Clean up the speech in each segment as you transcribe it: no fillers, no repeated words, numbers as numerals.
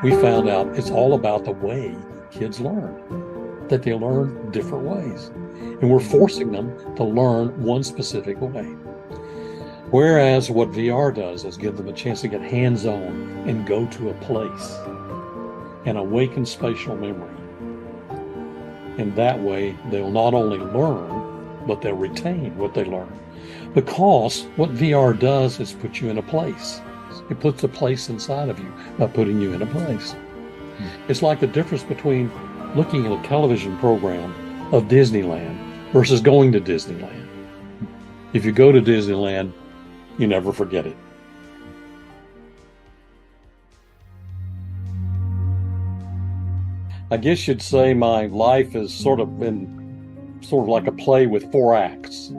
We found out it's all about the way kids learn, that they learn different ways. And we're forcing them to learn one specific way. Whereas what VR does is give them a chance to get hands-on and go to a place and awaken spatial memory. And that way, they'll not only learn, but they'll retain what they learn. Because what VR does is put you in a place. It puts a place inside of you by putting you in a place. It's like the difference between looking at a television program of Disneyland versus going to Disneyland. If you go to Disneyland, you never forget it. I guess you'd say my life has sort of been sort of like a play with 4 acts.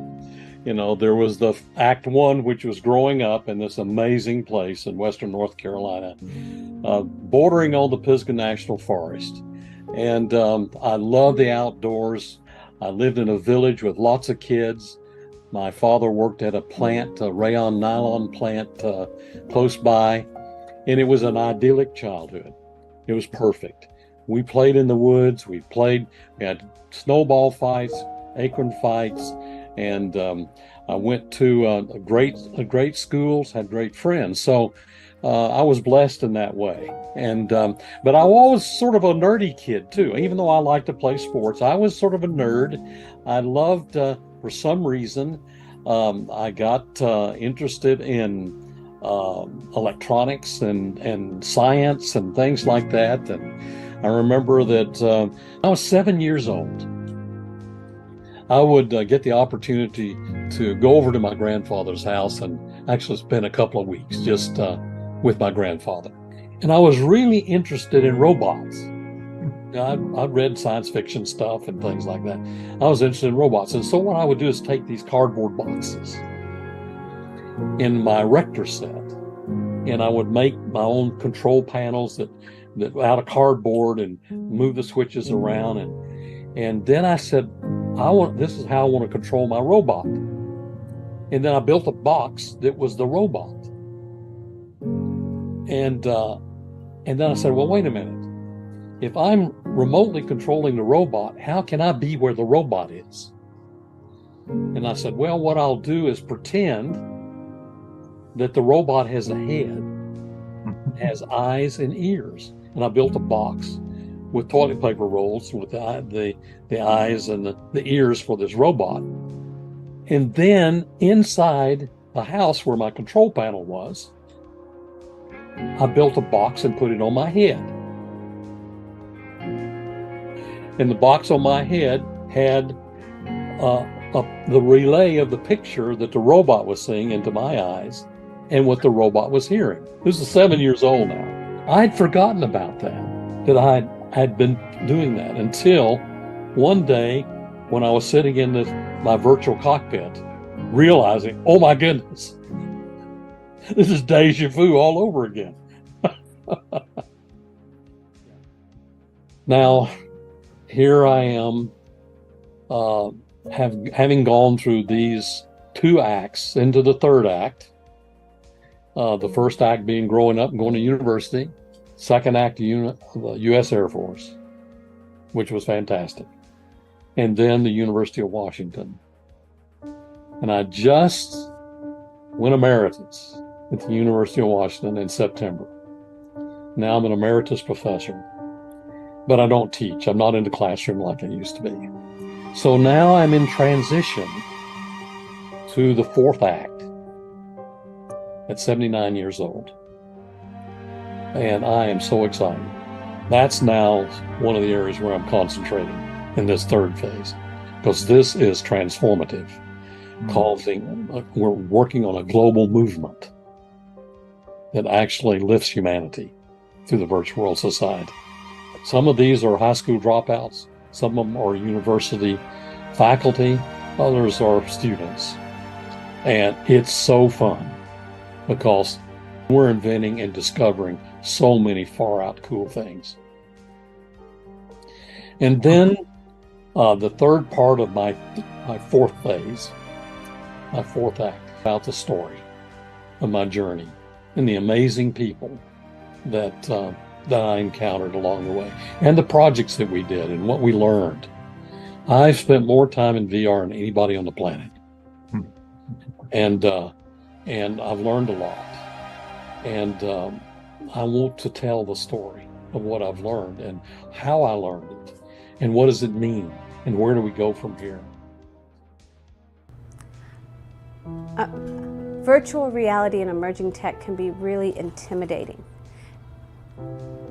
You know, there was the act 1, which was growing up in this amazing place in Western North Carolina, bordering on the Pisgah National Forest. And I love the outdoors. I lived in a village with lots of kids. My father worked at a plant, a rayon nylon plant close by, and it was an idyllic childhood. It was perfect. We played in the woods. We had snowball fights, acorn fights, and I went to great schools, had great friends. So I was blessed in that way. And but I was sort of a nerdy kid too. Even though I liked to play sports, I was sort of a nerd. I loved, for some reason, I got interested in electronics and science and things like that. And I remember that I was 7 years old. I would get the opportunity to go over to my grandfather's house and actually spend a couple of weeks just with my grandfather. And I was really interested in robots. I read science fiction stuff and things like that. I was interested in robots. And so what I would do is take these cardboard boxes in my Rector set, and I would make my own control panels that out of cardboard and move the switches around. And then I said, this is how I want to control my robot. And then I built a box that was the robot. And then I said, well, wait a minute. If I'm remotely controlling the robot, how can I be where the robot is? And I said, well, what I'll do is pretend that the robot has a head, has eyes and ears. And I built a box with toilet paper rolls with the eyes and the ears for this robot. And then inside the house where my control panel was, I built a box and put it on my head. And the box on my head had the relay of the picture that the robot was seeing into my eyes and what the robot was hearing. This is 7 years old now. I'd forgotten about that I had been doing that until one day when I was sitting in my virtual cockpit, realizing, oh my goodness, this is deja vu all over again. Now, here I am, having gone through these 2 acts into the 3rd act. The first act being growing up and going to university. Second act, the U.S. Air Force, which was fantastic. And then the University of Washington. And I just went emeritus at the University of Washington in September. Now I'm an emeritus professor, but I don't teach. I'm not in the classroom like I used to be. So now I'm in transition to the 4th act at 79 years old. And I am so excited. That's now one of the areas where I'm concentrating in this 3rd phase, because this is transformative. We're working on a global movement that actually lifts humanity through the virtual world society. Some of these are high school dropouts. Some of them are university faculty. Others are students. And it's so fun because we're inventing and discovering so many far out cool things. And then the 3rd part of my 4th phase, my 4th act, about the story of my journey and the amazing people that I encountered along the way, and the projects that we did and what we learned. I've spent more time in VR than anybody on the planet, and I've learned a lot. And I want to tell the story of what I've learned and how I learned it, and what does it mean, and where do we go from here. Virtual reality and emerging tech can be really intimidating.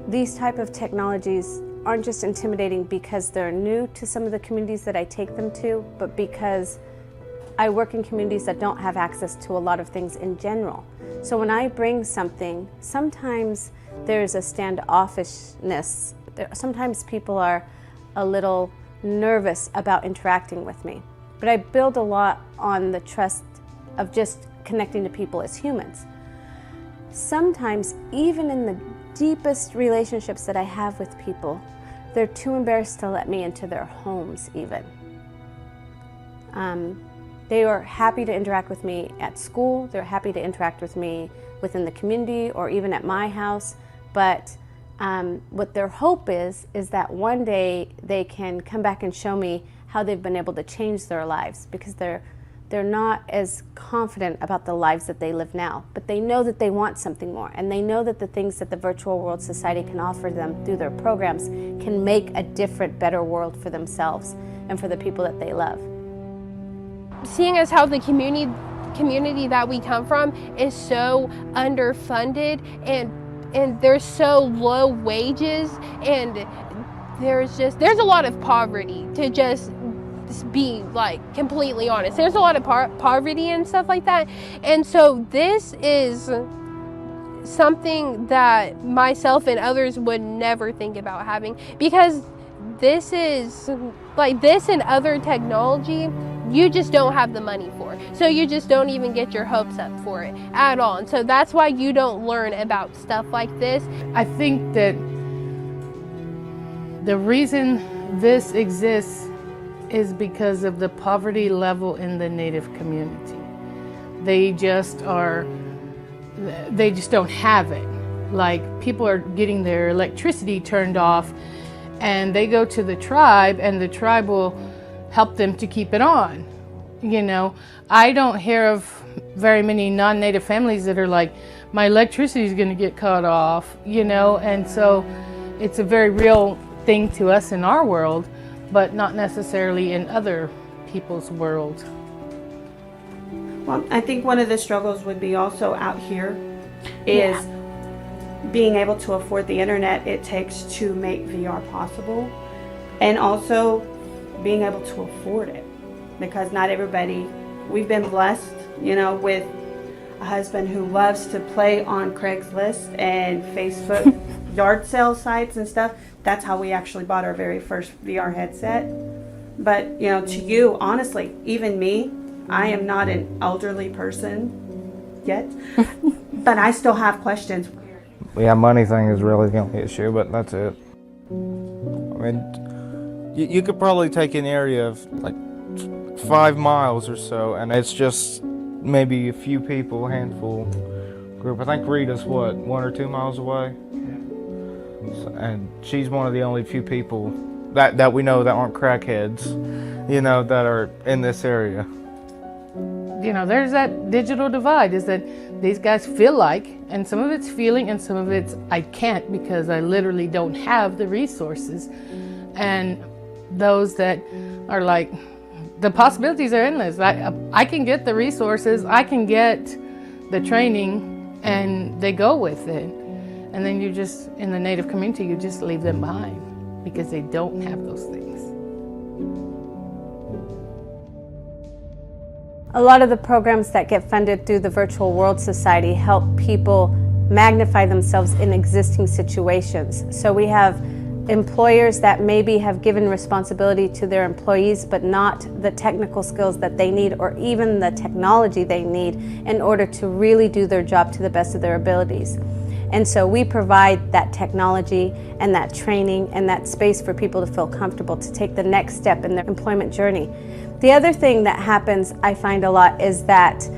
These type of technologies aren't just intimidating because they're new to some of the communities that I take them to, but because I work in communities that don't have access to a lot of things in general. So when I bring something, sometimes there's a standoffishness. Sometimes people are a little nervous about interacting with me. But I build a lot on the trust of just connecting to people as humans. Sometimes, even in the deepest relationships that I have with people, they're too embarrassed to let me into their homes even. They are happy to interact with me at school, they're happy to interact with me within the community or even at my house, but what their hope is that one day they can come back and show me how they've been able to change their lives, because they're not as confident about the lives that they live now, but they know that they want something more, and they know that the things that the Virtual World Society can offer them through their programs can make a different, better world for themselves and for the people that they love. Seeing as how the community that we come from is so underfunded, and there's so low wages, and there's a lot of poverty, to just be like completely honest. There's a lot of poverty and stuff like that, and so this is something that myself and others would never think about having, because this is like this and other technology you just don't have the money for, so you just don't even get your hopes up for it at all, and so that's why you don't learn about stuff like this. I think that the reason this exists is because of the poverty level in the Native community. They just don't have it. Like, people are getting their electricity turned off, and they go to the tribe, and the tribe will help them to keep it on. You know, I don't hear of very many non-Native families that are like, my electricity is going to get cut off, you know, and so it's a very real thing to us in our world, but not necessarily in other people's world. Well, I think one of the struggles would be also out here is being able to afford the internet it takes to make VR possible, and also being able to afford it, because not everybody, we've been blessed, you know, with a husband who loves to play on Craigslist and Facebook yard sale sites and stuff. That's how we actually bought our very first VR headset. But, you know, to you, honestly, even me, I am not an elderly person yet, but I still have questions. Yeah, money thing is really the only issue, but that's it. I mean, you could probably take an area of like 5 miles or so, and it's just maybe a few people, a handful group. I think Rita's what, 1 or 2 miles away? So, and she's one of the only few people that we know that aren't crackheads, you know, that are in this area. You know, there's that digital divide, is that these guys feel like, and some of it's feeling and some of it's I can't because I literally don't have the resources. And those that are like, the possibilities are endless. I can get the resources, I can get the training, and they go with it. And then you just, in the Native community, you just leave them behind because they don't have those things. A lot of the programs that get funded through the Virtual World Society help people magnify themselves in existing situations. So we have employers that maybe have given responsibility to their employees, but not the technical skills that they need or even the technology they need in order to really do their job to the best of their abilities. And so we provide that technology and that training and that space for people to feel comfortable to take the next step in their employment journey. The other thing that happens, I find a lot, is that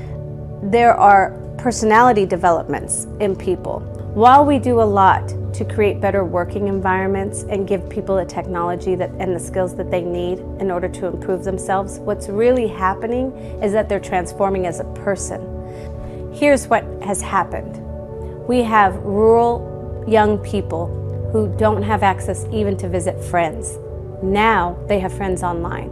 there are personality developments in people. While we do a lot to create better working environments and give people the technology and the skills that they need in order to improve themselves, what's really happening is that they're transforming as a person. Here's what has happened. We have rural young people who don't have access even to visit friends. Now they have friends online.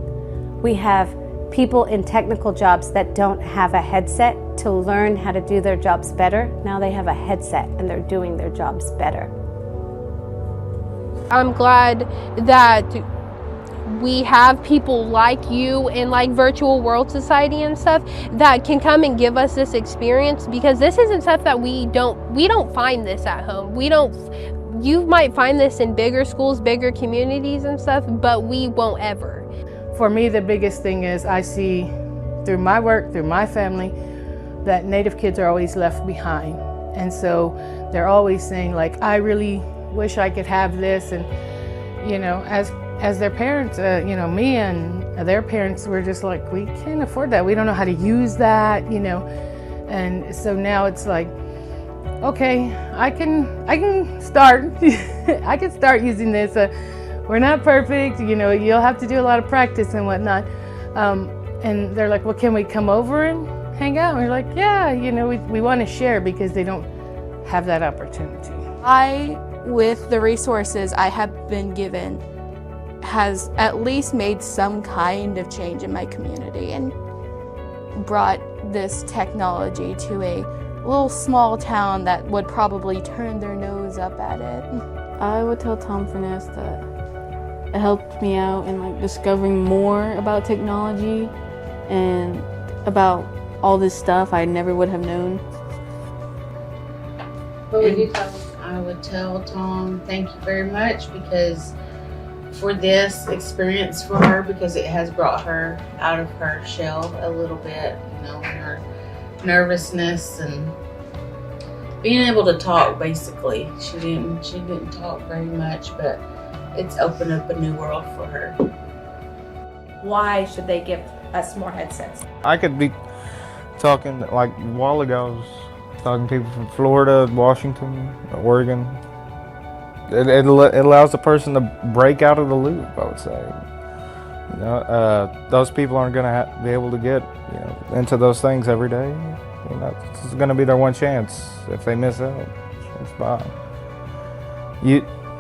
We have people in technical jobs that don't have a headset to learn how to do their jobs better. Now they have a headset and they're doing their jobs better. I'm glad that we have people like you and like Virtual World Society and stuff that can come and give us this experience, because this isn't stuff that we don't find this at home. You might find this in bigger schools, bigger communities and stuff, but we won't ever. For me, the biggest thing is I see through my work, through my family, that Native kids are always left behind. And so they're always saying like, I really wish I could have this. And, you know, as their parents, you know, me and Now, their parents were just like, we can't afford that. We don't know how to use that, you know. And so now it's like, okay, I can start. I can start using this. We're not perfect, you know. You'll have to do a lot of practice and whatnot. And they're like, well, can we come over and hang out? And we're like, yeah, you know, we want to share because they don't have that opportunity. With the resources I have been given, has at least made some kind of change in my community and brought this technology to a little small town that would probably turn their nose up at it. I would tell Tom Furness that it helped me out in like discovering more about technology and about all this stuff I never would have known. What would you tell him? I would tell Tom, thank you very much for this experience for her, because it has brought her out of her shell a little bit, you know, and her nervousness and being able to talk. Basically, she didn't talk very much, but it's opened up a new world for her. Why should they give us more headsets? I could be talking, like a while ago, I was talking to people from Florida, Washington, Oregon. It allows the person to break out of the loop, I would say. You know, those people aren't going to be able to get, you know, into those things every day. You know, it's going to be their one chance. If they miss out, it's fine.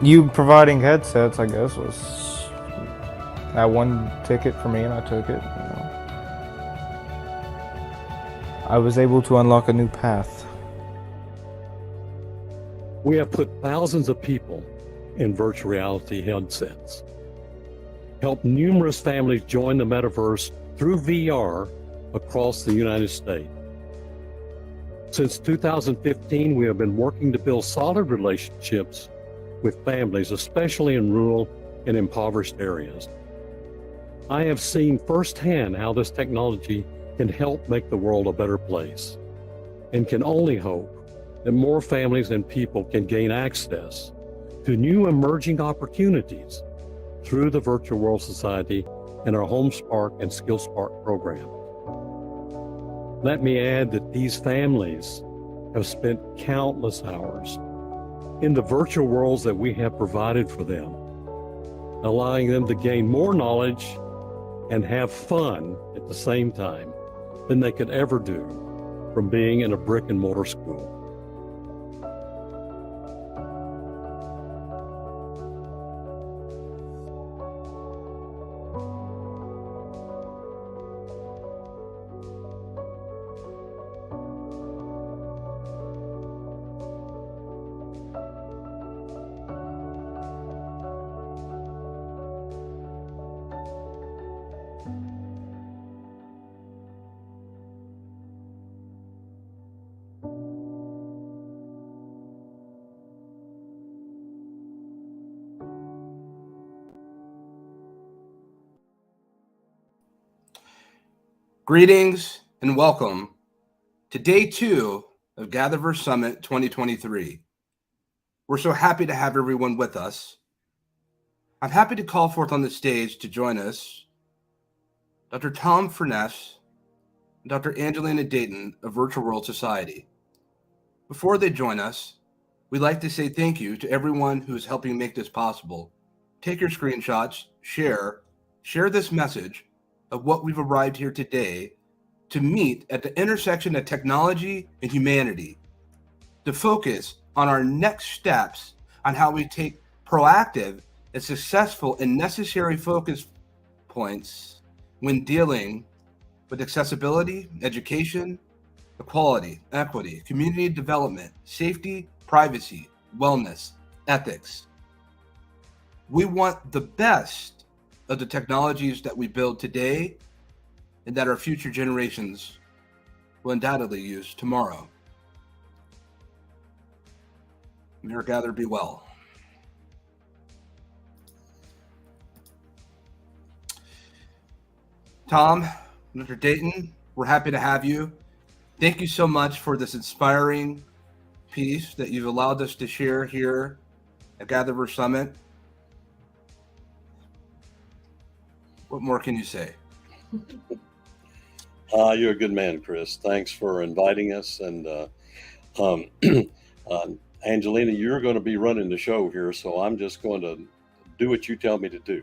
You providing headsets, I guess, was that one ticket for me, and I took it. You know. I was able to unlock a new path. We have put thousands of people in virtual reality headsets, helped numerous families join the metaverse through VR across the United States. Since 2015, we have been working to build solid relationships with families, especially in rural and impoverished areas. I have seen firsthand how this technology can help make the world a better place, and can only hope that more families and people can gain access to new emerging opportunities through the Virtual World Society and our HomeSpark and SkillSpark program. Let me add that these families have spent countless hours in the virtual worlds that we have provided for them, allowing them to gain more knowledge and have fun at the same time than they could ever do from being in a brick and mortar school. Greetings and welcome to day 2 of GatherVerse Summit 2023. We're so happy to have everyone with us. I'm happy to call forth on the stage to join us Dr. Tom Furness and Dr. Angelina Dayton of Virtual World Society. Before they join us, we'd like to say thank you to everyone who is helping make this possible. Take your screenshots, share this message of what we've arrived here today to meet at the intersection of technology and humanity, to focus on our next steps on how we take proactive and successful and necessary focus points when dealing with accessibility, education, equality, equity, community development, safety, privacy, wellness, ethics. We want the best of the technologies that we build today and that our future generations will undoubtedly use tomorrow. May our gather be well. Tom, Dr. Dayton, we're happy to have you. Thank you so much for this inspiring piece that you've allowed us to share here at GatherVerse Summit. What more can you say? You're a good man, Chris. Thanks for inviting us. And um, Angelina, you're going to be running the show here, so I'm just going to do what you tell me to do.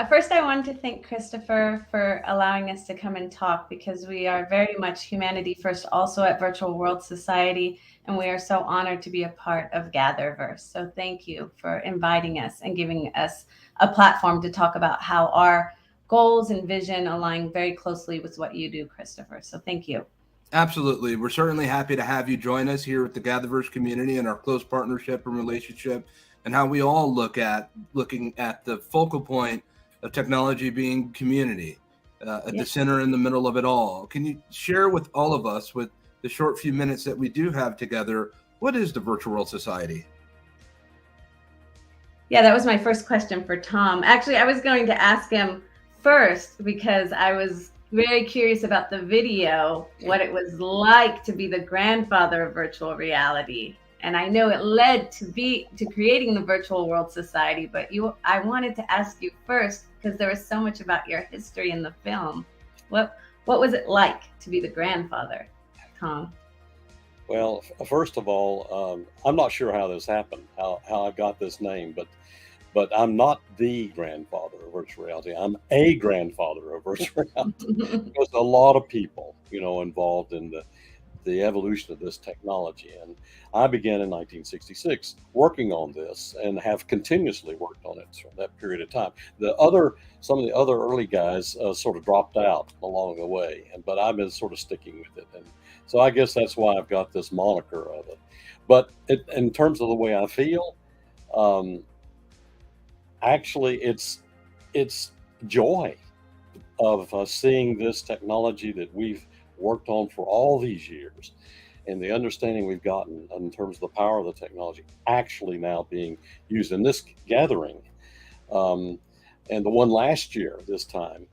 First I wanted to thank Christopher for allowing us to come and talk, because we are very much humanity first also at Virtual World Society, and we are so honored to be a part of GatherVerse. So thank you for inviting us and giving us a platform to talk about how our goals and vision align very closely with what you do, Christopher. So thank you. Absolutely. We're certainly happy to have you join us here with the GatherVerse community and our close partnership and relationship, and how we all looking at the focal point of technology being community, at the center in the middle of it all. Can you share with all of us, with the short few minutes that we do have together, what is the Virtual World Society? Yeah, that was my first question for Tom. Actually, I was going to ask him first because I was very curious about the video, what it was like to be the grandfather of virtual reality. And I know it led to creating the Virtual World Society, but I wanted to ask you first, because there was so much about your history in the film. What was it like to be the grandfather, Tom? Well, first of all, I'm not sure how this happened, how I got this name, but I'm not the grandfather of virtual reality. I'm a grandfather of virtual reality. There's a lot of people, involved in the evolution of this technology. And I began in 1966 working on this and have continuously worked on it for that period of time. Some of the other early guys sort of dropped out along the way, but I've been sort of sticking with it. And so I guess that's why I've got this moniker of it. But in terms of the way I feel, actually it's joy of seeing this technology that we've worked on for all these years, and the understanding we've gotten in terms of the power of the technology actually now being used in this gathering. And the one last year, this time,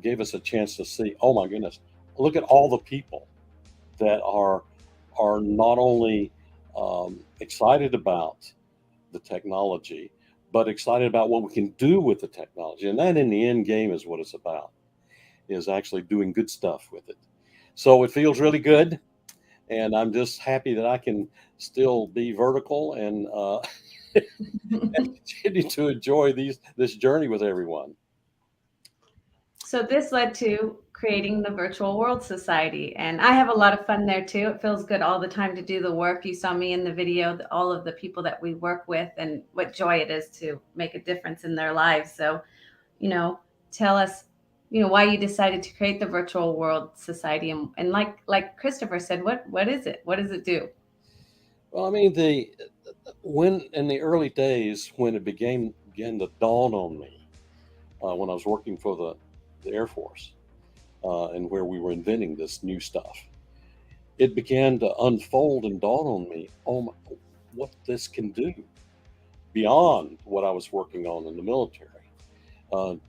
gave us a chance to see, oh my goodness, look at all the people that are not only excited about the technology, but excited about what we can do with the technology. And that in the end game is what it's about, is actually doing good stuff with it. So it feels really good. And I'm just happy that I can still be vertical and, and continue to enjoy this journey with everyone. So this led to creating the Virtual World Society, and I have a lot of fun there too. It feels good all the time to do the work. You saw me in the video, all of the people that we work with, and what joy it is to make a difference in their lives. So, tell us, why you decided to create the Virtual World Society, and like Christopher said, what is it? What does it do? Well, I mean, when in the early days, when it began to dawn on me, when I was working for the Air Force, and where we were inventing this new stuff, it began to unfold and dawn on me, what this can do beyond what I was working on in the military,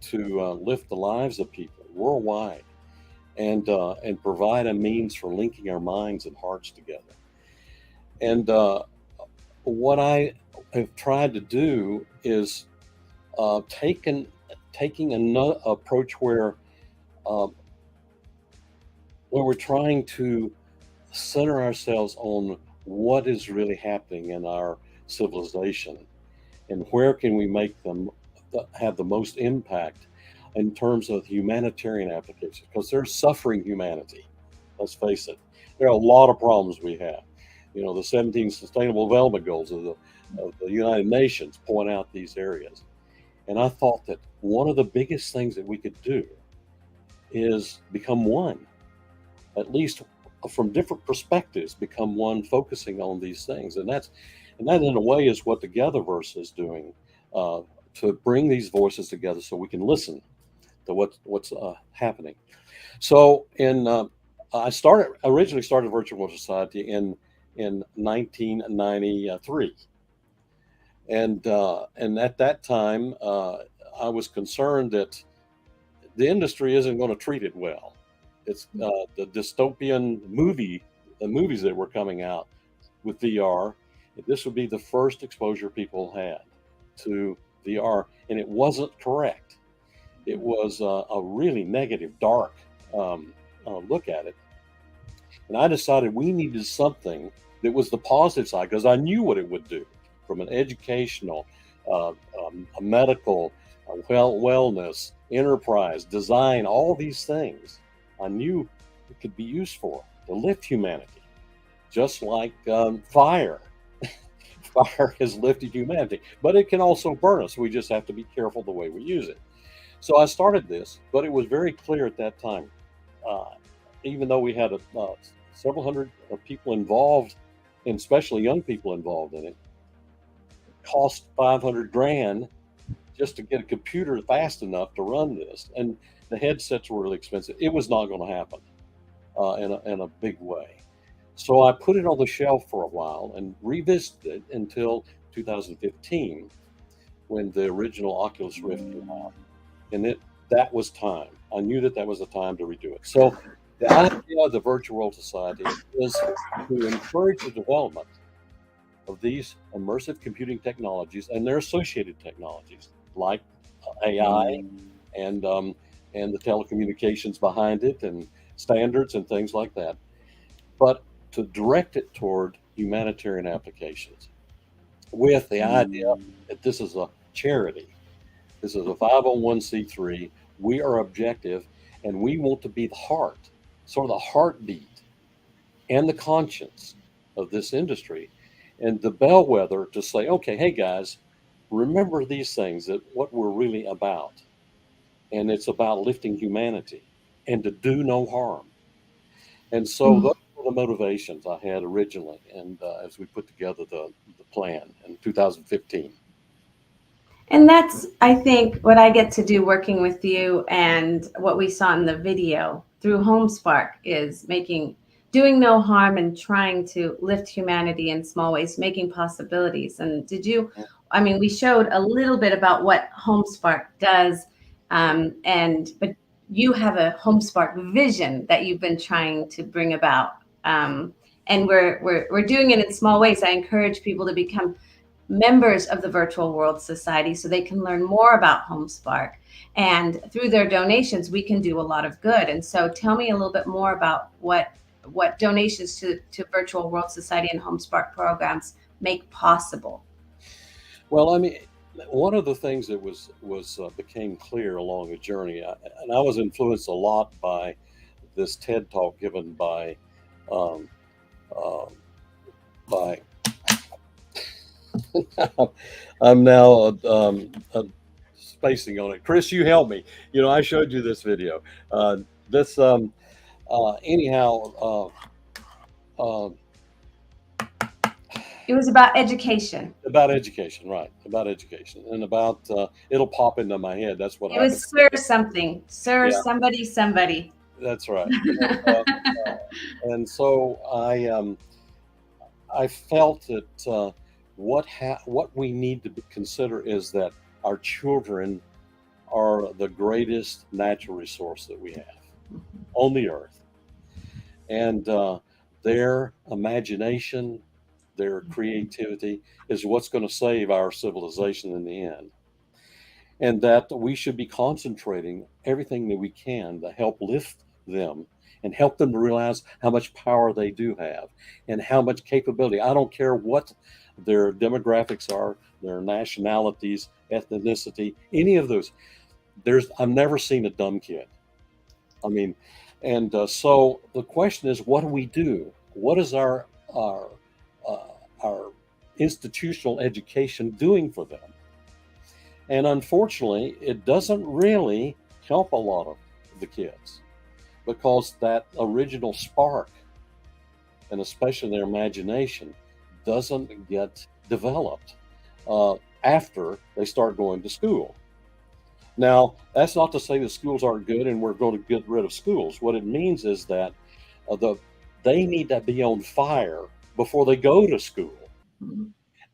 to lift the lives of people worldwide, and provide a means for linking our minds and hearts together. And what I have tried to do is taking another approach where we're trying to center ourselves on what is really happening in our civilization, and where can we make them have the most impact in terms of humanitarian applications, because there's suffering humanity. Let's face it, there are a lot of problems we have. The 17 Sustainable Development Goals of the United Nations point out these areas. And I thought that one of the biggest things that we could do is become one, at least from different perspectives, become one, focusing on these things. And that in a way is what the GatherVerse is doing, to bring these voices together so we can listen to what's happening. So I originally started Virtual World Society in 1993. And at that time, I was concerned that the industry isn't going to treat it well. It's the dystopian the movies that were coming out with VR. This would be the first exposure people had to VR, and it wasn't correct. It was a really negative, dark look at it. And I decided we needed something that was the positive side, because I knew what it would do from an educational, a medical, wellness, enterprise, design, all these things. I knew it could be used for to lift humanity, just like fire. Fire has lifted humanity, but it can also burn us. We just have to be careful the way we use it. So I started this, but it was very clear at that time, even though we had several hundred people involved, and especially young people involved in it, cost 500 grand just to get a computer fast enough to run this. And the headsets were really expensive. It was not going to happen in a big way. So I put it on the shelf for a while and revisited it until 2015, when the original Oculus Rift came out. And that was time. I knew that was the time to redo it. So the idea of the Virtual World Society is to encourage the development of these immersive computing technologies and their associated technologies, like AI and the telecommunications behind it, and standards and things like that, but to direct it toward humanitarian applications, with the idea that this is a charity. This is a 501c3. We are objective, and we want to be the heart, sort of the heartbeat and the conscience of this industry, and the bellwether to say, okay, hey guys, remember these things, that what we're really about. And it's about lifting humanity and to do no harm. And so those were the motivations I had originally, and as we put together the plan in 2015. And that's, I think, what I get to do working with you, and what we saw in the video through HomeSpark is doing no harm and trying to lift humanity in small ways, making possibilities. And we showed a little bit about what HomeSpark does, but you have a HomeSpark vision that you've been trying to bring about. And we're doing it in small ways. I encourage people to become members of the Virtual World Society so they can learn more about HomeSpark. And through their donations, we can do a lot of good. And so tell me a little bit more about what donations to Virtual World Society and HomeSpark programs make possible. Well, one of the things that became clear along the journey, and I was influenced a lot by this TED talk given by I'm now spacing on it. Chris, you help me. I showed you this video. It was about education. About education, right? About education, and about it'll pop into my head. That's what it was. Sir something. Sir, yeah. Somebody. That's right. And so I felt that what we need to consider is that our children are the greatest natural resource that we have on the earth, and their imagination, their creativity is what's going to save our civilization in the end. And that we should be concentrating everything that we can to help lift them and help them to realize how much power they do have and how much capability. I don't care what their demographics are, their nationalities, ethnicity, any of those. I've never seen a dumb kid. So the question is, what do we do? What is our institutional education doing for them? And unfortunately, it doesn't really help a lot of the kids, because that original spark, and especially their imagination, doesn't get developed after they start going to school. Now, that's not to say that schools aren't good and we're going to get rid of schools. What it means is that they need to be on fire before they go to school,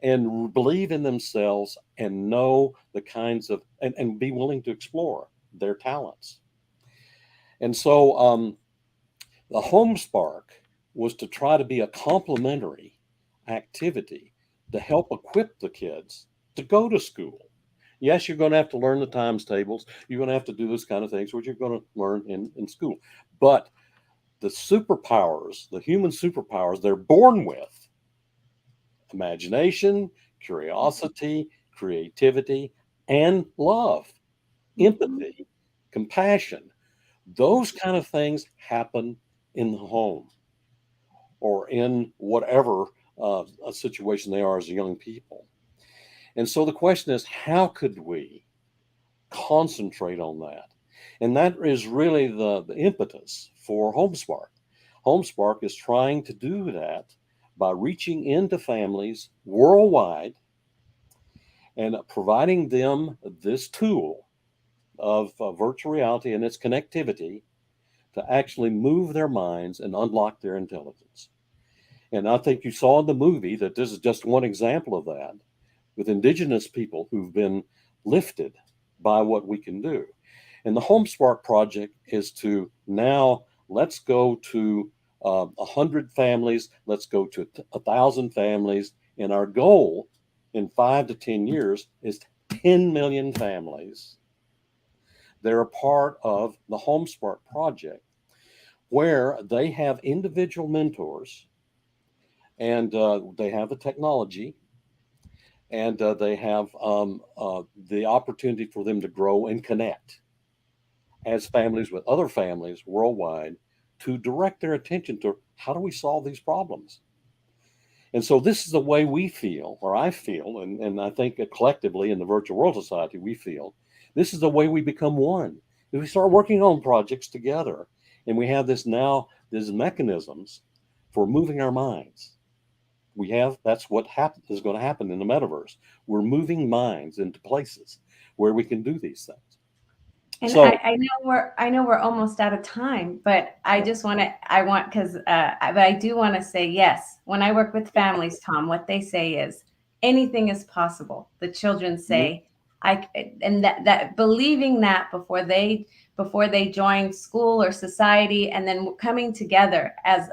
and believe in themselves and know the kinds of, and be willing to explore their talents. And so the HomeSpark was to try to be a complementary activity to help equip the kids to go to school Yes, you're going to have to learn the times tables. You're going to have to do those kind of things, which you're going to learn in school. But the superpowers, the human superpowers they're born with, imagination, curiosity, creativity, and love, empathy, compassion, those kind of things happen in the home or in whatever a situation they are as young people. And so the question is, how could we concentrate on that? And that is really the impetus for HomeSpark. HomeSpark is trying to do that by reaching into families worldwide and providing them this tool of virtual reality and its connectivity to actually move their minds and unlock their intelligence. And I think you saw in the movie that this is just one example of that, with indigenous people who've been lifted by what we can do. And the HomeSpark project is to now let's go to 100 families, let's go to 1,000 families. And our goal in 5 to 10 years is 10 million families. They're a part of the HomeSpark project, where they have individual mentors and they have the technology and they have the opportunity for them to grow and connect as families with other families worldwide to direct their attention to how do we solve these problems. And so this is the way we feel, or I feel, and I think collectively in the Virtual World Society, we feel this is the way we become one. If we start working on projects together and we have these mechanisms for moving our minds. That's what is going to happen in the metaverse. We're moving minds into places where we can do these things. And So I know we're almost out of time, but I just want to, but I do want to say, yes, when I work with families, Tom, what they say is anything is possible. The children say, and that believing that before they join school or society, and then coming together as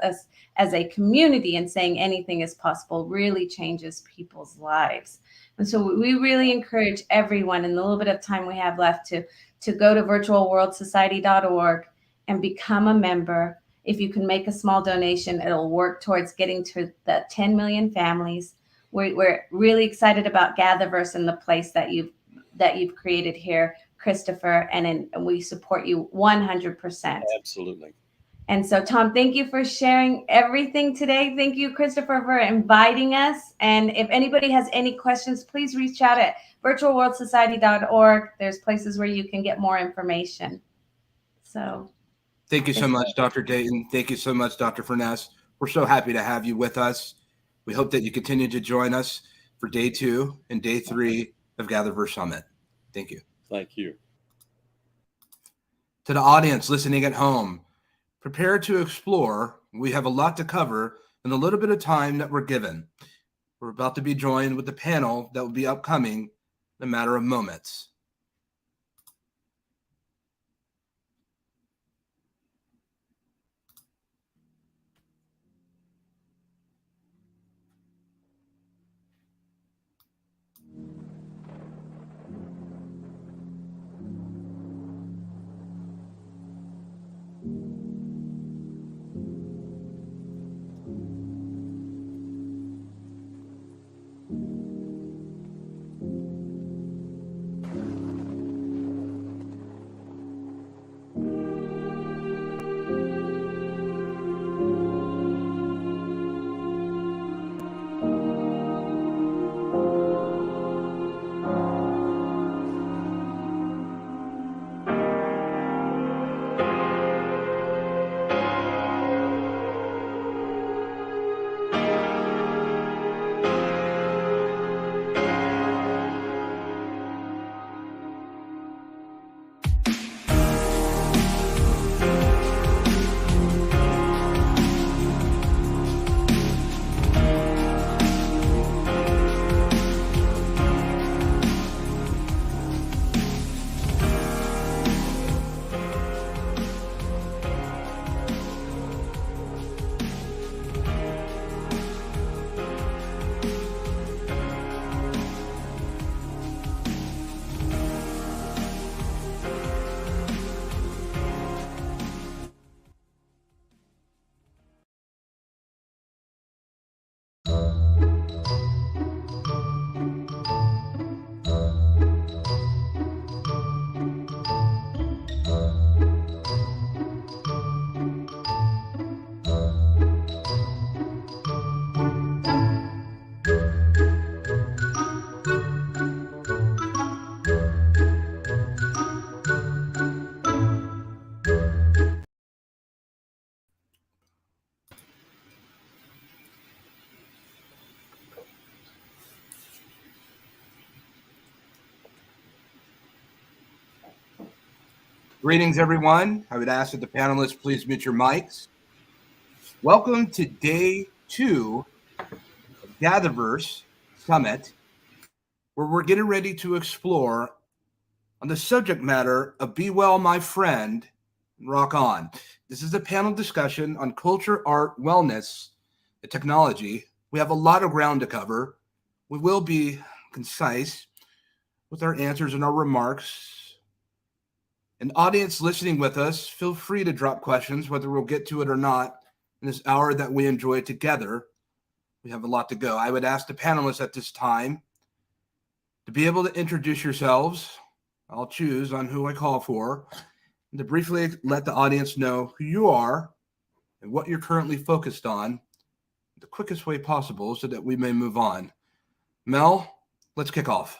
a community and saying anything is possible really changes people's lives. And so we really encourage everyone in the little bit of time we have left to go to virtualworldsociety.org and become a member. If you can make a small donation, it'll work towards getting to the 10 million families. We're really excited about GatherVerse and the place that you've created here, Christopher, and we support you 100%. absolutely. And so, Tom, thank you for sharing everything today. Thank you, Christopher, for inviting us. And if anybody has any questions, please reach out at virtualworldsociety.org. There's places where you can get more information. So thank you so much, Dr. Dayton. Thank you so much, Dr. Furness. We're so happy to have you with us. We hope that you continue to join us for day 2 and day 3 of GatherVerse Summit. Thank you. Thank you. To the audience listening at home, prepare to explore. We have a lot to cover in the little bit of time that we're given. We're about to be joined with the panel that will be upcoming in a matter of moments. Greetings, everyone. I would ask that the panelists please mute your mics. Welcome to day 2 of GatherVerse Summit, where we're getting ready to explore on the subject matter of Be Well, My Friend, and Rock On. This is a panel discussion on culture, art, wellness, and technology. We have a lot of ground to cover. We will be concise with our answers and our remarks. An audience listening with us, feel free to drop questions, whether we'll get to it or not, in this hour that we enjoy together. We have a lot to go. I would ask the panelists at this time to be able to introduce yourselves. I'll choose on who I call for, and to briefly let the audience know who you are and what you're currently focused on the quickest way possible so that we may move on. Mel, let's kick off.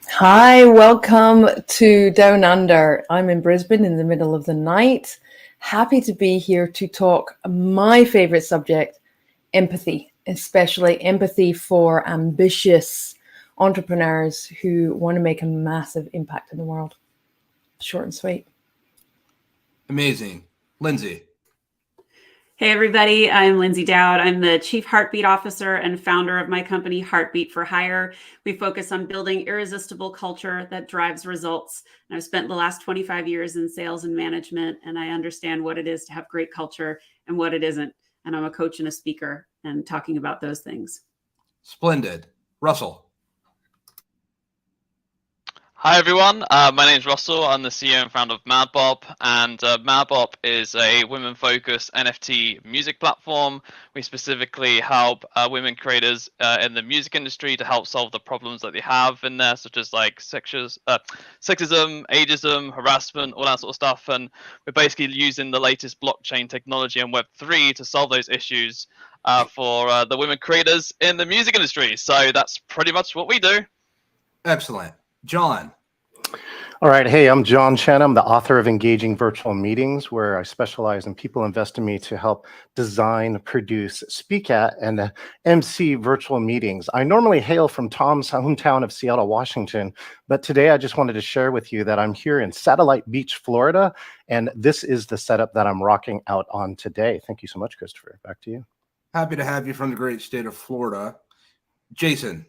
Hi, welcome to Down Under. I'm in Brisbane in the middle of the night. Happy to be here to talk my favorite subject, empathy, especially empathy for ambitious entrepreneurs who want to make a massive impact in the world. Short and sweet. Amazing. Lindsay. Hey everybody, I'm Lindsay Dowd. I'm the Chief Heartbeat Officer and founder of my company, Heartbeat for Hire. We focus on building irresistible culture that drives results. And I've spent the last 25 years in sales and management, and I understand what it is to have great culture and what it isn't. And I'm a coach and a speaker and talking about those things. Splendid. Russell. Hi everyone, my name is Russell. I'm the CEO and founder of Madbop, and Madbop is a women-focused NFT music platform. We specifically help women creators in the music industry to help solve the problems that they have in there, such as like sexism, ageism, harassment, all that sort of stuff. And we're basically using the latest blockchain technology and Web3 to solve those issues for the women creators in the music industry. So that's pretty much what we do. Excellent. John. All right. Hey, I'm John Chen. I'm the author of Engaging Virtual Meetings, where I specialize in people invest in me to help design, produce, speak at, and MC virtual meetings. I normally hail from Tom's hometown of Seattle, Washington, but today I just wanted to share with you that I'm here in Satellite Beach, Florida, and this is the setup that I'm rocking out on today. Thank you so much, Christopher. Back to you. Happy to have you from the great state of Florida. Jason.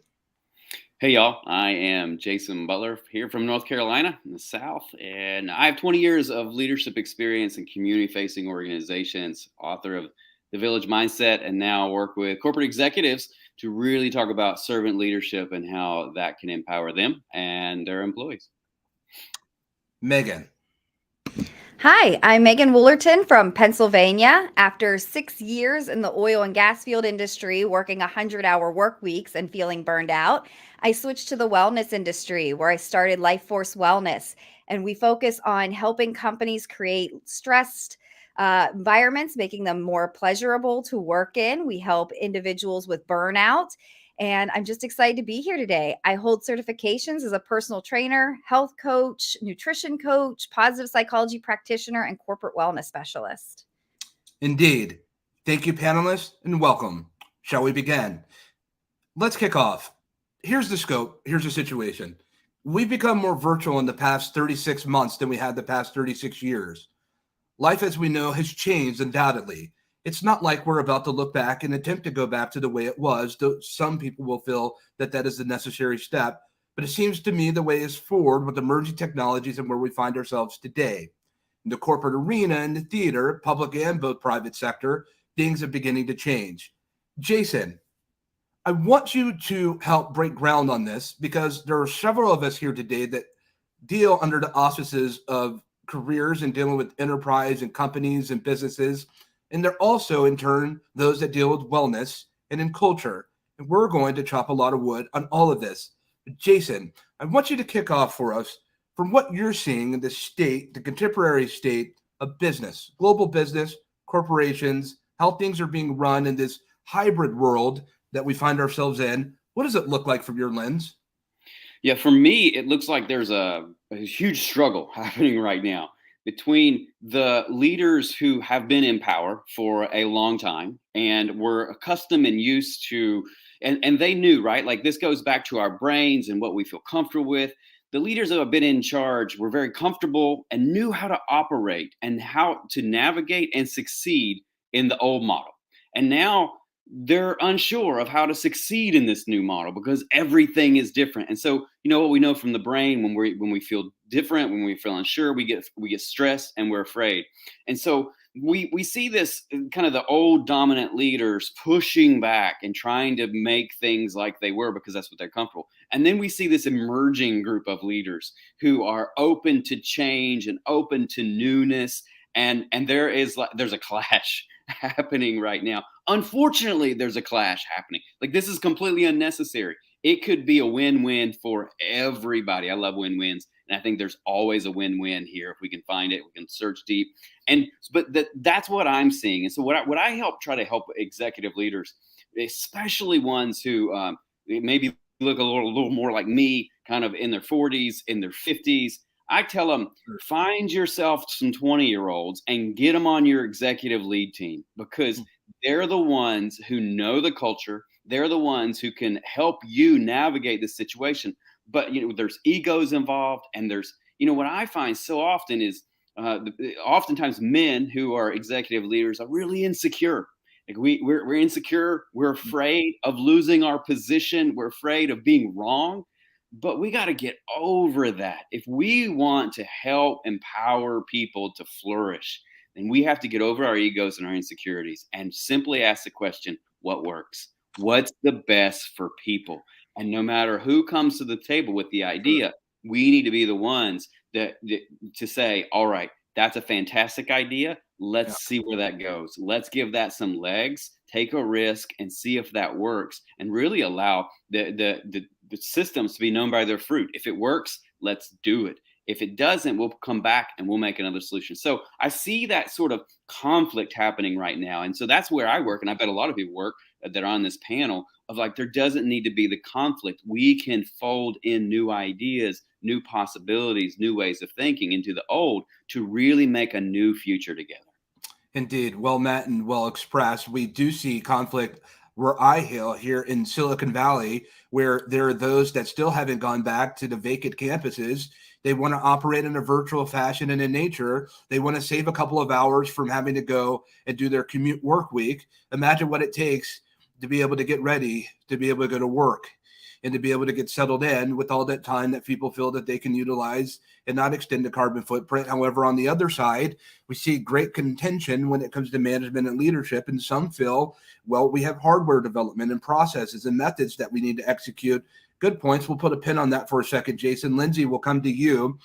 Hey y'all, I am Jason Butler here from North Carolina in the South, and I have 20 years of leadership experience in community-facing organizations, author of The Village Mindset, and now work with corporate executives to really talk about servant leadership and how that can empower them and their employees. Megan. Hi, I'm Megan Woolerton from Pennsylvania. After 6 years in the oil and gas field industry, working 100-hour work weeks and feeling burned out, I switched to the wellness industry where I started Life Force Wellness. And we focus on helping companies create stressed environments, making them more pleasurable to work in. We help individuals with burnout. And I'm just excited to be here today. I hold certifications as a personal trainer, health coach, nutrition coach, positive psychology practitioner, and corporate wellness specialist. Indeed. Thank you, panelists, and welcome. Shall we begin? Let's kick off. Here's the scope. Here's the situation. We've become more virtual in the past 36 months than we had the past 36 years. Life as we know has changed undoubtedly. It's not like we're about to look back and attempt to go back to the way it was, though some people will feel that that is the necessary step. But it seems to me the way is forward with emerging technologies and where we find ourselves today. In the corporate arena, in the theater, public and both private sector, things are beginning to change. Jason, I want you to help break ground on this because there are several of us here today that deal under the auspices of careers and dealing with enterprise and companies and businesses. And they're also, in turn, those that deal with wellness and in culture. And we're going to chop a lot of wood on all of this. But Jason, I want you to kick off for us from what you're seeing in the state, the contemporary state of business, global business, corporations, how things are being run in this hybrid world that we find ourselves in. What does it look like from your lens? Yeah, for me, it looks like there's a huge struggle happening right now between the leaders who have been in power for a long time and were accustomed and used to, and they knew, right? Like this goes back to our brains and what we feel comfortable with. the leaders that have been in charge were very comfortable and knew how to operate and how to navigate and succeed in the old model. And now they're unsure of how to succeed in this new model because everything is different. And so, what we know from the brain, when we feel different, when we feel unsure, we get stressed and we're afraid. And so we see this kind of the old dominant leaders pushing back and trying to make things like they were because that's what they're comfortable. And then we see this emerging group of leaders who are open to change and open to newness. And there's a clash happening right now. Unfortunately, there's a clash happening. Like, this is completely unnecessary. It could be a win-win for everybody. I love win-wins. And I think there's always a win-win here. If we can find it, we can search deep. But that's what I'm seeing. And so what I try to help executive leaders, especially ones who maybe look a little more like me, kind of in their 40s, in their 50s. I tell them, find yourself some 20-year-olds and get them on your executive lead team, because they're the ones who know the culture. They're the ones who can help you navigate the situation. But, there's egos involved. And there's, what I find so often is oftentimes men who are executive leaders are really insecure. Like we're insecure. We're afraid of losing our position. We're afraid of being wrong. But we got to get over that. If we want to help empower people to flourish, then we have to get over our egos and our insecurities and simply ask the question, what works? What's the best for people? And no matter who comes to the table with the idea, we need to be the ones that to say, all right, that's a fantastic idea. Let's see where that goes. Let's give that some legs, take a risk, and see if that works, and really allow the systems to be known by their fruit. If it works, let's do it. If it doesn't, we'll come back and we'll make another solution. So I see that sort of conflict happening right now. And so that's where I work. And I bet a lot of people work that are on this panel of like, there doesn't need to be the conflict. We can fold in new ideas, new possibilities, new ways of thinking into the old to really make a new future together. Indeed. Well met and well expressed. We do see conflict where I hail here in Silicon Valley, where there are those that still haven't gone back to the vacant campuses. They want to operate in a virtual fashion and in nature. They want to save a couple of hours from having to go and do their commute work week. Imagine what it takes to be able to get ready, to be able to go to work, and to be able to get settled in with all that time that people feel that they can utilize and not extend the carbon footprint. However, on the other side, we see great contention when it comes to management and leadership. And some feel, well, we have hardware development and processes and methods that we need to execute. Good points. We'll put a pin on that for a second, Jason. Lindsay, we'll come to you.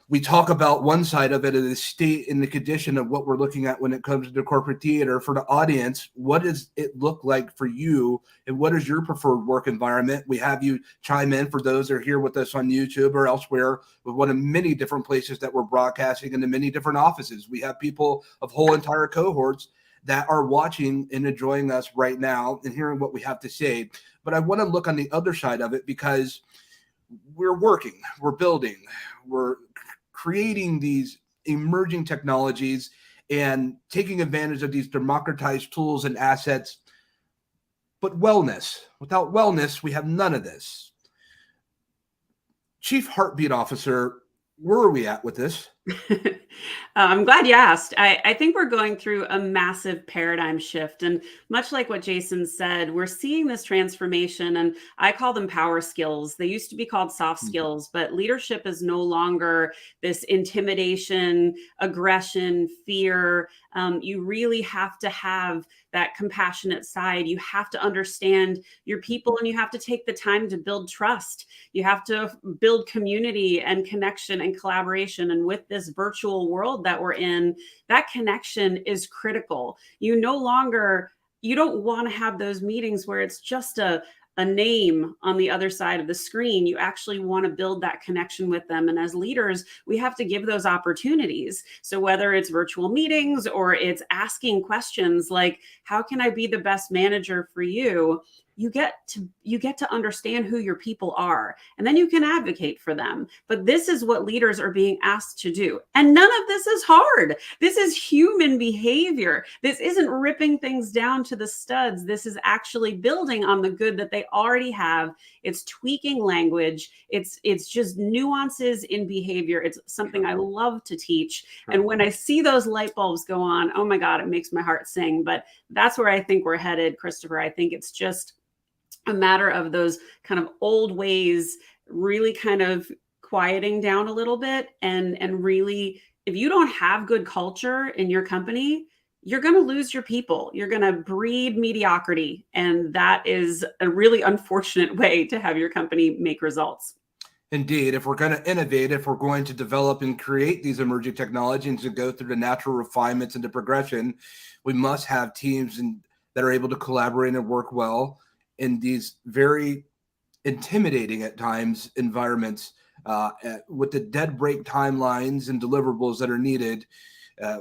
We talk about one side of it, of the state and the condition of what we're looking at when it comes to the corporate theater. For the audience, what does it look like for you, and what is your preferred work environment? We have you chime in for those that are here with us on YouTube or elsewhere with one of many different places that we're broadcasting into many different offices. We have people of whole entire cohorts that are watching and enjoying us right now and hearing what we have to say. But I want to look on the other side of it, because we're working, we're building, we're creating these emerging technologies and taking advantage of these democratized tools and assets. But wellness, without wellness, we have none of this. Chief Heartbeat Officer, where are we at with this? I'm glad you asked. I think we're going through a massive paradigm shift. And much like what Jason said, we're seeing this transformation, and I call them power skills. They used to be called soft skills, but leadership is no longer this intimidation, aggression, fear. You really have to have that compassionate side. You have to understand your people, and you have to take the time to build trust. You have to build community and connection and collaboration. And with this virtual world that we're in, that connection is critical. You don't want to have those meetings where it's just a name on the other side of the screen. You actually want to build that connection with them. And as leaders, we have to give those opportunities. So whether it's virtual meetings or it's asking questions like, how can I be the best manager for you? you get to understand who your people are, and then you can advocate for them. But this is what leaders are being asked to do. And none of this is hard. This is human behavior. This isn't ripping things down to the studs. This is actually building on the good that they already have. It's tweaking language. It's just nuances in behavior. It's something I love to teach. And when I see those light bulbs go on, oh my God, it makes my heart sing. But that's where I think we're headed, Christopher. I think it's just a matter of those kind of old ways really kind of quieting down a little bit, and really, if you don't have good culture in your company, you're going to lose your people. You're going to breed mediocrity, and that is a really unfortunate way to have your company make results. Indeed, if we're going to innovate, if we're going to develop and create these emerging technologies and go through the natural refinements and the progression, we must have teams that are able to collaborate and work well in these very intimidating at times environments, with the dead break timelines and deliverables that are needed.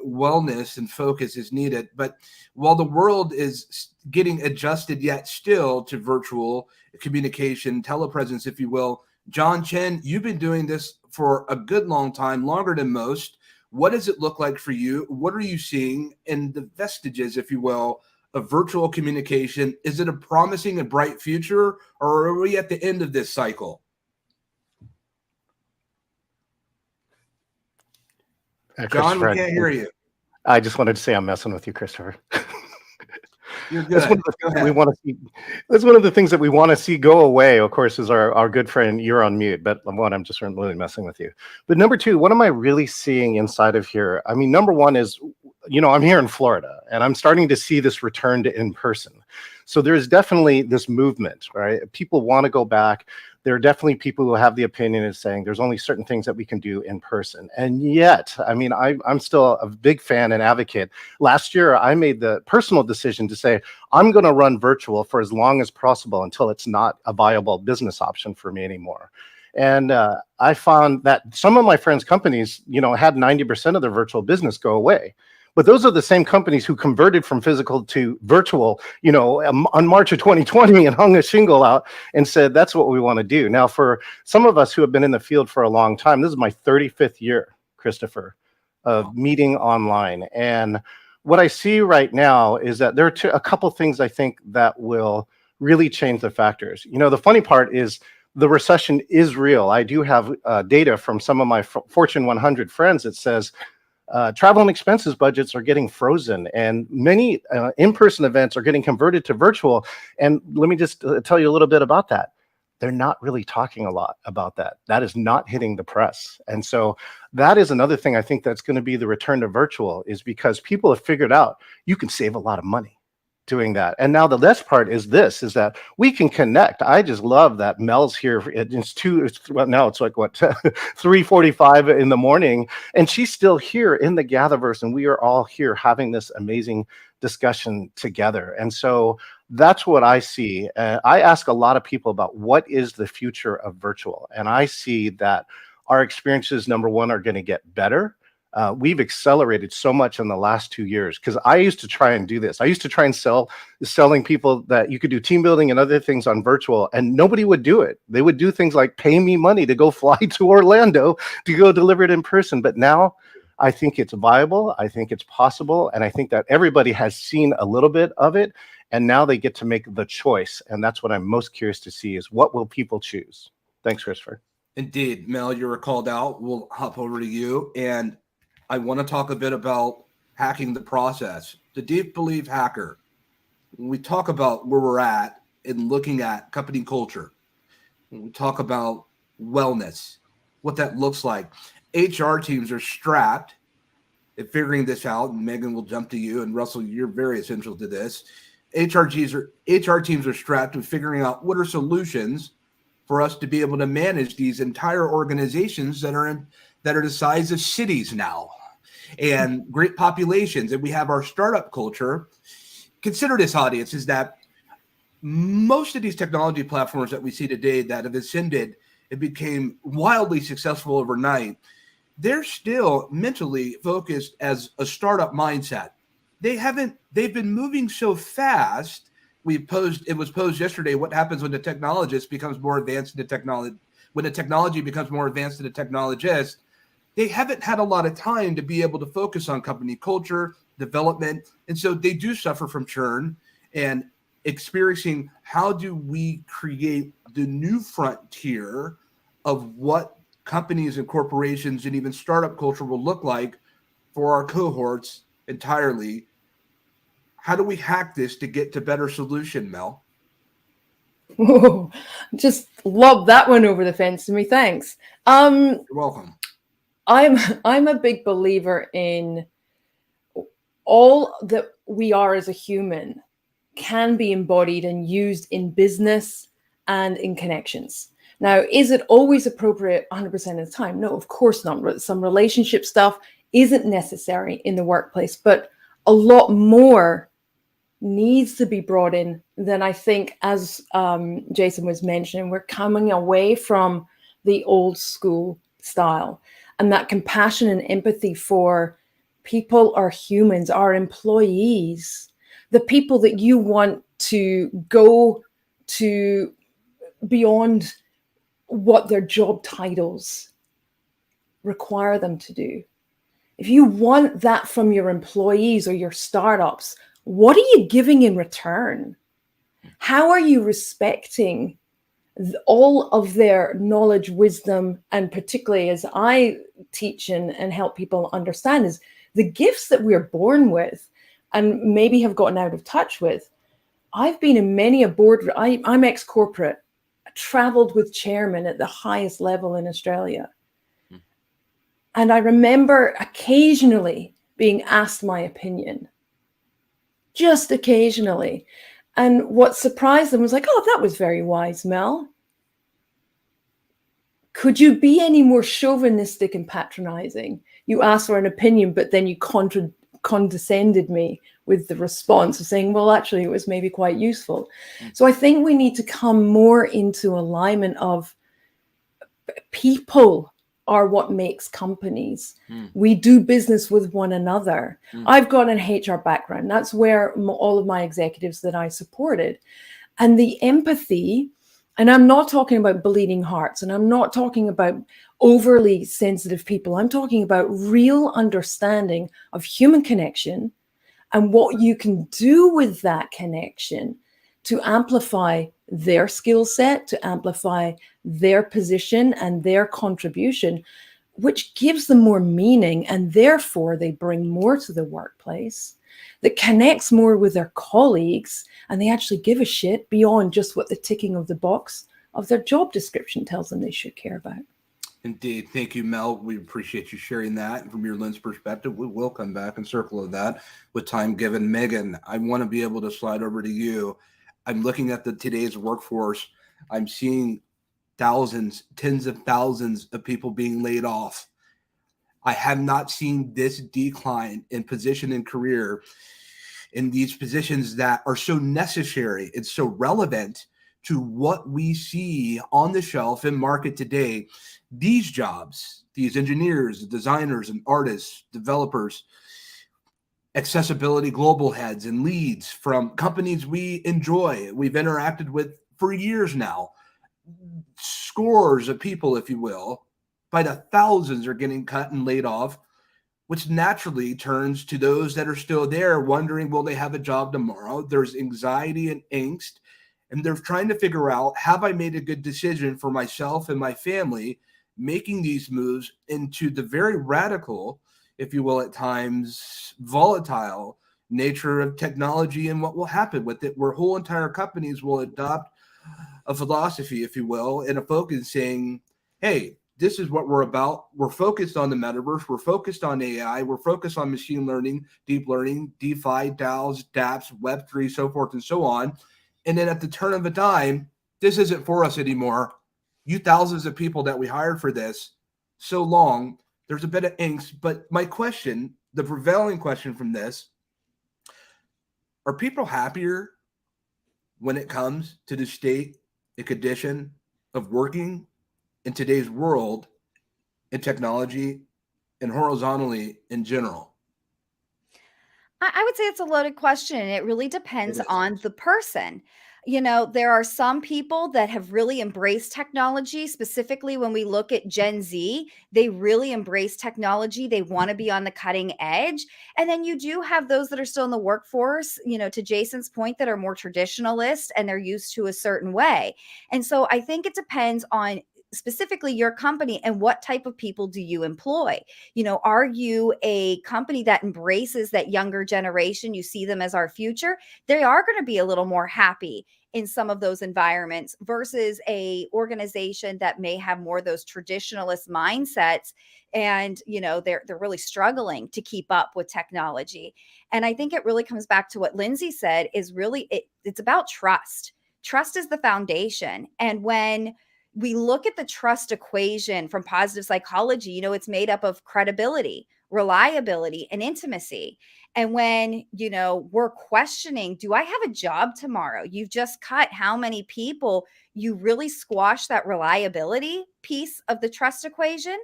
Wellness and focus is needed. But while the world is getting adjusted yet still to virtual communication, telepresence, if you will, John Chen, you've been doing this for a good long time, longer than most. What does it look like for you? What are you seeing in the vestiges, if you will, of virtual communication? Is it a promising and bright future, or are we at the end of this cycle? John, we can't hear you. I just wanted to say I'm messing with you, Christopher. You're good. That's one of the things that we want to see. That's one of the things that we want to see go away, of course, is our good friend, you're on mute, but one, I'm just really messing with you. But number two, what am I really seeing inside of here? I mean, number one is, I'm here in Florida, and I'm starting to see this return to in-person. So there's definitely this movement, right? People want to go back. There are definitely people who have the opinion of saying there's only certain things that we can do in person. And yet, I mean, I'm still a big fan and advocate. Last year, I made the personal decision to say, I'm going to run virtual for as long as possible until it's not a viable business option for me anymore. And I found that some of my friends' companies, had 90% of their virtual business go away. But those are the same companies who converted from physical to virtual, on March of 2020 and hung a shingle out and said, that's what we want to do. Now, for some of us who have been in the field for a long time, this is my 35th year, Christopher, of meeting online. And what I see right now is that there are a couple things I think that will really change the factors. The funny part is the recession is real. I do have data from some of my Fortune 100 friends that says, travel and expenses budgets are getting frozen, and many in-person events are getting converted to virtual. And let me just tell you a little bit about that. They're not really talking a lot about that. That is not hitting the press. And so that is another thing I think that's going to be the return to virtual, is because people have figured out you can save a lot of money doing that. And now the best part is that we can connect. I just love that Mel's here. Now it's like what, 3:45 in the morning, and she's still here in the GatherVerse, and we are all here having this amazing discussion together. And so that's what I see. I ask a lot of people about what is the future of virtual, and I see that our experiences, number one, are going to get better. We've accelerated so much in the last 2 years, because I used to try and do this. I used to try and selling people that you could do team building and other things on virtual, and nobody would do it. They would do things like pay me money to go fly to Orlando to go deliver it in person. But now I think it's viable. I think it's possible. And I think that everybody has seen a little bit of it, and now they get to make the choice. And that's what I'm most curious to see, is what will people choose? Thanks, Christopher. Indeed. Mel, you were called out. We'll hop over to you. And I want to talk a bit about hacking the process. The Deep Belief Hacker. When we talk about where we're at in looking at company culture, when we talk about wellness, what that looks like, HR teams are strapped at figuring this out. And Megan will jump to you, and Russell, you're very essential to this. HR teams are strapped with figuring out what are solutions for us to be able to manage these entire organizations that are the size of cities now, and great populations. And we have our startup culture. Consider this, audience, is that most of these technology platforms that we see today that have ascended and became wildly successful overnight, they're still mentally focused as a startup mindset. They've been moving so fast it was posed yesterday, what happens when the technologist becomes more advanced in the technology, when the technology becomes more advanced than the technologist? They haven't had a lot of time to be able to focus on company culture, development. And so they do suffer from churn and experiencing how do we create the new frontier of what companies and corporations and even startup culture will look like for our cohorts entirely. How do we hack this to get to better solution, Mel? Whoa, just lob that one over the fence to me. Thanks. You're welcome. I'm a big believer in all that we are as a human can be embodied and used in business and in connections. Now, is it always appropriate 100% of the time? No, of course not. Some relationship stuff isn't necessary in the workplace, but a lot more needs to be brought in than I think, as Jason was mentioning, we're coming away from the old school style. And that compassion and empathy for people are humans, are employees, the people that you want to go to beyond what their job titles require them to do. If you want that from your employees or your startups, what are you giving in return? How are you respecting all of their knowledge, wisdom, and particularly as I teach and help people understand, is the gifts that we're born with and maybe have gotten out of touch with. I've been in many a board, I'm ex-corporate, traveled with chairmen at the highest level in Australia. And I remember occasionally being asked my opinion, just occasionally. And what surprised them was like, oh, that was very wise, Mel. Could you be any more chauvinistic and patronizing? You asked for an opinion, but then you condescended me with the response of saying, well, actually, it was maybe quite useful. So I think we need to come more into alignment of people are what makes companies. We do business with one another. I've got an HR background. That's where all of my executives that I supported. And the empathy, and I'm not talking about bleeding hearts, and I'm not talking about overly sensitive people. I'm talking about real understanding of human connection and what you can do with that connection to amplify their skill set, to amplify their position and their contribution, which gives them more meaning, and therefore they bring more to the workplace, that connects more with their colleagues, and they actually give a shit beyond just what the ticking of the box of their job description tells them they should care about. Indeed. Thank you, Mel. We appreciate you sharing that. And from your lens perspective, we will come back and circle of that with time given. Megan, I want to be able to slide over to you. I'm looking at today's workforce. I'm seeing thousands, tens of thousands of people being laid off. I have not seen this decline in position and career in these positions that are so necessary. It's so relevant to what we see on the shelf in market today. These jobs, these engineers, designers, and artists, developers, accessibility global heads and leads from companies we enjoy, we've interacted with for years now, scores of people, if you will, by the thousands are getting cut and laid off, which naturally turns to those that are still there wondering, will they have a job tomorrow? There's anxiety and angst, and they're trying to figure out, have I made a good decision for myself and my family, making these moves into the very radical, if you will, at times volatile nature of technology and what will happen with it, where whole entire companies will adopt a philosophy, if you will, and a focus saying, hey, this is what we're about. We're focused on the metaverse. We're focused on AI. We're focused on machine learning, deep learning, DeFi, DAOs, dApps, Web3, so forth and so on. And then at the turn of a dime, this isn't for us anymore. You thousands of people that we hired for this so long, there's a bit of angst. But my question, the prevailing question from this, are people happier when it comes to the state and condition of working in today's world, in technology, and horizontally in general? I would say it's a loaded question, and it really depends It is. on the person. You know, there are some people that have really embraced technology, specifically when we look at Gen Z, they really embrace technology. They want to be on the cutting edge. And then you do have those that are still in the workforce, you know, to Jason's point, that are more traditionalist and they're used to a certain way. And so I think it depends on specifically your company and what type of people do you employ. You know, are you a company that embraces that younger generation? You see them as our future. They are going to be a little more happy in some of those environments versus a organization that may have more of those traditionalist mindsets, and you know they're really struggling to keep up with technology. And I think it really comes back to what Lindsay said, is really it's about trust. Trust is the foundation. And when we look at the trust equation from positive psychology, you know, it's made up of credibility, reliability, and intimacy. And when, you know, we're questioning, do I have a job tomorrow? You've just cut how many people, you really squash that reliability piece of the trust equation.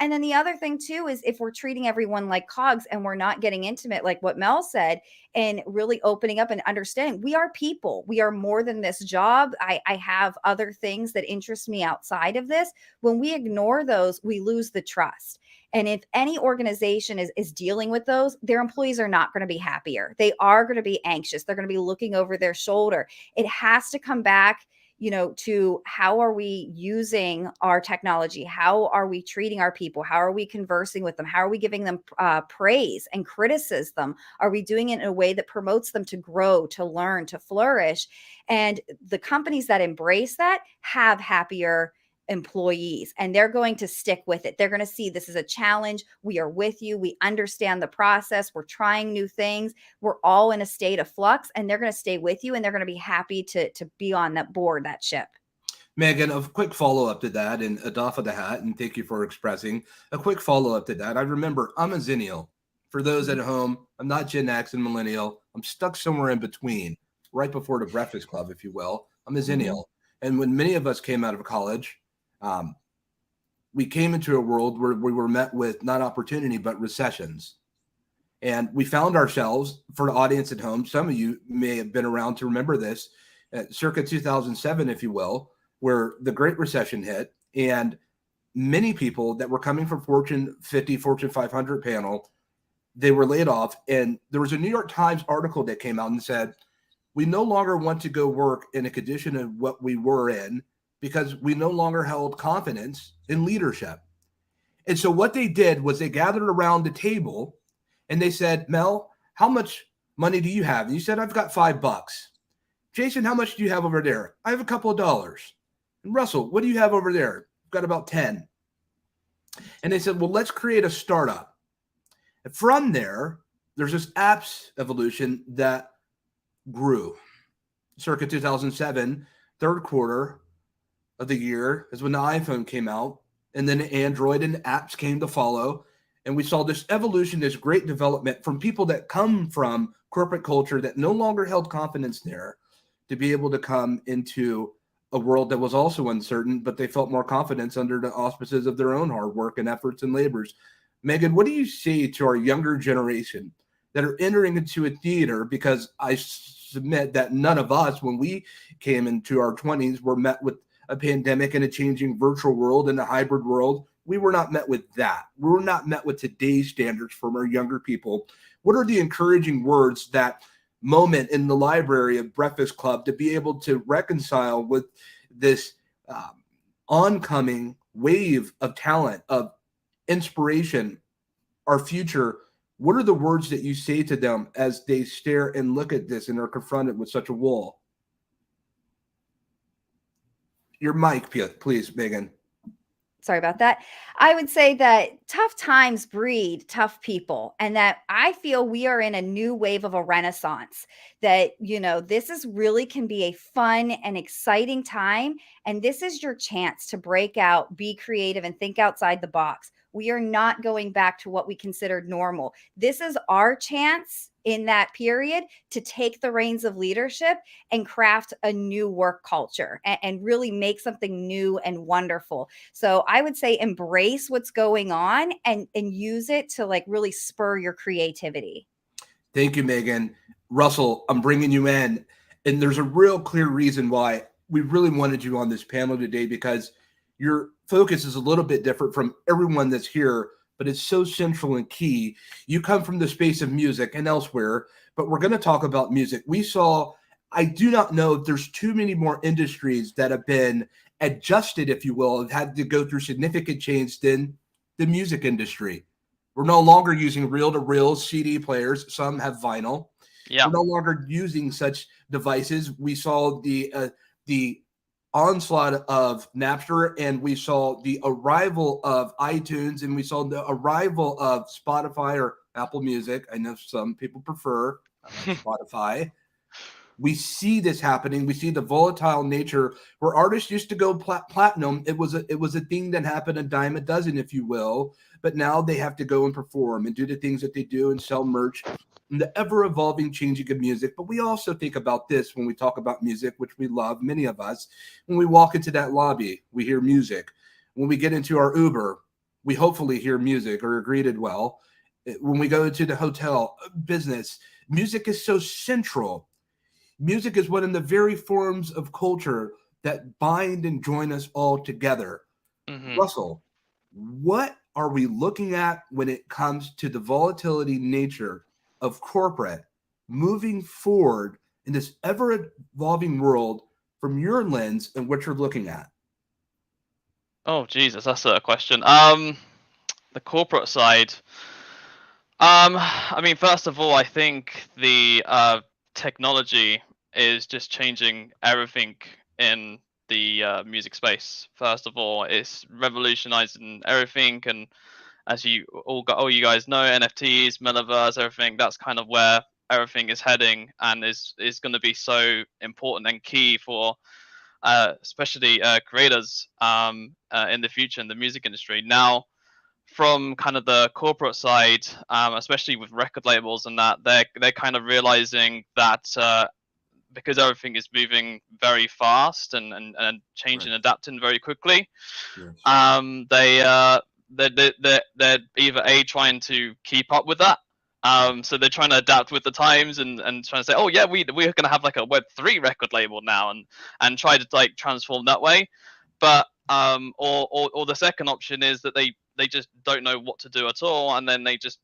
And then the other thing too is if we're treating everyone like cogs and we're not getting intimate, like what Mel said, and really opening up and understanding we are people. We are more than this job. I have other things that interest me outside of this. When we ignore those, we lose the trust. And if any organization is dealing with those, their employees are not going to be happier. They are going to be anxious. They're going to be looking over their shoulder. It has to come back, you know, to how are we using our technology? How are we treating our people? How are we conversing with them? How are we giving them praise and criticism? Are we doing it in a way that promotes them to grow, to learn, to flourish? And the companies that embrace that have happier employees, and they're going to stick with it. They're going to see this is a challenge. We are with you. We understand the process. We're trying new things. We're all in a state of flux, and they're going to stay with you, and they're going to be happy to be on that board, that ship. Megan, a quick follow-up to that, and Adolph of the Hat, and thank you for expressing a quick follow-up to that. I remember I'm a Zennial. For those at home, I'm not Gen X and Millennial. I'm stuck somewhere in between, right before the Breakfast Club, if you will. I'm a Zennial. And when many of us came out of college, we came into a world where we were met with not opportunity, but recessions. And we found ourselves, for the audience at home, some of you may have been around to remember this, circa 2007, if you will, where the Great Recession hit, and many people that were coming from Fortune 50, Fortune 500 panel, they were laid off. And there was a New York Times article that came out and said, we no longer want to go work in a condition of what we were in, because we no longer held confidence in leadership. And so what they did was they gathered around the table and they said, Mel, how much money do you have? And you said, I've got $5. Jason, how much do you have over there? I have a couple of dollars. And Russell, what do you have over there? I've got about 10. And they said, well, let's create a startup. And from there, there's this apps evolution that grew. Circa 2007, third quarter of the year is when the iPhone came out, and then Android and apps came to follow. And we saw this evolution, this great development from people that come from corporate culture that no longer held confidence there, to be able to come into a world that was also uncertain, but they felt more confidence under the auspices of their own hard work and efforts and labors. Megan, what do you say to our younger generation that are entering into a theater? Because I submit that none of us, when we came into our 20s, were met with a pandemic and a changing virtual world and a hybrid world. We were not met with that. We were not met with today's standards from our younger people. What are the encouraging words, that moment in the library of Breakfast Club, to be able to reconcile with this oncoming wave of talent, of inspiration, our future? What are the words that you say to them as they stare and look at this and are confronted with such a wall? Your mic, please, Megan. Sorry about that. I would say that tough times breed tough people, and that I feel we are in a new wave of a renaissance, that, you know, this is really can be a fun and exciting time. And this is your chance to break out, be creative, and think outside the box. We are not going back to what we considered normal. This is our chance in that period to take the reins of leadership and craft a new work culture, and really make something new and wonderful. So I would say embrace what's going on and use it to like really spur your creativity. Thank you, Megan. Russell, I'm bringing you in. And there's a real clear reason why we really wanted you on this panel today, because your focus is a little bit different from everyone that's here, but it's so central and key. You come from the space of music and elsewhere, but we're going to talk about music. I do not know if there's too many more industries that have been adjusted, if you will, have had to go through significant change than the music industry. We're no longer using reel-to-reel CD players. Some have vinyl. Yeah. We're no longer using such devices. We saw the onslaught of Napster, and we saw the arrival of iTunes, and we saw the arrival of Spotify or Apple Music. I know some people prefer Spotify. We see this happening. We see the volatile nature where artists used to go platinum. It was a thing that happened a dime a dozen, if you will. But now they have to go and perform and do the things that they do and sell merch and the ever-evolving changing of music. But we also think about this when we talk about music, which we love, many of us. When we walk into that lobby, we hear music. When we get into our Uber, we hopefully hear music or are greeted well. When we go to the hotel, business, music is so central. Music is one of the very forms of culture that bind and join us all together. Mm-hmm. Russell, what are we looking at when it comes to the volatility nature of corporate moving forward in this ever-evolving world from your lens and what you're looking at? Oh, Jesus, that's a question. The corporate side. I mean, first of all, I think the technology is just changing everything in the music space. First of all, it's revolutionizing everything, and as you guys know, NFTs, Metaverse, everything, that's kind of where everything is heading, and is going to be so important and key for especially creators in the future in the music industry. Now, from kind of the corporate side, especially with record labels and that, they're kind of realizing that because everything is moving very fast and changing, adapting very quickly, they're either trying to keep up with that. So they're trying to adapt with the times and trying to say, oh yeah, we're going to have like a Web3 record label now, and try to like transform that way. But or the second option is that they just don't know what to do at all, and then they just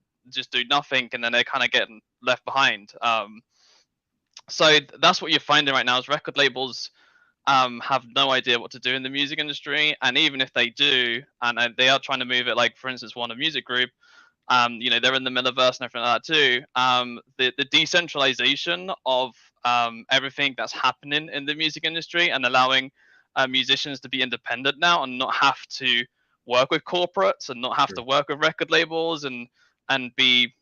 do nothing, and then they're kind of getting left behind. So that's what you're finding right now is record labels have no idea what to do in the music industry, and even if they do, and they are trying to move it, like for instance, Warner Music Group, they're in the Metaverse and everything like that too. The decentralization of everything that's happening in the music industry and allowing musicians to be independent now and not have to work with corporates and not have to work with record labels and be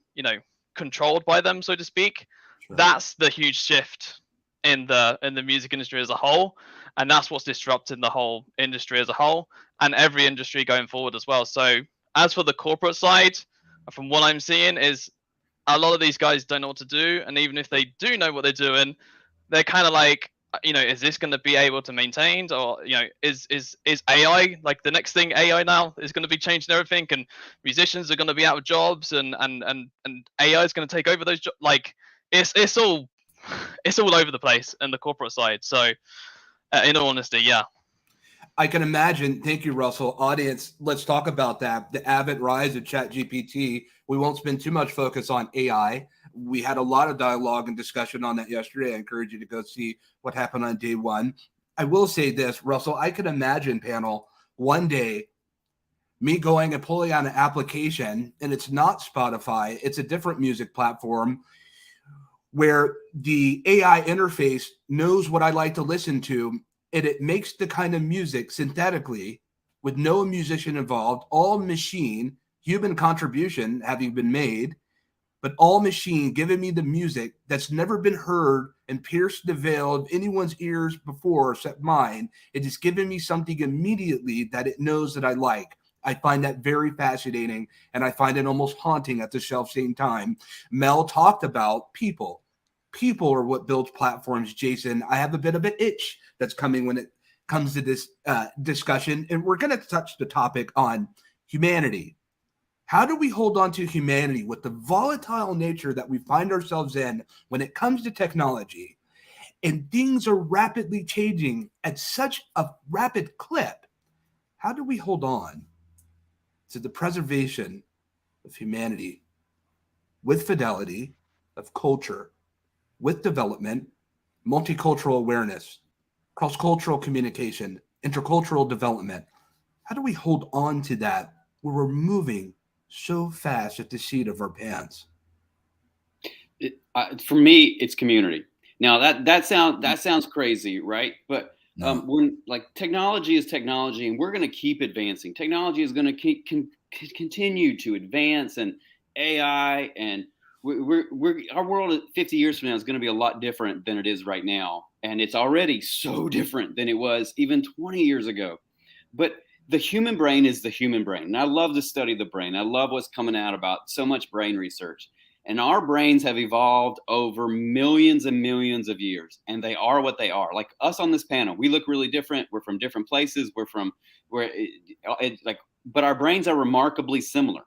controlled by them, so to speak. That's the huge shift in the music industry as a whole, and that's what's disrupting the whole industry as a whole and every industry going forward as well. So as for the corporate side, from what I'm seeing, is a lot of these guys don't know what to do, and even if they do know what they're doing, they're kind of like, is this going to be able to maintain, or is AI like the next thing? AI now is going to be changing everything, and musicians are going to be out of jobs, and AI is going to take over those jobs. Like it's all over the place in the corporate side. So in all honesty, yeah. I can imagine. Thank you, Russell. Audience, let's talk about that. The avid rise of ChatGPT. We won't spend too much focus on AI. We had a lot of dialogue and discussion on that yesterday. I encourage you to go see what happened on day one. I will say this, Russell, I could imagine, panel, one day me going and pulling on an application, and it's not Spotify, it's a different music platform, where the AI interface knows what I like to listen to, and it makes the kind of music synthetically with no musician involved, all machine, human contribution having been made, but all machine giving me the music that's never been heard and pierced the veil of anyone's ears before except mine. It is giving me something immediately that it knows that I like. I find that very fascinating, and I find it almost haunting at the same time. Mel talked about people. People are what builds platforms, Jason. I have a bit of an itch that's coming when it comes to this discussion, and we're going to touch the topic on humanity. How do we hold on to humanity with the volatile nature that we find ourselves in when it comes to technology? And things are rapidly changing at such a rapid clip. How do we hold on to the preservation of humanity with fidelity, of culture, with development, multicultural awareness, cross-cultural communication, intercultural development? How do we hold on to that where we're moving so fast at the seat of our pants? For me, it's community. Now that sounds crazy, right? But when like technology is technology, and we're going to keep advancing. Technology is going to continue to advance, and AI, and our world 50 years from now is going to be a lot different than it is right now, and it's already so different than it was even 20 years ago. But the human brain is the human brain, and I love to study the brain. I love what's coming out about so much brain research. And our brains have evolved over millions and millions of years, and they are what they are. Like us on this panel, we look really different. We're from different places. But our brains are remarkably similar,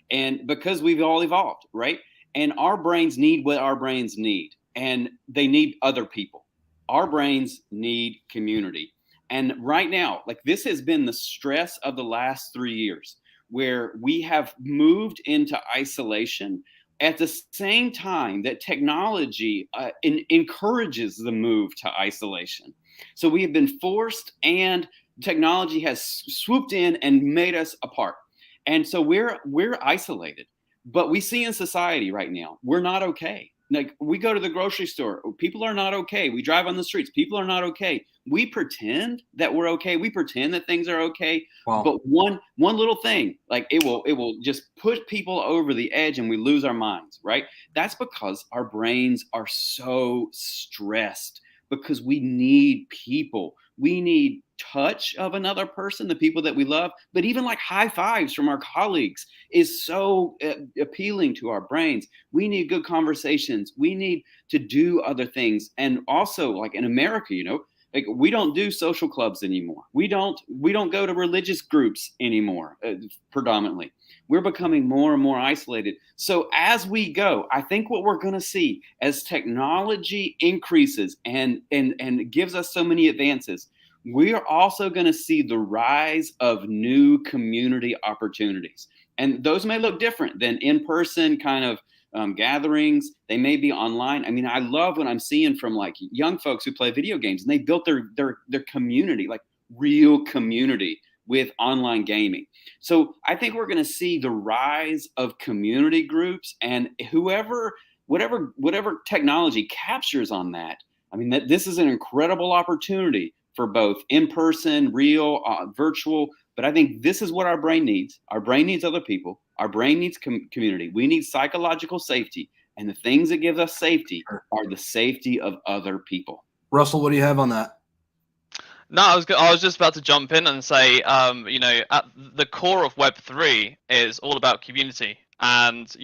and because we've all evolved, right? And our brains need what our brains need, and they need other people. Our brains need community. And right now, like this has been the stress of the last 3 years, where we have moved into isolation at the same time that technology encourages the move to isolation. So we have been forced, and technology has swooped in and made us apart. And so we're isolated. But we see in society right now, we're not okay. Like we go to the grocery store, people are not okay. We drive on the streets, people are not okay. We pretend that we're okay. We pretend that things are okay. Wow. But one little thing, like it will just push people over the edge, and we lose our minds, right? That's because our brains are so stressed, because we need people. We need touch of another person, the people that we love, but even like high fives from our colleagues is so appealing to our brains. We need good conversations. We need to do other things. And also, like in America, like we don't do social clubs anymore. We don't go to religious groups anymore, predominantly. We're becoming more and more isolated. So as we go, I think what we're going to see as technology increases and gives us so many advances, we are also going to see the rise of new community opportunities. And those may look different than in-person kind of gatherings. They may be online. I mean, I love what I'm seeing from like young folks who play video games, and they built their community, like real community, with online gaming. So I think we're going to see the rise of community groups, and whatever technology captures on that. I mean, this is an incredible opportunity for both in-person, real, virtual. But I think this is what our brain needs. Our brain needs other people. Our brain needs community. We need psychological safety. And the things that give us safety are the safety of other people. Russell, what do you have on that? No, I was just about to jump in and say, at the core of Web3 is all about community. And,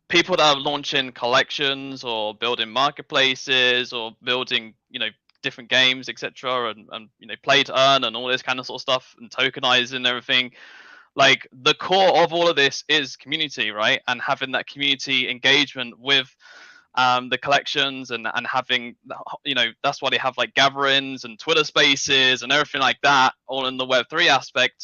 people that are launching collections or building marketplaces or building, different games, etc., and play to earn and all this kind of sort of stuff, and tokenizing everything. Like the core of all of this is community, right? And having that community engagement with the collections and having, that's why they have like gatherings and Twitter spaces and everything like that, all in the Web3 aspect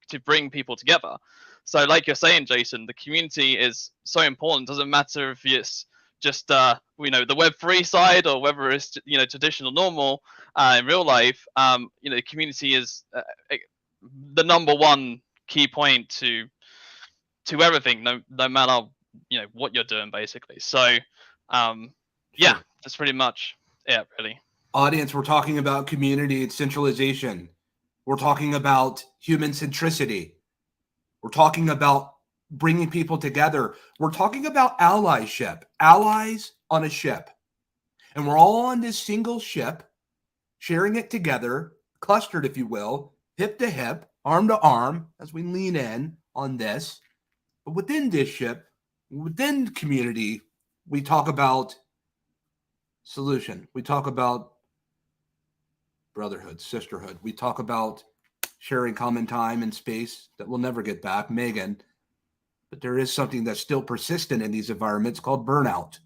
to bring people together. So like you're saying, Jason, the community is so important. Doesn't matter if it's just the Web3 side or whether it's traditional normal in real life. Community is the number one key point to everything, no matter what you're doing, basically. So yeah, that's pretty much it, really. Audience, we're talking about community and centralization. We're talking about human centricity. We're talking about bringing people together. We're talking about allyship, allies on a ship. And we're all on this single ship, sharing it together, clustered, if you will, hip to hip, arm to arm, as we lean in on this. But within this ship, within community, we talk about solution. We talk about brotherhood, sisterhood. We talk about sharing common time and space that we'll never get back. Megan, but there is something that's still persistent in these environments called burnout.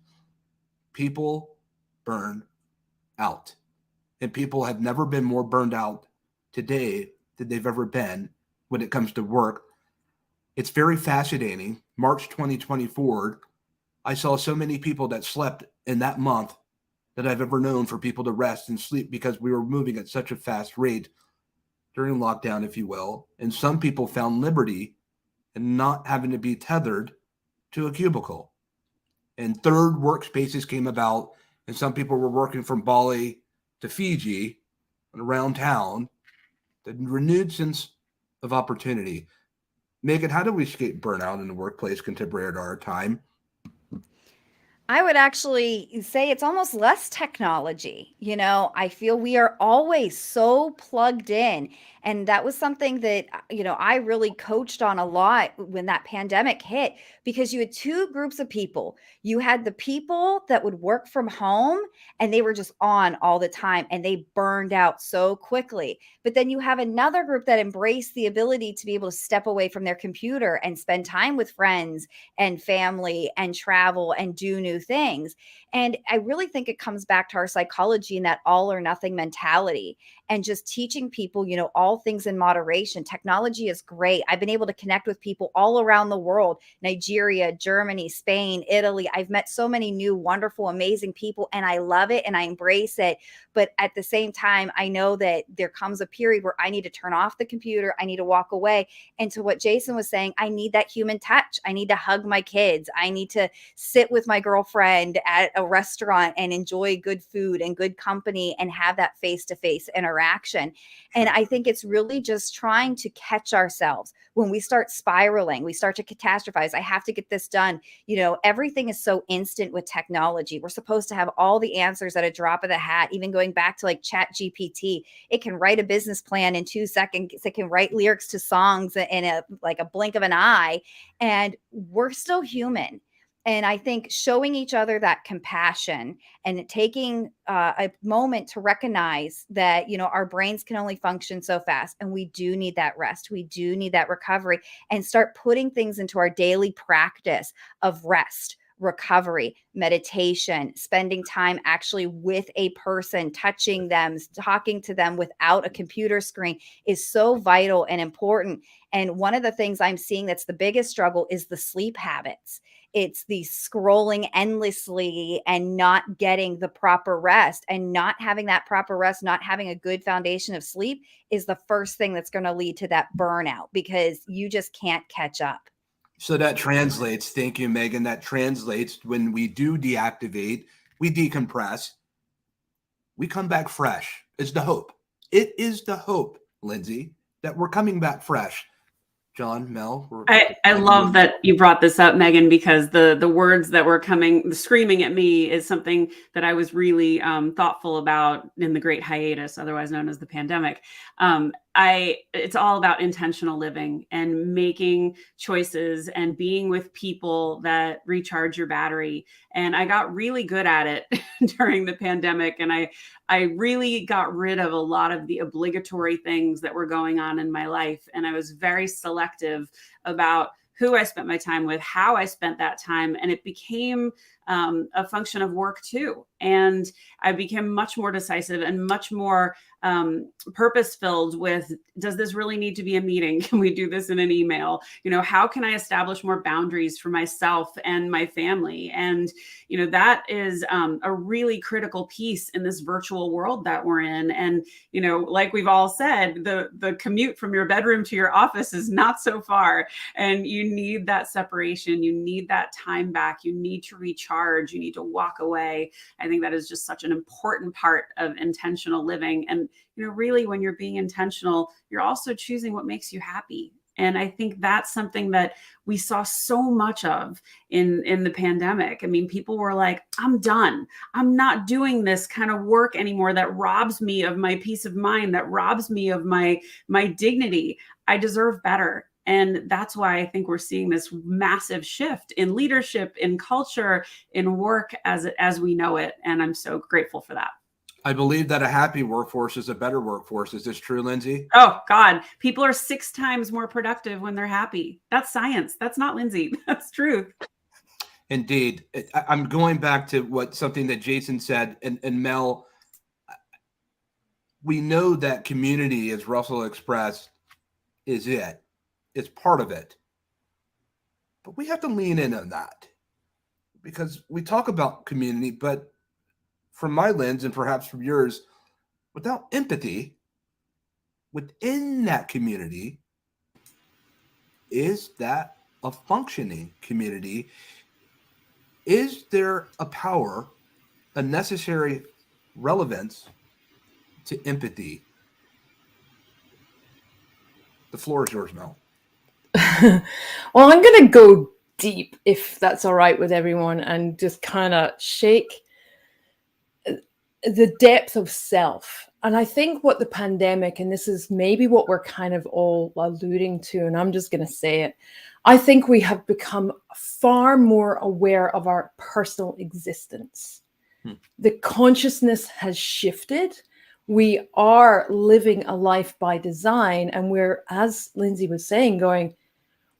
People burn out. And people have never been more burned out today than they've ever been when it comes to work. It's very fascinating. March 2024, I saw so many people that slept in that month that I've ever known for people to rest and sleep because we were moving at such a fast rate during lockdown, if you will. And some people found liberty in not having to be tethered to a cubicle. And third workspaces came about, and some people were working from Bali to Fiji and around town. The renewed sense of opportunity. Megan, how do we escape burnout in the workplace contemporary to our time? I would actually say it's almost less technology. I feel we are always so plugged in. And that was something that, I really coached on a lot when that pandemic hit, because you had two groups of people. You had the people that would work from home and they were just on all the time and they burned out so quickly. But then you have another group that embraced the ability to be able to step away from their computer and spend time with friends and family and travel and do new things. And I really think it comes back to our psychology and that all or nothing mentality, and just teaching people, all things in moderation. Technology is great. I've been able to connect with people all around the world, Nigeria, Germany, Spain, Italy. I've met so many new, wonderful, amazing people, and I love it and I embrace it. But at the same time, I know that there comes a period where I need to turn off the computer. I need to walk away. And to what Jason was saying, I need that human touch. I need to hug my kids. I need to sit with my girlfriend at a restaurant and enjoy good food and good company and have that face-to-face interaction. And I think it's really just trying to catch ourselves when we start spiraling, we start to catastrophize. I have to get this done. Everything is so instant with technology. We're supposed to have all the answers at a drop of the hat, even going back to like Chat GPT. It can write a business plan in 2 seconds. It can write lyrics to songs in a blink of an eye. And we're still human. And I think showing each other that compassion and taking a moment to recognize that, our brains can only function so fast, and we do need that rest. We do need that recovery, and start putting things into our daily practice of rest, recovery, meditation, spending time actually with a person, touching them, talking to them without a computer screen is so vital and important. And one of the things I'm seeing that's the biggest struggle is the sleep habits. It's the scrolling endlessly and not getting the proper rest, and not having that proper rest, not having a good foundation of sleep is the first thing that's going to lead to that burnout, because you just can't catch up. So that translates, thank you, Megan, that translates when we do deactivate, we decompress, we come back fresh. It's the hope. It is the hope, Lindsay, that we're coming back fresh. John, Mel. I love that you brought this up, Megan, because the words that were screaming at me is something that I was really thoughtful about in the Great Hiatus, otherwise known as the pandemic. It's all about intentional living and making choices and being with people that recharge your battery. And I got really good at it during the pandemic. And I really got rid of a lot of the obligatory things that were going on in my life. And I was very selective about who I spent my time with, how I spent that time. And it became a function of work too. And I became much more decisive and much more purpose-filled with, does this really need to be a meeting? Can we do this in an email? How can I establish more boundaries for myself and my family? And, that is a really critical piece in this virtual world that we're in. And, like we've all said, the commute from your bedroom to your office is not so far. And you need that separation. You need that time back. You need to recharge. You need to walk away. I think that is just such an important part of intentional living. And, really when you're being intentional, you're also choosing what makes you happy. And I think that's something that we saw so much of in the pandemic. I mean, people were like, I'm done. I'm not doing this kind of work anymore that robs me of my peace of mind, that robs me of my dignity. I deserve better. And that's why I think we're seeing this massive shift in leadership, in culture, in work as we know it. And I'm so grateful for that. I believe that a happy workforce is a better workforce. Is this true, Lindsay? Oh God, people are 6 times more productive when they're happy. That's science. That's not Lindsay. That's truth. Indeed. I'm going back to something that Jason said, and Mel, we know that community, as Russell expressed, is it. It's part of it. But we have to lean in on that, because we talk about community, but from my lens and perhaps from yours, without empathy within that community, is that a functioning community? Is there a power, a necessary relevance to empathy? The floor is yours, Mel. Well, I'm going to go deep, if that's all right with everyone, and just kind of shake the depth of self. And I think what the pandemic, and this is maybe what we're kind of all alluding to, and I'm just going to say it, I think we have become far more aware of our personal existence. The consciousness has shifted. We are living a life by design, and we're, as Lindsay was saying, going,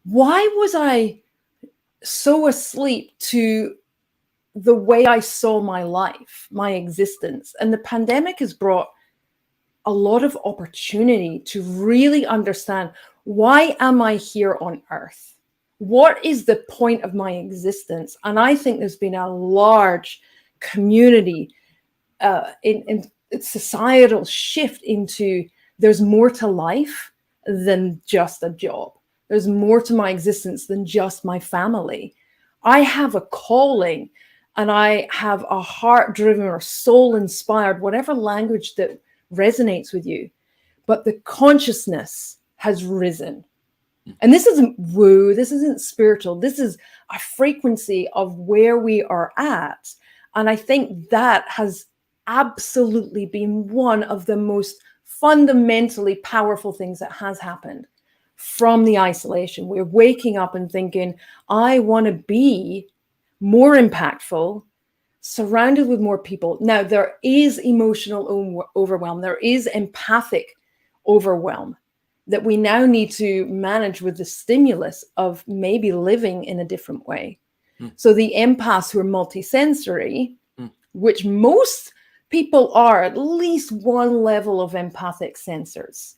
why was I so asleep to the way I saw my life, my existence? And the pandemic has brought a lot of opportunity to really understand, why am I here on Earth? What is the point of my existence? And I think there's been a large community in societal shift into, there's more to life than just a job. There's more to my existence than just my family. I have a calling, and I have a heart-driven or soul-inspired, whatever language that resonates with you. But the consciousness has risen. And this isn't woo, this isn't spiritual. This is a frequency of where we are at. And I think that has absolutely been one of the most fundamentally powerful things that has happened from the isolation. We're waking up and thinking, I want to be more impactful, surrounded with more people. Now, there is emotional overwhelm. There is empathic overwhelm that we now need to manage with the stimulus of maybe living in a different way. So the empaths who are multisensory, which most people are at least one level of empathic sensors.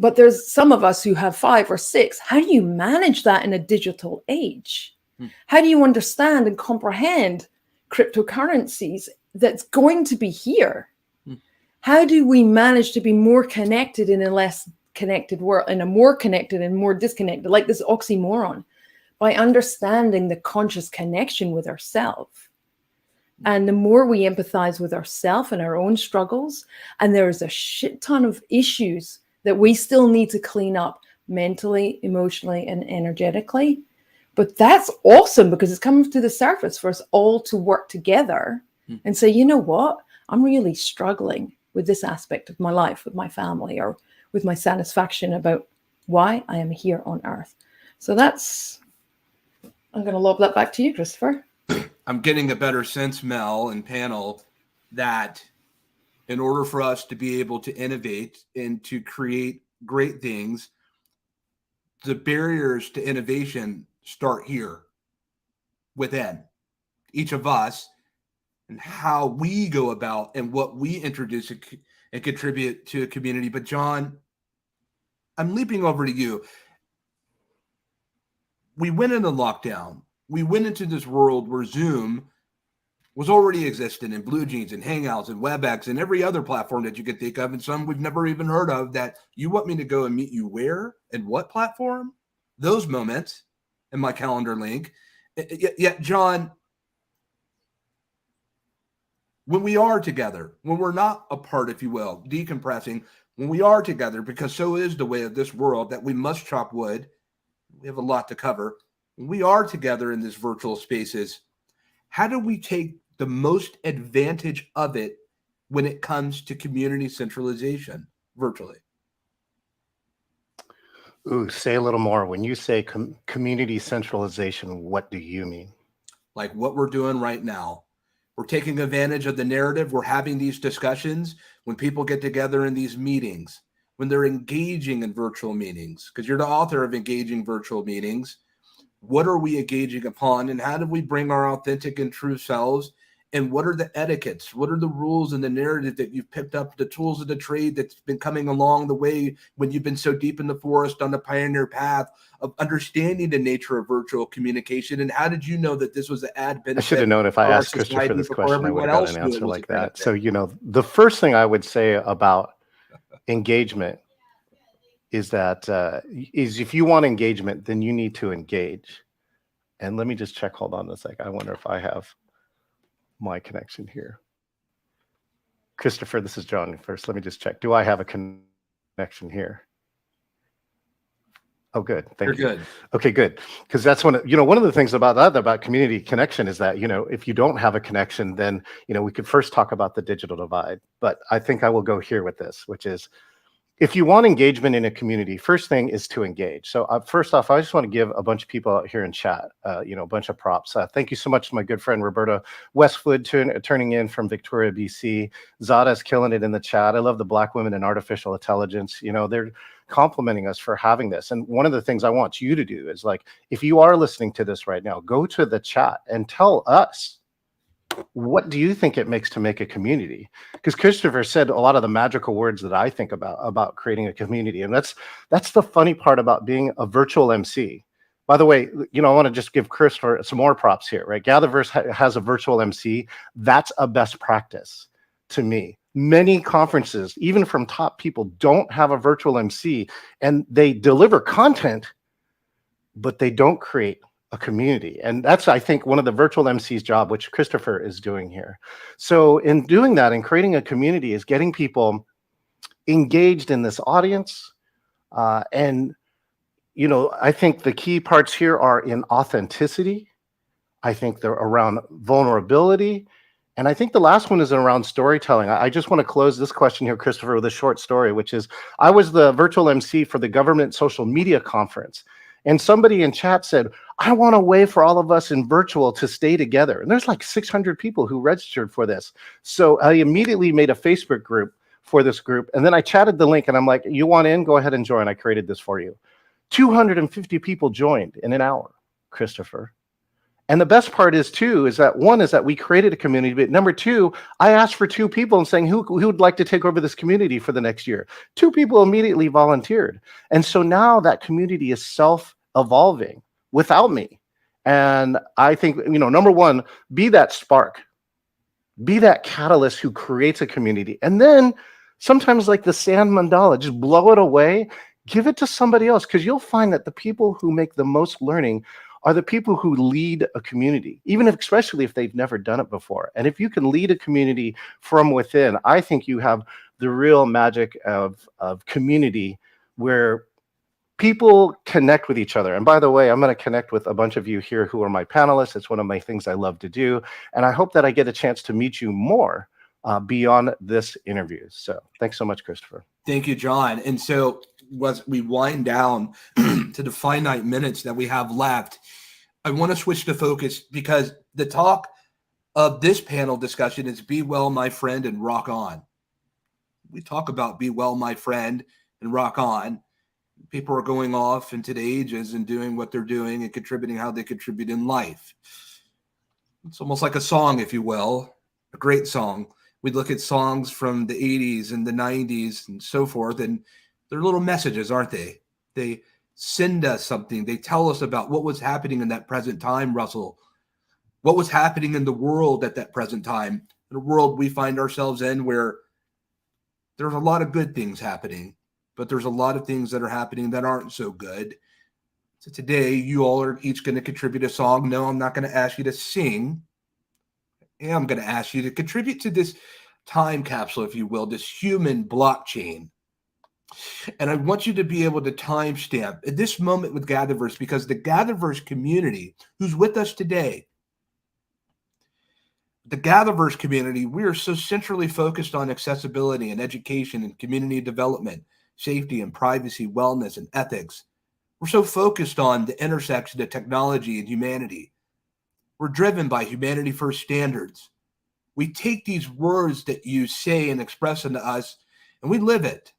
But there's some of us who have 5 or 6. How do you manage that in a digital age? How do you understand and comprehend cryptocurrencies that's going to be here? How do we manage to be more connected in a less connected world, in a more connected and more disconnected, like this oxymoron, by understanding the conscious connection with ourselves? And the more we empathize with ourselves and our own struggles, and there's a shit ton of issues that we still need to clean up mentally, emotionally, and energetically. But that's awesome, because it's coming to the surface for us all to work together and say, you know what? I'm really struggling with this aspect of my life, with my family, or with my satisfaction about why I am here on Earth. So that's, I'm going to lob that back to you, Christopher. I'm getting a better sense, Mel and panel, that in order for us to be able to innovate and to create great things, the barriers to innovation start here within each of us, and how we go about and what we introduce and contribute to a community. But John, I'm leaping over to you. We went into lockdown. We went into this world where Zoom was already existing, in Blue Jeans and Hangouts and WebEx and every other platform that you could think of, and some we've never even heard of, that you want me to go and meet you where and what platform? Those moments in my calendar link. Yet, John, when we are together, when we're not apart, if you will, decompressing, when we are together, because so is the way of this world, that we must chop wood. We have a lot to cover. When we are together in these virtual spaces, how do we take the most advantage of it when it comes to community centralization virtually? Ooh, say a little more. When you say community centralization, what do you mean? Like what we're doing right now, We're taking advantage of the narrative. We're having these discussions when people get together in these meetings, when they're engaging in virtual meetings, because you're the author of Engaging Virtual Meetings. What are we engaging upon, and how do we bring our authentic and true selves? And what are the etiquettes? What are the rules and the narrative that you've picked up, the tools of the trade that's been coming along the way when you've been so deep in the forest on the pioneer path of understanding the nature of virtual communication? And how did you know that this was an add benefit? I should have known if I for our asked Christopher society this before question, I would everyone have got else an knew it answer was a like that. benefit? So, the first thing I would say about engagement is that is if you want engagement, then you need to engage. And let me just check. Hold on a sec. I wonder if I have my connection here. Christopher, this is John first. Let me just check. Do I have a connection here? Oh, good. Thank you. You're good. Okay, good. Because that's one of the things about community connection is that, if you don't have a connection, then, we could first talk about the digital divide. But I think I will go here with this, which is, if you want engagement in a community, first thing is to engage. So first off, I just want to give a bunch of people out here in chat, a bunch of props. Thank you so much to my good friend Roberta Westwood turning in from Victoria, BC. Zada's killing it in the chat. I love the Black women in artificial intelligence. They're complimenting us for having this. And one of the things I want you to do is, like, if you are listening to this right now, go to the chat and tell us, what do you think it makes to make a community? Because Christopher said a lot of the magical words that I think about creating a community. And that's the funny part about being a virtual MC. By the way, I want to just give Christopher some more props here, right? GatherVerse has a virtual MC. That's a best practice to me. Many conferences, even from top people, don't have a virtual MC, and they deliver content, but they don't create a community. And that's, I think, one of the virtual MC's job, which Christopher is doing here. So in doing that and creating a community is getting people engaged in this audience. And, I think the key parts here are in authenticity. I think they're around vulnerability. And I think the last one is around storytelling. I just want to close this question here, Christopher, with a short story, which is, I was the virtual MC for the Government Social Media Conference. And somebody in chat said, I want a way for all of us in virtual to stay together. And there's like 600 people who registered for this. So I immediately made a Facebook group for this group. And then I chatted the link and I'm like, you want in? Go ahead and join. I created this for you. 250 people joined in an hour, Christopher. And the best part is that we created a community. But number two, I asked for 2 people and saying, who would like to take over this community for the next year? 2 people immediately volunteered. And so now that community is self-evolving without me. And I think, number one, be that spark, be that catalyst who creates a community. And then sometimes, like the sand mandala, just blow it away, give it to somebody else, because you'll find that the people who make the most learning are the people who lead a community, especially if they've never done it before. And if you can lead a community from within, I think you have the real magic of community where people connect with each other. And by the way, I'm going to connect with a bunch of you here who are my panelists. It's one of my things I love to do. And I hope that I get a chance to meet you more beyond this interview. So thanks so much, Christopher. Thank you, John. And so as we wind down to the finite minutes that we have left, I want to switch to focus, because the talk of this panel discussion is Be Well, My Friend, and Rock On. We talk about Be Well, My Friend, and Rock On. People are going off into the ages and doing what they're doing and contributing how they contribute in life. It's almost like a song, if you will, a great song. We look at songs from the 80s and the 90s and so forth, and they're little messages, aren't they? They send us something. They tell us about what was happening in that present time, Russell. What was happening in the world at that present time, the world we find ourselves in, where there's a lot of good things happening, but there's a lot of things that are happening that aren't so good. So today, you all are each going to contribute a song. No, I'm not going to ask you to sing. Yeah, I'm going to ask you to contribute to this time capsule, if you will, this human blockchain. And I want you to be able to timestamp at this moment with GatherVerse, because the GatherVerse community who's with us today, the GatherVerse community, we are so centrally focused on accessibility and education and community development, safety and privacy, wellness and ethics. We're so focused on the intersection of technology and humanity. We're driven by humanity first standards. we take these words that you say and express into us, and we live it.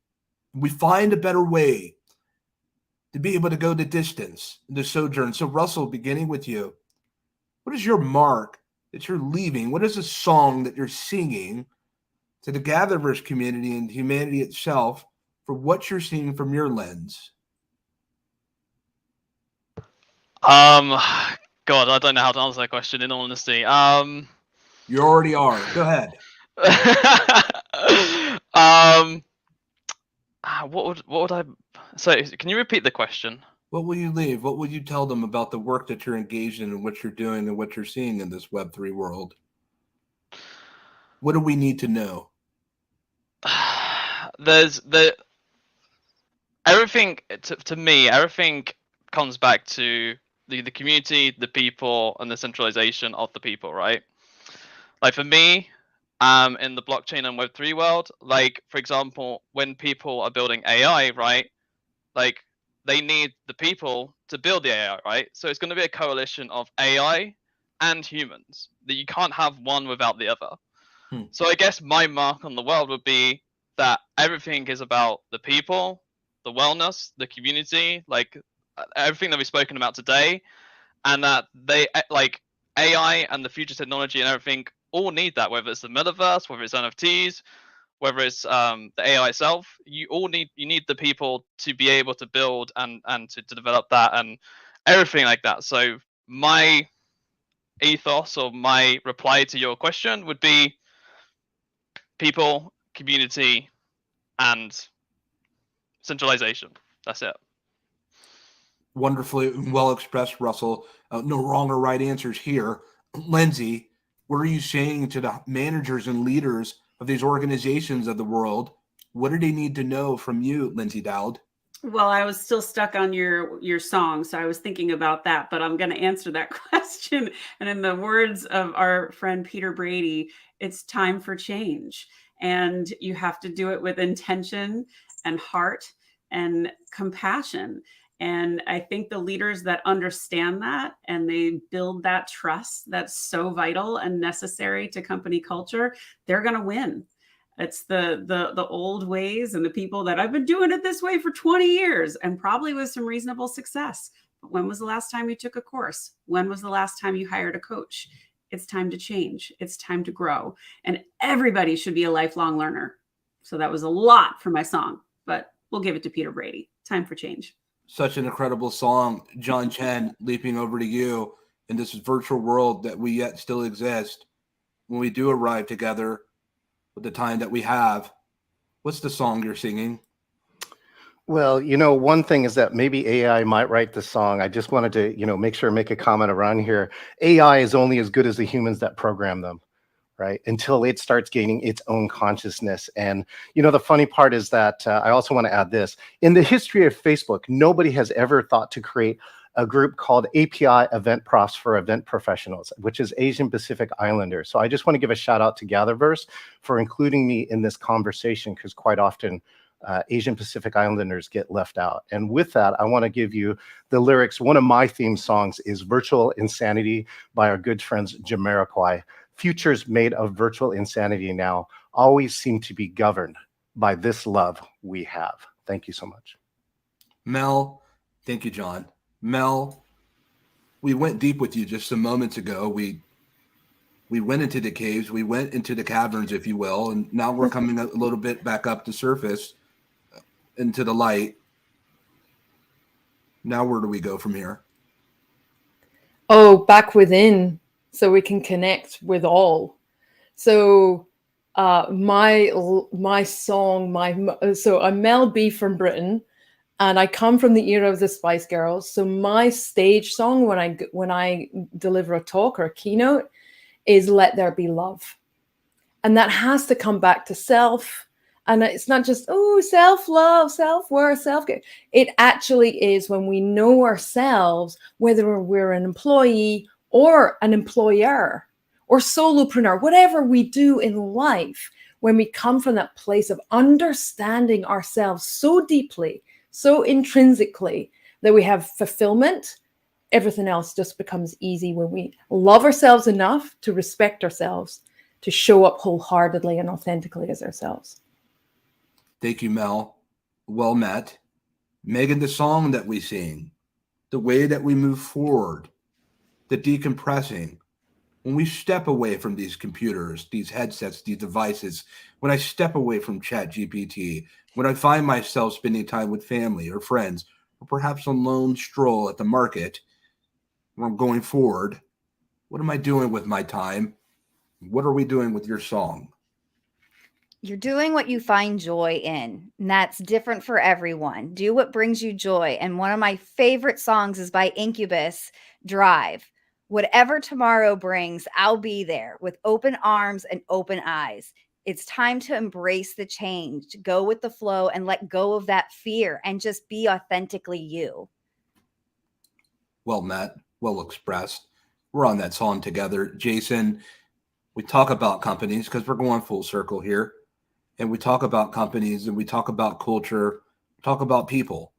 We find a better way to be able to go the distance, the sojourn. So Russell, beginning with you, what is your mark that you're leaving? What is a song that you're singing to the GatherVerse community and humanity itself for what you're seeing from your lens? God, I don't know how to answer that question, in all honesty. You already are. Go ahead. What would I? So, can you repeat the question? What will you leave? What will you tell them about the work that you're engaged in and what you're doing and what you're seeing in this Web3 world? What do we need to know? Everything to me, everything comes back to the community, the people, and the centralization of the people, right? Like for me, in the blockchain and Web3 world, like for example, when people are building AI, right? Like they need the people to build the AI, right? So it's going to be a coalition of AI and humans. That you can't have one without the other. So I guess my mark on the world would be that everything is about the people, the wellness, the community, like everything that we've spoken about today, and that they like AI and the future technology and everything all need that, whether it's the metaverse, whether it's NFTs, whether it's the AI itself. You need the people to be able to build and to develop that and everything like that. So my ethos or my reply to your question would be people, community, and centralization. That's it. Wonderfully well expressed, Russell. No wrong or right answers here. Lindsay, what are you saying to the managers and leaders of these organizations of the world? What do they need to know from you, Lindsay Dowd? Well, I was still stuck on your song, so I was thinking about that, but I'm going to answer that question. And in the words of our friend Peter Brady, it's time for change. And you have to do it with intention and heart and compassion. And I think the leaders that understand that and they build that trust that's so vital and necessary to company culture, they're going to win. It's the old ways and the people that I've been doing it this way for 20 years and probably with some reasonable success. But when was the last time you took a course? When was the last time you hired a coach? It's time to change. It's time to grow. And everybody should be a lifelong learner. So that was a lot for my song, but we'll give it to Peter Brady. Time for change. Such an incredible song. John Chen, leaping over to you in this virtual world that we yet still exist. When we do arrive together with the time that we have, what's the song you're singing? Well, one thing is that maybe AI might write the song. I just wanted to, make sure make a comment around here. AI is only as good as the humans that program them, right? Until it starts gaining its own consciousness. And, the funny part is that I also want to add this. In the history of Facebook, nobody has ever thought to create a group called API Event Profs for Event Professionals, which is Asian Pacific Islanders. So I just want to give a shout out to GatherVerse for including me in this conversation, because quite often Asian Pacific Islanders get left out. And with that, I want to give you the lyrics. One of my theme songs is Virtual Insanity by our good friends Jamiroquai. Futures made of virtual insanity now always seem to be governed by this love we have. Thank you so much. Mel, thank you, John. Mel, we went deep with you just some moments ago. We went into the caves, we went into the caverns, if you will, and now we're coming a little bit back up the surface into the light. Now where do we go from here? Oh, back within, so we can connect with all. So my song, so I'm Mel B from Britain, and I come from the era of the Spice Girls. So my stage song when I deliver a talk or a keynote is Let There Be Love. And that has to come back to self. And it's not just, self-love, self-worth, self-care. It actually is when we know ourselves, whether we're an employee or an employer or solopreneur, whatever we do in life, when we come from that place of understanding ourselves so deeply, so intrinsically, that we have fulfillment, everything else just becomes easy when we love ourselves enough to respect ourselves to show up wholeheartedly and authentically as ourselves. Thank you, Mel. Well met. Megan, the song that we sing, the way that we move forward, the decompressing, when we step away from these computers, these headsets, these devices, when I step away from ChatGPT, when I find myself spending time with family or friends, or perhaps a lone stroll at the market, when I'm going forward, what am I doing with my time? What are we doing with your song? You're doing what you find joy in, and that's different for everyone. Do what brings you joy. And one of my favorite songs is by Incubus, Drive. Whatever tomorrow brings, I'll be there with open arms and open eyes. It's time to embrace the change, go with the flow, and let go of that fear and just be authentically you. Well met, well expressed. We're on that song together. Jason, we talk about companies because we're going full circle here. And we talk about companies and we talk about culture, we talk about people.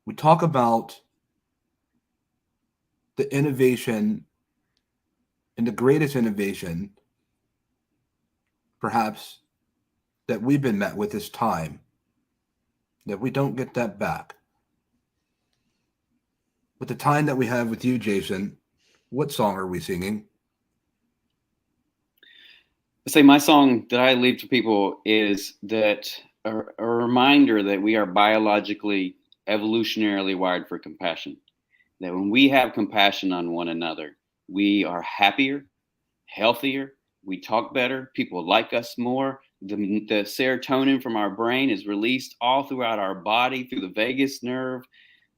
We talk about the innovation and the greatest innovation, perhaps, that we've been met with is time, that we don't get that back. With the time that we have with you, Jason, what song are we singing? Say my song that I leave to people is that a reminder that we are biologically, evolutionarily wired for compassion. That when we have compassion on one another, we are happier, healthier, we talk better, people like us more. The serotonin from our brain is released all throughout our body, through the vagus nerve.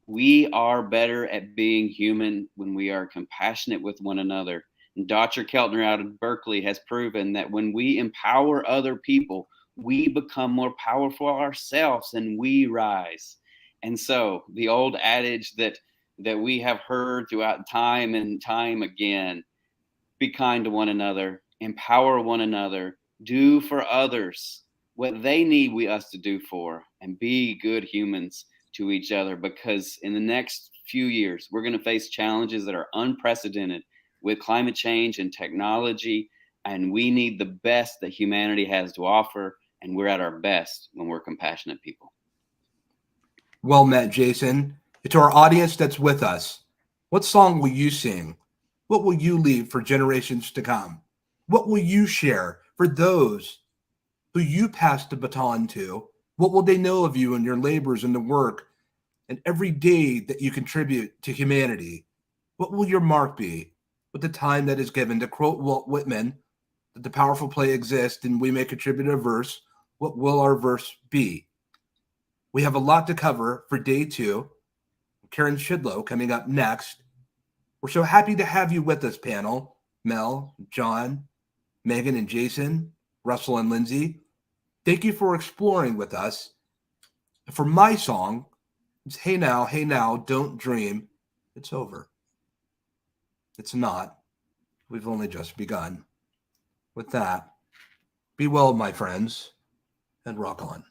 We are better at being human when we are compassionate with one another. And Dr. Keltner out of Berkeley has proven that when we empower other people, we become more powerful ourselves and we rise. And so the old adage that we have heard throughout time and time again, be kind to one another, empower one another, do for others what they need us to do for, and be good humans to each other, because in the next few years, we're going to face challenges that are unprecedented with climate change and technology, and we need the best that humanity has to offer, and we're at our best when we're compassionate people. Well met, Jason. To our audience that's with us, what song will you sing? What will you leave for generations to come? What will you share for those who you pass the baton to? What will they know of you and your labors and the work and every day that you contribute to humanity? What will your mark be with the time that is given? To quote Walt Whitman, that the powerful play exists and we may contribute a verse. What will our verse be? We have a lot to cover for day 2. Karen Shidlow coming up next. We're so happy to have you with us, panel. Mel, John, Megan and Jason, Russell and Lindsay. Thank you for exploring with us. For my song, it's Hey Now, Don't Dream. It's over. It's not. We've only just begun. With that, be well, my friends, and rock on.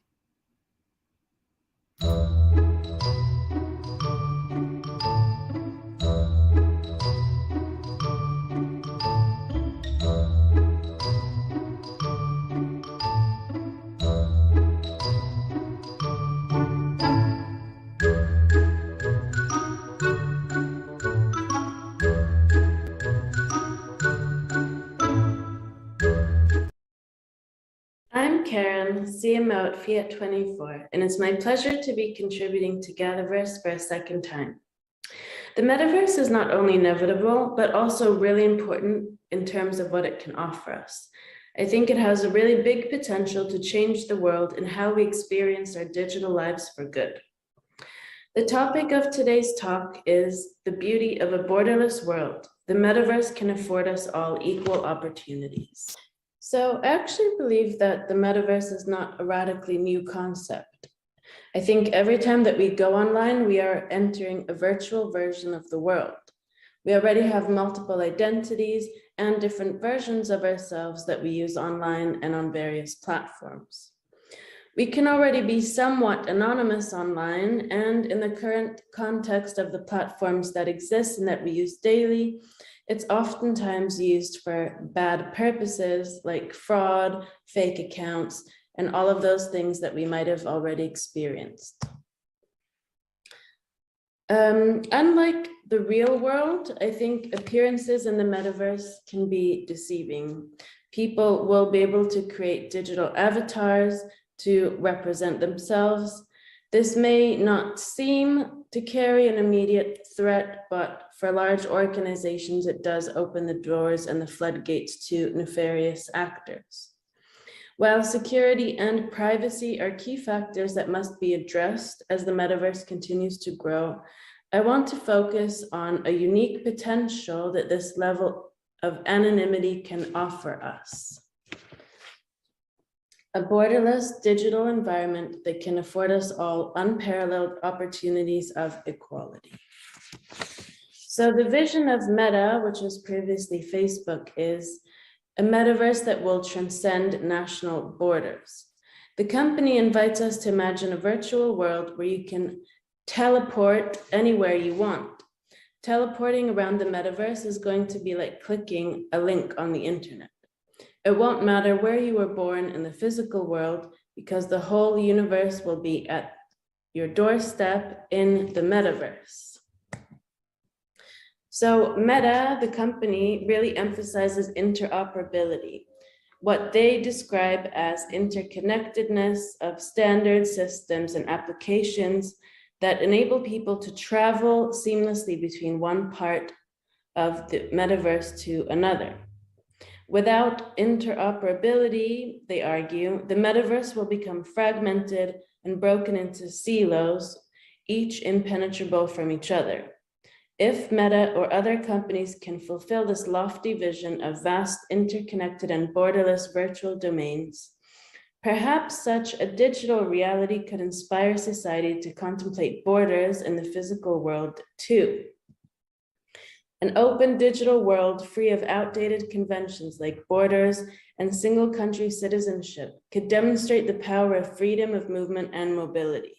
I'm Karen, CMO at Fiat 24, and it's my pleasure to be contributing to GatherVerse for a second time. The Metaverse is not only inevitable, but also really important in terms of what it can offer us. I think it has a really big potential to change the world and how we experience our digital lives for good. The topic of today's talk is the beauty of a borderless world. The Metaverse can afford us all equal opportunities. So I actually believe that the Metaverse is not a radically new concept. I think every time that we go online, we are entering a virtual version of the world. We already have multiple identities and different versions of ourselves that we use online and on various platforms. We can already be somewhat anonymous online, and in the current context of the platforms that exist and that we use daily, it's oftentimes used for bad purposes like fraud, fake accounts, and all of those things that we might have already experienced. Unlike the real world, I think appearances in the metaverse can be deceiving. People will be able to create digital avatars to represent themselves. This may not seem to carry an immediate threat, but for large organizations, it does open the doors and the floodgates to nefarious actors. While security and privacy are key factors that must be addressed as the metaverse continues to grow, I want to focus on a unique potential that this level of anonymity can offer us. A borderless digital environment that can afford us all unparalleled opportunities of equality. So the vision of Meta, which was previously Facebook, is a metaverse that will transcend national borders. The company invites us to imagine a virtual world where you can teleport anywhere you want. Teleporting around the metaverse is going to be like clicking a link on the internet. It won't matter where you were born in the physical world because the whole universe will be at your doorstep in the metaverse. So Meta, the company, really emphasizes interoperability, what they describe as interconnectedness of standard systems and applications that enable people to travel seamlessly between one part of the metaverse to another. Without interoperability, they argue, the metaverse will become fragmented and broken into silos, each impenetrable from each other. If Meta or other companies can fulfill this lofty vision of vast, interconnected, and borderless virtual domains, perhaps such a digital reality could inspire society to contemplate borders in the physical world too. An open digital world free of outdated conventions like borders and single country citizenship could demonstrate the power of freedom of movement and mobility.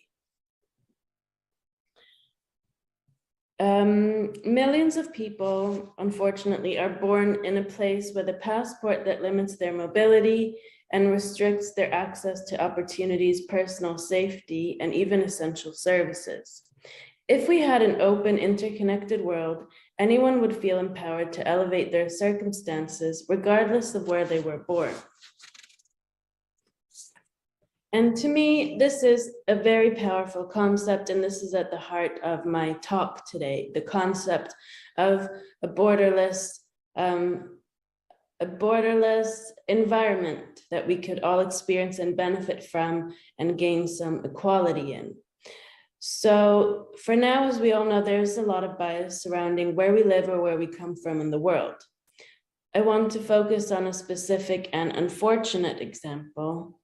Millions of people, unfortunately, are born in a place with a passport that limits their mobility and restricts their access to opportunities, personal safety, and even essential services. If we had an open, interconnected world, anyone would feel empowered to elevate their circumstances, regardless of where they were born. And to me, this is a very powerful concept, and this is at the heart of my talk today, the concept of a borderless environment that we could all experience and benefit from and gain some equality in. So for now, as we all know, there's a lot of bias surrounding where we live or where we come from in the world. I want to focus on a specific and unfortunate example.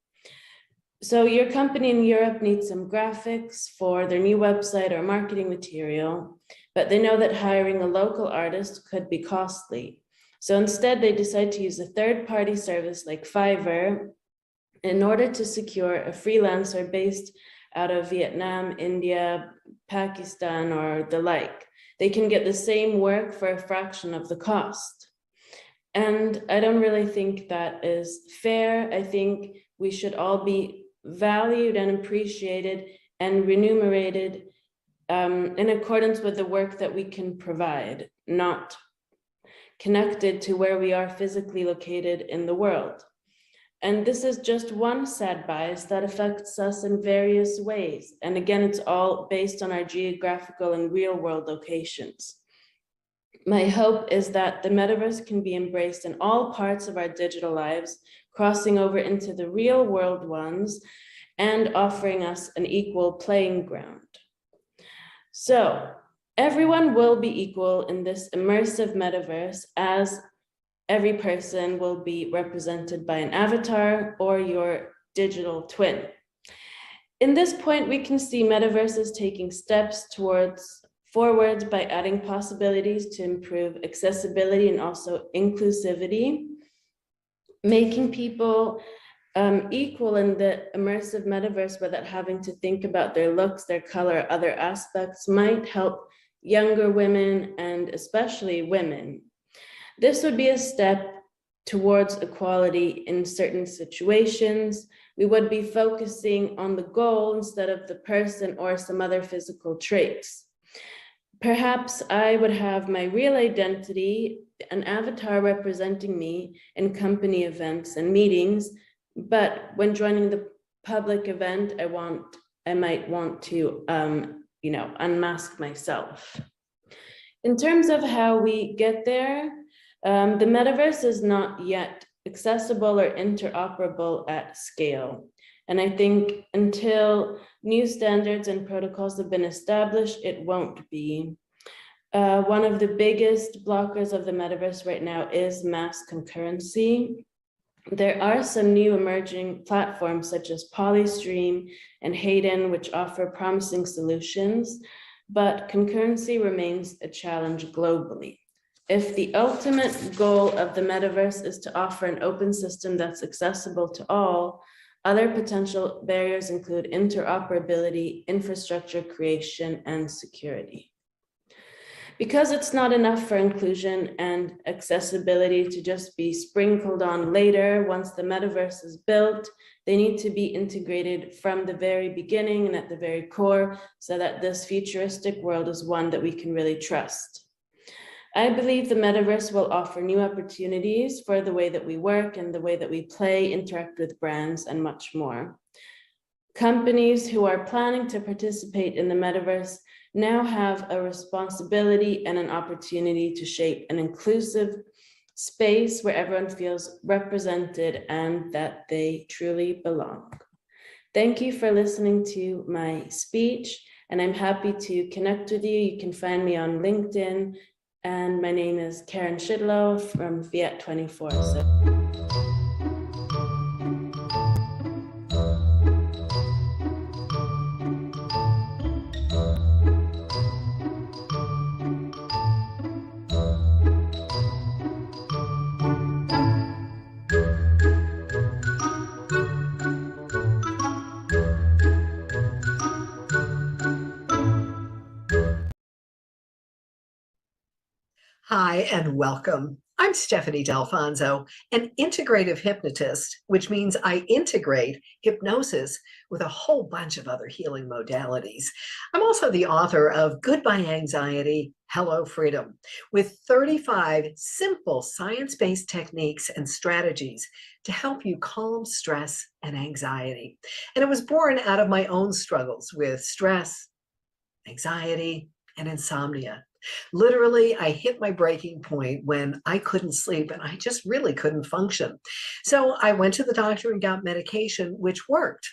So your company in Europe needs some graphics for their new website or marketing material, but they know that hiring a local artist could be costly. So instead, they decide to use a third-party service like Fiverr in order to secure a freelancer based out of Vietnam, India, Pakistan, or the like. They can get the same work for a fraction of the cost. And I don't really think that is fair. I think we should all be valued and appreciated and remunerated in accordance with the work that we can provide, not connected to where we are physically located in the world. And this is just one sad bias that affects us in various ways. And again, it's all based on our geographical and real world locations. My hope is that the metaverse can be embraced in all parts of our digital lives, crossing over into the real world ones and offering us an equal playing ground. So everyone will be equal in this immersive metaverse, as every person will be represented by an avatar or your digital twin. In this point, we can see metaverses taking steps forwards by adding possibilities to improve accessibility and also inclusivity, making people equal in the immersive metaverse, without having to think about their looks, their color, other aspects, might help younger women and especially women. This would be a step towards equality in certain situations. We would be focusing on the goal instead of the person or some other physical traits. Perhaps I would have my real identity, an avatar representing me in company events and meetings, but when joining the public event, I might want to, unmask myself. In terms of how we get there, the metaverse is not yet accessible or interoperable at scale. And I think until new standards and protocols have been established, it won't be. One of the biggest blockers of the metaverse right now is mass concurrency. There are some new emerging platforms such as Polystream and Hayden, which offer promising solutions, but concurrency remains a challenge globally. If the ultimate goal of the metaverse is to offer an open system that's accessible to all, other potential barriers include interoperability, infrastructure creation, and security. Because it's not enough for inclusion and accessibility to just be sprinkled on later, once the metaverse is built, they need to be integrated from the very beginning and at the very core, so that this futuristic world is one that we can really trust. I believe the metaverse will offer new opportunities for the way that we work and the way that we play, interact with brands, and much more. Companies who are planning to participate in the metaverse now have a responsibility and an opportunity to shape an inclusive space where everyone feels represented and that they truly belong. Thank you for listening to my speech, and I'm happy to connect with you. You can find me on LinkedIn, and my name is Karen Shidlow from Fiat 24. Hi, and welcome. I'm Stephanie D'Alfonso, an integrative hypnotist, which means I integrate hypnosis with a whole bunch of other healing modalities. I'm also the author of Goodbye Anxiety, Hello Freedom, with 35 simple science-based techniques and strategies to help you calm stress and anxiety. And it was born out of my own struggles with stress, anxiety, and insomnia. Literally, I hit my breaking point when I couldn't sleep and I just really couldn't function. So I went to the doctor and got medication, which worked,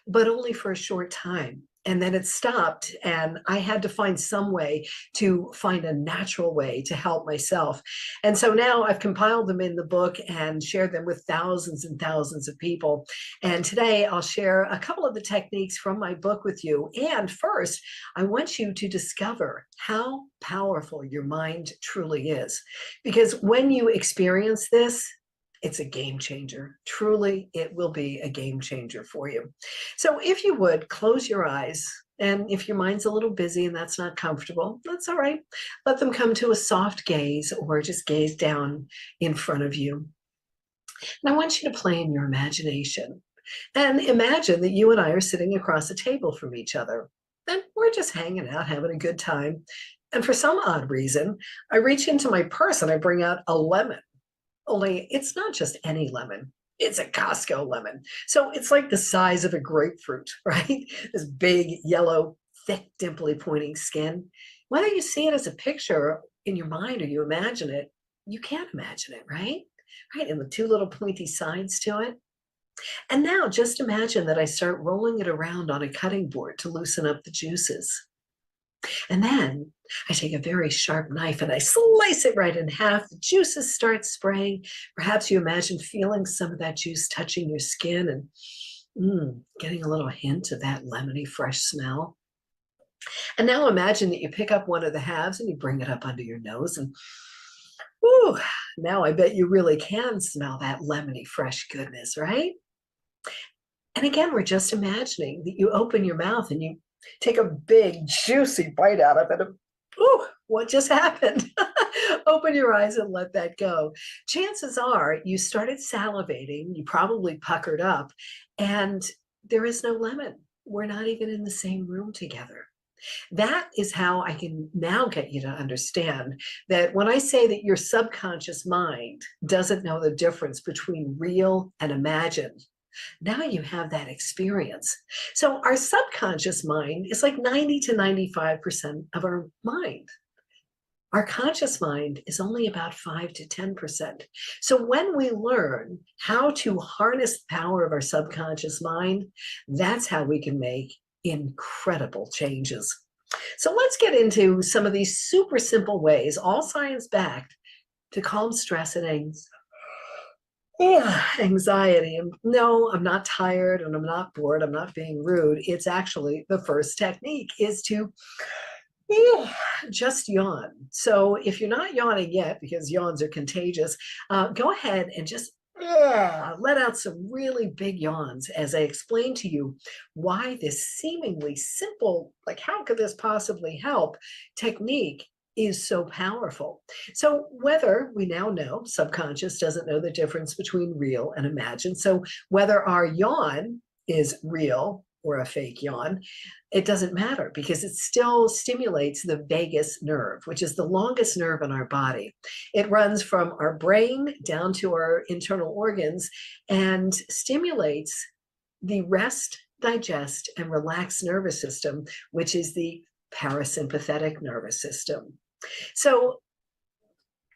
but only for a short time. And then it stopped, and I had to find some way to find a natural way to help myself. And so now I've compiled them in the book and shared them with thousands and thousands of people. And today I'll share a couple of the techniques from my book with you. And first, I want you to discover how powerful your mind truly is. Because when you experience this, it's a game changer. Truly, it will be a game changer for you. So if you would, close your eyes. And if your mind's a little busy and that's not comfortable, that's all right. Let them come to a soft gaze or just gaze down in front of you. And I want you to play in your imagination. And imagine that you and I are sitting across a table from each other. And we're just hanging out, having a good time. And for some odd reason, I reach into my purse and I bring out a lemon. Only it's not just any lemon, it's a Costco lemon. So it's like the size of a grapefruit, right? This big, yellow, thick, dimply pointing skin. Whether you see it as a picture in your mind or you imagine it, you can't imagine it, right? Right, and the two little pointy sides to it. And now just imagine that I start rolling it around on a cutting board to loosen up the juices. And then I take a very sharp knife and I slice it right in half. The juices start spraying. Perhaps you imagine feeling some of that juice touching your skin and getting a little hint of that lemony fresh smell. And now imagine that you pick up one of the halves and you bring it up under your nose and now I bet you really can smell that lemony fresh goodness, right? And again, we're just imagining that you open your mouth and you take a big, juicy bite out of it. Ooh, what just happened? Open your eyes and let that go. Chances are you started salivating, you probably puckered up, and there is no lemon. We're not even in the same room together. That is how I can now get you to understand that when I say that your subconscious mind doesn't know the difference between real and imagined, now you have that experience. So our subconscious mind is like 90 to 95% of our mind. Our conscious mind is only about 5 to 10%. So when we learn how to harness the power of our subconscious mind, that's how we can make incredible changes. So let's get into some of these super simple ways, all science-backed, to calm stress and anxiety. And no, I'm not tired and I'm not bored. I'm not being rude. It's actually the first technique is to just yawn. So if you're not yawning yet, because yawns are contagious, go ahead and just let out some really big yawns as I explain to you why this seemingly simple, like how could this possibly help, technique is so powerful. So whether we now know subconscious doesn't know the difference between real and imagined. So whether our yawn is real or a fake yawn, it doesn't matter because it still stimulates the vagus nerve, which is the longest nerve in our body. It runs from our brain down to our internal organs and stimulates the rest, digest, and relax nervous system, which is the parasympathetic nervous system. So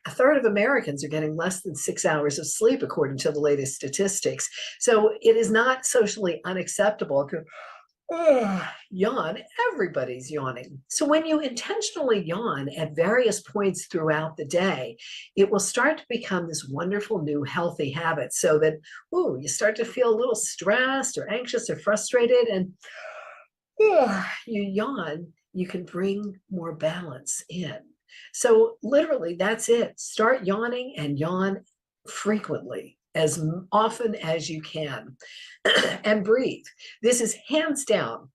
a third of Americans are getting less than 6 hours of sleep, according to the latest statistics. So it is not socially unacceptable to yawn. Everybody's yawning. So when you intentionally yawn at various points throughout the day, it will start to become this wonderful new healthy habit so that, you start to feel a little stressed or anxious or frustrated, and you yawn, you can bring more balance in. So literally, that's it. Start yawning and yawn frequently, as often as you can, and breathe. This is hands down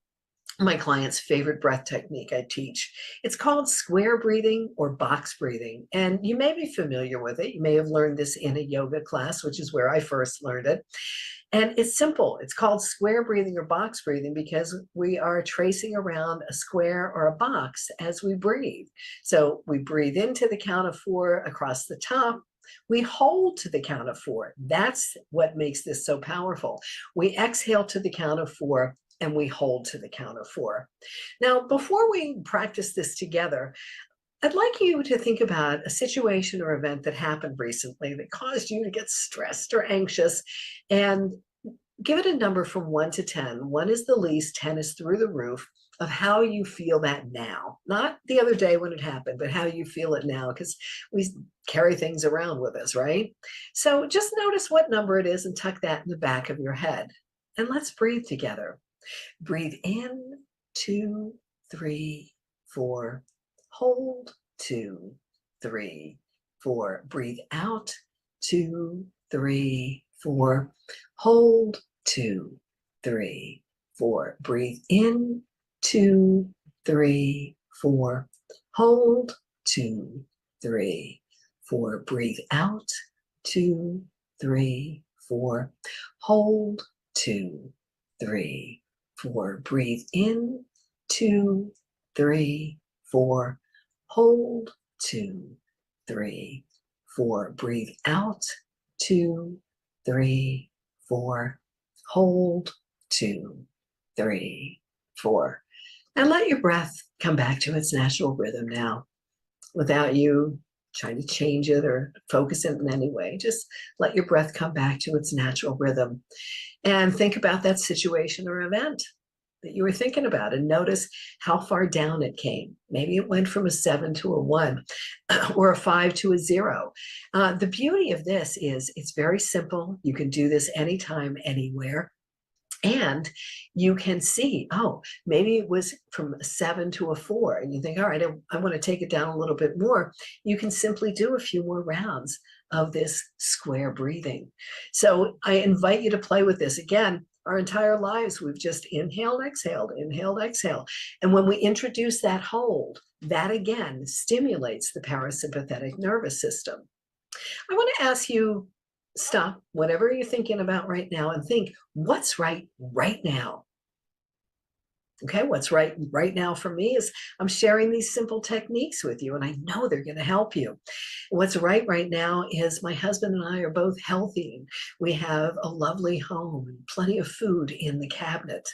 my client's favorite breath technique I teach. It's called square breathing or box breathing, and you may be familiar with it. You may have learned this in a yoga class, which is where I first learned it. And it's simple. It's called square breathing or box breathing because we are tracing around a square or a box as we breathe. So we breathe into the count of 4 across the top. We hold to the count of 4. That's what makes this so powerful. We exhale to the count of 4 and we hold to the count of 4. Now, before we practice this together, I'd like you to think about a situation or event that happened recently that caused you to get stressed or anxious, and give it a number from 1 to 10. 1 is the least, 10 is through the roof, of how you feel that now. Not the other day when it happened, but how you feel it now, because we carry things around with us, right? So just notice what number it is and tuck that in the back of your head. And let's breathe together. Breathe in, 2, 3, 4. Hold, 2, 3, 4. Breathe out, 2, 3, 4. Hold, 2, 3, 4. Breathe in, 2, 3, 4. Hold, 2, 3, 4. Breathe out, 2, 3, 4. Hold, 2, 3, 4. Breathe in, 2, 3, 4. Hold, 2, 3, 4. Breathe out, 2, 3, 4. Hold, 2, 3, 4. And let your breath come back to its natural rhythm now, without you trying to change it or focus it in any way. Just let your breath come back to its natural rhythm. And think about that situation or event that you were thinking about and notice how far down it came. Maybe it went from a 7 to a 1 or a 5 to a 0. The beauty of this is it's very simple. You can do this anytime, anywhere. And you can see, oh, maybe it was from a 7 to a 4, and you think, all right, I want to take it down a little bit more. You can simply do a few more rounds of this square breathing. So I invite you to play with this. Again, our entire lives, we've just inhaled, exhaled, inhaled, exhaled. And when we introduce that hold, that again stimulates the parasympathetic nervous system. I want to ask you, stop whatever you're thinking about right now and think, what's right now? Okay, what's right now for me is I'm sharing these simple techniques with you, and I know they're going to help you. What's right now is my husband and I are both healthy. We have a lovely home and plenty of food in the cabinet.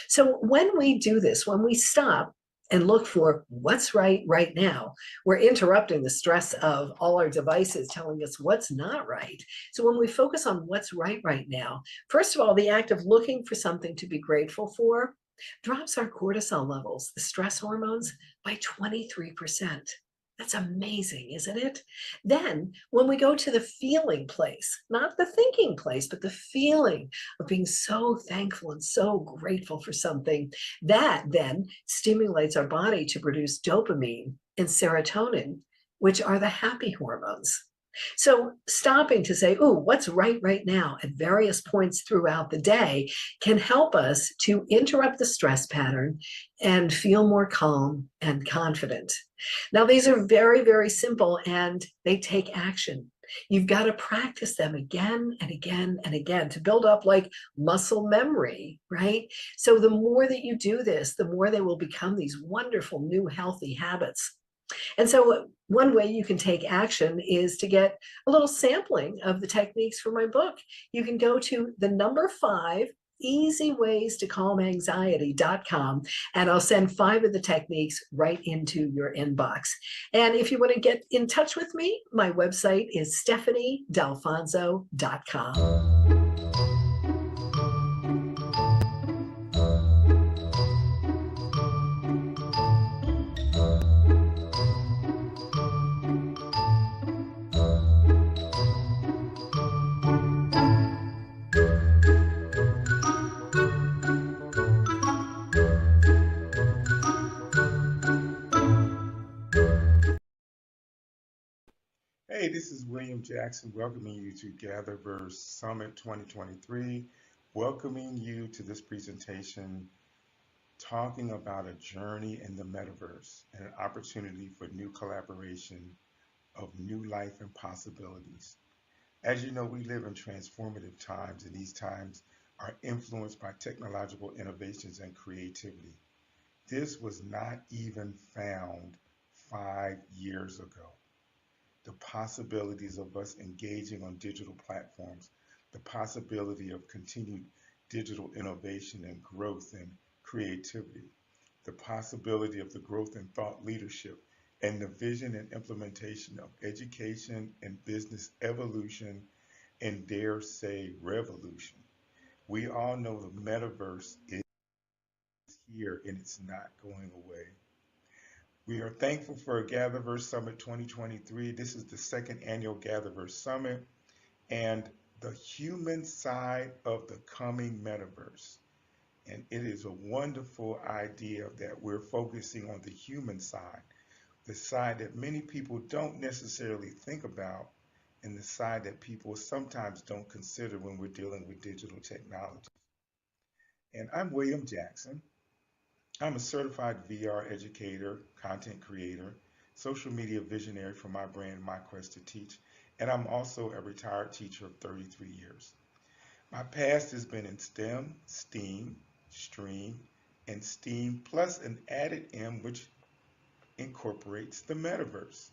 So when we do this, when we stop and look for what's right now, we're interrupting the stress of all our devices telling us what's not right. So when we focus on what's right now, first of all, the act of looking for something to be grateful for drops our cortisol levels, the stress hormones, by 23%. That's amazing, isn't it? Then, when we go to the feeling place, not the thinking place, but the feeling of being so thankful and so grateful for something, that then stimulates our body to produce dopamine and serotonin, which are the happy hormones. So stopping to say, oh, what's right now at various points throughout the day can help us to interrupt the stress pattern and feel more calm and confident. Now, these are very, very simple and they take action. You've got to practice them again and again and again to build up like muscle memory, right? So the more that you do this, the more they will become these wonderful new healthy habits. And so one way you can take action is to get a little sampling of the techniques for my book. You can go to the number 5 easyways-to-calm-anxiety.com, and I'll send 5 of the techniques right into your inbox. And if you want to get in touch with me, my website is stephaniedelfonso.com. Hey, this is William Jackson welcoming you to GatherVerse Summit 2023, welcoming you to this presentation talking about a journey in the metaverse and an opportunity for new collaboration of new life and possibilities. As you know, we live in transformative times, and these times are influenced by technological innovations and creativity. This was not even found 5 years ago. The possibilities of us engaging on digital platforms, the possibility of continued digital innovation and growth and creativity, the possibility of the growth in thought leadership, and the vision and implementation of education and business evolution and dare say revolution. We all know the metaverse is here and it's not going away. We are thankful for GatherVerse Summit 2023. This is the second annual GatherVerse Summit and the human side of the coming metaverse. And it is a wonderful idea that we're focusing on the human side, the side that many people don't necessarily think about, and the side that people sometimes don't consider when we're dealing with digital technology. And I'm William Jackson. I'm a certified VR educator, content creator, social media visionary for my brand, My Quest to Teach, and I'm also a retired teacher of 33 years. My past has been in STEM, STEAM, STREAM, and STEAM, plus an added M, which incorporates the metaverse.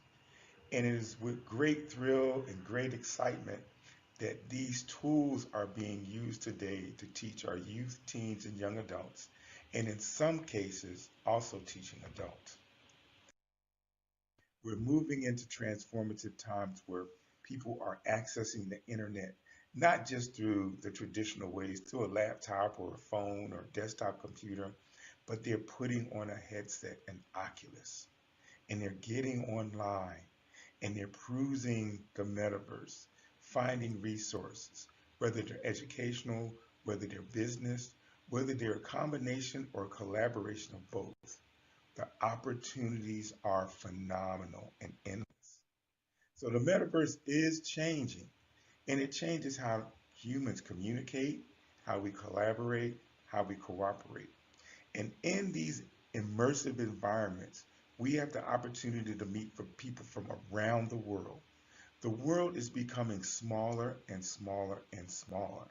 And it is with great thrill and great excitement that these tools are being used today to teach our youth, teens, and young adults, and in some cases, also teaching adults. We're moving into transformative times where people are accessing the internet, not just through the traditional ways, through a laptop or a phone or desktop computer, but they're putting on a headset, an Oculus, and they're getting online and they're perusing the metaverse, finding resources, whether they're educational whether they're business, whether they're a combination or a collaboration of both. The opportunities are phenomenal and endless. So the metaverse is changing, and it changes how humans communicate, how we collaborate, how we cooperate. And in these immersive environments, we have the opportunity to meet people from around the world. The world is becoming smaller and smaller and smaller.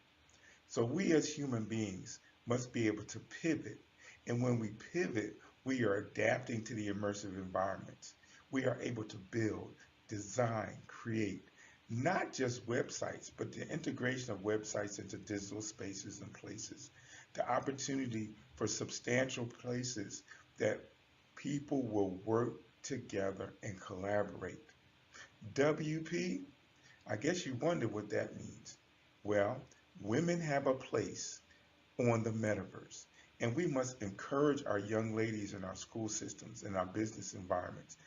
So we as human beings must be able to pivot. And when we pivot, we are adapting to the immersive environments. We are able to build, design, create, not just websites, but the integration of websites into digital spaces and places. The opportunity for substantial places that people will work together and collaborate. WP, I guess you wonder what that means. Well, women have a place on the metaverse, and we must encourage our young ladies in our school systems, in our business environments,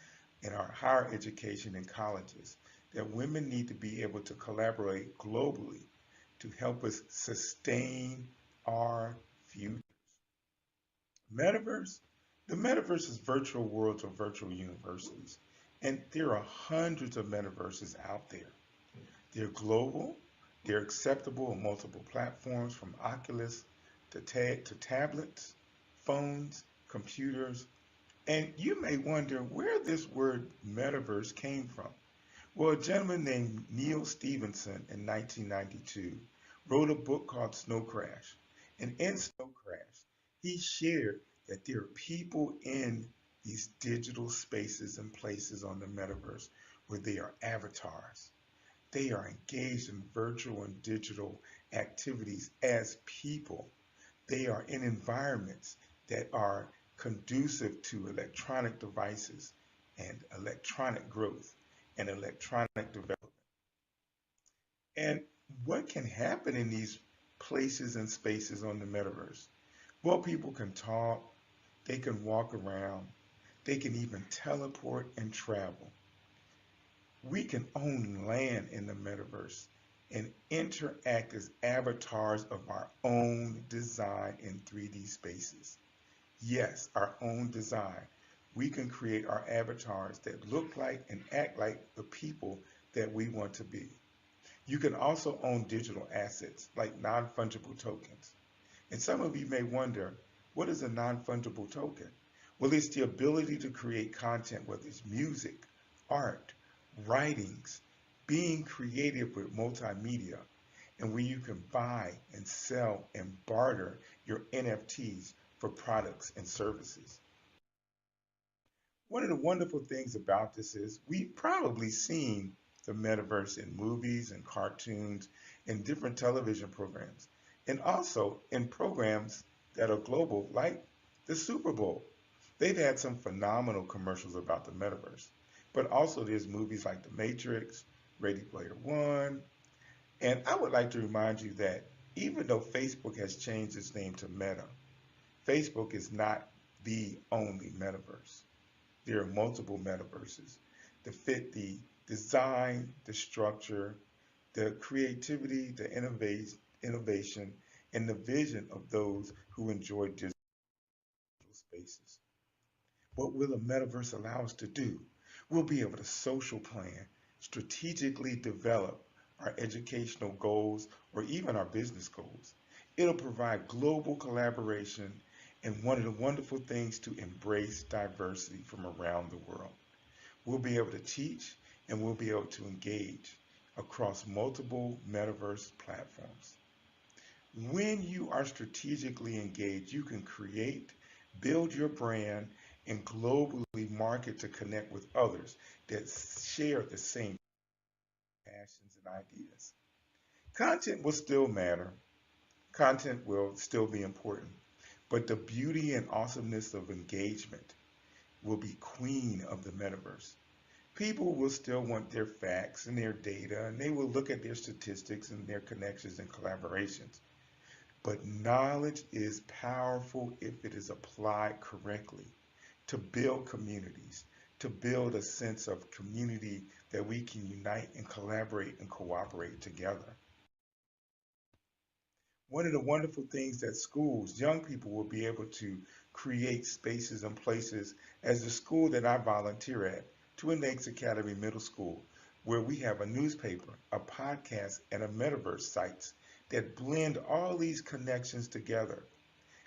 in our higher education and colleges, that women need to be able to collaborate globally to help us sustain our future. Metaverse? The metaverse is virtual worlds or virtual universities, and there are hundreds of metaverses out there. They're global, they're acceptable on multiple platforms from Oculus to tablets, phones, computers, and you may wonder where this word metaverse came from. Well, a gentleman named Neil Stevenson in 1992 wrote a book called Snow Crash. And in Snow Crash, he shared that there are people in these digital spaces and places on the metaverse where they are avatars. They are engaged in virtual and digital activities as people. They are in environments that are conducive to electronic devices and electronic growth and electronic development. And what can happen in these places and spaces on the metaverse? Well, people can talk, they can walk around, they can even teleport and travel. We can own land in the metaverse and interact as avatars of our own design in 3D spaces. Yes, our own design. We can create our avatars that look like and act like the people that we want to be. You can also own digital assets like non-fungible tokens. And some of you may wonder, what is a non-fungible token? Well, it's the ability to create content, whether it's music, art, writings, being creative with multimedia, and where you can buy and sell and barter your NFTs for products and services. One of the wonderful things about this is we've probably seen the metaverse in movies and cartoons and different television programs, and also in programs that are global, like the Super Bowl. They've had some phenomenal commercials about the metaverse, but also there's movies like The Matrix, Ready Player One, and I would like to remind you that even though Facebook has changed its name to Meta, Facebook is not the only metaverse. There are multiple metaverses that fit the design, the structure, the creativity, the innovation, and the vision of those who enjoy digital spaces. What will the metaverse allow us to do? We'll be able to social plan, strategically develop our educational goals or even our business goals. It'll provide global collaboration and one of the wonderful things to embrace diversity from around the world. We'll be able to teach and we'll be able to engage across multiple metaverse platforms. When you are strategically engaged, you can create, build your brand, and globally market to connect with others that share the same passions and ideas. Content will still matter. Content will still be important. But the beauty and awesomeness of engagement will be queen of the metaverse. People will still want their facts and their data, and they will look at their statistics and their connections and collaborations. But knowledge is powerful if it is applied correctly to build communities, to build a sense of community that we can unite and collaborate and cooperate together. One of the wonderful things that schools, young people will be able to create spaces and places as the school that I volunteer at, Twin Lakes Academy Middle School, where we have a newspaper, a podcast, and a metaverse sites that blend all these connections together.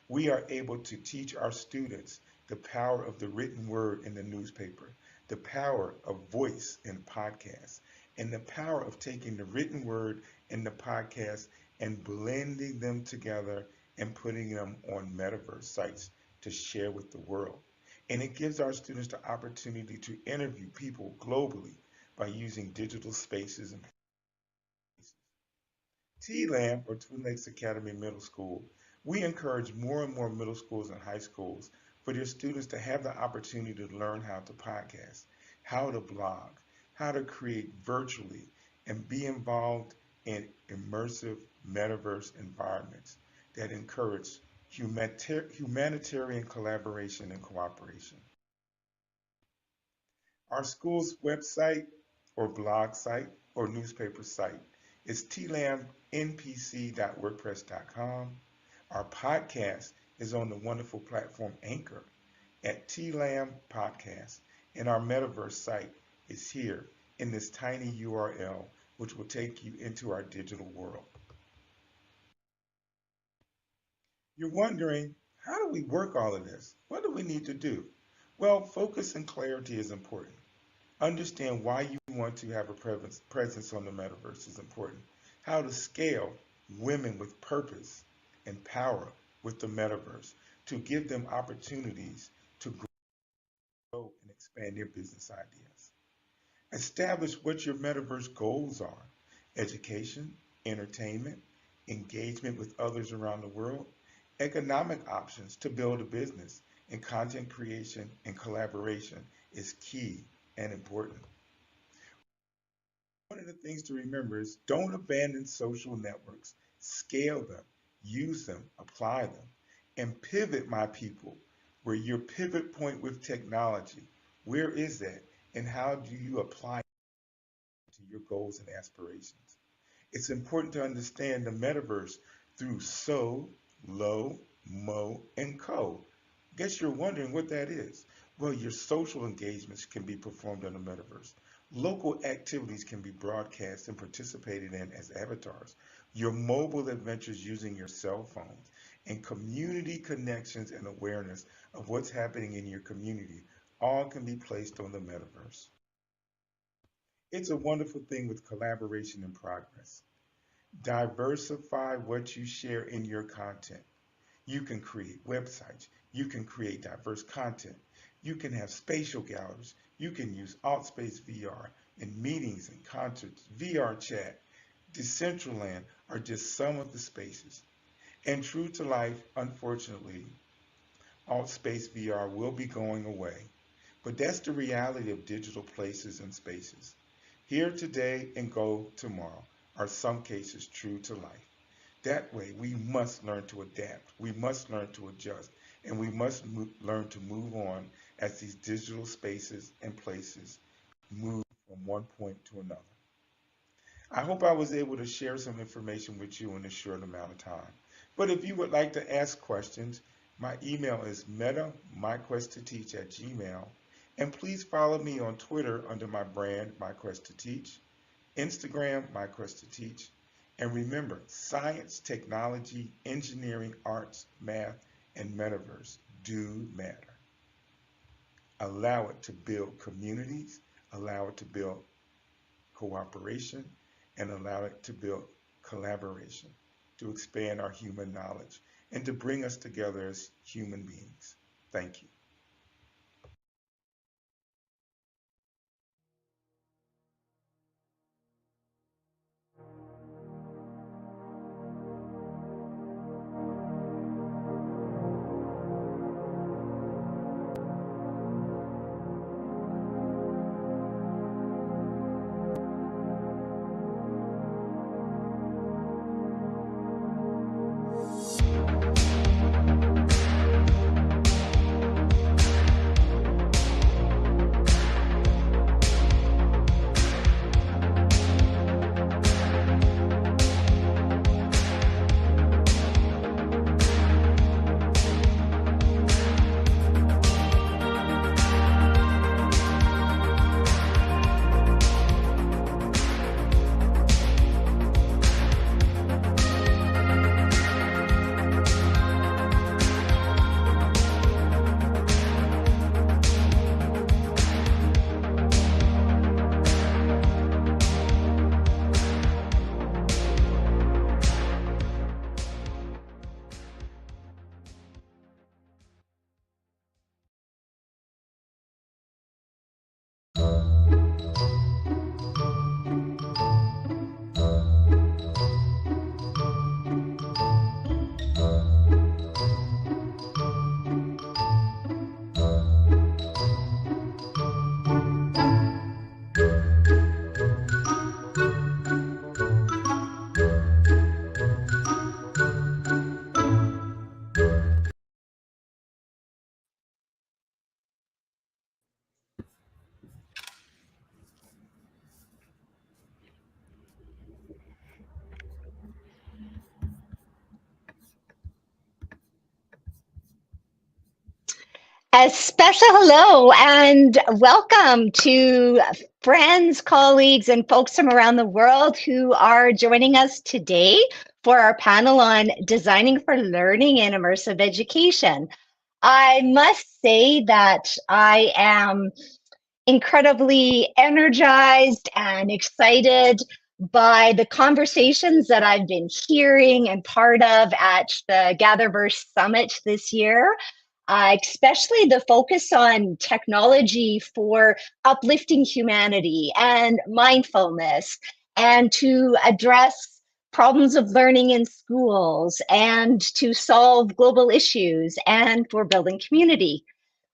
We are able to teach our students the power of the written word in the newspaper, the power of voice in podcasts, and the power of taking the written word in the podcast and blending them together and putting them on metaverse sites to share with the world. And it gives our students the opportunity to interview people globally by using digital spaces and TLAM, or Twin Lakes Academy Middle School, we encourage more and more middle schools and high schools for their students to have the opportunity to learn how to podcast, how to blog, how to create virtually, and be involved in immersive metaverse environments that encourage humanitarian collaboration and cooperation. Our school's website or blog site or newspaper site is tlamnpc.wordpress.com. Our podcast is on the wonderful platform Anchor at TLAM Podcast, and our metaverse site is here in this tiny URL, which will take you into our digital world. You're wondering, how do we work all of this? What do we need to do? Well, focus and clarity is important. Understand why you want to have a presence on the metaverse is important. How to scale women with purpose and power with the metaverse to give them opportunities to grow and expand their business ideas. Establish what your metaverse goals are: education, entertainment, engagement with others around the world, economic options to build a business, and content creation and collaboration is key and important. One of the things to remember is don't abandon social networks. Scale them, use them, apply them, and pivot, my people, where your pivot point with technology. Where is that, and how do you apply it to your goals and aspirations? It's important to understand the metaverse through So, Lo, Mo, and Co. Guess you're wondering what that is. Well, your social engagements can be performed on the metaverse. Local activities can be broadcast and participated in as avatars. Your mobile adventures using your cell phones, and community connections and awareness of what's happening in your community all can be placed on the metaverse. It's a wonderful thing with collaboration and progress. Diversify what you share in your content. You can create websites. You can create diverse content. You can have spatial galleries. You can use AltSpace VR in meetings and concerts. VR chat, Decentraland are just some of the spaces. And true to life, unfortunately, AltSpace VR will be going away. But that's the reality of digital places and spaces. Here today and go tomorrow are some cases true to life. That way, we must learn to adapt. We must learn to adjust. And we must learn to move on as these digital spaces and places move from one point to another. I hope I was able to share some information with you in a short amount of time. But if you would like to ask questions, my email is meta.myquesttoteach@gmail.com. And please follow me on Twitter under my brand, MyQuestToTeach, Instagram, MyQuestToTeach. And remember, science, technology, engineering, arts, math, and metaverse do matter. Allow it to build communities, allow it to build cooperation, and allow it to build collaboration to expand our human knowledge and to bring us together as human beings. Thank you. A special hello and welcome to friends, colleagues, and folks from around the world who are joining us today for our panel on designing for learning and immersive education. I must say that I am incredibly energized and excited by the conversations that I've been hearing and part of at the GatherVerse Summit this year. Especially the focus on technology for uplifting humanity and mindfulness, and to address problems of learning in schools, and to solve global issues, and for building community.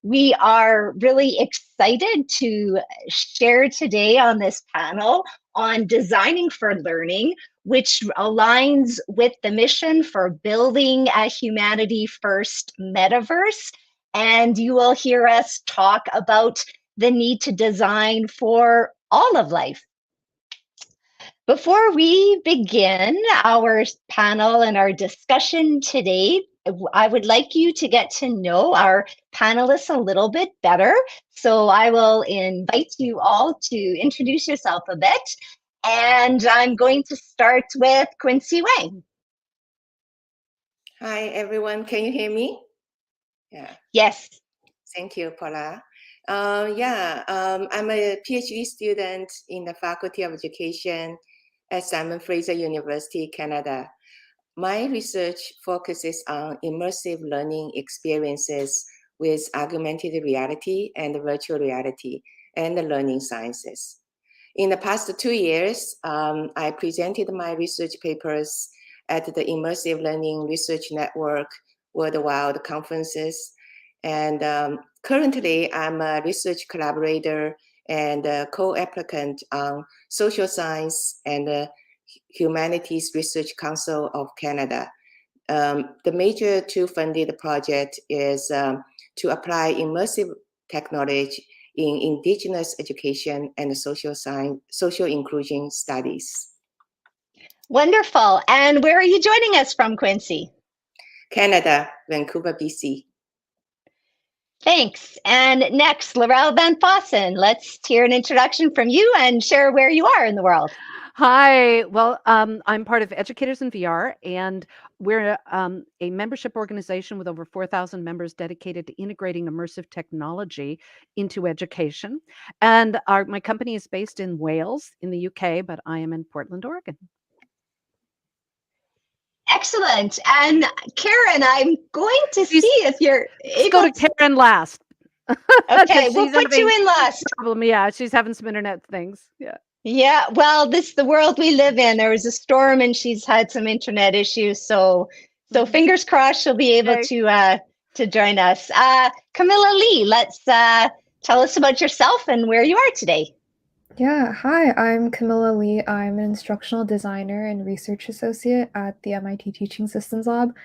We are really excited to share today on this panel on designing for learning, which aligns with the mission for building a humanity first metaverse. And you will hear us talk about the need to design for all of life. Before we begin our panel and our discussion today, I would like you to get to know our panelists a little bit better. So I will invite you all to introduce yourself a bit. And I'm going to start with Quincy Wang. Hi, everyone. Can you hear me? Yeah. Yes. Thank you, Paula. I'm a PhD student in the Faculty of Education at Simon Fraser University, Canada. My research focuses on immersive learning experiences with augmented reality and virtual reality and the learning sciences. In the past 2 years, I presented my research papers at the Immersive Learning Research Network worldwide conferences. And currently, I'm a research collaborator and a co-applicant on Social Science and Humanities Research Council of Canada. The major two funded project is to apply immersive technology in Indigenous education and social inclusion studies. Wonderful. And where are you joining us from, Quincy? Canada, Vancouver, BC. Thanks. And next, Laurel Van Fossen. Let's hear an introduction from you and share where you are in the world. Hi. Well, I'm part of Educators in VR, and we're a membership organization with over 4,000 members dedicated to integrating immersive technology into education. And my company is based in Wales, in the UK, but I am in Portland, Oregon. Excellent. And Karen, I'm going to see if you're Let's go to Karen last. Okay, we'll put you in last. Problem. Yeah, she's having some internet things. Yeah. Yeah, well, this is the world we live in. There was a storm and she's had some internet issues. So fingers crossed she'll be able to join us. Camilla Lee, let's tell us about yourself and where you are today. Yeah, hi, I'm Camilla Lee. I'm an instructional designer and research associate at the MIT Teaching Systems Lab.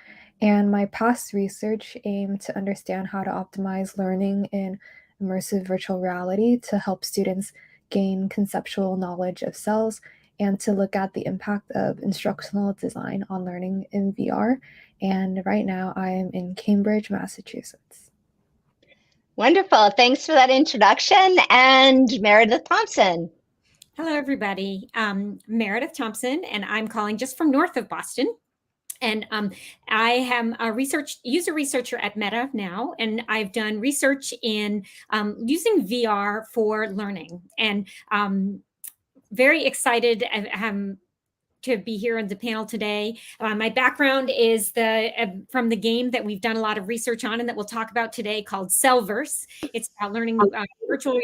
And my past research aimed to understand how to optimize learning in immersive virtual reality to help students gain conceptual knowledge of cells and to look at the impact of instructional design on learning in VR. And right now I am in Cambridge, Massachusetts. Wonderful. Thanks for that introduction. And Meredith Thompson. Hello, everybody. Meredith Thompson, and I'm calling just from north of Boston. And I am a user researcher at Meta now, and I've done research in using VR for learning. And very excited to be here on the panel today. My background is from the game that we've done a lot of research on and that we'll talk about today called Cellverse. It's about learning virtual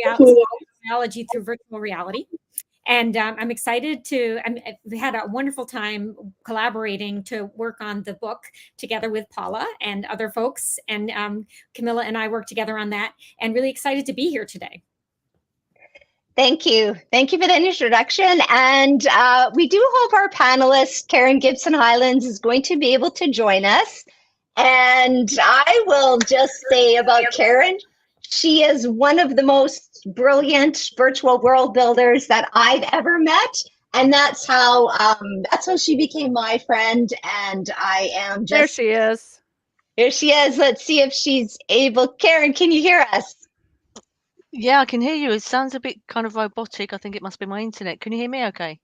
reality through virtual reality. And I'm excited we had a wonderful time collaborating to work on the book together with Paula and other folks. And Camilla and I worked together on that, and really excited to be here today. Thank you. Thank you for the introduction. And we do hope our panelist, Karen Gibson Highlands, is going to be able to join us. And I will just say about Karen, she is one of the most brilliant virtual world builders that I've ever met. And that's how she became my friend. And I am just— There she is. Here she is. Let's see if she's able. Karen, can you hear us? Yeah, I can hear you. It sounds a bit kind of robotic. I think it must be my internet. Can you hear me okay?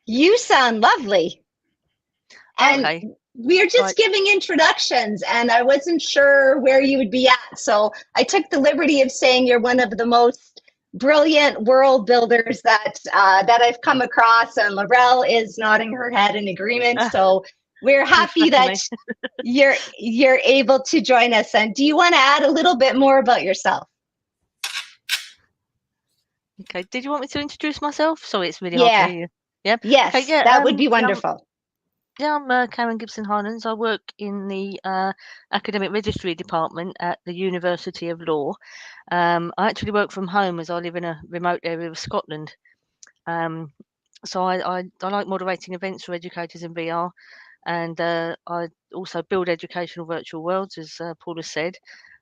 You sound lovely. And Okay. we're just giving introductions, and I wasn't sure where you would be at. So I took the liberty of saying you're one of the most brilliant world builders that I've come across, and Laurel is nodding her head in agreement. So we're happy that you're able to join us. And do you want to add a little bit more about yourself? Okay. Did you want me to introduce myself? Sorry, it's really hard to hear you. Yeah. Yes, okay, yeah, that would be wonderful. I'm Karen Gibson-Harnans. I work in the Academic Registry Department at the University of Law. I actually work from home as I live in a remote area of Scotland. So I like moderating events for educators in VR, and I also build educational virtual worlds, as Paula said.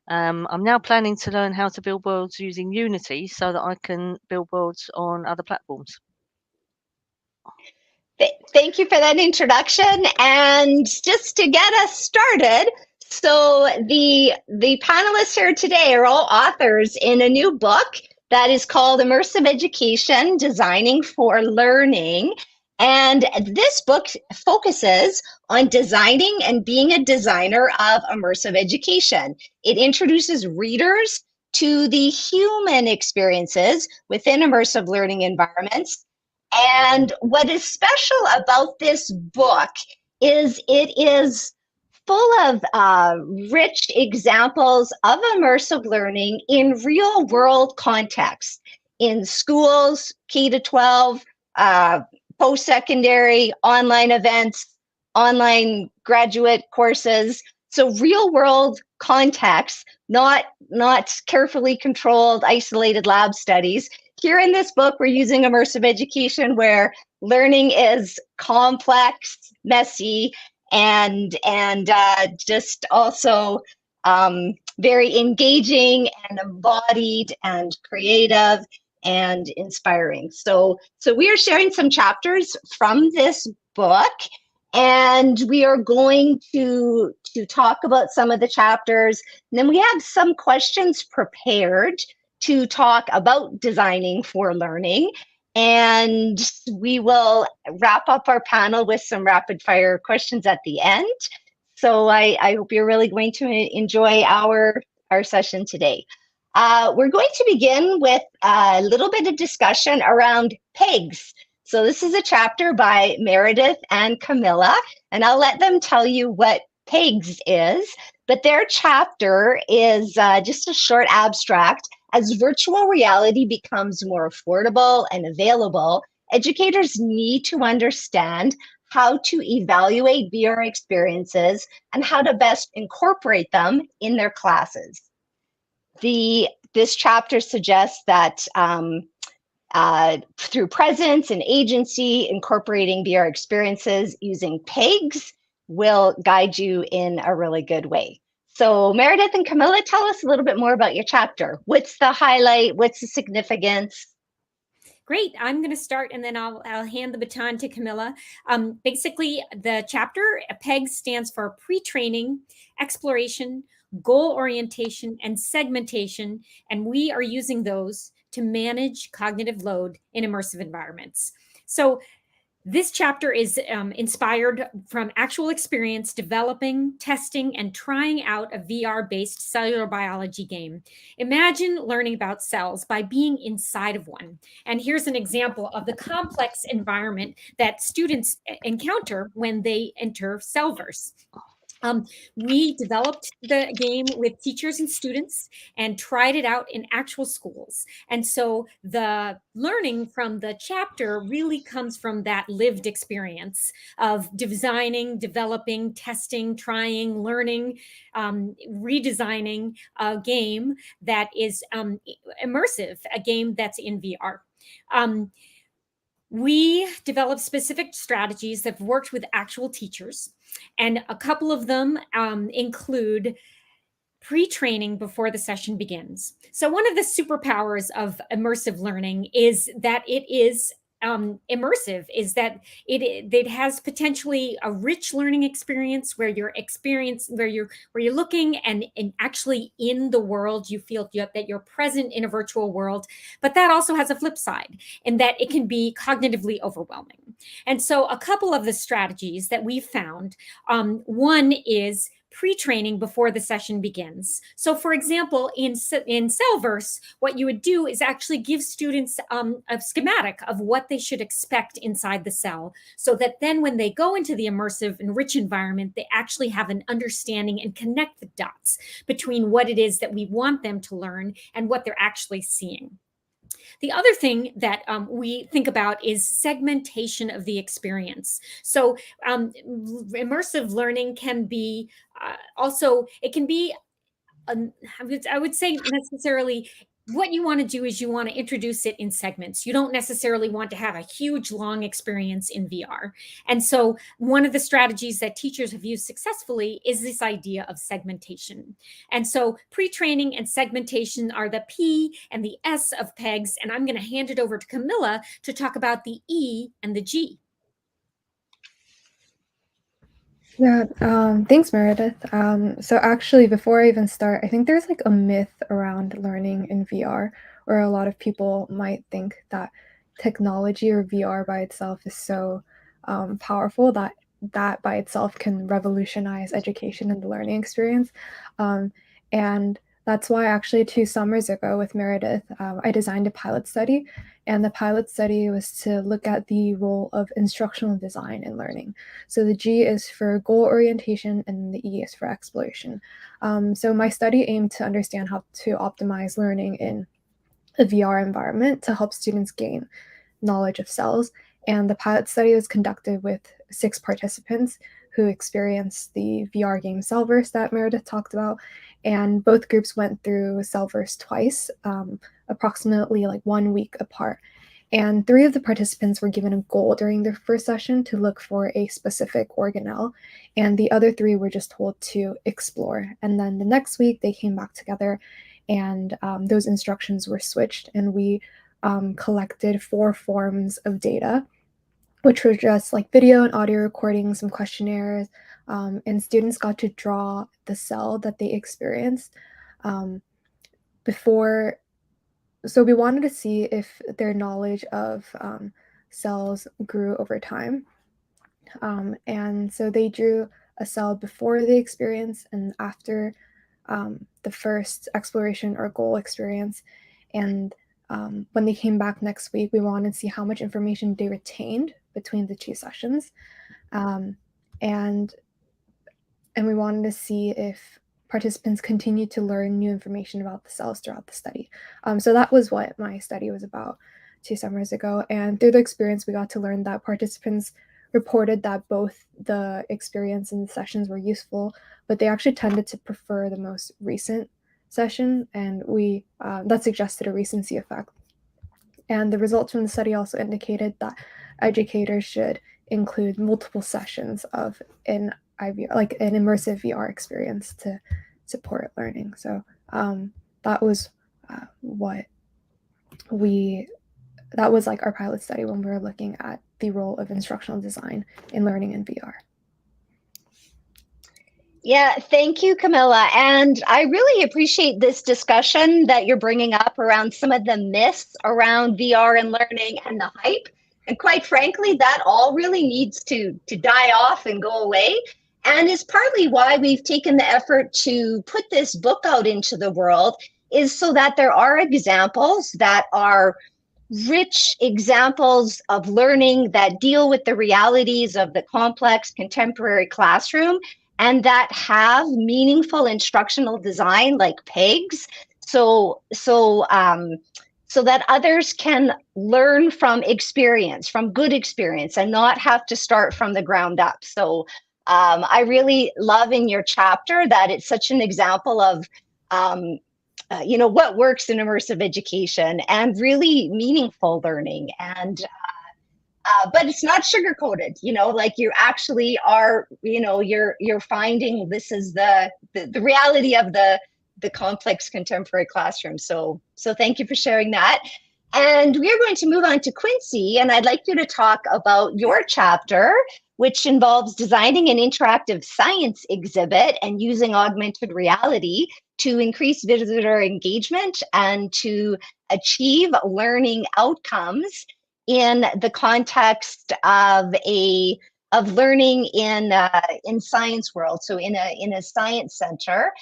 I'm now planning to learn how to build worlds using Unity so that I can build worlds on other platforms. Thank you for that introduction. And just to get us started, so the panelists here today are all authors in a new book that is called Immersive Education, Designing for Learning. And this book focuses on designing and being a designer of immersive education. It introduces readers to the human experiences within immersive learning environments. And what is special about this book is it is full of rich examples of immersive learning in real world context, in schools, K-12, post-secondary, online events, online graduate courses. So real world context, not carefully controlled, isolated lab studies. Here in this book, we're using immersive education where learning is complex, messy, and just also very engaging and embodied and creative and inspiring. So we are sharing some chapters from this book, and we are going to talk about some of the chapters. And then we have some questions prepared to talk about designing for learning. And we will wrap up our panel with some rapid fire questions at the end. So I hope you're really going to enjoy our session today. We're going to begin with a little bit of discussion around PEGs. So this is a chapter by Meredith and Camilla, and I'll let them tell you what PEGs is, but their chapter is just a short abstract. As virtual reality becomes more affordable and available, educators need to understand how to evaluate VR experiences and how to best incorporate them in their classes. This chapter suggests that through presence and agency, incorporating VR experiences using PEGs will guide you in a really good way. So Meredith and Camilla, tell us a little bit more about your chapter. What's the highlight? What's the significance? Great. I'm going to start, and then I'll hand the baton to Camilla. Basically, the chapter PEG stands for pre-training, exploration, goal orientation, and segmentation, and we are using those to manage cognitive load in immersive environments. So this chapter is inspired from actual experience developing, testing, and trying out a VR-based cellular biology game. Imagine learning about cells by being inside of one. And here's an example of the complex environment that students encounter when they enter Cellverse. We developed the game with teachers and students and tried it out in actual schools. And so the learning from the chapter really comes from that lived experience of designing, developing, testing, trying, learning, redesigning a game that is immersive, a game that's in VR. We developed specific strategies that have worked with actual teachers, and a couple of them include pre-training before the session begins. So one of the superpowers of immersive learning is that it is immersive is that it has potentially a rich learning experience where you're looking and actually in the world you feel that you're present in a virtual world. But that also has a flip side in that it can be cognitively overwhelming. And so a couple of the strategies that we've found, one is pre-training before the session begins. So for example, in GatherVerse, what you would do is actually give students a schematic of what they should expect inside the cell, so that then when they go into the immersive and rich environment, they actually have an understanding and connect the dots between what it is that we want them to learn and what they're actually seeing. The other thing that we think about is segmentation of the experience. So immersive learning can be it can be, I would say necessarily, what you want to do is you want to introduce it in segments. You don't necessarily want to have a huge, long experience in VR. And so one of the strategies that teachers have used successfully is this idea of segmentation. And so pre-training and segmentation are the P and the S of PEGs. And I'm going to hand it over to Camilla to talk about the E and the G. Yeah, thanks, Meredith. So actually, before I even start, I think there's like a myth around learning in VR, where a lot of people might think that technology or VR by itself is so powerful that that by itself can revolutionize education and the learning experience. And that's why actually 2 summers ago with Meredith, I designed a pilot study. And the pilot study was to look at the role of instructional design in learning. So the G is for goal orientation and the E is for exploration. So my study aimed to understand how to optimize learning in a VR environment to help students gain knowledge of cells. And the pilot study was conducted with 6 participants who experienced the VR game GatherVerse that Meredith talked about. And both groups went through GatherVerse twice, approximately like 1 week apart. And 3 of the participants were given a goal during their first session to look for a specific organelle, and the other 3 were just told to explore. And then the next week they came back together, and those instructions were switched, and we collected 4 forms of data, which were just like video and audio recordings, some questionnaires, and students got to draw the cell that they experienced before. So we wanted to see if their knowledge of cells grew over time. And so they drew a cell before the experience and after the first exploration or goal experience. And when they came back next week, we wanted to see how much information they retained between the 2 sessions. And we wanted to see if participants continued to learn new information about the cells throughout the study. So that was what my study was about 2 summers ago. And through the experience, we got to learn that participants reported that both the experience and the sessions were useful, but they actually tended to prefer the most recent session, and that suggested a recency effect. And the results from the study also indicated that educators should include multiple sessions of an immersive VR experience to support learning. So that was that was like our pilot study when we were looking at the role of instructional design in learning in VR. Yeah, thank you, Camilla. And I really appreciate this discussion that you're bringing up around some of the myths around VR and learning and the hype. And quite frankly, that all really needs to die off and go away. And is partly why we've taken the effort to put this book out into the world, is so that there are examples that are rich examples of learning that deal with the realities of the complex contemporary classroom and that have meaningful instructional design like PEGs. So that others can learn from experience, from good experience, and not have to start from the ground up. So I really love in your chapter that it's such an example of what works in immersive education and really meaningful learning. And but it's not sugar coated, like you actually are, you're finding this is the reality of the complex contemporary classroom. So thank you for sharing that. And we're going to move on to Quincy, and I'd like you to talk about your chapter, which involves designing an interactive science exhibit and using augmented reality to increase visitor engagement and to achieve learning outcomes in the context of learning in science world, so in a science center.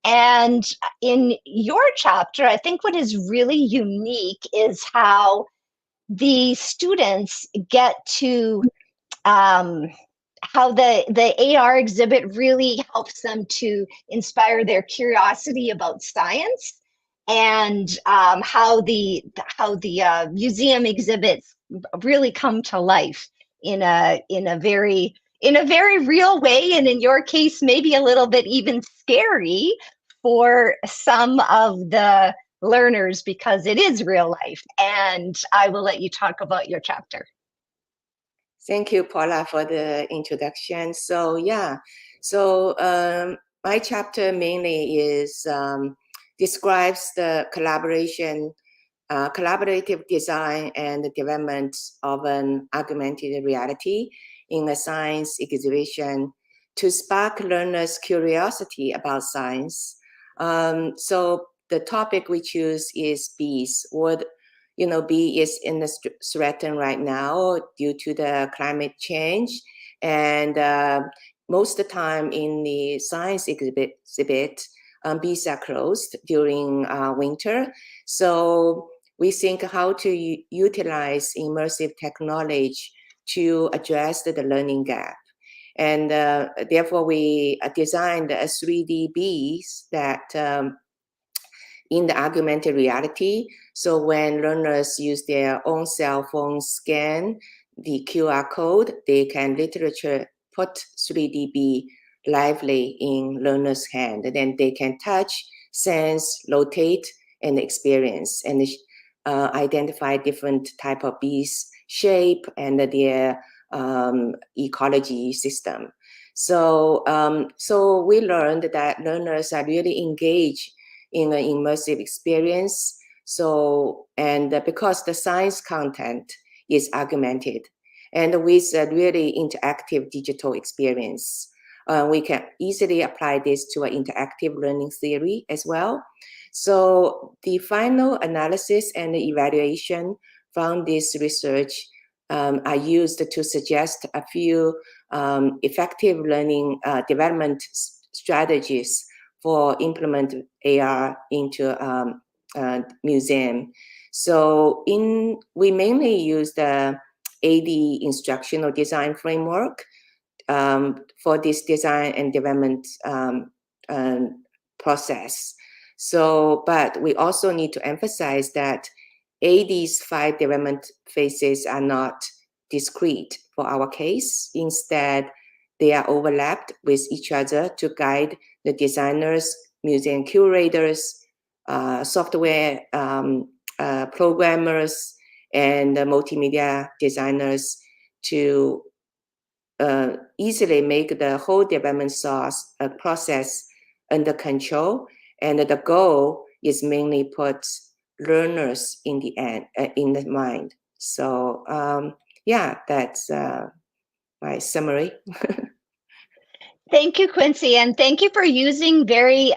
And in your chapter, I think what is really unique is how the students get to how the AR exhibit really helps them to inspire their curiosity about science, and how the museum exhibits really come to life in a very real way, and in your case, maybe a little bit even scary for some of the learners because it is real life. And I will let you talk about your chapter. Thank you, Paula, for the introduction. So yeah, my chapter mainly is describes the collaborative design and development of an augmented reality in a science exhibition to spark learners' curiosity about science. So the topic we choose is bees. Bee is in the threatened right now due to the climate change, and most of the time in the science exhibit, bees are closed during winter. So we think how to utilize immersive technology to address the learning gap. And therefore, we designed a 3D bees that in the augmented reality. So when learners use their own cell phone scan the QR code, they can literally put 3D bee lively in learner's hand. And then they can touch, sense, rotate, and experience, and identify different type of bees shape and their ecology system. So we learned that learners are really engaged in an immersive experience. And because the science content is augmented and with a really interactive digital experience, we can easily apply this to an interactive learning theory as well. So the final analysis and evaluation from this research are used to suggest a few effective learning development strategies for implement AR into museum. So we mainly use the AD instructional design framework for this design and development process. But we also need to emphasize that AD's 5 development phases are not discrete for our case. Instead, they are overlapped with each other to guide the designers, museum curators, software programmers, and multimedia designers to easily make the whole development process under control. And the goal is mainly put learners in the end, in the mind. So yeah, that's my summary. Thank you, Quincy, and thank you for using very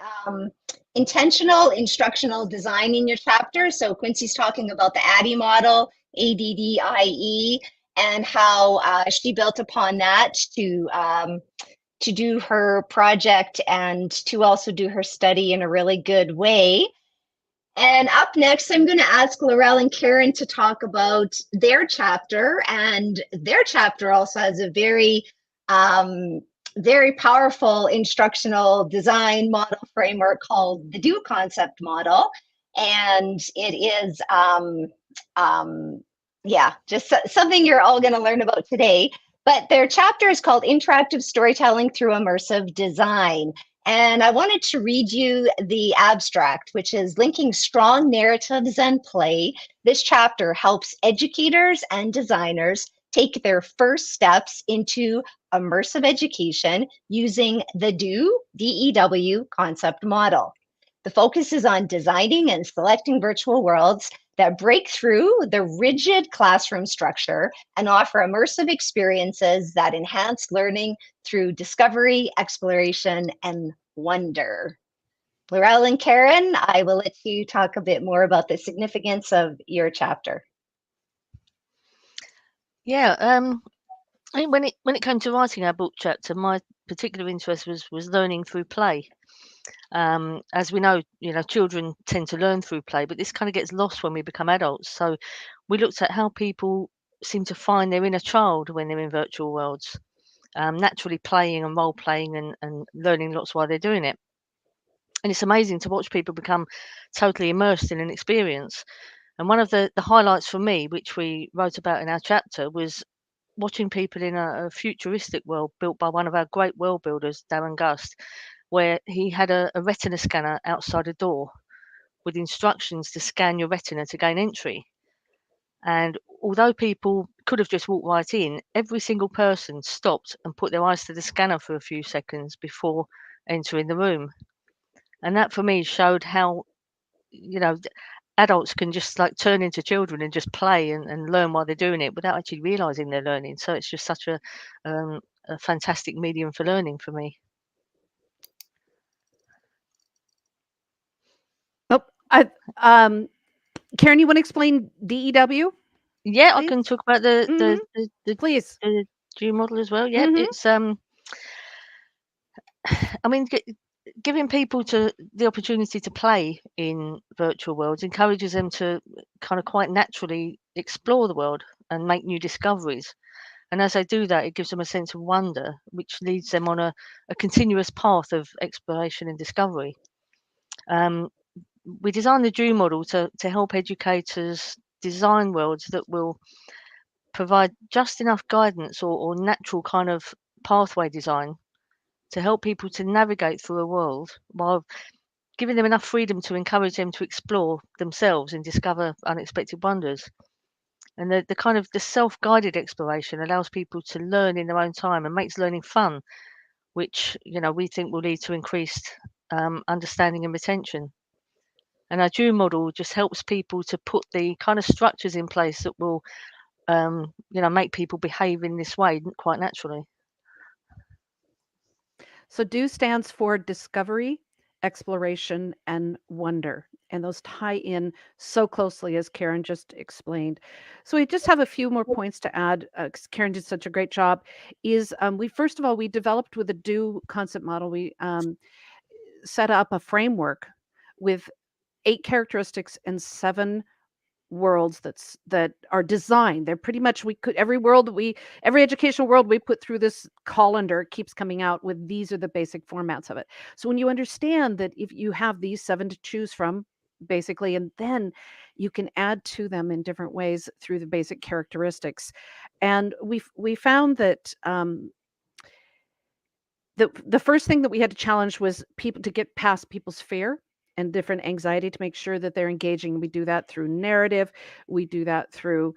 intentional instructional design in your chapter. So Quincy's talking about the ADDIE model, ADDIE, and how she built upon that to do her project and to also do her study in a really good way. And up next, I'm going to ask Laurel and Karen to talk about their chapter, and their chapter also has a very powerful instructional design model framework called the DO concept model. And it is, just something you're all going to learn about today. But their chapter is called Interactive Storytelling Through Immersive Design. And I wanted to read you the abstract, which is linking strong narratives and play. This chapter helps educators and designers take their first steps into immersive education using the DO, DEW concept model. The focus is on designing and selecting virtual worlds that break through the rigid classroom structure and offer immersive experiences that enhance learning through discovery, exploration, and wonder. Laurel and Karen, I will let you talk a bit more about the significance of your chapter. Yeah, I mean, when it came to writing our book chapter, my particular interest was learning through play. As we know, children tend to learn through play, but this kind of gets lost when we become adults. So we looked at how people seem to find their inner child when they're in virtual worlds, naturally playing and role playing and learning lots while they're doing it. And it's amazing to watch people become totally immersed in an experience. And one of the highlights for me, which we wrote about in our chapter, was watching people in a futuristic world built by one of our great world builders, Darren Gust, where he had a retina scanner outside a door with instructions to scan your retina to gain entry. And although people could have just walked right in, every single person stopped and put their eyes to the scanner for a few seconds before entering the room. And that for me showed how, adults can just like turn into children and just play and learn while they're doing it without actually realizing they're learning. So it's just such a fantastic medium for learning for me. Karen, you want to explain DEW? Yeah, please? I can talk about the please the G model as well. Yeah, it's I mean, giving people the opportunity to play in virtual worlds encourages them to kind of quite naturally explore the world and make new discoveries. And as they do that, it gives them a sense of wonder, which leads them on a continuous path of exploration and discovery. We designed the Dream model to help educators design worlds that will provide just enough guidance or natural kind of pathway design to help people to navigate through a world while giving them enough freedom to encourage them to explore themselves and discover unexpected wonders. And the kind of the self-guided exploration allows people to learn in their own time and makes learning fun, which we think will lead to increased understanding and retention. And our Dream model just helps people to put the kind of structures in place that will make people behave in this way quite naturally. So DO stands for discovery, exploration, and wonder. And those tie in so closely, as Karen just explained. So we just have a few more points to add, because Karen did such a great job. First of all, we developed with the DO concept model, we set up a framework with 8 characteristics and 7 worlds that are designed. They're pretty much every educational world we put through this colander keeps coming out with these are the basic formats of it. So when you understand that if you have these 7 to choose from, basically, and then you can add to them in different ways through the basic characteristics. And we found that the first thing that we had to challenge was people to get past people's fear and different anxiety to make sure that they're engaging. We do that through narrative. We do that through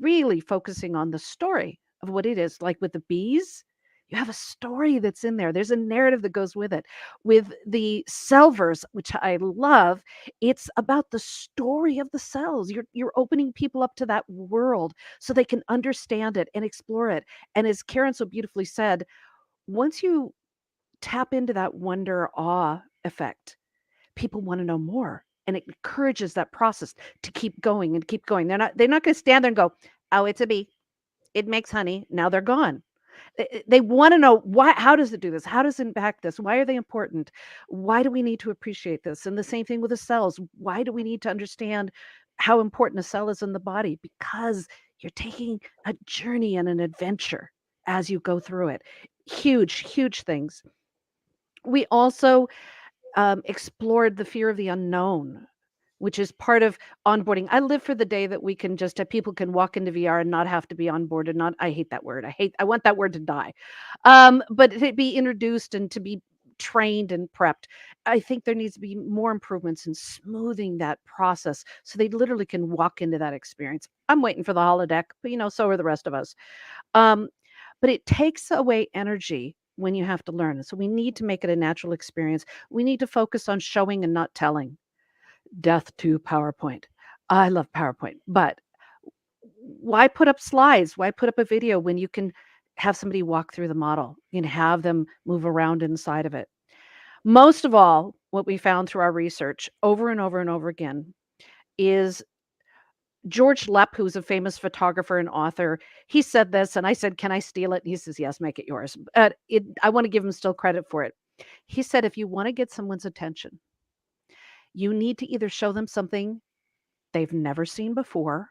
really focusing on the story of what it is. Like with the bees, you have a story that's in there. There's a narrative that goes with it. With the Cellverse, which I love, it's about the story of the cells. You're opening people up to that world so they can understand it and explore it. And as Karen so beautifully said, once you tap into that wonder awe effect, people want to know more, and it encourages that process to keep going and keep going. They're not going to stand there and go, "Oh, it's a bee. It makes honey. Now they're gone." They want to know why. How does it do this? How does it impact this? Why are they important? Why do we need to appreciate this? And the same thing with the cells. Why do we need to understand how important a cell is in the body? Because you're taking a journey and an adventure as you go through it. Huge things. We also explored the fear of the unknown, which is part of onboarding. I live for the day that we can just have people can walk into VR and not have to be onboarded. I hate that word. I want that word to die. But to be introduced and to be trained and prepped. I think there needs to be more improvements in smoothing that process so they literally can walk into that experience. I'm waiting for the holodeck, but so are the rest of us. But it takes away energy when you have to learn. So we need to make it a natural experience. We need to focus on showing and not telling. Death to PowerPoint. I love PowerPoint, but why put up slides? Why put up a video when you can have somebody walk through the model and have them move around inside of it? Most of all, what we found through our research over and over and over again is George Lepp, who's a famous photographer and author. He said this, and I said, "Can I steal it?" And he says, "Yes, make it yours." But I want to give him still credit for it. He said, if you want to get someone's attention, you need to either show them something they've never seen before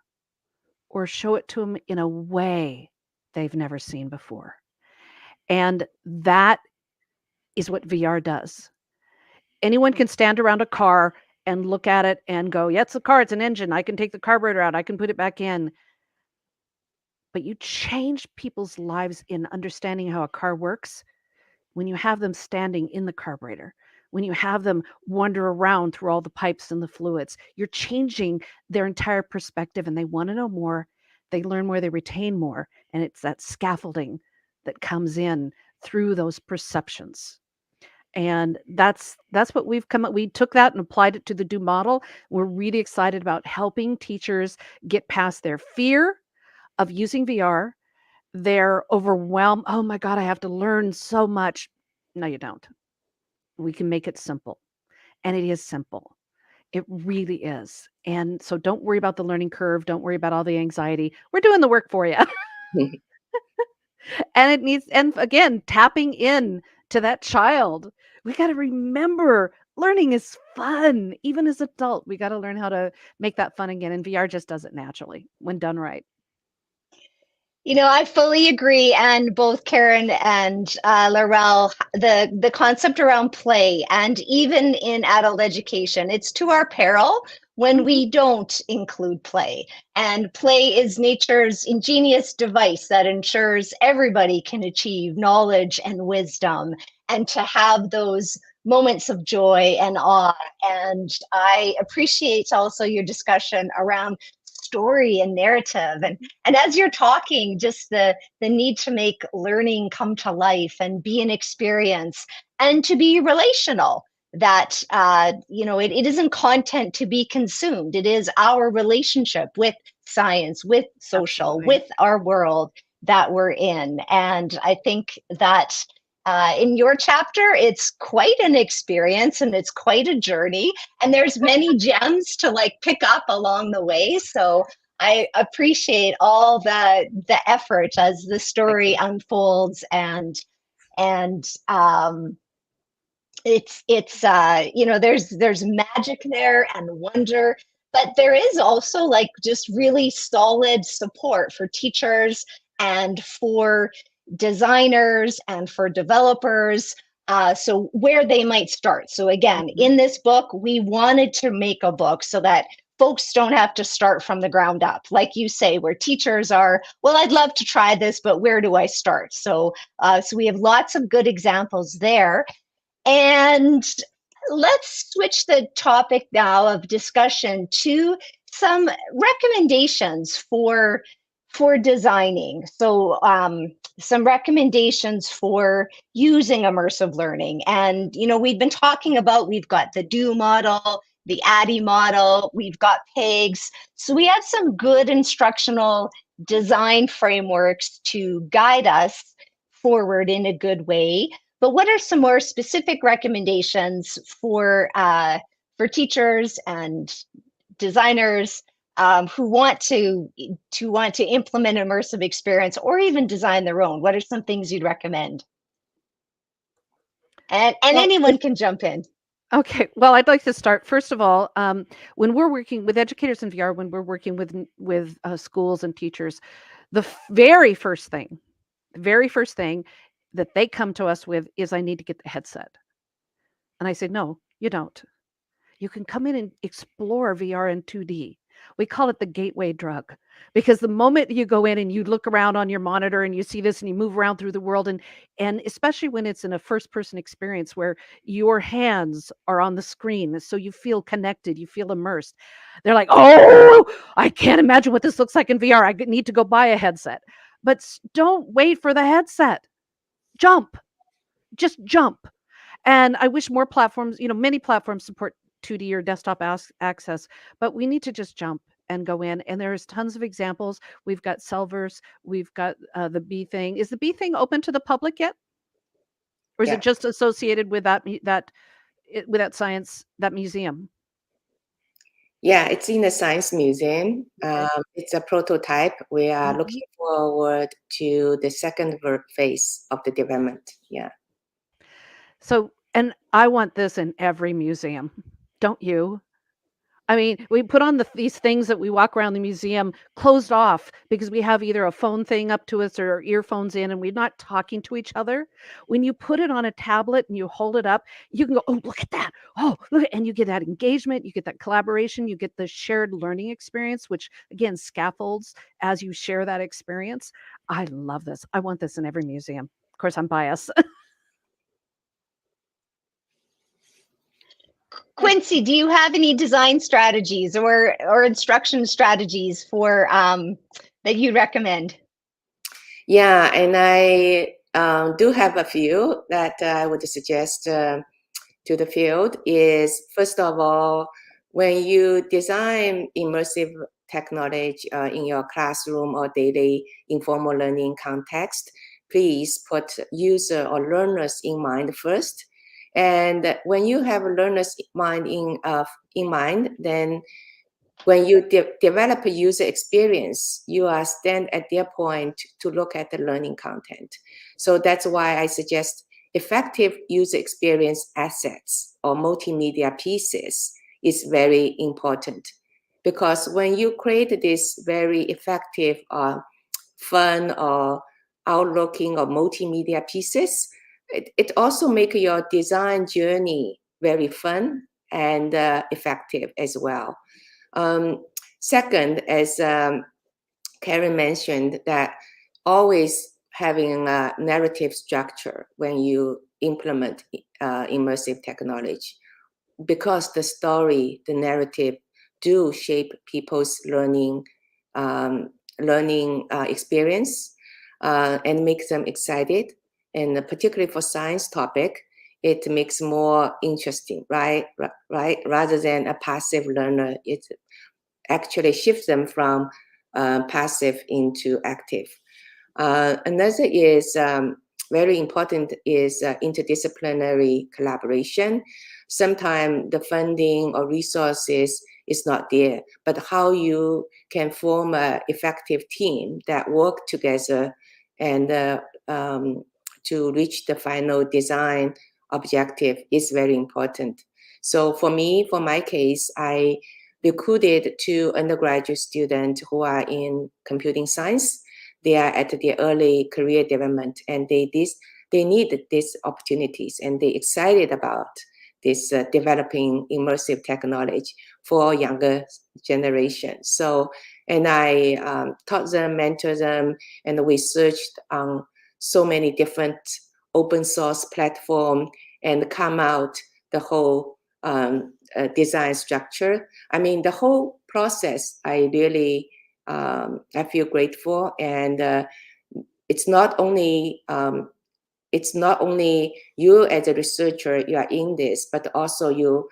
or show it to them in a way they've never seen before. And that is what VR does. Anyone can stand around a car and look at it and go, yeah, it's a car, it's an engine. I can take the carburetor out, I can put it back in. But you change people's lives in understanding how a car works when you have them standing in the carburetor, when you have them wander around through all the pipes and the fluids. You're changing their entire perspective, and they want to know more. They learn more, they retain more. And it's that scaffolding that comes in through those perceptions. And that's what we've come up. We took that and applied it to the Do model. We're really excited about helping teachers get past their fear of using VR. They're overwhelmed. Oh my God, I have to learn so much. No, you don't. We can make it simple. And it is simple. It really is. And so don't worry about the learning curve. Don't worry about all the anxiety. We're doing the work for you. And it needs, and again, tapping in to that child. We got to remember learning is fun. Even as adult, we got to learn how to make that fun again. And VR just does it naturally when done right. You know, I fully agree. And both Karen and Laurel, the concept around play, and even in adult education, it's to our peril when we don't include play. And play is nature's ingenious device that ensures everybody can achieve knowledge and wisdom, and to have those moments of joy and awe. And I appreciate also your discussion around story and narrative, and as you're talking, just the need to make learning come to life and be an experience and to be relational. That it isn't content to be consumed. It is our relationship with science, with social, Absolutely. with our world that we're in. And I think that in your chapter, it's quite an experience and it's quite a journey. And there's many gems to like pick up along the way. So I appreciate all the effort as the story unfolds, and it's there's magic there and wonder, but there is also like just really solid support for teachers and for designers and for developers, so where they might start. So again, in this book, we wanted to make a book so that folks don't have to start from the ground up, like you say, where teachers are, well, I'd love to try this, but where do I start? So we have lots of good examples there. And let's switch the topic now of discussion to some recommendations for designing. So some recommendations for using immersive learning. And, we've been talking about, we've got the Do model, the ADDIE model, we've got PEGS. So we have some good instructional design frameworks to guide us forward in a good way. But what are some more specific recommendations for teachers and designers who want to implement immersive experience or even design their own? What are some things you'd recommend? And anyone can jump in. Okay, well, I'd like to start. First of all, when we're working with educators in VR, when we're working with schools and teachers, the very first thing that they come to us with is, I need to get the headset. And I say, no, you don't. You can come in and explore VR in 2D. We call it the gateway drug, because the moment you go in and you look around on your monitor and you see this and you move around through the world, and especially when it's in a first person experience where your hands are on the screen, so you feel connected, you feel immersed. They're like, oh, I can't imagine what this looks like in VR. I need to go buy a headset. But don't wait for the headset. Jump. Just jump. And I wish more platforms, many platforms support 2D or desktop access, but we need to just jump and go in. And there's tons of examples. We've got Cellverse, we've got the Bee Thing. Is the Bee Thing open to the public yet? Or is Yeah. it just associated with that science, that museum? Yeah, it's in the Science Museum. It's a prototype. We are looking forward to the second phase of the development. Yeah. So, and I want this in every museum, don't you? I mean, we put on these things that we walk around the museum closed off because we have either a phone thing up to us or our earphones in and we're not talking to each other. When you put it on a tablet and you hold it up, you can go, oh, look at that. Oh, look, and you get that engagement, you get that collaboration, you get the shared learning experience, which again, scaffolds as you share that experience. I love this. I want this in every museum. Of course, I'm biased. Quincy, do you have any design strategies or instruction strategies for that you recommend? Yeah, and I do have a few that I would suggest to the field. Is first of all, when you design immersive technology in your classroom or daily informal learning context, please put user or learners in mind first. And when you have learners in mind, then when you develop a user experience, you are stand at their point to look at the learning content. So that's why I suggest effective user experience assets or multimedia pieces is very important. Because when you create this very effective fun or outlooking or multimedia pieces, it also makes your design journey very fun and effective as well. Second, as Karen mentioned, that always having a narrative structure when you implement immersive technology, because the story, the narrative do shape people's learning experience and makes them excited. And particularly for science topic, it makes more interesting, right? Rather than a passive learner, it actually shifts them from passive into active. Another is very important is interdisciplinary collaboration. Sometimes the funding or resources is not there, but how you can form an effective team that work together and to reach the final design objective is very important. So for me, for my case, I recruited 2 undergraduate students who are in computing science. They are at the early career development, and they need these opportunities, and they're excited about this developing immersive technology for younger generation. So, and I taught them, mentored them, and we searched on so many different open source platform and come out the whole design structure. I mean, the whole process, I really, I feel grateful. And it's not only you as a researcher, you are in this, but also you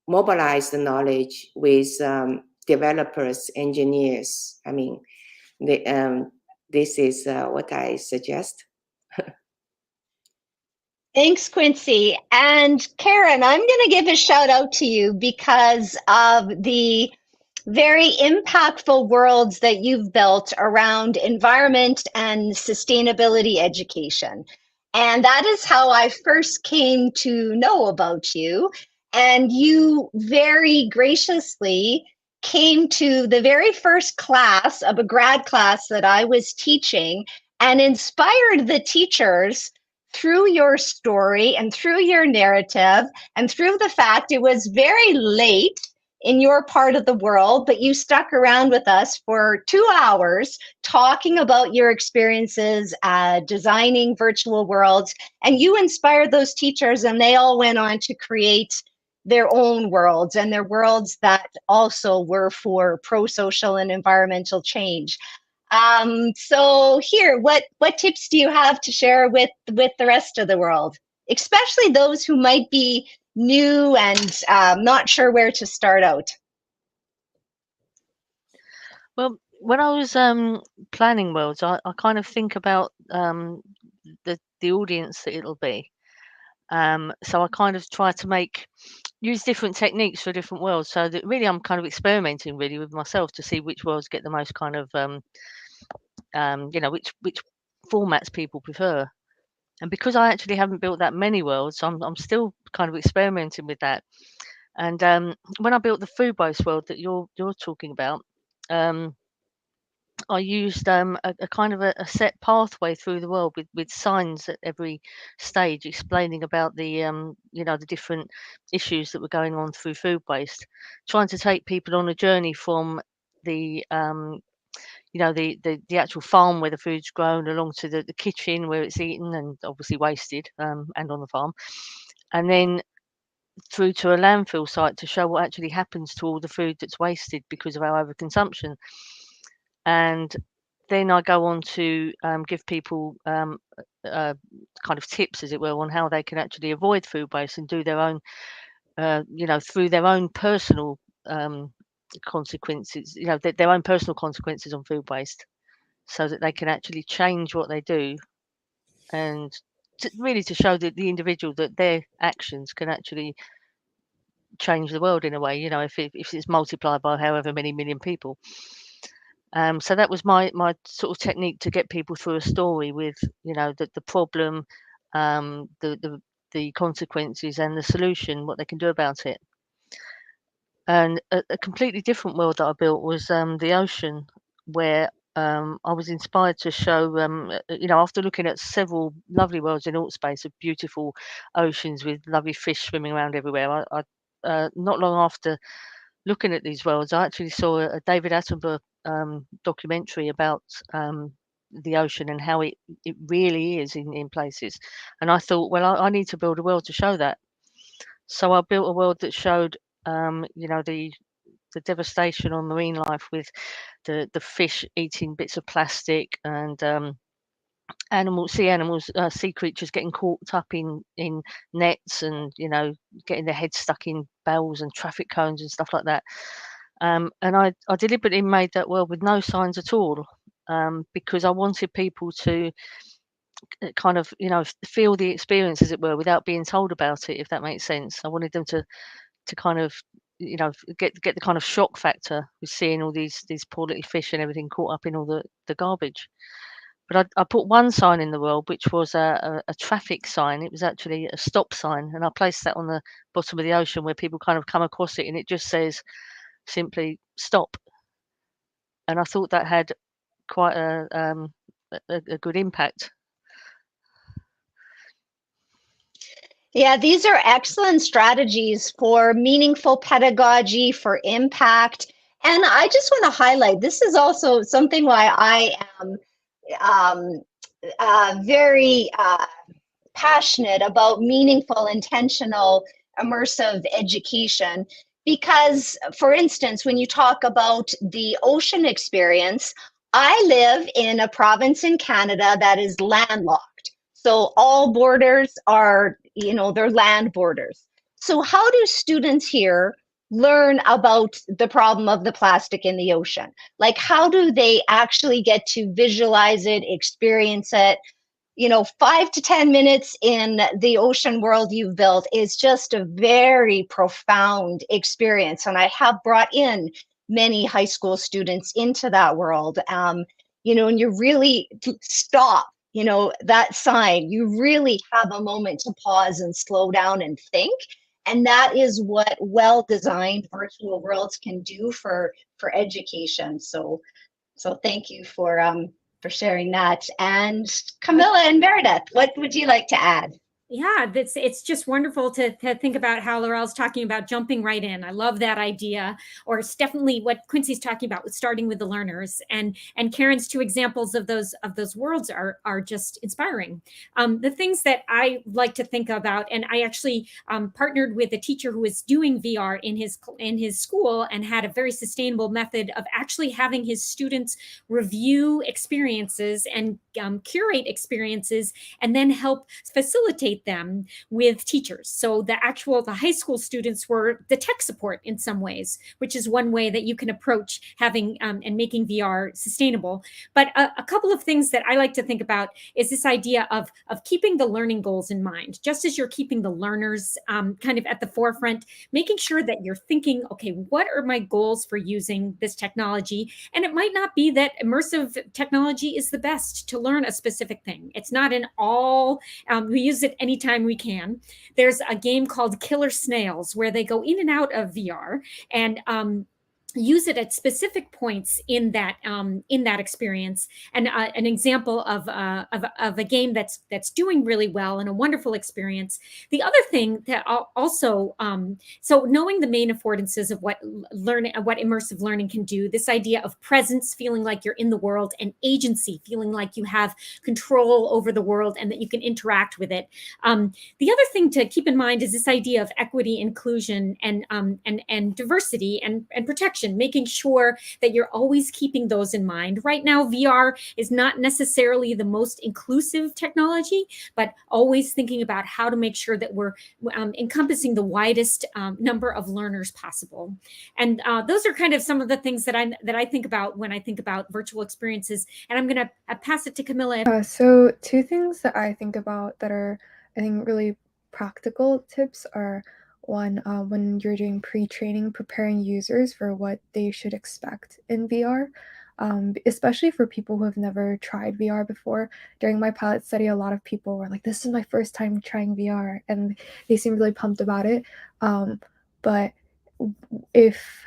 mobilize the knowledge with developers, engineers. I mean, this is what I suggest. Thanks, Quincy. And Karen, I'm going to give a shout out to you because of the very impactful worlds that you've built around environment and sustainability education. And that is how I first came to know about you. And you very graciously came to the very first class of a grad class that I was teaching and inspired the teachers through your story and through your narrative and through the fact it was very late in your part of the world, but you stuck around with us for 2 hours talking about your experiences designing virtual worlds, and you inspired those teachers, and they all went on to create their own worlds, and their worlds that also were for pro-social and environmental change. So here, what tips do you have to share with the rest of the world, especially those who might be new and not sure where to start out? Well, when I was planning worlds, I kind of think about the audience that it'll be. So I kind of try to use different techniques for different worlds. So that really I'm kind of experimenting really with myself to see which worlds get the most kind of which formats people prefer. And because I actually haven't built that many worlds, I'm still kind of experimenting with that. And when I built the food-based world that you're talking about, I used a kind of a set pathway through the world with signs at every stage explaining about the different issues that were going on through food waste, trying to take people on a journey from the the actual farm where the food's grown along to the kitchen where it's eaten and obviously wasted and on the farm, and then through to a landfill site to show what actually happens to all the food that's wasted because of our overconsumption. And then I go on to give people kind of tips, as it were, on how they can actually avoid food waste and do their own, through their own personal consequences, their own personal consequences on food waste, so that they can actually change what they do, and really to show the individual that their actions can actually change the world in a way. If it's multiplied by however many million people. So that was my sort of technique to get people through a story with, the problem, the consequences, and the solution, what they can do about it. And a completely different world that I built was the ocean, where I was inspired to show, after looking at several lovely worlds in alt space of beautiful oceans with lovely fish swimming around everywhere, I not long after looking at these worlds, I actually saw a David Attenborough documentary about the ocean and how it really is in places. And I thought, well, I need to build a world to show that. So I built a world that showed, the devastation on marine life with the fish eating bits of plastic and sea creatures getting caught up in nets and getting their heads stuck in bales and traffic cones and stuff like that. And I deliberately made that world with no signs at all, because I wanted people to kind of feel the experience, as it were, without being told about it, if that makes sense. I wanted them to kind of get the kind of shock factor with seeing all these poor little fish and everything caught up in all the garbage. But I put one sign in the world, which was a traffic sign. It was actually a stop sign, and I placed that on the bottom of the ocean where people kind of come across it, and it just says simply "stop." And I thought that had quite a good impact. Yeah, these are excellent strategies for meaningful pedagogy, for impact. And I just want to highlight, this is also something why I am very passionate about meaningful, intentional, immersive education. Because, for instance, when you talk about the ocean experience, I live in a province in Canada that is landlocked. So all borders are, they're land borders. So how do students here learn about the problem of the plastic in the ocean? Like, how do they actually get to visualize it, experience it? 5 to 10 minutes in the ocean world you've built is just a very profound experience. And I have brought in many high school students into that world. And you really stop, that sign, you really have a moment to pause and slow down and think. And that is what well-designed virtual worlds can do for education. So thank you for sharing that. And Camilla and Meredith, what would you like to add? Yeah, it's just wonderful to think about how Laurel's talking about jumping right in. I love that idea. Or it's definitely what Quincy's talking about with starting with the learners. And Karen's two examples of those worlds are just inspiring. The things that I like to think about, and I actually partnered with a teacher who was doing VR in his school and had a very sustainable method of actually having his students review experiences and curate experiences and then help facilitate integrate them with teachers. So the high school students were the tech support in some ways, which is one way that you can approach having and making VR sustainable. But a couple of things that I like to think about is this idea of keeping the learning goals in mind. Just as you're keeping the learners kind of at the forefront, making sure that you're thinking, okay, what are my goals for using this technology? And it might not be that immersive technology is the best to learn a specific thing. It's not an all, we use it anytime we can. There's a game called Killer Snails where they go in and out of VR and use it at specific points in that experience. And an example of a game that's doing really well and a wonderful experience. The other thing that also, so knowing the main affordances of what immersive learning can do, this idea of presence, feeling like you're in the world, and agency, feeling like you have control over the world and that you can interact with it. The other thing to keep in mind is this idea of equity, inclusion, and diversity and protection, making sure that you're always keeping those in mind. Right now, VR is not necessarily the most inclusive technology, but always thinking about how to make sure that we're encompassing the widest number of learners possible. And those are kind of some of the things that I think about when I think about virtual experiences. And I'm going to pass it to Camilla. So two things that I think about that are, I think, really practical tips are, one, when you're doing pre-training, preparing users for what they should expect in VR, especially for people who have never tried VR before. During my pilot study, a lot of people were like, this is my first time trying VR, and they seem really pumped about it. But if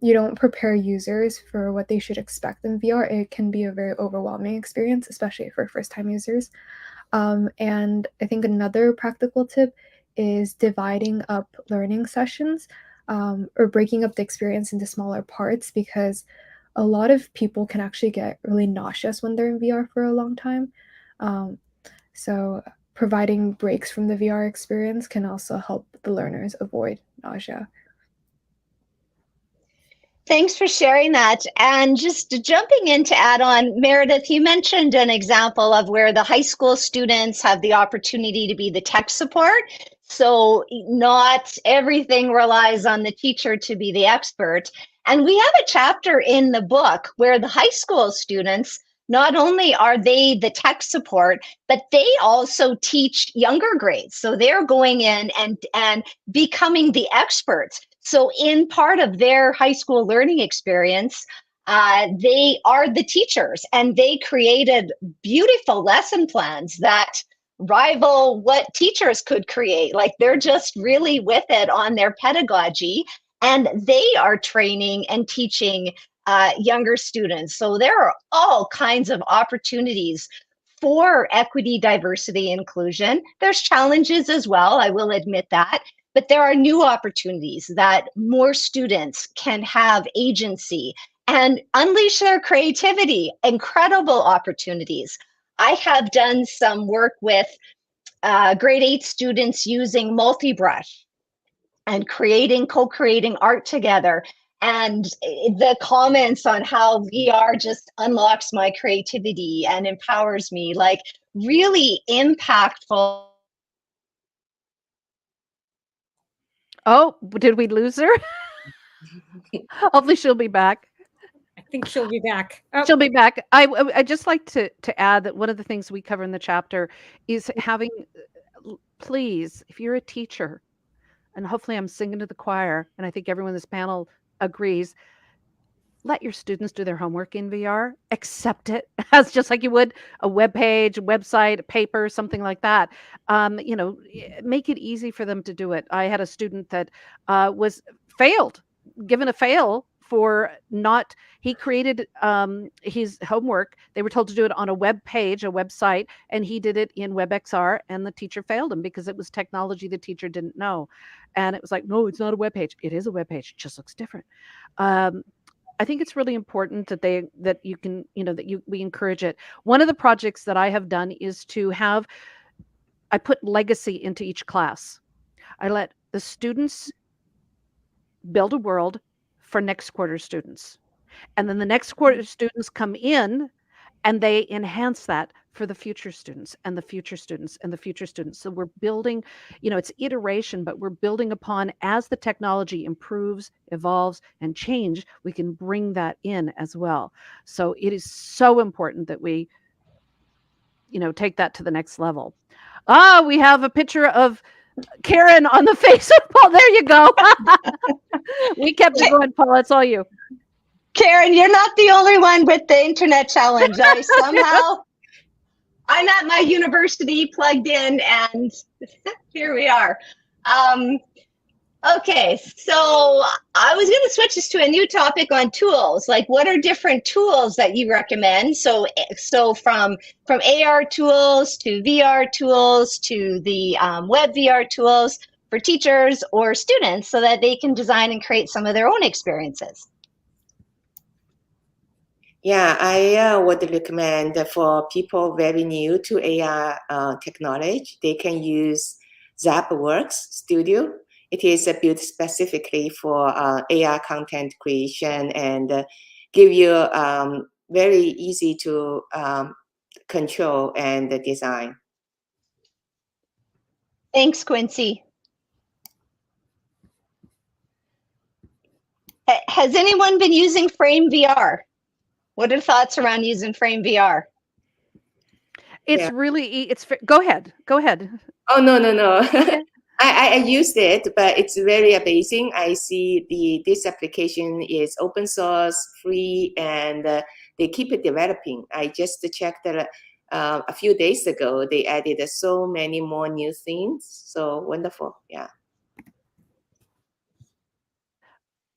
you don't prepare users for what they should expect in VR, it can be a very overwhelming experience, especially for first-time users. And I think another practical tip is dividing up learning sessions, or breaking up the experience into smaller parts, because a lot of people can actually get really nauseous when they're in VR for a long time. So providing breaks from the VR experience can also help the learners avoid nausea. Thanks for sharing that. And just jumping in to add on, Meredith, you mentioned an example of where the high school students have the opportunity to be the tech support. So not everything relies on the teacher to be the expert. And we have a chapter in the book where the high school students, not only are they the tech support, but they also teach younger grades. So they're going in and becoming the experts. So in part of their high school learning experience, they are the teachers, and they created beautiful lesson plans that rival what teachers could create. Like, they're just really with it on their pedagogy, and they are training and teaching younger students. So there are all kinds of opportunities for equity, diversity, inclusion. There's challenges as well, I will admit that. But there are new opportunities that more students can have agency and unleash their creativity, incredible opportunities. I have done some work with grade 8 students using multi-brush and co-creating art together. And the comments on how VR just unlocks my creativity and empowers me, like, really impactful. Oh, did we lose her? Hopefully she'll be back. I think she'll be back. Oh. She'll be back. I just like to add that one of the things we cover in the chapter is having, please, if you're a teacher, and hopefully I'm singing to the choir, and I think everyone in this panel agrees, let your students do their homework in VR. Accept it as just like you would a web page, a website, a paper, something like that. Make it easy for them to do it. I had a student that was given a fail for not, he created his homework. They were told to do it on a web page, a website, and he did it in WebXR, and the teacher failed him because it was technology the teacher didn't know. And it was like, no, it's not a web page. It is a web page. It just looks different. I think it's really important that we encourage it. One of the projects that I have done is I put legacy into each class. I let the students build a world for next quarter students. And then the next quarter students come in and they enhance that for the future students and the future students and the future students. So we're building, it's iteration, but we're building upon as the technology improves, evolves, and change, we can bring that in as well. So it is so important that we, take that to the next level. We have a picture of Karen on the face of Paul. There you go. We kept it going, Paul. That's all you. Karen, you're not the only one with the internet challenge. I'm at my university plugged in, and here we are. Okay, so I was going to switch this to a new topic on tools. Like, what are different tools that you recommend? So from AR tools to VR tools to the web VR tools for teachers or students, so that they can design and create some of their own experiences. Yeah, I would recommend for people very new to AR technology, they can use GatherVerse Studio. It is built specifically for AR content creation and give you very easy to control and design. Thanks, Quincy. Has anyone been using Frame VR? What are thoughts around using Frame VR? It's really, go ahead. Oh, no. Okay. I used it, but it's very amazing. I see this application is open source, free, and they keep it developing. I just checked that a few days ago, they added so many more new things. So wonderful, yeah.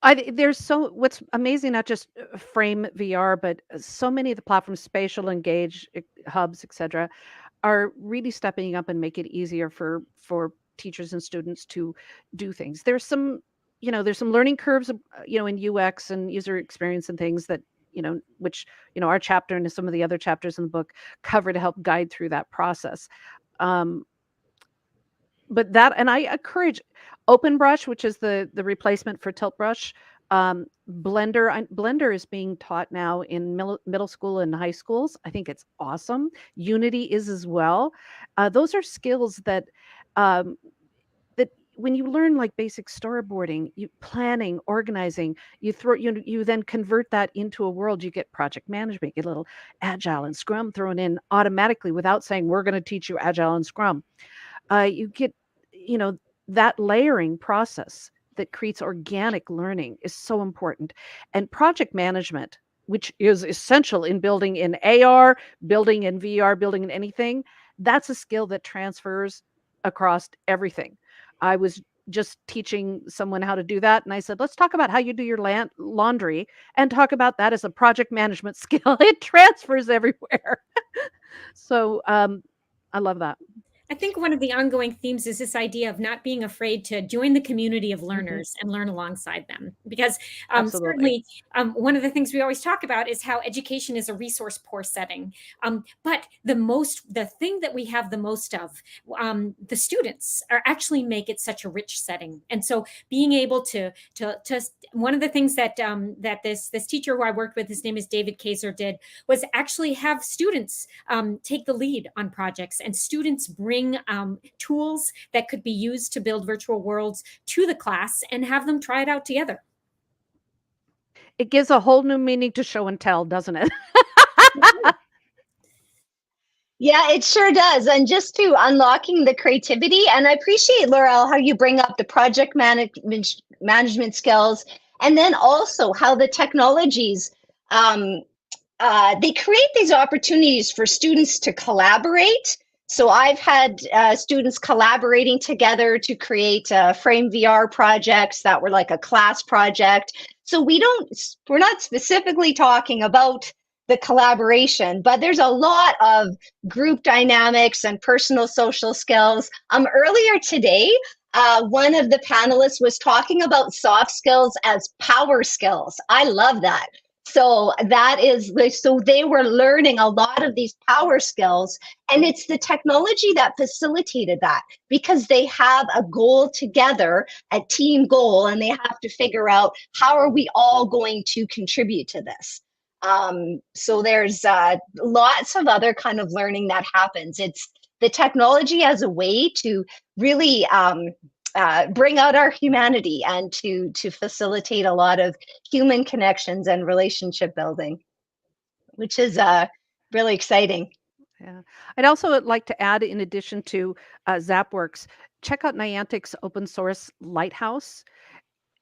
What's amazing, not just Frame VR, but so many of the platforms, Spatial, Engage, Hubs, etc., are really stepping up and make it easier for teachers and students to do things. There's some learning curves, in UX and user experience and things that, which, our chapter and some of the other chapters in the book cover to help guide through that process. But and I encourage OpenBrush, which is the replacement for Tilt Brush. Blender is being taught now in middle school and high schools. I think it's awesome. Unity is as well. Those are skills that that when you learn like basic storyboarding, planning, organizing, you then convert that into a world. You get project management, get a little Agile and Scrum thrown in automatically without saying we're going to teach you Agile and Scrum. You get, that layering process that creates organic learning is so important. And project management, which is essential in building in AR, building in VR, building in anything, that's a skill that transfers across everything. I was just teaching someone how to do that, and I said, let's talk about how you do your laundry and talk about that as a project management skill. It transfers everywhere. So I love that. I think one of the ongoing themes is this idea of not being afraid to join the community of learners and learn alongside them. Because certainly one of the things we always talk about is how education is a resource poor setting. But the thing that we have the most of, the students are actually make it such a rich setting. And so being able to one of the things that that this teacher who I worked with, his name is David Kaiser, did was actually have students take the lead on projects, and students bring tools that could be used to build virtual worlds to the class and have them try it out together. It gives a whole new meaning to show and tell, doesn't it? Yeah, it sure does. And just to unlocking the creativity, and I appreciate, Laurel, how you bring up the project management skills, and then also how the technologies, they create these opportunities for students to collaborate. So I've had students collaborating together to create Frame VR projects that were like a class project. So we're not specifically talking about the collaboration, but there's a lot of group dynamics and personal social skills. Earlier today, one of the panelists was talking about soft skills as power skills. I love that. So so they were learning a lot of these power skills, and it's the technology that facilitated that, because they have a goal together, a team goal, and they have to figure out how are we all going to contribute to this. So there's lots of other kind of learning that happens. It's the technology as a way to really bring out our humanity and to facilitate a lot of human connections and relationship building, which is really exciting. Yeah. I'd also like to add, in addition to ZapWorks, check out Niantic's open source Lighthouse.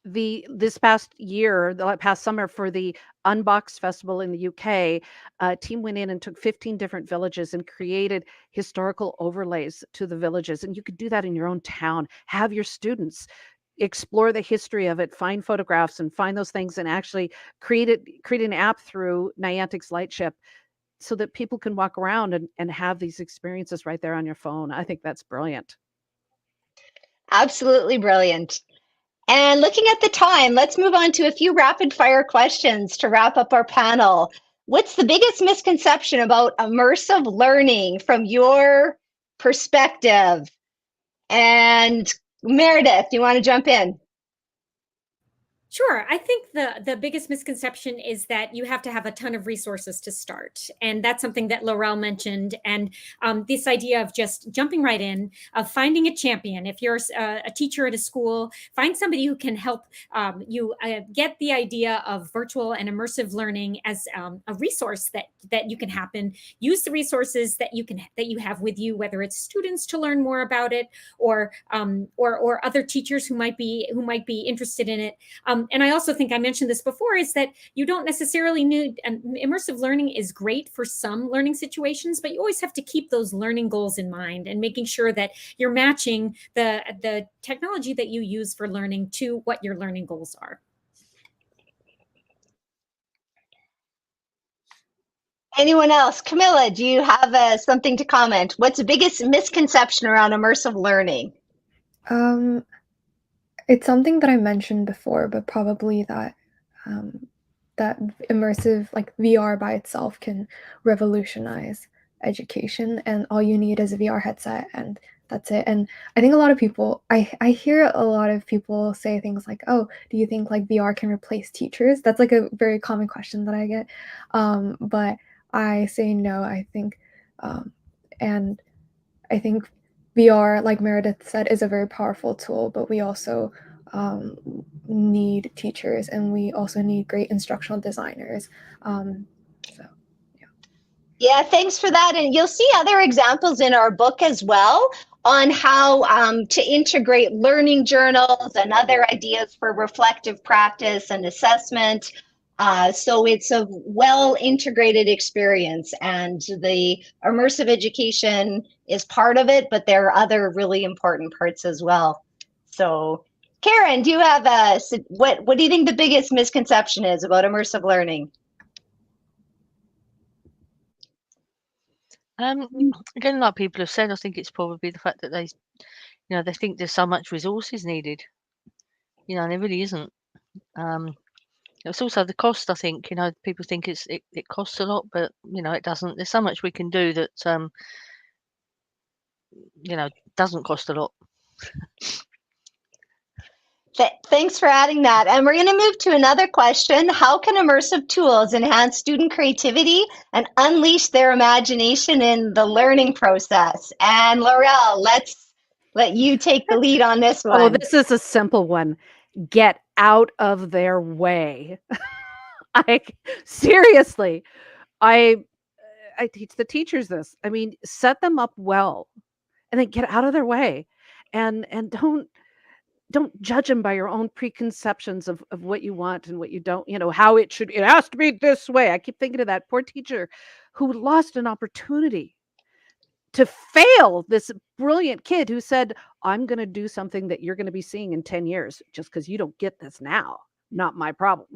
This past year, the past summer, for the Unbox Festival in the UK, a team went in and took 15 different villages and created historical overlays to the villages. And you could do that in your own town. Have your students explore the history of it, find photographs and find those things, and actually create an app through Niantic's Lightship so that people can walk around and have these experiences right there on your phone. I think that's brilliant. Absolutely brilliant. And looking at the time, let's move on to a few rapid fire questions to wrap up our panel. What's the biggest misconception about immersive learning from your perspective? And Meredith, you want to jump in? Sure. I think the biggest misconception is that you have to have a ton of resources to start. And that's something that Laurel mentioned. And this idea of just jumping right in, of finding a champion. If you're a teacher at a school, find somebody who can help you get the idea of virtual and immersive learning as a resource that you can happen. Use the resources that you have with you, whether it's students to learn more about it, or other teachers who might be interested in it. And I also think I mentioned this before, is that you don't necessarily need, immersive learning is great for some learning situations, but you always have to keep those learning goals in mind and making sure that you're matching the technology that you use for learning to what your learning goals are. Anyone else? Camilla, do you have something to comment? What's the biggest misconception around immersive learning? It's something that I mentioned before, but probably that that immersive, like VR by itself, can revolutionize education, and all you need is a VR headset and that's it. And I think a lot of people, I hear a lot of people say things like, oh, do you think like VR can replace teachers? That's like a very common question that I get. But I say no. I think, and I think VR, like Meredith said, is a very powerful tool, but we also need teachers, and we also need great instructional designers. Yeah, thanks for that. And you'll see other examples in our book as well on how to integrate learning journals and other ideas for reflective practice and assessment. So it's a well integrated experience, and the immersive education is part of it, but there are other really important parts as well. So Karen, do you have what do you think the biggest misconception is about immersive learning? Again, like people have said, I think it's probably the fact that they think there's so much resources needed, and there really isn't. It's also the cost. I think people think it costs a lot, but it doesn't. There's so much we can do that doesn't cost a lot. Thanks for adding that. And we're going to move to another question. How can immersive tools enhance student creativity and unleash their imagination in the learning process? And Laurel, let's let you take the lead on this one. Oh, this is a simple one. Get out of their way. Seriously, I teach the teachers this. I mean, set them up well, and then get out of their way, and don't judge them by your own preconceptions of what you want and what you don't. How it has to be this way. I keep thinking of that poor teacher who lost an opportunity to fail this brilliant kid who said, I'm going to do something that you're going to be seeing in 10 years just because you don't get this now. Not my problem,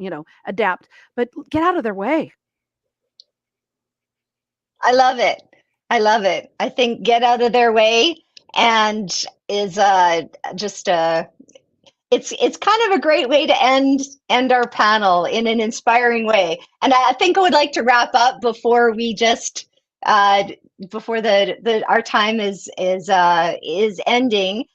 adapt, but get out of their way. I love it. I love it. I think get out of their way and is it's kind of a great way to end our panel in an inspiring way. And I think I would like to wrap up before we just before our time is ending.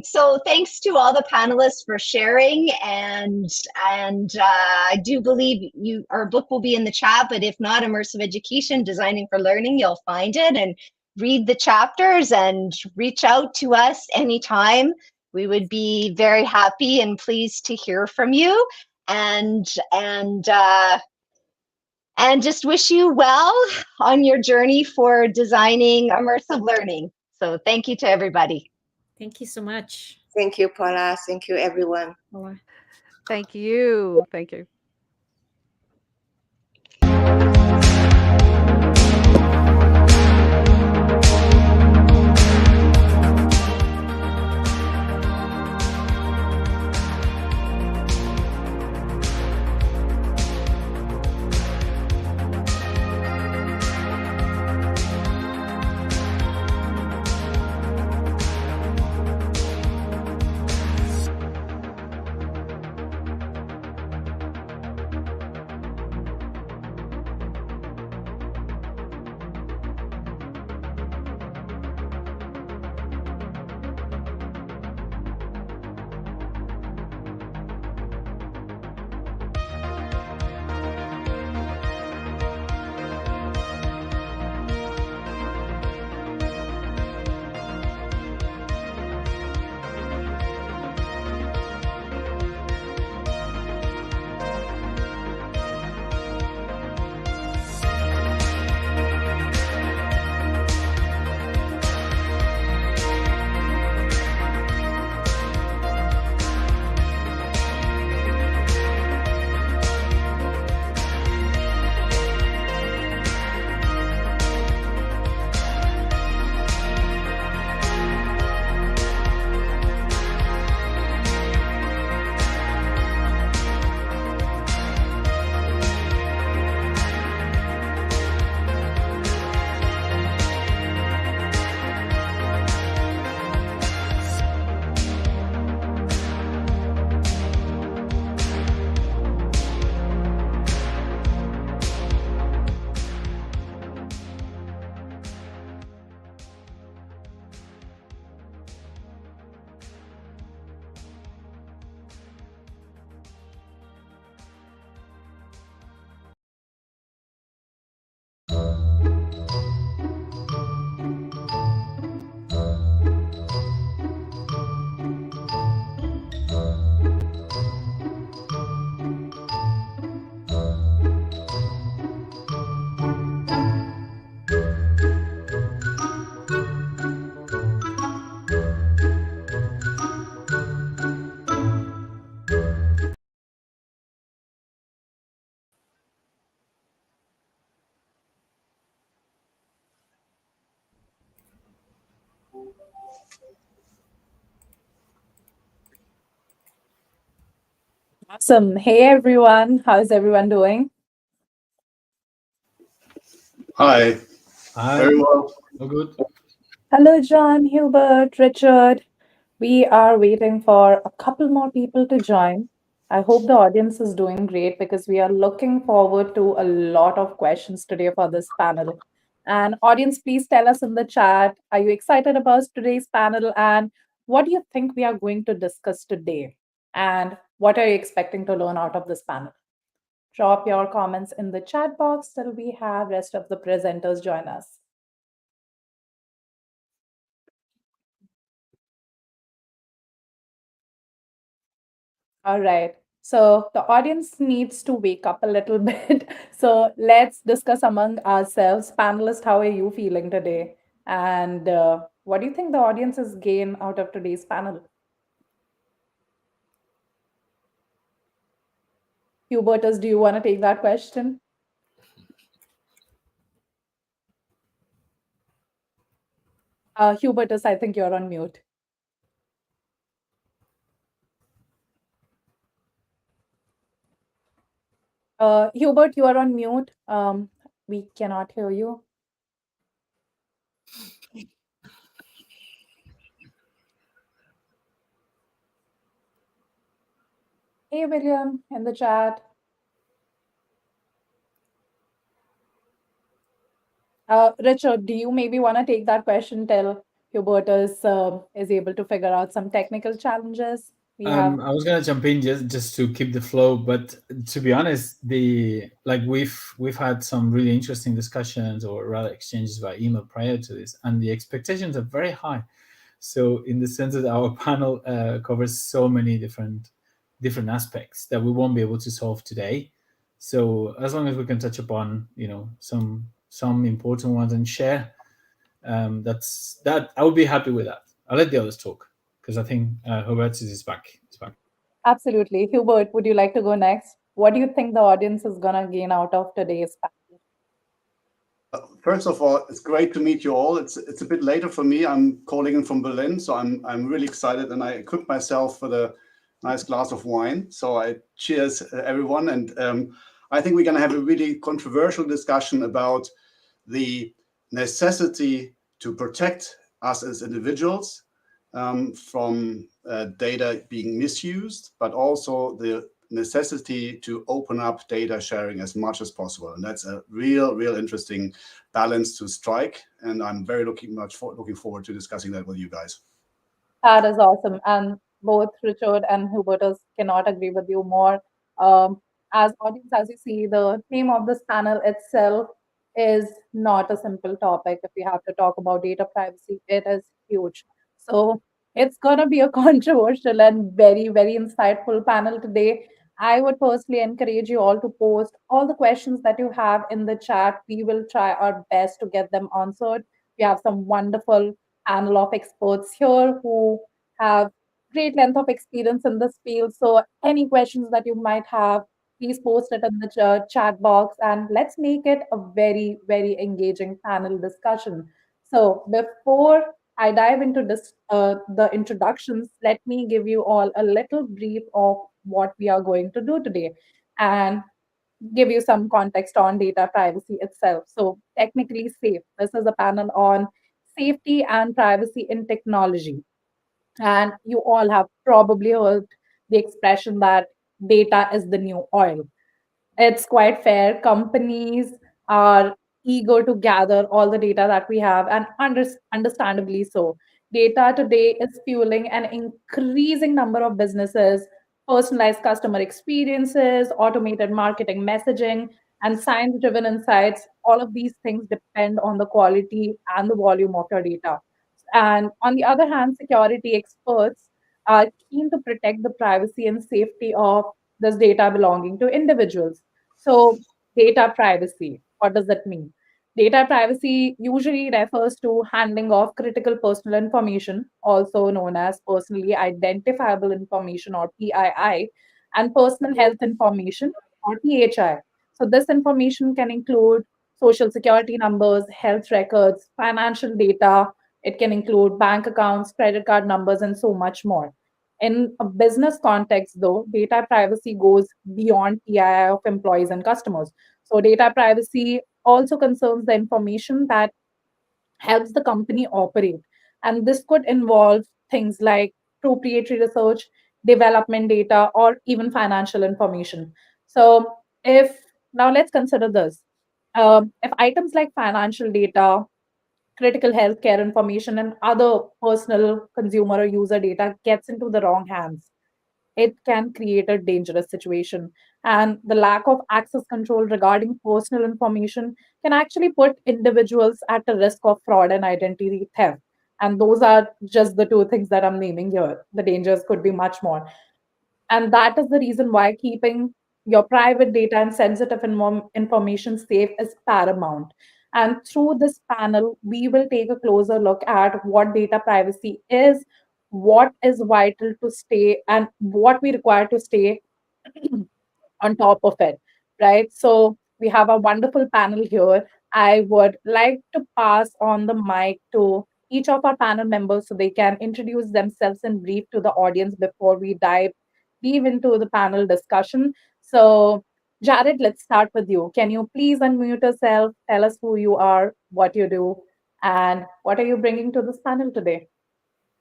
So thanks to all the panelists for sharing, and I do believe our book will be in the chat, but if not, Immersive Education, Designing for Learning, you'll find it and read the chapters and reach out to us anytime. We would be very happy and pleased to hear from you, and just wish you well on your journey for designing immersive learning. So thank you to everybody. Thank you so much. Thank you, Paula. Thank you, everyone. Thank you. Thank you. Awesome. Hey everyone, how's everyone doing? Hi. Very well. Oh, good. Hello, John, Hubert, Richard. We are waiting for a couple more people to join. I hope the audience is doing great because we are looking forward to a lot of questions today for this panel. And audience, please tell us in the chat, are you excited about today's panel and what do you think we are going to discuss today? And what are you expecting to learn out of this panel? Drop your comments in the chat box till we have rest of the presenters join us. All right. So the audience needs to wake up a little bit. So let's discuss among ourselves. Panelists, how are you feeling today? And what do you think the audience has gained out of today's panel? Hubertus, do you want to take that question? Hubertus, I think you're on mute. Hubert, you are on mute. We cannot hear you. Hey, William, in the chat. Richard, do you maybe want to take that question till Hubertus is able to figure out some technical challenges. We have I was gonna jump in just to keep the flow, but to be honest, we've had some really interesting discussions or rather exchanges by email prior to this, and the expectations are very high. So in the sense that our panel covers so many different aspects that we won't be able to solve today. So as long as we can touch upon some important ones and share, that I would be happy with that. I'll let the others talk because I think Hubertus is back. absolutely. Hubert, would you like to go next? What do you think the audience is gonna gain out of today's panel? First of all, it's great to meet you all. It's a bit later for me. I'm calling in from Berlin, so I'm really excited, and I equipped myself with a nice glass of wine. So I cheers everyone, and I think we're going to have a really controversial discussion about the necessity to protect us as individuals from data being misused, but also the necessity to open up data sharing as much as possible. And that's a real interesting balance to strike. And I'm very looking forward to discussing that with you guys. That is awesome. And both Richard and Hubertus cannot agree with you more. As audience, as you see, the theme of this panel itself is not a simple topic. If we have to talk about data privacy, it is huge. So it's going to be a controversial and very insightful panel today. I would personally encourage you all to post all the questions that you have in the chat. We will try our best to get them answered. We have some wonderful panel of experts here who have great length of experience in this field. So any questions that you might have, please post it in the chat box and let's make it a very engaging panel discussion. So before I dive into this, the introductions, let me give you all a little brief of what we are going to do today and give you some context on data privacy itself. So technically safe. This is a panel on safety and privacy in technology. And you all have probably heard the expression that data is the new oil. It's quite fair. Companies are eager to gather all the data that we have, and understandably so. Data today is fueling an increasing number of businesses, personalized customer experiences, automated marketing messaging, and science driven insights. All of these things depend on the quality and the volume of your data. And on the other hand, security experts are keen to protect the privacy and safety of this data belonging to individuals. So, data privacy, what does that mean? Data privacy usually refers to handling of critical personal information, also known as personally identifiable information or PII, and personal health information or PHI. So, this information can include social security numbers, health records, financial data. It can include bank accounts, credit card numbers, and so much more. In a business context, though, data privacy goes beyond PII of employees and customers. So, data privacy also concerns the information that helps the company operate. And this could involve things like proprietary research, development data, or even financial information. So, if now let's consider this. If items like financial data, critical healthcare information, and other personal consumer or user data gets into the wrong hands, it can create a dangerous situation. And the lack of access control regarding personal information can actually put individuals at a risk of fraud and identity theft. And those are just the two things that I'm naming here. The dangers could be much more. And that is the reason why keeping your private data and sensitive information safe is paramount. And through this panel, we will take a closer look at what data privacy is, what is vital to stay, and what we require to stay on top of it, right? So we have a wonderful panel here. I would like to pass on the mic to each of our panel members so they can introduce themselves in brief to the audience before we dive deep into the panel discussion. So, Jared, let's start with you. Can you please unmute yourself? Tell us who you are, what you do, and what are you bringing to this panel today?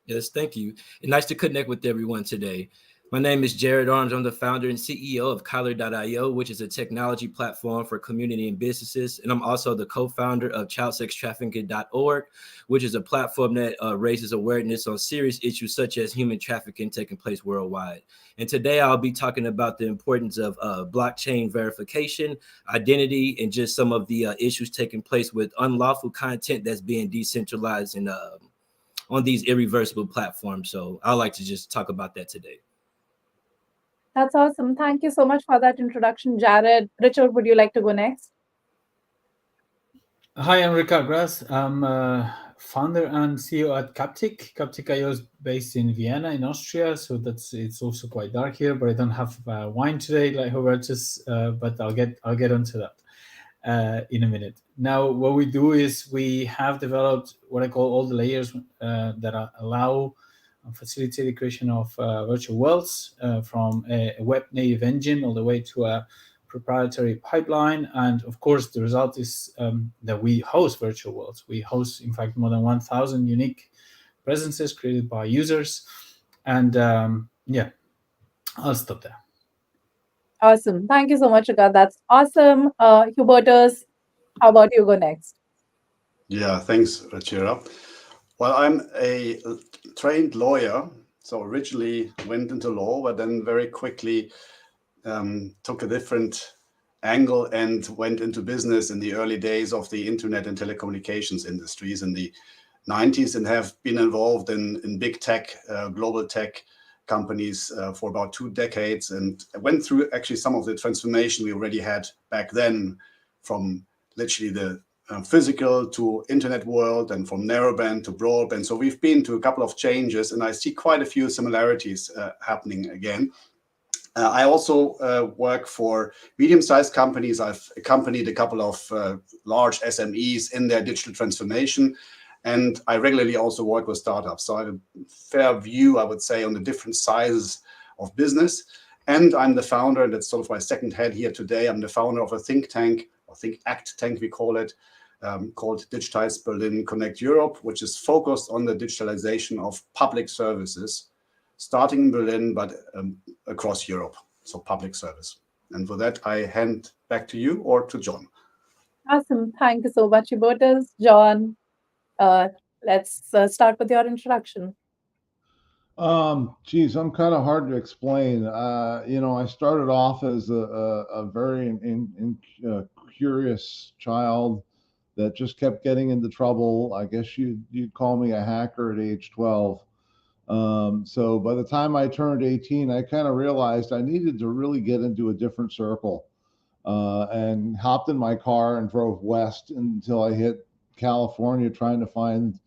Yes, thank you. And nice to connect with everyone today. My name is Jared Arms. I'm the founder and CEO of Kyler.io, which is a technology platform for community and businesses. And I'm also the co-founder of ChildSexTrafficking.org, which is a platform that raises awareness on serious issues such as human trafficking taking place worldwide. And today I'll be talking about the importance of blockchain verification, identity, and just some of the issues taking place with unlawful content that's being decentralized and on these irreversible platforms. So I'd like to just talk about that today. That's awesome. Thank you so much for that introduction, Jared. Richard, would you like to go next? Hi, I'm Ricard Gras. I'm founder and CEO at Captic. Captic.io is based in Vienna, in Austria, so it's also quite dark here. But I don't have wine today, like Hubertus. But I'll get onto that in a minute. Now, what we do is we have developed what I call all the layers that allow and facilitate the creation of virtual worlds from a web native engine all the way to a proprietary pipeline. And of course, the result is that we host virtual worlds. We host, in fact, more than 1,000 unique presences created by users. And yeah, I'll stop there. Awesome. Thank you so much, Ricard. That's awesome. Hubertus, how about you go next? Yeah, thanks, Rachira. Well, I'm a trained lawyer, so originally went into law, but then very quickly took a different angle and went into business in the early days of the internet and telecommunications industries in the 90s, and have been involved in big tech, global tech companies for about 2 decades, and went through actually some of the transformation we already had back then, from literally the physical to internet world, and from narrowband to broadband. So we've been to a couple of changes, and I see quite a few similarities happening again. I also work for medium-sized companies. I've accompanied a couple of large SMEs in their digital transformation, and I regularly also work with startups. So I have a fair view, I would say, on the different sizes of business. And I'm the founder, and that's sort of my second head here today. I'm the founder of a think tank, or think act tank, we call it, called Digitize Berlin Connect Europe, which is focused on the digitalization of public services, starting in Berlin, but across Europe, so public service. And with that, I hand back to you or to John. Awesome. Thank you so much, Hubertus. John, let's start with your introduction. Geez, I'm kind of hard to explain. You know, I started off as a very curious child that just kept getting into trouble. I guess you'd call me a hacker at age 12. So by the time I turned 18, I kind of realized I needed to really get into a different circle, and hopped in my car and drove west until I hit California, trying to find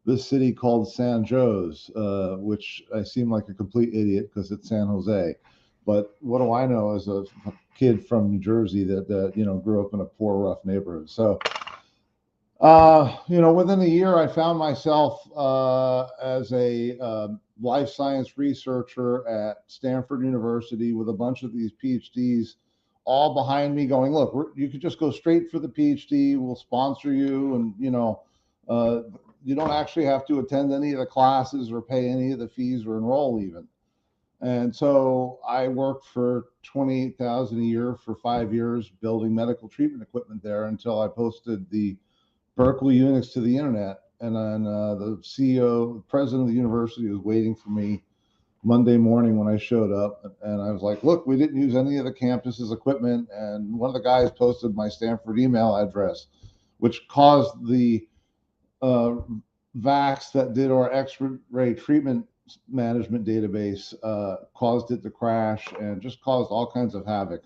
this city called San Jose, which I seem like a complete idiot because it's San Jose. But what do I know as a kid from New Jersey that you know, grew up in a poor, rough neighborhood. So you know, within a year, I found myself as a life science researcher at Stanford University with a bunch of these PhDs all behind me going, look, you could just go straight for the PhD, we'll sponsor you, and you know, you don't actually have to attend any of the classes or pay any of the fees or enroll even. And so I worked for $28,000 a year for 5 years building medical treatment equipment there until I posted the Berkeley Unix to the internet. And then the CEO, president of the university, was waiting for me Monday morning when I showed up. And I was like, look, we didn't use any of the campus's equipment. And one of the guys posted my Stanford email address, which caused the VAX that did our X-ray treatment management database, caused it to crash and just caused all kinds of havoc.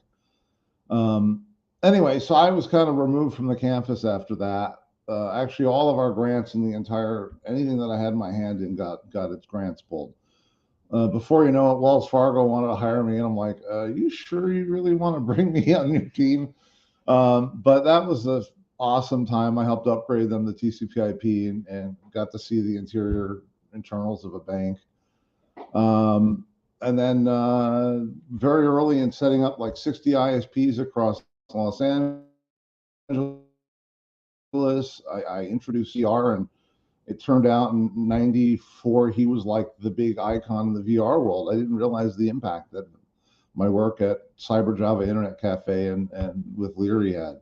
Anyway, so I was kind of removed from the campus after that. Actually, all of our grants and anything that I had my hand in got its grants pulled. Before you know it, Wells Fargo wanted to hire me, and I'm like, you sure you really want to bring me on your team? But that was an awesome time. I helped upgrade them to TCP/IP and got to see the internals of a bank. And then very early in setting up like 60 ISPs across Los Angeles, I introduced CR and It turned out in '94, he was like the big icon in the VR world. I didn't realize the impact that my work at Cyber Java Internet Cafe and with Leary had.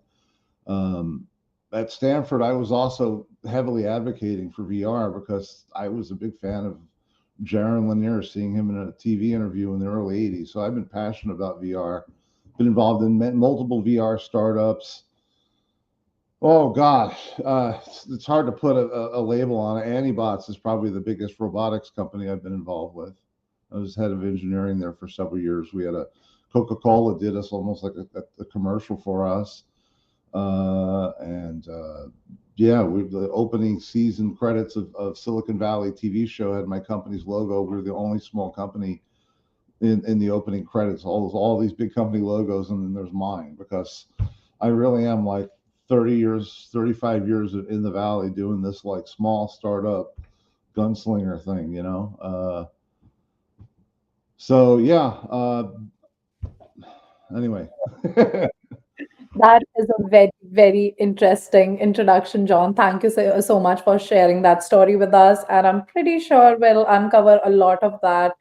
At Stanford, I was also heavily advocating for VR because I was a big fan of Jaron Lanier, seeing him in a TV interview in the early 80s. So I've been passionate about VR, been involved in multiple VR startups. Oh God, it's hard to put a label on it. Antibots is probably the biggest robotics company I've been involved with. I was head of engineering there for several years. We had Coca-Cola did us almost like a commercial for us. Yeah, the opening season credits of Silicon Valley TV show had my company's logo. We were the only small company in the opening credits. All these big company logos, and then there's mine, because I really am like 35 years in the Valley doing this like small startup gunslinger thing, you know. So yeah. Anyway. That is a very, very interesting introduction, John. Thank you so much for sharing that story with us. And I'm pretty sure we'll uncover a lot of that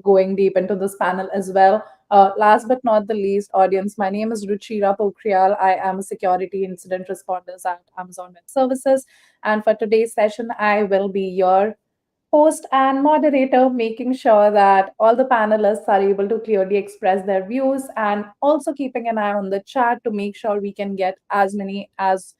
going deep into this panel as well. Last but not the least, audience, my name is Ruchira Pokhriyal. I am a security incident responder at Amazon Web Services. And for today's session, I will be your host and moderator, making sure that all the panelists are able to clearly express their views, and also keeping an eye on the chat to make sure we can get as many as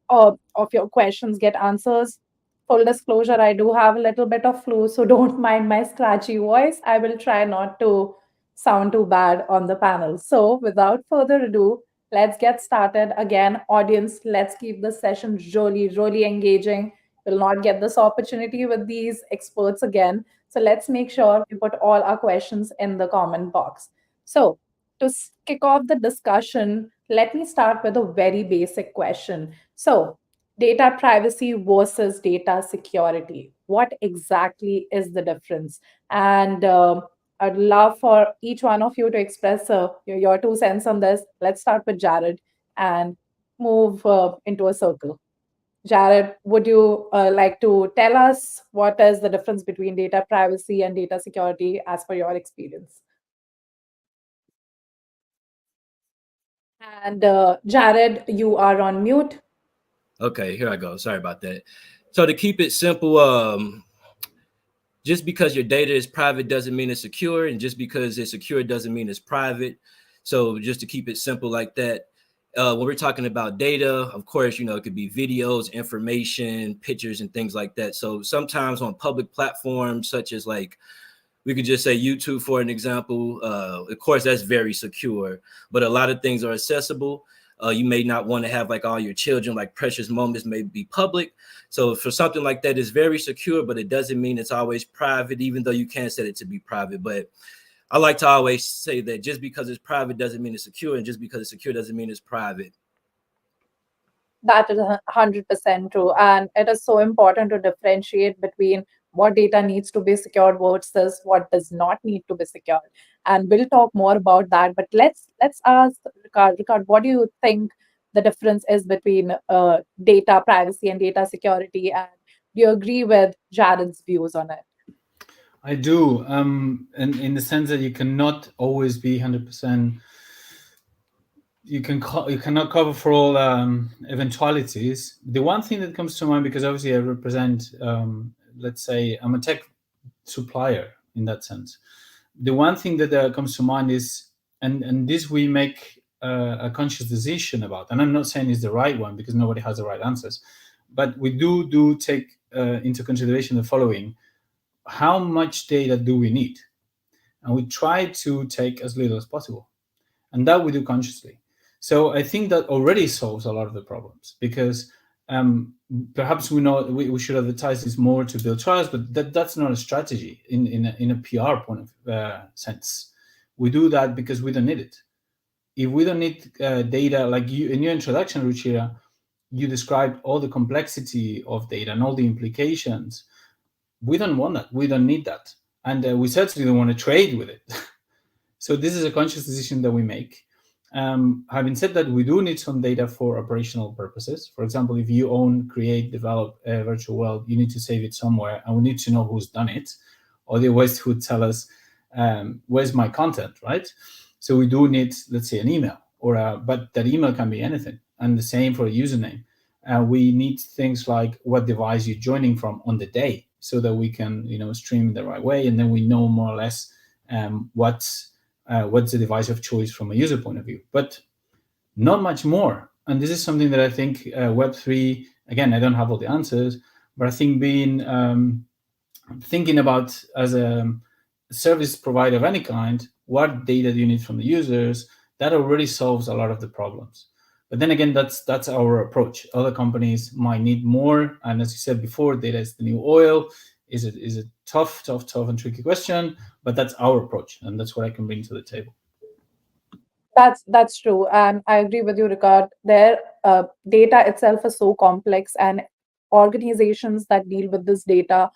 of your questions get answers. Full disclosure, I do have a little bit of flu, so don't mind my scratchy voice. I will try not to sound too bad on the panel. So without further ado, let's get started. Again, audience, let's keep this session really, really engaging. We'll not get this opportunity with these experts again. So let's make sure we put all our questions in the comment box. So to kick off the discussion, let me start with a very basic question. So data privacy versus data security. What exactly is the difference? And I'd love for each one of you to express your 2 cents on this. Let's start with Jared and move into a circle. Jared, would you like to tell us what is the difference between data privacy and data security as per your experience? And Jared, you are on mute. Okay, here I go. Sorry about that. So to keep it simple, just because your data is private doesn't mean it's secure, and just because it's secure doesn't mean it's private. So just to keep it simple like that, when we're talking about data, of course, you know, it could be videos, information, pictures, and things like that. So sometimes on public platforms, such as like, we could just say YouTube, for an example, of course, that's very secure, but a lot of things are accessible. You may not want to have like all your children, like precious moments may be public. So for something like that, it's very secure, but it doesn't mean it's always private, even though you can set it to be private. But I like to always say that just because it's private doesn't mean it's secure, and just because it's secure doesn't mean it's private. That is 100% true. And it is so important to differentiate between what data needs to be secured versus what does not need to be secured. And we'll talk more about that. But let's ask Ricard. Ricard, what do you think the difference is between data privacy and data security? And do you agree with Jared's views on it? I do, in the sense that you cannot always be 100%. You cannot cover for all eventualities. The one thing that comes to mind, because obviously I represent, let's say, I'm a tech supplier in that sense. The one thing that comes to mind is, and this we make a conscious decision about, and I'm not saying it's the right one because nobody has the right answers, but we do take into consideration the following: how much data do we need? And we try to take as little as possible, and that we do consciously. So I think that already solves a lot of the problems, because perhaps we should advertise this more to build trust, but that's not a strategy in a PR point of sense. We do that because we don't need it. If we don't need data, like you in your introduction, Ruchira, you described all the complexity of data and all the implications. We don't want that. We don't need that. And we certainly don't want to trade with it. So this is a conscious decision that we make. Having said that, we do need some data for operational purposes. For example, if you own, create, develop a virtual world, you need to save it somewhere, and we need to know who's done it. Otherwise, it would tell us, where's my content, right? So we do need, let's say, an email, but that email can be anything. And the same for a username. We need things like what device you're joining from on the day, so that we can, stream the right way, and then we know more or less what's the device of choice from a user point of view, but not much more. And this is something that I think Web3, again, I don't have all the answers, but I think thinking about as a service provider of any kind, what data do you need from the users, that already solves a lot of the problems. But then again, that's our approach. Other companies might need more. And as you said before, data is the new oil. Is a tough and tricky question, but that's our approach, and that's what I can bring to the table. That's true, and I agree with you, Ricard. Their data itself is so complex, and organizations that deal with this data,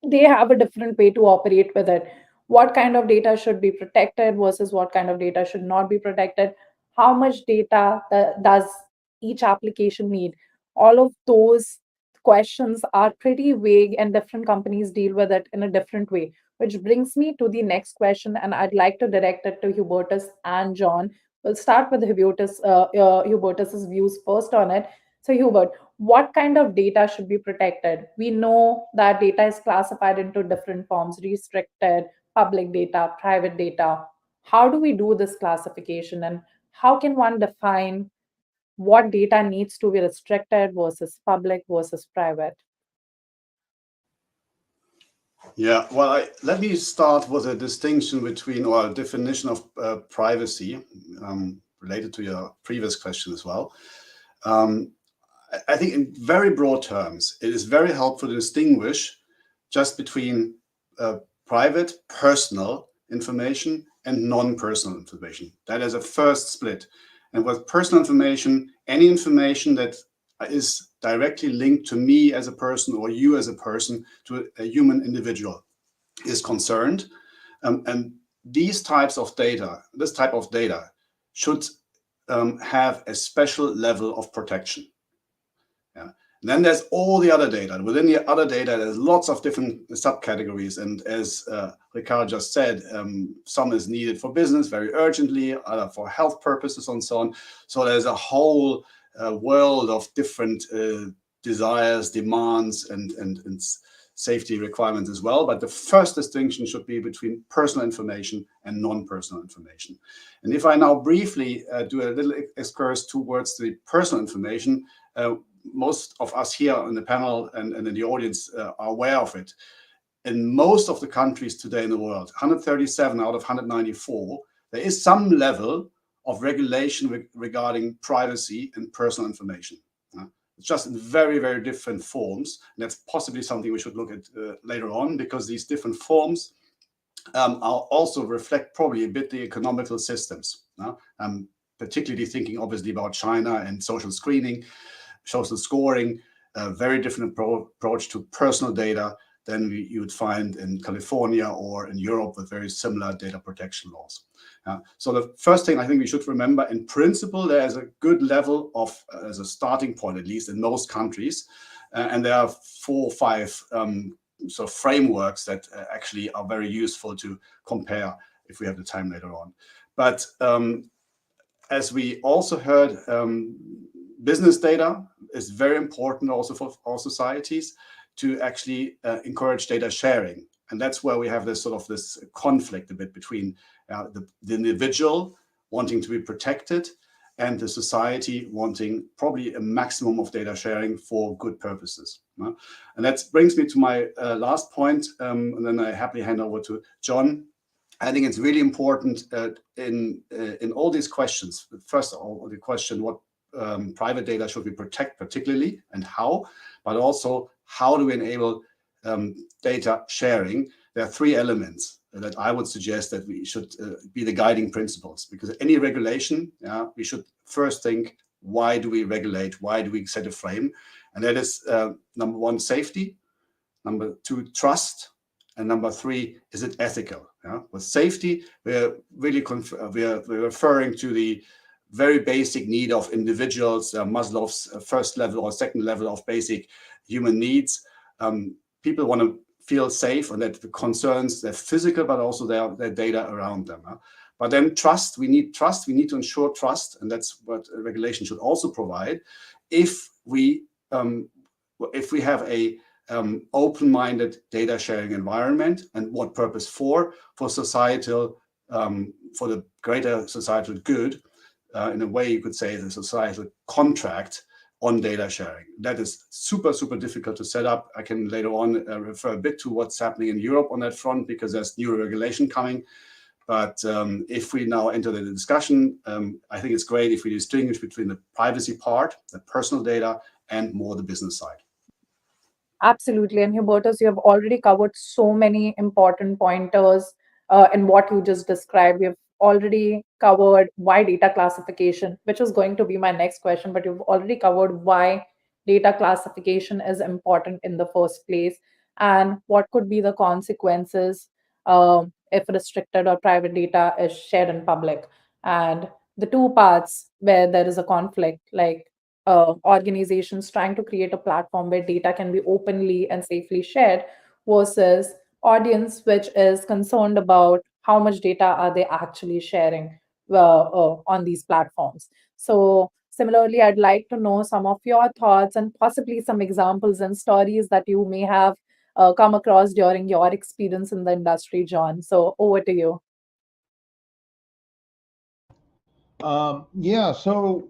they have a different way to operate with it. What kind of data should be protected versus what kind of data should not be protected? How much data does each application need? All of those questions are pretty vague, and different companies deal with it in a different way. Which brings me to the next question, and I'd like to direct it to Hubertus and John. We'll start with Hubertus's views first on it. So, Hubert, what kind of data should be protected? We know that data is classified into different forms: restricted, public data, private data. How do we do this classification, and how can one define what data needs to be restricted versus public versus private? Yeah, well, let me start with a distinction between, or a definition of privacy, related to your previous question as well. I think in very broad terms, it is very helpful to distinguish just between private, personal information and non-personal information. That is a first split. And with personal information, any information that is directly linked to me as a person or you as a person, to a human individual, is concerned. And this type of data should have a special level of protection. Yeah. And then there's all the other data. Within the other data, there's lots of different subcategories. And as Ricard just said, some is needed for business very urgently, other for health purposes and so on. So there's a whole world of different desires, demands, and safety requirements as well. But the first distinction should be between personal information and non-personal information. And if I now briefly do a little excursus towards the personal information, most of us here on the panel and in the audience are aware of it. In most of the countries today in the world, 137 out of 194, there is some level of regulation regarding privacy and personal information. It's just in very, very different forms. And that's possibly something we should look at later on, because these different forms also reflect probably a bit the economical systems. I'm particularly thinking obviously about China and social screening, social scoring, a very different approach to personal data than you would find in California or in Europe with very similar data protection laws. So the first thing I think we should remember, in principle, there's a good level of, as a starting point, at least in most countries, and there are 4 or 5 sort of frameworks that actually are very useful to compare if we have the time later on. But as we also heard, business data is very important also for all societies to actually encourage data sharing. And that's where we have this sort of this conflict a bit between the individual wanting to be protected and the society wanting probably a maximum of data sharing for good purposes. And that brings me to my last point, and then I happily hand over to John. I think it's really important in all these questions. First of all, the question, what private data should we protect particularly and how, but also how do we enable data sharing? There are 3 elements that I would suggest that we should be the guiding principles, because any regulation, we should first think, why do we regulate? Why do we set a frame? And that is number 1, safety, number 2, trust, and number 3, is it ethical? With safety, we're really we're referring to the very basic need of individuals, Maslow's first level or second level of basic human needs. People want to feel safe, and that concerns their physical, but also their data around them. But then trust, we need trust. We need to ensure trust, and that's what regulation should also provide. If we have a open-minded data sharing environment, and what purpose for societal, for the greater societal good, in a way you could say the societal contract on data sharing. That is super, super difficult to set up. I can later on refer a bit to what's happening in Europe on that front, because there's new regulation coming. But if we now enter the discussion, I think it's great if we distinguish between the privacy part, the personal data, and more the business side. Absolutely. And Hubertus, you have already covered so many important pointers in what you just described. You've already covered why data classification, which is going to be my next question, but you've already covered why data classification is important in the first place, and what could be the consequences if restricted or private data is shared in public. And the two parts where there is a conflict, like organizations trying to create a platform where data can be openly and safely shared, versus audience which is concerned about how much data are they actually sharing on these platforms. So similarly, I'd like to know some of your thoughts and possibly some examples and stories that you may have come across during your experience in the industry, John. So over to you. Yeah, so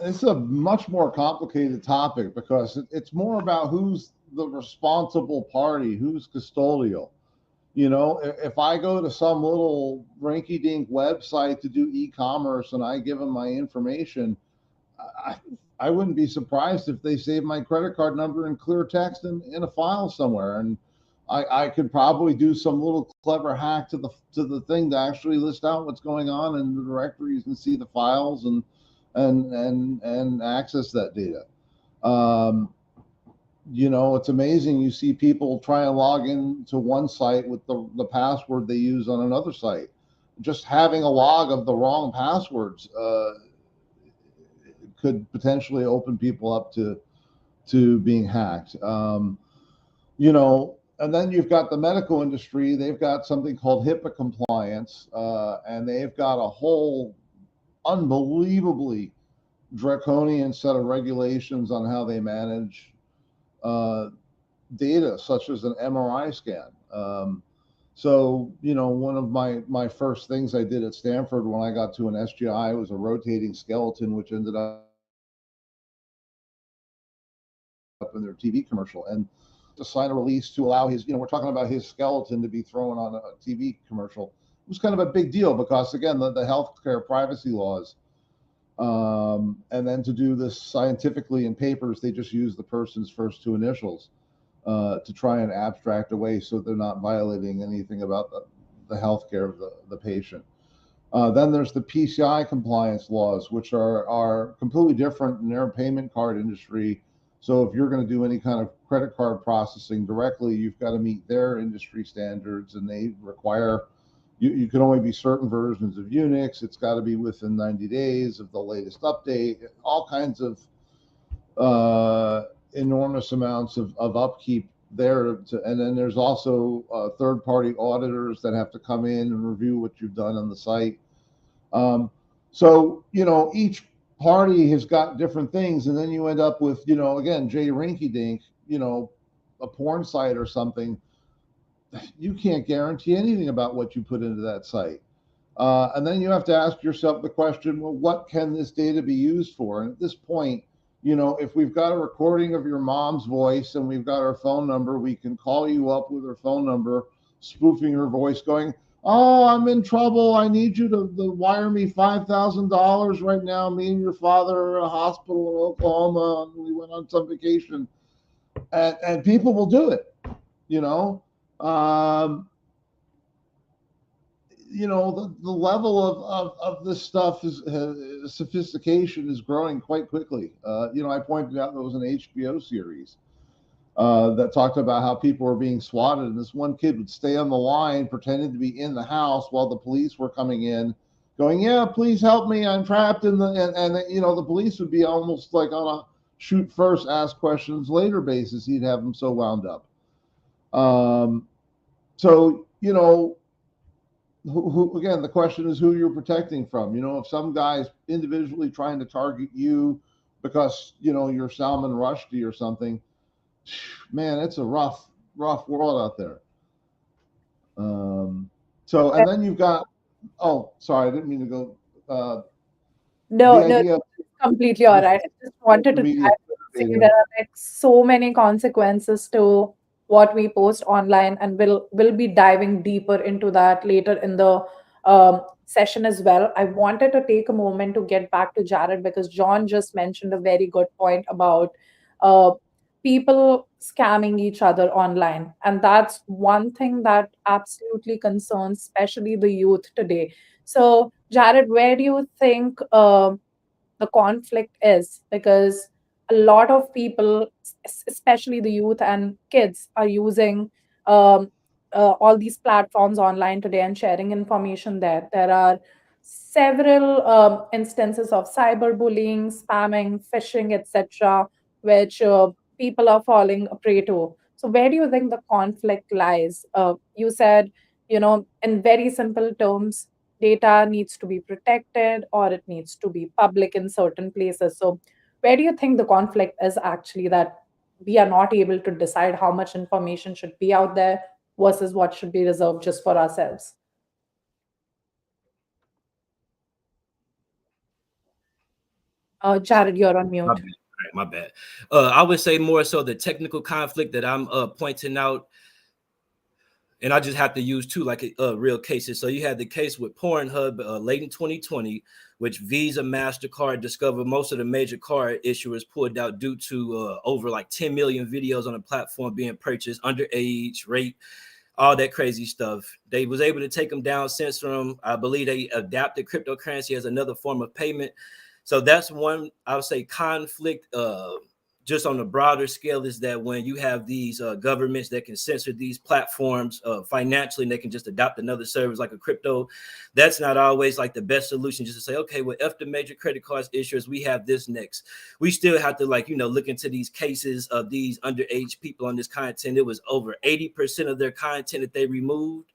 it's a much more complicated topic, because it's more about who's the responsible party, who's custodial. You know, if I go to some little rinky-dink website to do e-commerce and I give them my information, I wouldn't be surprised if they save my credit card number in clear text in a file somewhere. And I could probably do some little clever hack to the thing to actually list out what's going on in the directories and see the files and access that data. You know, it's amazing. You see people try and log into one site with the password they use on another site. Just having a log of the wrong passwords could potentially open people up to being hacked. You know, and then you've got the medical industry. They've got something called HIPAA compliance, and they've got a whole unbelievably draconian set of regulations on how they manage data, such as an MRI scan. So, you know, one of my first things I did at Stanford when I got to an SGI was a rotating skeleton, which ended up in their TV commercial. And to sign a release to allow his, you know, we're talking about his skeleton to be thrown on a TV commercial. It was kind of a big deal because, again, the healthcare privacy laws. And then to do this scientifically in papers, they just use the person's first two initials to try and abstract away so they're not violating anything about the healthcare of the patient. Then there's the PCI compliance laws, which are completely different in their payment card industry. So if you're going to do any kind of credit card processing directly, you've got to meet their industry standards, and they require you can only be certain versions of Unix. It's got to be within 90 days of the latest update. All kinds of enormous amounts of upkeep there. And then there's also third-party auditors that have to come in and review what you've done on the site. So, you know, each party has got different things, and then you end up with, you know, again, Jay Rinky Dink, you know, a porn site or something. You can't guarantee anything about what you put into that site. And then you have to ask yourself the question, well, what can this data be used for? And at this point, you know, if we've got a recording of your mom's voice and we've got her phone number, we can call you up with her phone number, spoofing her voice, going, oh, I'm in trouble. I need you to wire me $5,000 right now. Me and your father are in a hospital in Oklahoma, and we went on some vacation. And people will do it, you know. You know, the level of this stuff sophistication is growing quite quickly. You know, I pointed out there was an HBO series that talked about how people were being swatted, and this one kid would stay on the line pretending to be in the house while the police were coming in going, yeah, please help me, I'm trapped in the, and you know, the police would be almost like on a shoot first, ask questions later basis. He'd have them so wound up. So, you know, who again, the question is who you're protecting from. You know, if some guy's individually trying to target you because, you know, you're Salman Rushdie or something, man, it's a rough world out there. So, and then you've got, oh, sorry, I didn't mean to go. No, completely all right. I just wanted to say there are like so many consequences to what we post online, and we'll be diving deeper into that later in the session as well. I wanted to take a moment to get back to Jared because John just mentioned a very good point about uh, people scamming each other online, and that's one thing that absolutely concerns, especially the youth today. So, Jared, where do you think the conflict is? Because a lot of people, especially the youth and kids, are using um, all these platforms online today and sharing information there. There are several instances of cyberbullying, spamming, phishing, etc., which people are falling prey to. So, where do you think the conflict lies? You said, you know, in very simple terms, data needs to be protected or it needs to be public in certain places. So, where do you think the conflict is actually that we are not able to decide how much information should be out there versus what should be reserved just for ourselves? Jared, you're on mute. My bad. I would say more so the technical conflict that I'm pointing out, and I just have to use two like real cases. So you had the case with Pornhub late in 2020, which Visa, MasterCard discovered most of the major card issuers pulled out due to over like 10 million videos on the platform being purchased, underage, rape, all that crazy stuff. They was able to take them down, censor them. I believe they adapted cryptocurrency as another form of payment. So that's one, I would say, conflict just on a broader scale, is that when you have these governments that can censor these platforms financially, and they can just adopt another service like a crypto, that's not always like the best solution. Just to say, okay, well, if the major credit cards issuers, we have this next. We still have to, like, you know, look into these cases of these underage people on this content. It was over 80% of their content that they removed.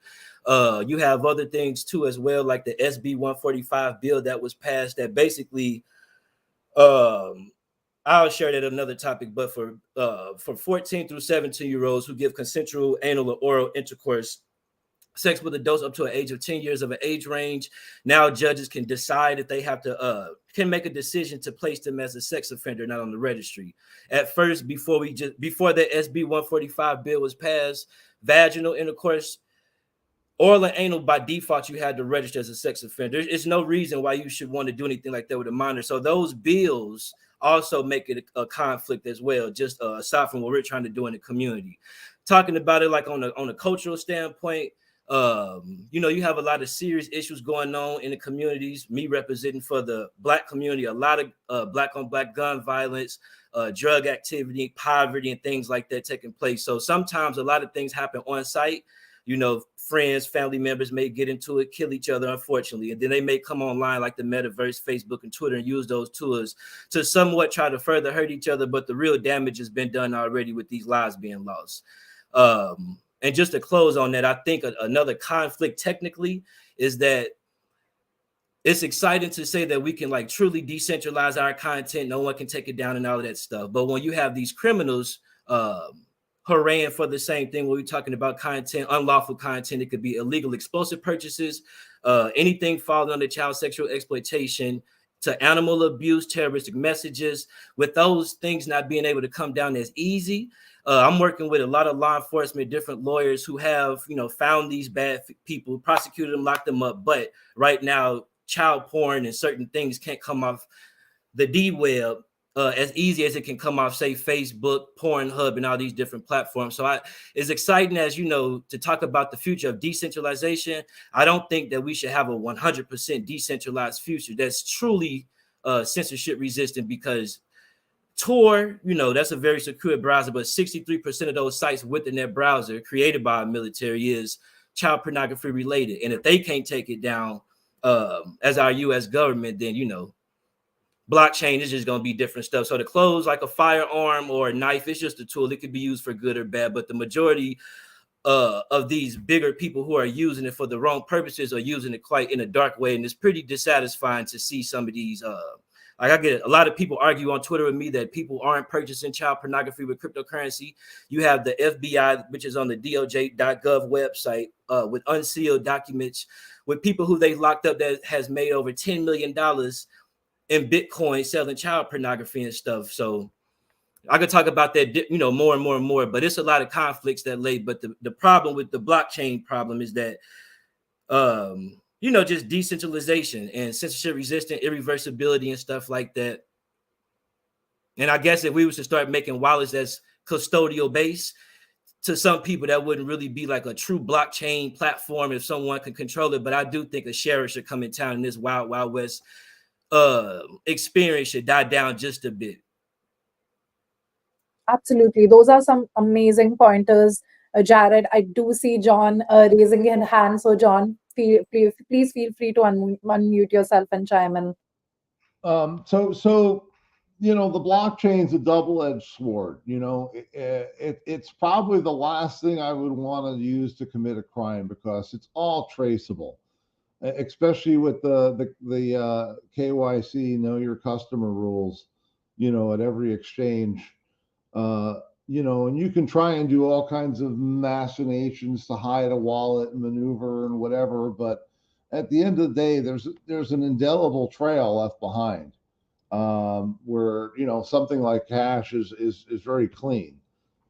You have other things too as well, like the SB 145 bill that was passed that basically, I'll share that another topic, but for 14 through 17-year-olds who give consensual anal or oral intercourse, sex with adults up to an age of 10 years of an age range, now judges can decide if they have to can make a decision to place them as a sex offender, not on the registry. At first, before the SB 145 bill was passed, vaginal intercourse, oral and anal, by default, you had to register as a sex offender. There's no reason why you should want to do anything like that with a minor. So those bills also make it a conflict as well, just aside from what we're trying to do in the community. Talking about it like on a cultural standpoint, you know, you have a lot of serious issues going on in the communities. Me representing for the Black community, a lot of Black on Black gun violence, drug activity, poverty, and things like that taking place. So sometimes a lot of things happen on site. You know, friends, family members may get into it, kill each other, unfortunately. And then they may come online like the Metaverse, Facebook, and Twitter and use those tools to somewhat try to further hurt each other. But the real damage has been done already with these lives being lost. And just to close on that, I think another conflict technically is that it's exciting to say that we can like truly decentralize our content. No one can take it down and all of that stuff. But when you have these criminals, hurraying for the same thing, when we're talking about content, unlawful content, it could be illegal explosive purchases, anything falling under child sexual exploitation, to animal abuse, terroristic messages. With those things not being able to come down as easy, I'm working with a lot of law enforcement, different lawyers who have, you know, found these bad people, prosecuted them, locked them up. But right now, child porn and certain things can't come off the D-Web as easy as it can come off, say, Facebook, Pornhub, and all these different platforms. So it's exciting, as you know, to talk about the future of decentralization. I don't think that we should have a 100% decentralized future that's truly censorship resistant, because Tor, you know, that's a very secure browser, but 63% of those sites within that browser created by a military is child pornography related. And if they can't take it down, as our U.S. government, then, you know, blockchain is just going to be different stuff. So to close like a firearm or a knife, it's just a tool. It could be used for good or bad, but the majority of these bigger people who are using it for the wrong purposes are using it quite in a dark way. And it's pretty dissatisfying to see some of these, like I get a lot of people argue on Twitter with me that people aren't purchasing child pornography with cryptocurrency. You have the FBI, which is on the DOJ.gov website, with unsealed documents with people who they locked up that has made over $10 million in Bitcoin selling child pornography and stuff. So I could talk about that, you know, more and more and more, but it's a lot of conflicts that lay. But the problem with the blockchain problem is that, you know, just decentralization and censorship resistant irreversibility and stuff like that. And I guess if we was to start making wallets that's custodial based, to some people that wouldn't really be like a true blockchain platform if someone could control it. But I do think a sharer should come in town, and this wild west experience should die down just a bit. Absolutely. Those are some amazing pointers, Jared. I do see John raising his hand. So John, please feel free to unmute yourself and chime in. So you know, the blockchain's a double-edged sword. You know, it's probably the last thing I would want to use to commit a crime because it's all traceable, especially with the KYC, know your customer rules, you know, at every exchange. You know, and you can try and do all kinds of machinations to hide a wallet and maneuver and whatever, but at the end of the day, there's an indelible trail left behind, where, you know, something like cash is very clean.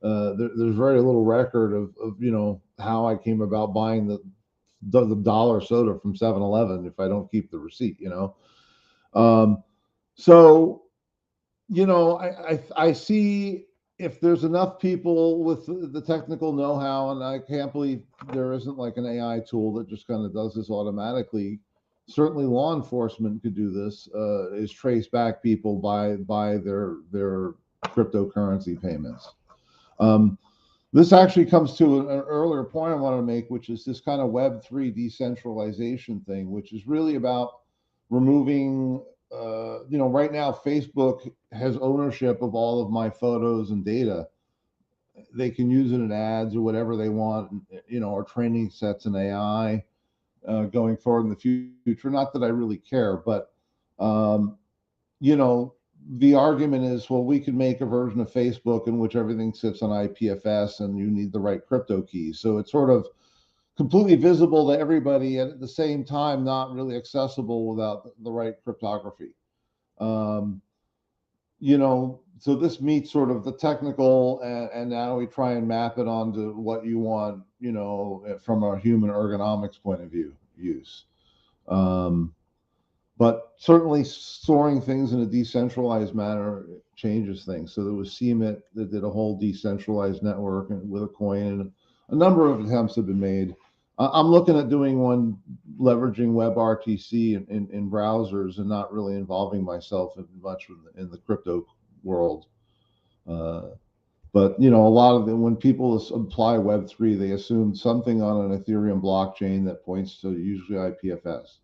There's very little record of you know, how I came about buying the dollar soda from 7-Eleven if I don't keep the receipt, you know. So, you know, I see if there's enough people with the technical know-how, and I can't believe there isn't like an AI tool that just kind of does this automatically. Certainly law enforcement could do this, is trace back people by their cryptocurrency payments. This actually comes to an earlier point I want to make, which is this kind of Web3 decentralization thing, which is really about removing, you know, right now Facebook has ownership of all of my photos and data. They can use it in ads or whatever they want, you know, or training sets in AI going forward in the future. Not that I really care, but, you know, the argument is, well, we could make a version of Facebook in which everything sits on IPFS and you need the right crypto keys. So it's sort of completely visible to everybody and at the same time not really accessible without the right cryptography. You know, so this meets sort of the technical, and now we try and map it onto what you want, you know, from a human ergonomics point of view use. But certainly storing things in a decentralized manner changes things. So there was CMIT that did a whole decentralized network with a coin, and a number of attempts have been made. I'm looking at doing one leveraging WebRTC in browsers and not really involving myself much in the crypto world. But, you know, a lot of them, when people apply Web3, they assume something on an Ethereum blockchain that points to usually IPFS.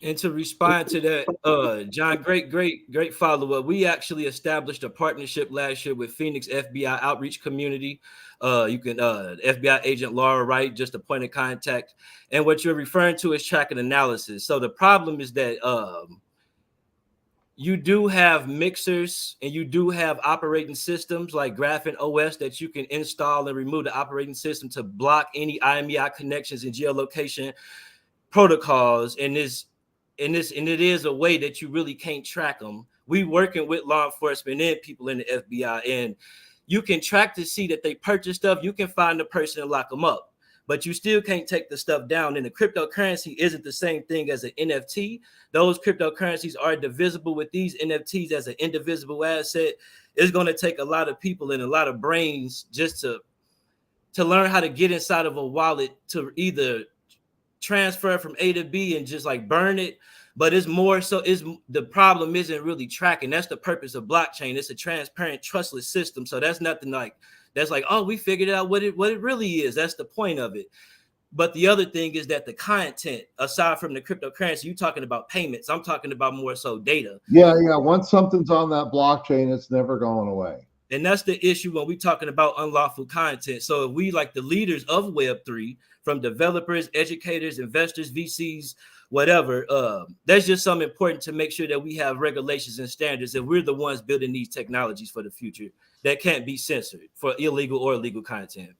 And to respond to that, John, great follow-up. We actually established a partnership last year with Phoenix FBI Outreach Community. You can FBI agent Laura Wright, just a point of contact. And what you're referring to is tracking analysis. So the problem is that you do have mixers and you do have operating systems like Graphene OS that you can install and remove the operating system to block any IMEI connections and geolocation protocols. And it is a way that you really can't track them. We working with law enforcement and people in the FBI, and you can track to see that they purchased stuff. You can find the person and lock them up, but you still can't take the stuff down. And the cryptocurrency isn't the same thing as an NFT. Those cryptocurrencies are divisible. With these NFTs as an indivisible asset, it's going to take a lot of people and a lot of brains just to learn how to get inside of a wallet to either transfer from A to B and just like burn it. But it's more so, is the problem isn't really tracking. That's the purpose of blockchain. It's a transparent, trustless system. So that's nothing like, that's like, oh, we figured out what it really is. That's the point of it. But the other thing is that the content, aside from the cryptocurrency, you're talking about payments. I'm talking about more so data. Yeah. Once something's on that blockchain, it's never going away. And that's the issue when we're talking about unlawful content. So if we, like the leaders of Web3, from developers, educators, investors, VCs, whatever, that's just something important to make sure that we have regulations and standards, and we're the ones building these technologies for the future that can't be censored for illegal or legal content.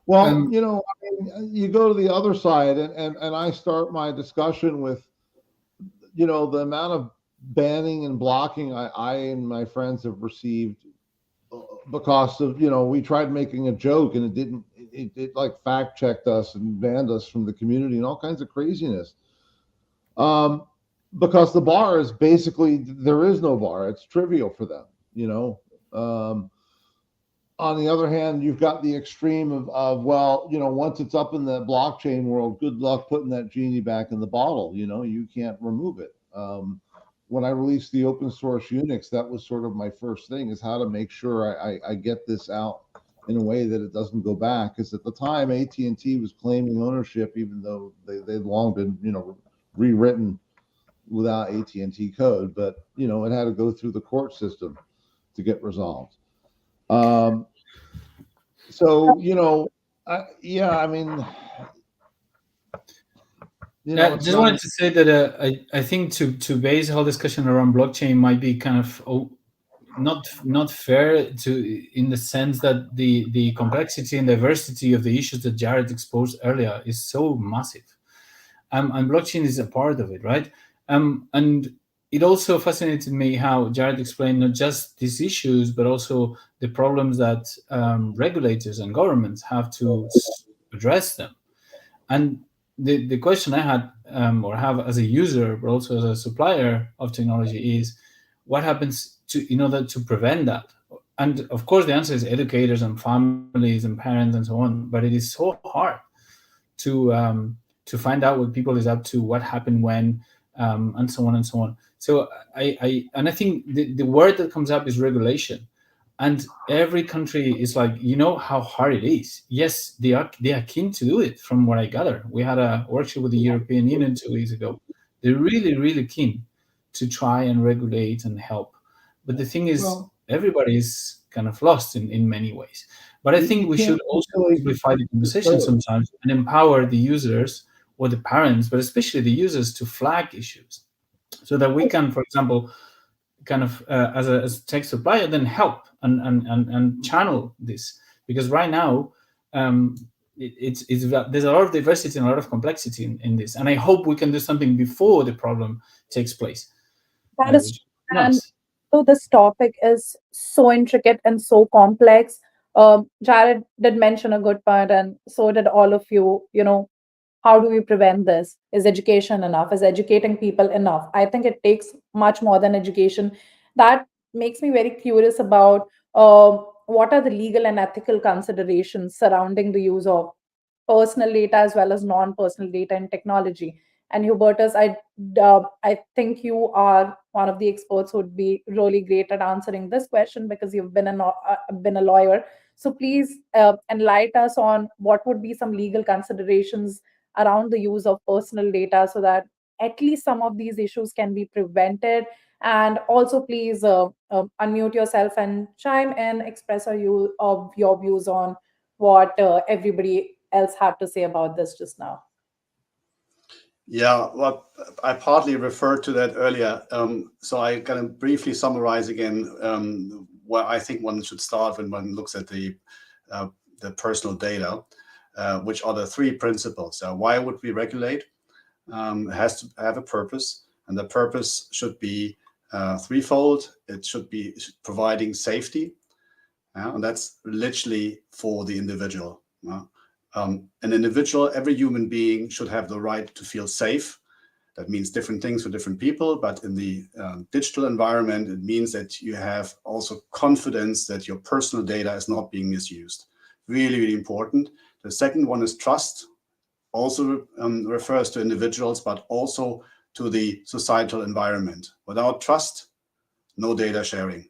Well, you know, I mean, you go to the other side, and I start my discussion with, you know, the amount of banning and blocking I and my friends have received because of, you know, we tried making a joke and it like fact checked us and banned us from the community and all kinds of craziness. Because the bar is basically, there is no bar. It's trivial for them, you know. On the other hand, you've got the extreme of, well, you know, once it's up in the blockchain world, good luck putting that genie back in the bottle. You know, you can't remove it. When I released the open source Unix, that was sort of my first thing, is how to make sure I get this out in a way that it doesn't go back. Because at the time, AT&T was claiming ownership, even though they'd long been, you know, rewritten without AT&T code. But, you know, it had to go through the court system to get resolved. So, you know, yeah, I mean, you know, just wanted to say that I think to base the whole discussion around blockchain might be kind of not fair in the sense that the complexity and diversity of the issues that Jared exposed earlier is so massive, and blockchain is a part of it, right? And it also fascinated me how Jared explained not just these issues, but also the problems that regulators and governments have to address them. And the question I had or have as a user, but also as a supplier of technology, is what happens in order to prevent that? And of course, the answer is educators and families and parents and so on. But it is so hard to find out what people is up to, what happened when, and so on and so on. So I think the word that comes up is regulation. And every country is like, you know how hard it is. Yes, they are keen to do it, from what I gather. We had a workshop with the European Union 2 weeks ago. They're really, really keen to try and regulate and help. But the thing is, everybody's kind of lost in many ways. But I think we should also simplify the conversation sometimes and empower the users or the parents, but especially the users, to flag issues so that we can, for example, kind of as a tech supplier, then help and channel this, because right now there's a lot of diversity and a lot of complexity in this, and I hope we can do something before the problem takes place. That is true. And so this topic is so intricate and so complex. Jared did mention a good point, and so did all of you. You know, how do we prevent this? Is education enough? Is educating people enough? I think it takes much more than education. That makes me very curious about what are the legal and ethical considerations surrounding the use of personal data as well as non-personal data in technology. And Hubertus, I think you are one of the experts who would be really great at answering this question, because you've been a lawyer. So please enlighten us on what would be some legal considerations around the use of personal data, so that at least some of these issues can be prevented. And also, please unmute yourself and chime in, express your views on what everybody else had to say about this just now. Yeah, well, I partly referred to that earlier. So I kind of briefly summarize again where I think one should start when one looks at the personal data, which are the three principles. So why would we regulate? It has to have a purpose, and the purpose should be threefold. It should be providing safety, and that's literally for the individual. An individual, every human being should have the right to feel safe. That means different things for different people, but in the digital environment, it means that you have also confidence that your personal data is not being misused. Really, really important. The second one is trust. Also refers to individuals, but also to the societal environment. Without trust, no data sharing.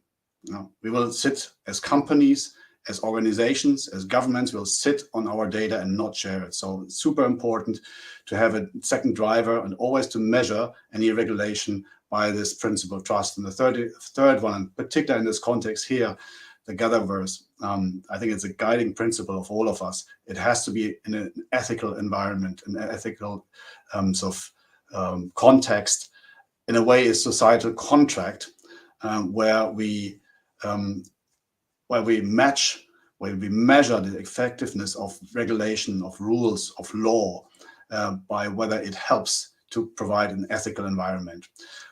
We will sit as companies as organizations, as governments, will sit on our data and not share it. So it's super important to have a second driver and always to measure any regulation by this principle of trust. And the third one, and particularly in this context here, the GatherVerse, I think it's a guiding principle of all of us. It has to be in an ethical environment, an ethical context, in a way, a societal contract where we measure the effectiveness of regulation, of rules, of law, by whether it helps to provide an ethical environment.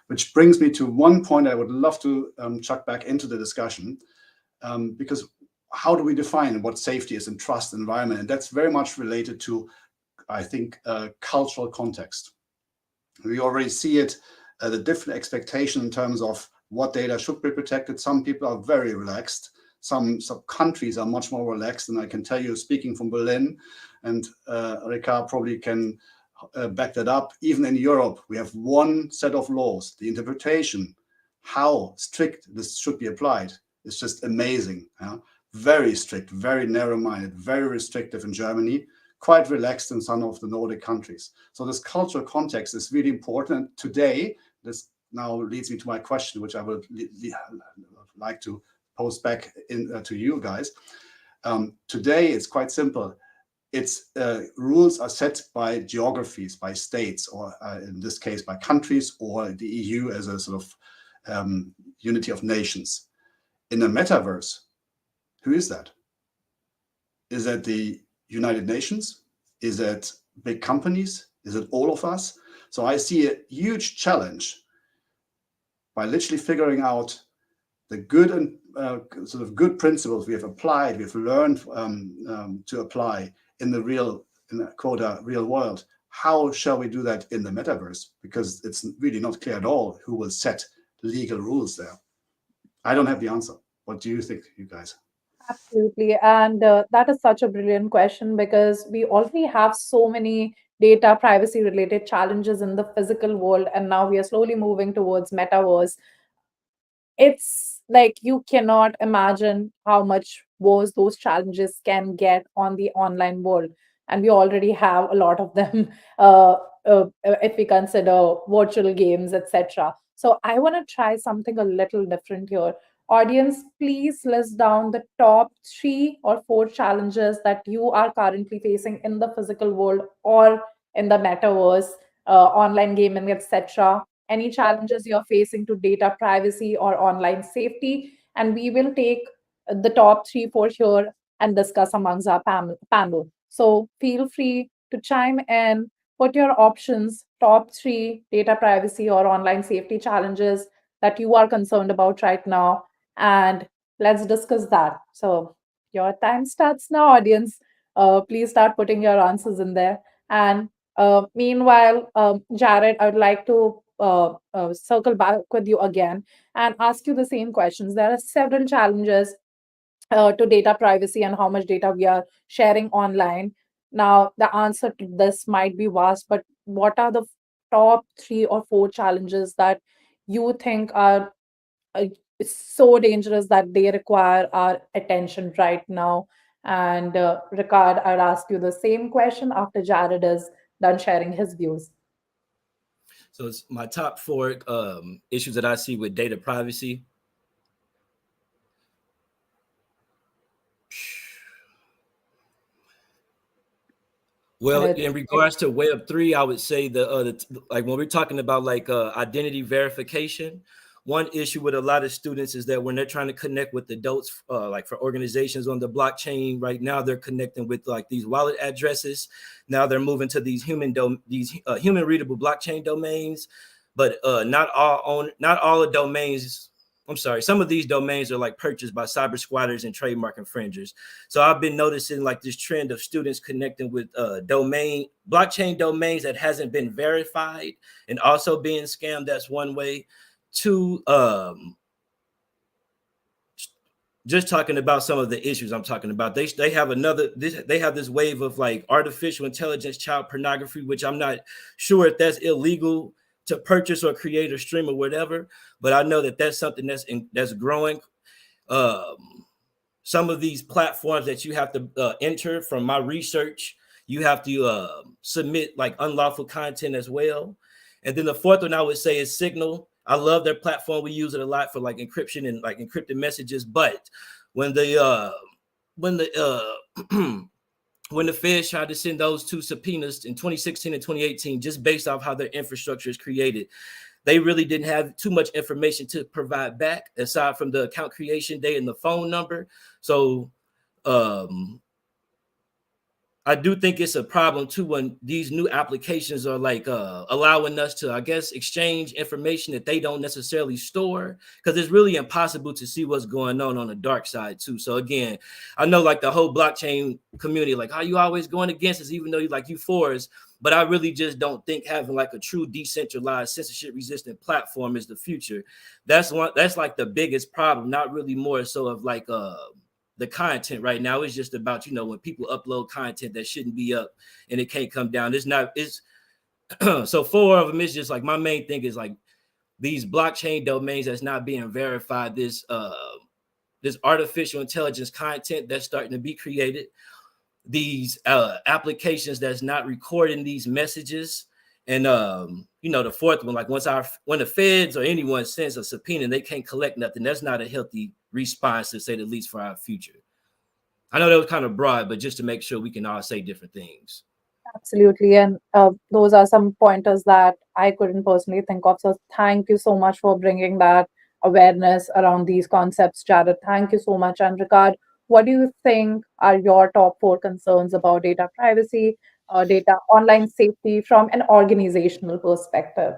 Which brings me to one point I would love to chuck back into the discussion, because how do we define what safety is and trust environment? And that's very much related to, I think, cultural context. We already see it, the different expectation in terms of what data should be protected. Some people are very relaxed. Some countries are much more relaxed. And I can tell you, speaking from Berlin, and Ricard probably can back that up, even in Europe, we have one set of laws. The interpretation, how strict this should be applied, is just amazing. Very strict, very narrow-minded, very restrictive in Germany, quite relaxed in some of the Nordic countries. So this cultural context is really important. Today, this now leads me to my question, which I would like to pose back to you guys. Today, it's quite simple. It's rules are set by geographies, by states, or in this case, by countries, or the EU as a sort of unity of nations. In the metaverse, who is that? Is that the United Nations? Is that big companies? Is it all of us? So I see a huge challenge by literally figuring out the good and sort of good principles we have applied, we've learned to apply in the real world. How shall we do that in the metaverse? Because it's really not clear at all who will set legal rules there. I don't have the answer. What do you think, you guys? Absolutely. And that is such a brilliant question, because we already have so many data privacy related challenges in the physical world. And now we are slowly moving towards metaverse. It's like you cannot imagine how much worse those challenges can get on the online world. And we already have a lot of them if we consider virtual games, etc. So I want to try something a little different here. Audience, please list down the top 3 or 4 challenges that you are currently facing in the physical world or in the metaverse, online gaming, etc. Any challenges you're facing to data privacy or online safety. And we will take the top 3, 4 here and discuss amongst our panel. So feel free to chime in, put your options, top 3 data privacy or online safety challenges that you are concerned about right now. And let's discuss that. So your time starts now, audience. Please start putting your answers in there. And meanwhile, Jared, I would like to circle back with you again and ask you the same questions. There are several challenges to data privacy and how much data we are sharing online. Now, the answer to this might be vast, but what are the top 3 or 4 challenges that you think are so dangerous that they require our attention right now? And Ricard, I'll ask you the same question after Jared is done sharing his views. So it's my top 4 issues that I see with data privacy. Well, in regards to Web3, I would say like when we're talking about like identity verification, one issue with a lot of students is that when they're trying to connect with adults, like for organizations on the blockchain right now, they're connecting with like these wallet addresses. Now they're moving to these human readable blockchain domains, but not all the domains. I'm sorry, some of these domains are like purchased by cyber squatters and trademark infringers. So I've been noticing like this trend of students connecting with blockchain domains that hasn't been verified and also being scammed. That's one way. 2, just talking about some of the issues I'm talking about. They have this wave of like artificial intelligence child pornography, which I'm not sure if that's illegal to purchase or create or stream or whatever, but I know that that's something that's growing. some of these platforms that you have to enter. From my research, you have to submit like unlawful content as well. And then the fourth one I would say is Signal. I love their platform. We use it a lot for like encryption and like encrypted messages. But when the when the Feds tried to send those two subpoenas in 2016 and 2018, just based off how their infrastructure is created, they really didn't have too much information to provide back aside from the account creation date and the phone number. So I do think it's a problem too when these new applications are like allowing us to, I guess, exchange information that they don't necessarily store, because it's really impossible to see what's going on the dark side too. So again, I know like the whole blockchain community, like, how you always going against us, even though you for us. But I really just don't think having like a true decentralized, censorship resistant platform is the future. That's like the biggest problem, not really more so of like the content right now. Is just about, when people upload content that shouldn't be up and it can't come down. It's so 4 of them is just like, my main thing is like these blockchain domains that's not being verified, this artificial intelligence content that's starting to be created, these applications that's not recording these messages, and the fourth one, like when the feds or anyone sends a subpoena, they can't collect nothing. That's not a healthy response, to say the least, for our future. I know that was kind of broad, but just to make sure we can all say different things. Absolutely. And those are some pointers that I couldn't personally think of. So thank you so much for bringing that awareness around these concepts, Jared. Thank you so much. And Ricard, what do you think are your top 4 concerns about data privacy, data online safety from an organizational perspective?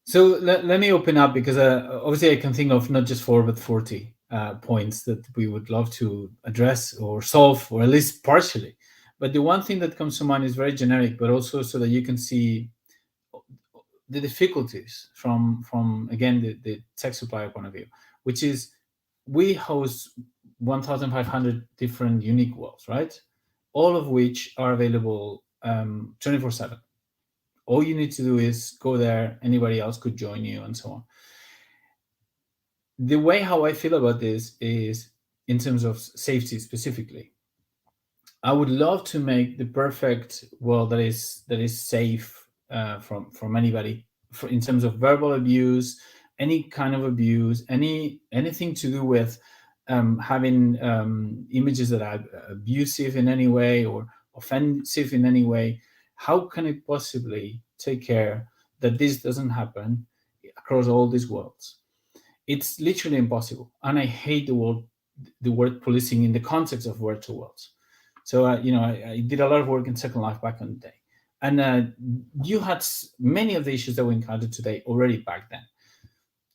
So let me open up, because obviously I can think of not just 4, but 40 points that we would love to address or solve, or at least partially. But the one thing that comes to mind is very generic, but also so that you can see the difficulties from again, the tech supplier point of view, which is we host 1,500 different unique worlds, right? All of which are available 24/7. All you need to do is go there. Anybody else could join you, and so on. The way how I feel about this is in terms of safety specifically. I would love to make the perfect world that is safe from anybody, in terms of verbal abuse, any kind of abuse, anything to do with having images that are abusive in any way or offensive in any way. How can it possibly take care that this doesn't happen across all these worlds? It's literally impossible. And I hate the word policing in the context of virtual worlds. So, I did a lot of work in Second Life back in the day. And you had many of the issues that we encountered today already back then.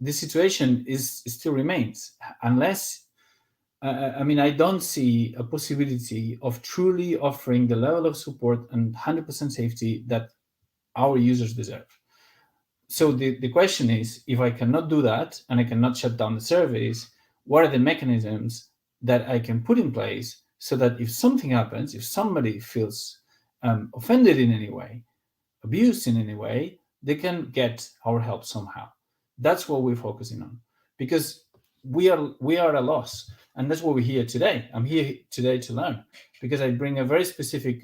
This situation still remains, unless, I don't see a possibility of truly offering the level of support and 100% safety that our users deserve. So the question is, if I cannot do that and I cannot shut down the service, what are the mechanisms that I can put in place so that if something happens, if somebody feels offended in any way, abused in any way, they can get our help somehow. That's what we're focusing on, because we are at a loss, and that's what we're here today. I'm here today to learn, because I bring a very specific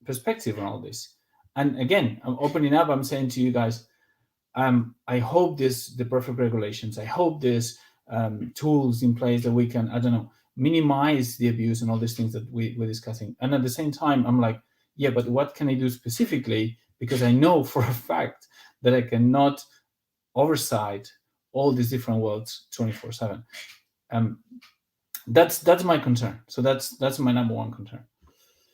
perspective on all this. And again, I'm opening up. I'm saying to you guys, I hope the perfect regulations. I hope there's tools in place that we can, minimize the abuse and all these things that we're discussing. And at the same time, I'm like, yeah, but what can I do specifically? Because I know for a fact that I cannot oversight all these different worlds 24/7. That's my concern. So that's my number one concern.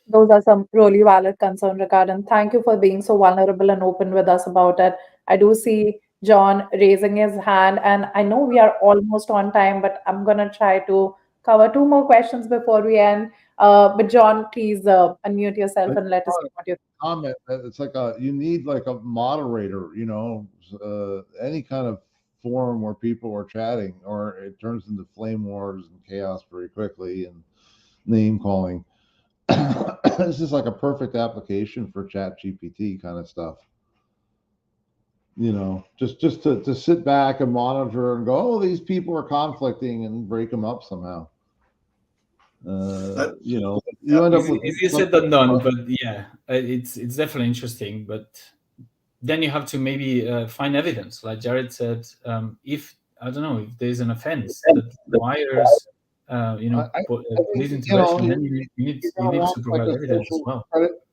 Those are some really valid concerns, Ricard, and thank you for being so vulnerable and open with us about it. I do see John raising his hand, and I know we are almost on time, but I'm going to try to cover 2 more questions before we end. But John, please unmute yourself and let us know what you think. Comment. It's like you need like a moderator, any kind of forum where people are chatting, or it turns into flame wars and chaos very quickly and name calling. This is like a perfect application for Chat GPT kind of stuff. you know, just to sit back and monitor and go, oh, these people are conflicting, and break them up somehow. You know, you end up with easier said than done, but yeah, it's definitely interesting. But then you have to maybe find evidence, like Jared said. If I don't know, if there's an offense that requires you know, police intervention, then you need to provide evidence as well.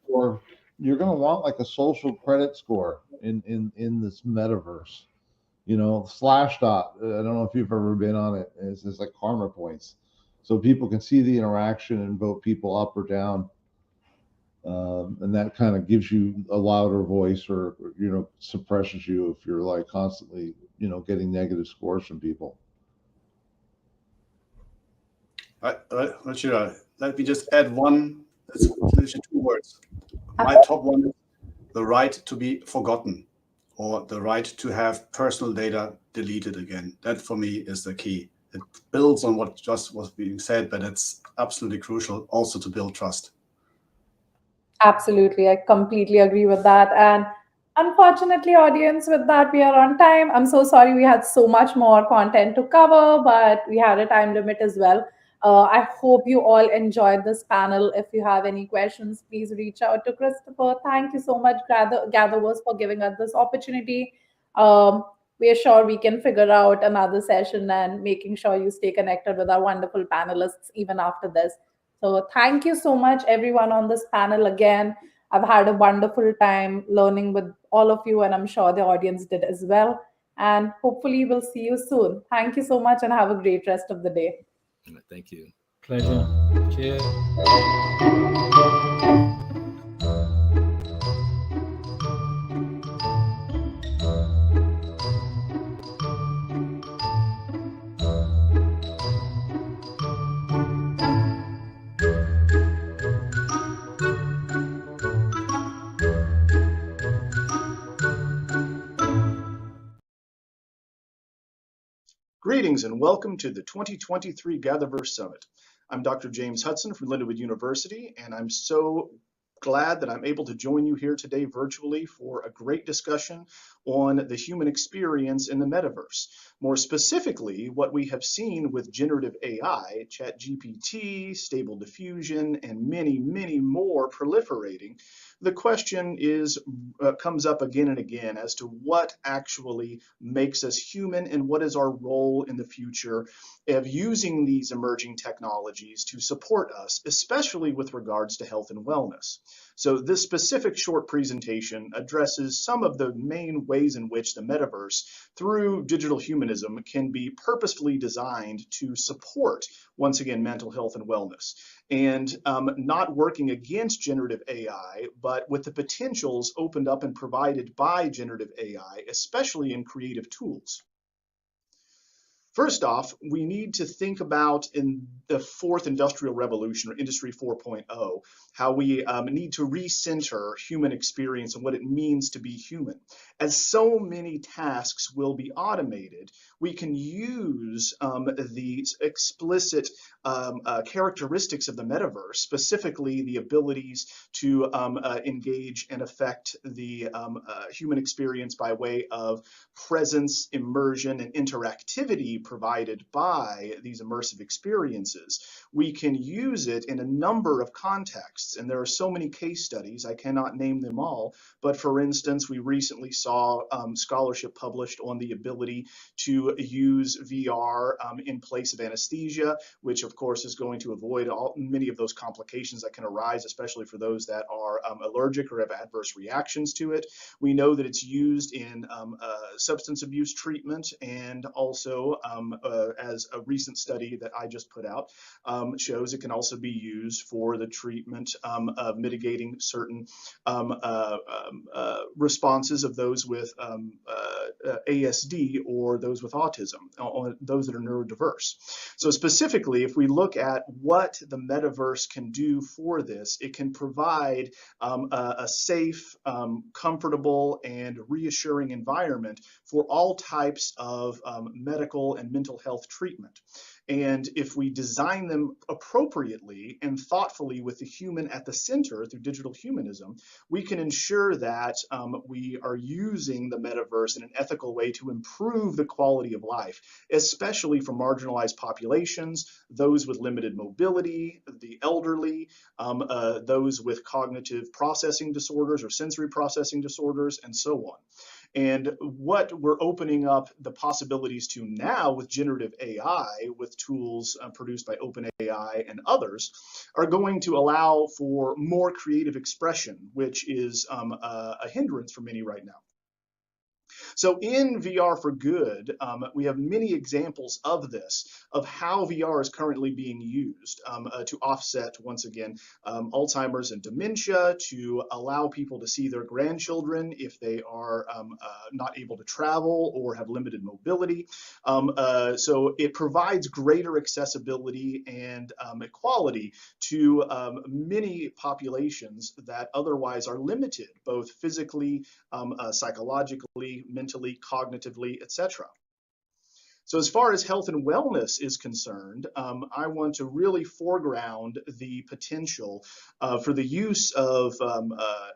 Or you're going to want like a social credit score in this metaverse. You know, Slashdot. I don't know if you've ever been on it. It's like karma points, so people can see the interaction and vote people up or down. And that kind of gives you a louder voice, or, you know, suppresses you if you're like constantly, you know, getting negative scores from people. Let me just add one. It's literally 2 words. My top one is the right to be forgotten, or the right to have personal data deleted again. That for me is the key. It builds on what just was being said, but it's absolutely crucial also to build trust. Absolutely. I completely agree with that. And unfortunately, audience, with that, we are on time. I'm so sorry we had so much more content to cover, but we had a time limit as well. I hope you all enjoyed this panel. If you have any questions, please reach out to Christopher. Thank you so much, GatherVerse, for giving us this opportunity. We are sure we can figure out another session and making sure you stay connected with our wonderful panelists even after this. So thank you so much, everyone on this panel. Again, I've had a wonderful time learning with all of you, and I'm sure the audience did as well. And hopefully we'll see you soon. Thank you so much, and have a great rest of the day. Thank you. Pleasure. Cheers. Greetings and welcome to the 2023 GatherVerse Summit. I'm Dr. James Hudson from Lindenwood University, and I'm so glad that I'm able to join you here today virtually for a great discussion on the human experience in the metaverse. More specifically, what we have seen with generative AI, ChatGPT, Stable Diffusion, and many, many more proliferating. The question comes up again and again as to what actually makes us human and what is our role in the future of using these emerging technologies to support us, especially with regards to health and wellness. So this specific short presentation addresses some of the main ways in which the metaverse, through digital humanism, can be purposefully designed to support, once again, mental health and wellness. And not working against generative AI, but with the potentials opened up and provided by generative AI, especially in creative tools. First off, we need to think about in the fourth industrial revolution, or Industry 4.0, how we need to recenter human experience and what it means to be human. As so many tasks will be automated, we can use the explicit characteristics of the metaverse, specifically the abilities to engage and affect the human experience by way of presence, immersion, and interactivity provided by these immersive experiences. We can use it in a number of contexts, and there are so many case studies, I cannot name them all, but for instance, we recently saw scholarship published on the ability to use VR in place of anesthesia, which of course is going to avoid many of those complications that can arise, especially for those that are allergic or have adverse reactions to it. We know that it's used in substance abuse treatment, and also as a recent study that I just put out shows, it can also be used for the treatment of mitigating certain responses of those with ASD or those with autism, or those that are neurodiverse. So specifically, if we look at what the metaverse can do for this, it can provide a safe, comfortable, and reassuring environment for all types of medical and mental health treatment. And if we design them appropriately and thoughtfully with the human at the center through digital humanism, we can ensure that we are using using the metaverse in an ethical way to improve the quality of life, especially for marginalized populations, those with limited mobility, the elderly, those with cognitive processing disorders or sensory processing disorders, and so on. And what we're opening up the possibilities to now with generative AI, with tools produced by OpenAI and others, are going to allow for more creative expression, which is a hindrance for many right now. So in VR for Good, we have many examples of this, of how VR is currently being used to offset, once again, Alzheimer's and dementia, to allow people to see their grandchildren if they are not able to travel or have limited mobility. So it provides greater accessibility and equality to many populations that otherwise are limited, both physically, psychologically, mentally, cognitively, etc. So as far as health and wellness is concerned, I want to really foreground the potential for the use of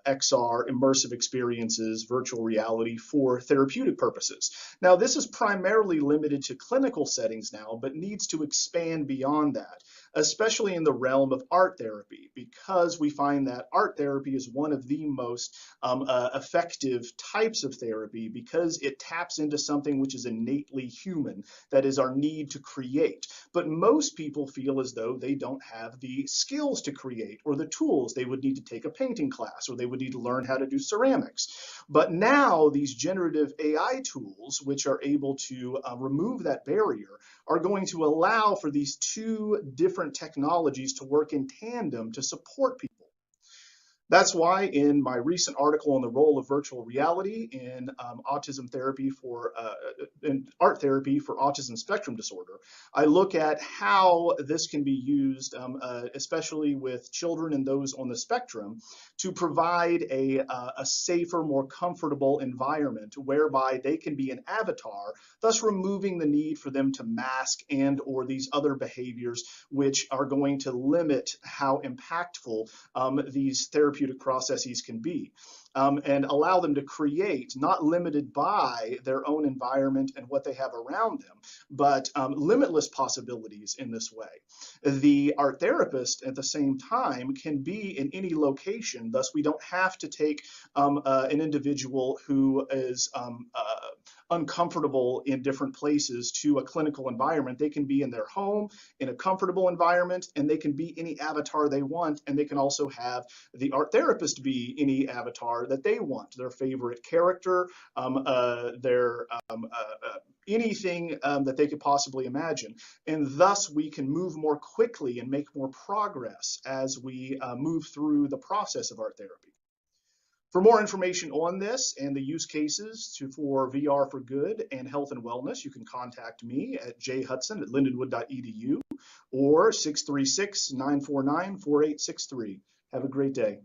XR, immersive experiences, virtual reality for therapeutic purposes. Now, this is primarily limited to clinical settings now, but needs to expand beyond that, especially in the realm of art therapy, because we find that art therapy is one of the most effective types of therapy, because it taps into something which is innately human, that is our need to create. But most people feel as though they don't have the skills to create or the tools. They would need to take a painting class, or they would need to learn how to do ceramics. But now these generative AI tools, which are able to remove that barrier, are going to allow for these two different technologies to work in tandem to support people. That's why in my recent article on the role of virtual reality in autism therapy for in art therapy for autism spectrum disorder, I look at how this can be used, especially with children and those on the spectrum, to provide a safer, more comfortable environment whereby they can be an avatar, thus removing the need for them to mask and or these other behaviors which are going to limit how impactful these therapeutic processes can be, and allow them to create, not limited by their own environment and what they have around them, but limitless possibilities in this way. The art therapist at the same time can be in any location, thus we don't have to take an individual who is uncomfortable in different places to a clinical environment. They can be in their home, in a comfortable environment, and they can be any avatar they want, and they can also have the art therapist be any avatar that they want, their favorite character, anything that they could possibly imagine. And thus we can move more quickly and make more progress as we move through the process of art therapy. For more information on this and the use cases for VR for Good and health and wellness, you can contact me at jhudson@lindenwood.edu or 636-949-4863. Have a great day.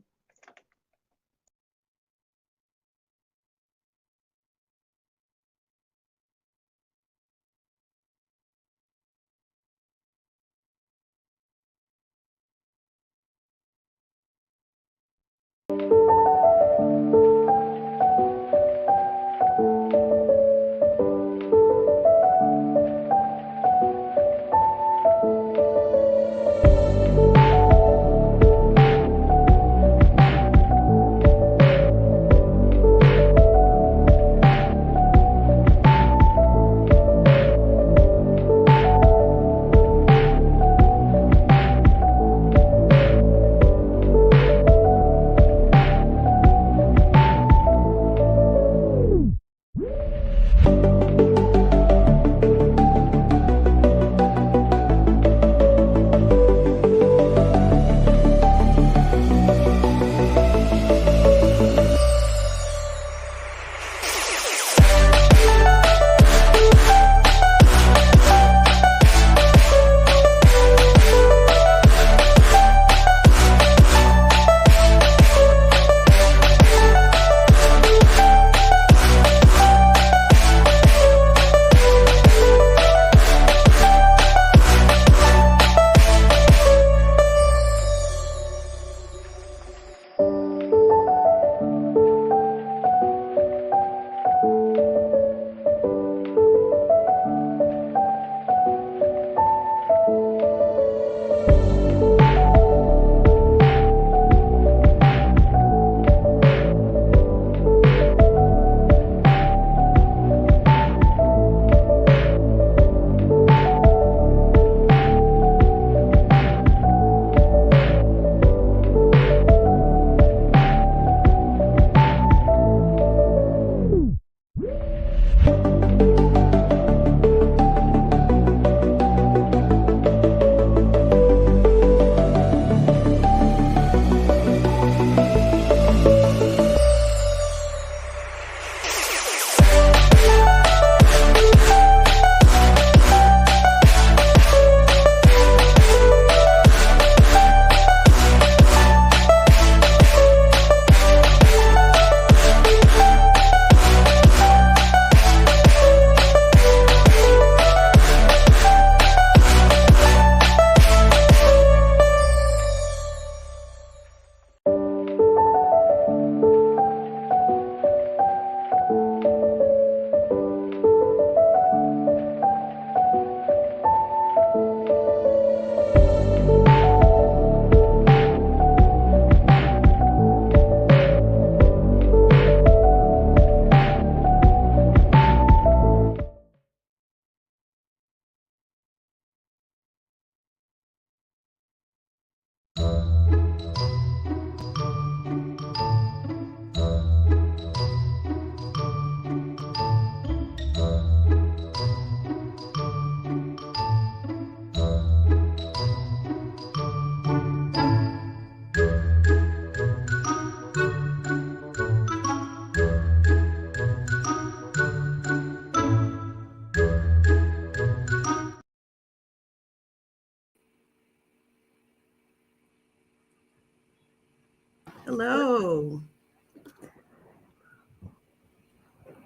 Hello.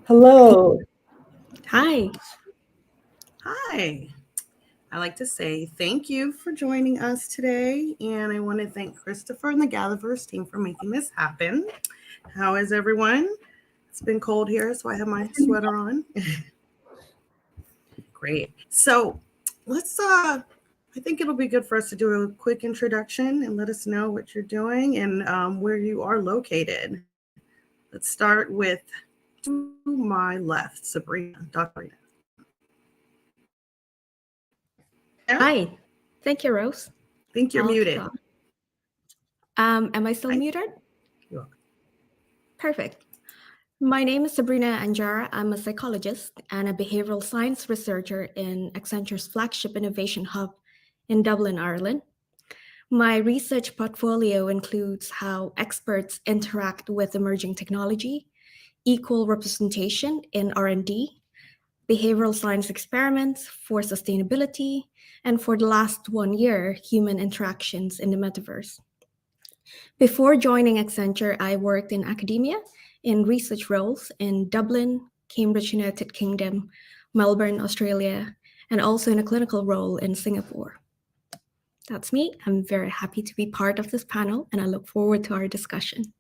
Hello. Hi. Hi. I like to say thank you for joining us today. And I want to thank Christopher and the GatherVerse team for making this happen. How is everyone? It's been cold here, so I have my sweater on. Great. So let's, I think it'll be good for us to do a quick introduction and let us know what you're doing and where you are located. Let's start with to my left, Sabrina, Dr. Hi. Thank you, Rose. I think you're muted. Am I still muted? You are. Perfect. My name is Sabrina Anjara. I'm a psychologist and a behavioral science researcher in Accenture's flagship innovation hub in Dublin, Ireland. My research portfolio includes how experts interact with emerging technology, equal representation in R&D, behavioral science experiments for sustainability, and for the last 1 year, human interactions in the metaverse. Before joining Accenture, I worked in academia in research roles in Dublin, Cambridge, United Kingdom, Melbourne, Australia, and also in a clinical role in Singapore. That's me. I'm very happy to be part of this panel, and I look forward to our discussion.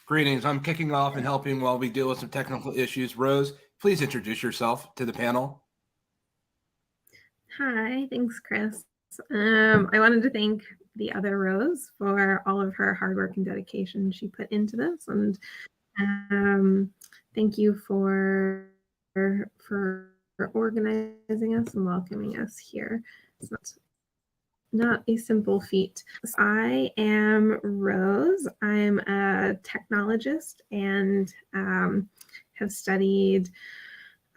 Greetings. I'm kicking off and helping while we deal with some technical issues. Rose, please introduce yourself to the panel. Hi, thanks, Chris. I wanted to thank the other Rose for all of her hard work and dedication she put into this, and thank you for organizing us and welcoming us here. It's not a simple feat. I am Rose. I'm a technologist and have studied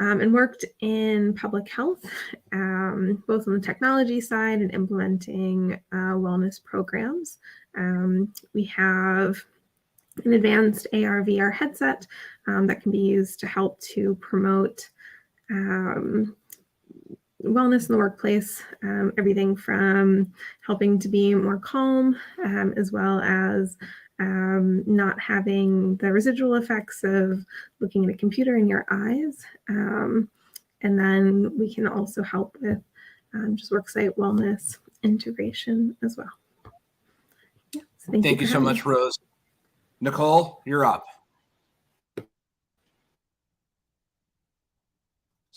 and worked in public health, both on the technology side and implementing wellness programs. We have an advanced AR/VR headset that can be used to help to promote wellness in the workplace, everything from helping to be more calm, as well as not having the residual effects of looking at a computer in your eyes. And then we can also help with just worksite wellness integration as well. Yeah, so thank you so much, Rose. Nicole, you're up. Is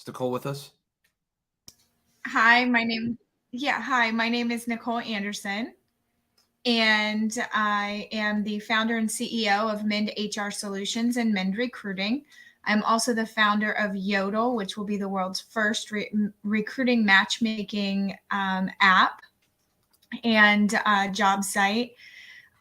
Nicole with us? Hi, my name is Nicole Anderson, and I am the founder and CEO of Mind HR Solutions and Mind Recruiting. I'm also the founder of Yodel, which will be the world's first recruiting matchmaking app and job site.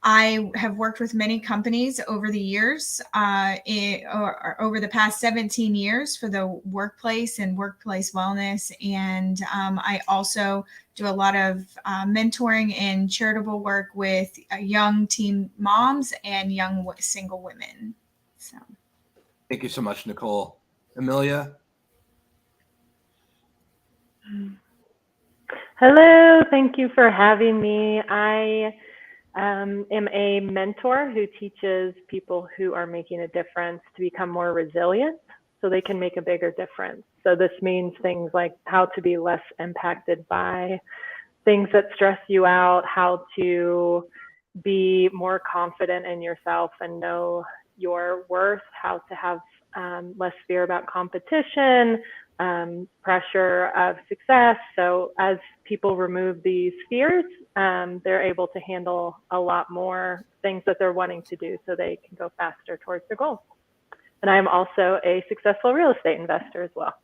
I have worked with many companies over the years, over the past 17 years for the workplace and workplace wellness. And I also do a lot of mentoring and charitable work with young teen moms and young single women. So, thank you so much, Nicole. Amelia? Hello, thank you for having me. I am a mentor who teaches people who are making a difference to become more resilient so they can make a bigger difference. So this means things like how to be less impacted by things that stress you out, how to be more confident in yourself and know your worth, how to have less fear about competition, pressure of success. So as people remove these fears, they're able to handle a lot more things that they're wanting to do so they can go faster towards their goal. And I'm also a successful real estate investor as well.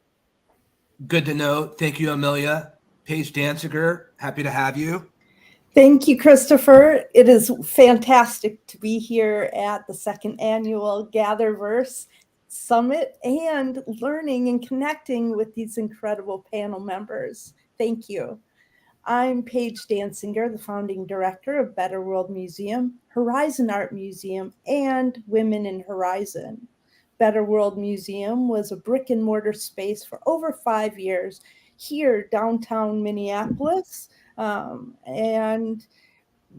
Good to know. Thank you, Amelia. Paige Danziger, happy to have you. Thank you, Christopher. It is fantastic to be here at the second annual GatherVerse Summit and learning and connecting with these incredible panel members. Thank you. I'm Paige Dansinger, the founding director of Better World Museum, Horizon Art Museum, and Women in Horizon. Better World Museum was a brick and mortar space for over 5 years here downtown Minneapolis. And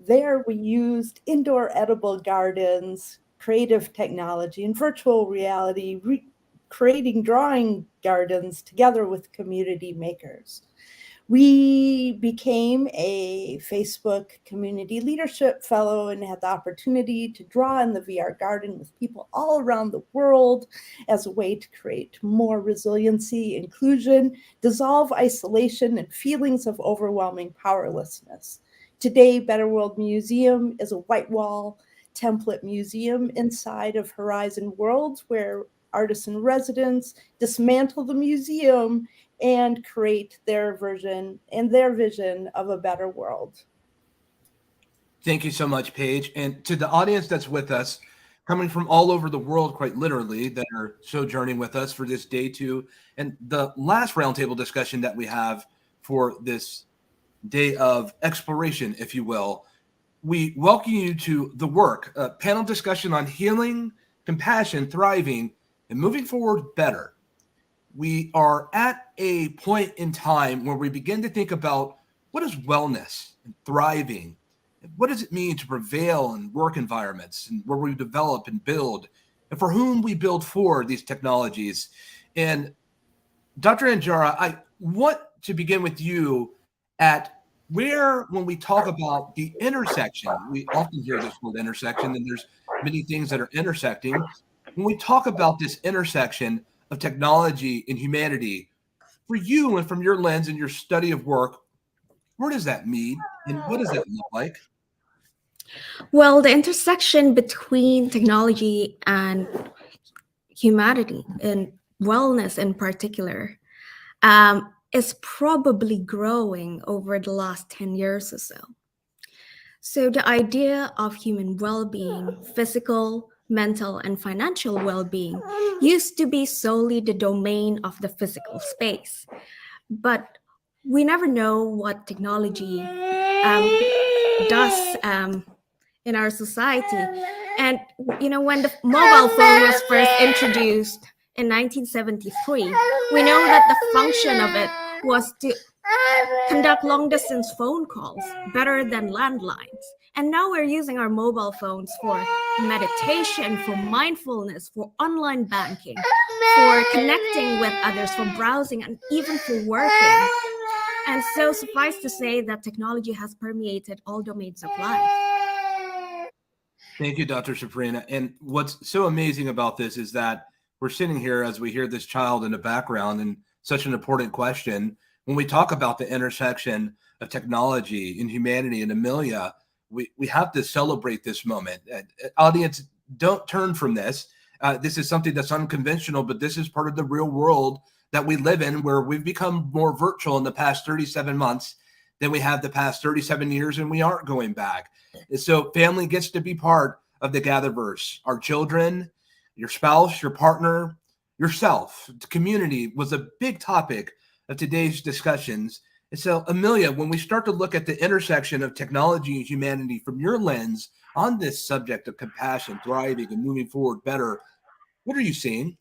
there we used indoor edible gardens, creative technology, and virtual reality, creating drawing gardens together with community makers. We became a Facebook Community Leadership Fellow and had the opportunity to draw in the VR garden with people all around the world as a way to create more resiliency, inclusion, dissolve isolation, and feelings of overwhelming powerlessness. Today, Better World Museum is a white wall template museum inside of Horizon Worlds where artists in residence dismantle the museum and create their version and their vision of a better world. Thank you so much, Paige. And to the audience that's with us, coming from all over the world, quite literally, that are sojourning with us for this day 2, and the last roundtable discussion that we have for this day of exploration, if you will, we welcome you to The Work, a panel discussion on healing, compassion, thriving, and moving forward better. We are at a point in time where we begin to think about what is wellness and thriving, and what does it mean to prevail in work environments and where we develop and build, and for whom we build for these technologies. And Dr. Anjara, I want to begin with you at where, when we talk about the intersection, we often hear this word intersection, and there's many things that are intersecting. When we talk about this intersection of technology and humanity, for you and from your lens and your study of work, where does that mean and what does that look like? Well, the intersection between technology and humanity and wellness in particular is probably growing over the last 10 years or so. So the idea of human well-being, physical, mental, and financial well-being used to be solely the domain of the physical space. But we never know what technology does in our society. And, you know, when the mobile phone was first introduced in 1973, we know that the function of it was to conduct long-distance phone calls better than landlines. And now we're using our mobile phones for meditation, for mindfulness, for online banking, for connecting with others, for browsing, and even for working. And so suffice to say that technology has permeated all domains of life. Thank you, Dr. Sabrina. And what's so amazing about this is that we're sitting here as we hear this child in the background, and such an important question. When we talk about the intersection of technology and humanity and Amelia, we have to celebrate this moment. Audience, don't turn from this. This is something that's unconventional, but this is part of the real world that we live in, where we've become more virtual in the past 37 months than we have the past 37 years, and we aren't going back. And so family gets to be part of the GatherVerse. Our children, your spouse, your partner, yourself. The community was a big topic of today's discussions. And so, Amelia, when we start to look at the intersection of technology and humanity from your lens on this subject of compassion, thriving, and moving forward better, what are you seeing?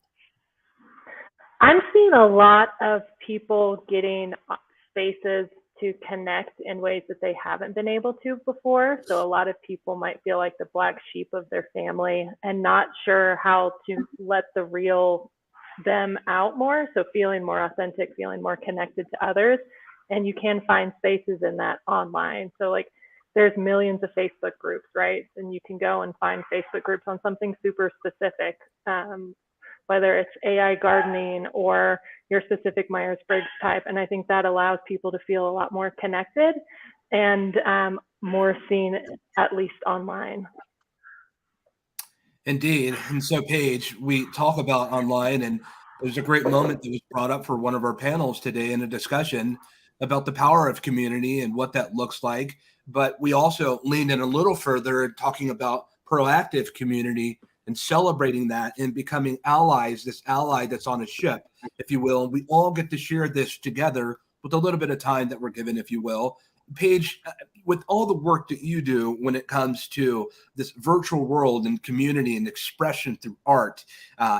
I'm seeing a lot of people getting spaces to connect in ways that they haven't been able to before. So a lot of people might feel like the black sheep of their family and not sure how to let the real them out more. So feeling more authentic, feeling more connected to others. And you can find spaces in that online. So like there's millions of Facebook groups, right? And you can go and find Facebook groups on something super specific, whether it's AI gardening or your specific Myers-Briggs type. And I think that allows people to feel a lot more connected and more seen, at least online. Indeed. And so, Paige, we talk about online, and there's a great moment that was brought up for one of our panels today in a discussion about the power of community and what that looks like. But we also leaned in a little further talking about proactive community and celebrating that and becoming allies, this ally that's on a ship, if you will. And we all get to share this together with a little bit of time that we're given, if you will. Paige, with all the work that you do when it comes to this virtual world and community and expression through art,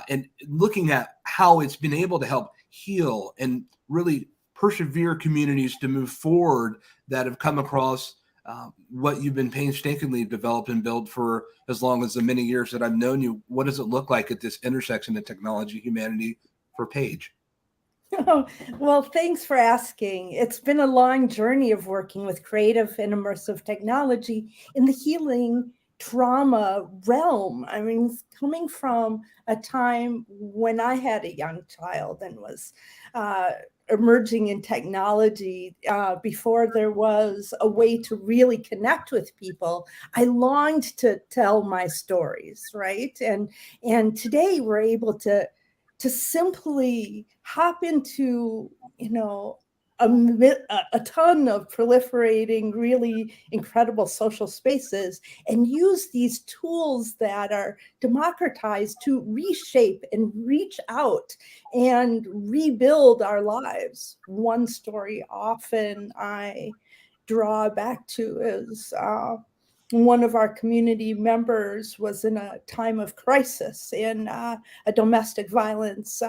and looking at how it's been able to help heal and really persevere communities to move forward that have come across what you've been painstakingly developed and built for as long as the many years that I've known you, what does it look like at this intersection of technology, humanity for Paige? Oh, well, thanks for asking. It's been a long journey of working with creative and immersive technology in the healing trauma realm. I mean, coming from a time when I had a young child and was emerging in technology before there was a way to really connect with people, I longed to tell my stories, right? And today we're able to simply hop into, a ton of proliferating, really incredible social spaces and use these tools that are democratized to reshape and reach out and rebuild our lives. One story often I draw back to is one of our community members was in a time of crisis in a domestic violence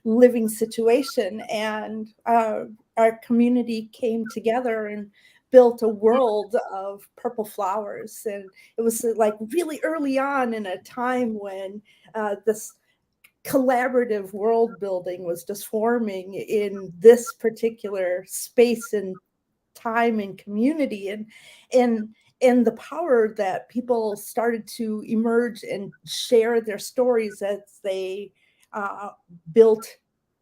living situation. And our community came together and built a world of purple flowers. And it was like really early on in a time when this collaborative world building was just forming in this particular space and time and community. And the power that people started to emerge and share their stories as they built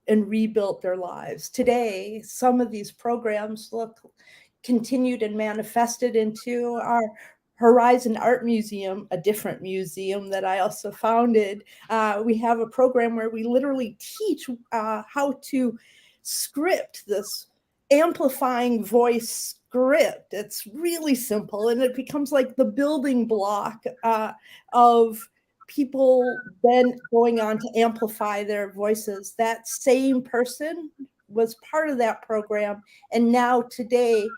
and rebuilt their lives. Today, some of these programs look continued and manifested into our Horizon Art Museum, a different museum that I also founded. We have a program where we literally teach how to script this amplifying voice script. It's really simple, and it becomes like the building block of people then going on to amplify their voices. That same person was part of that program, and now today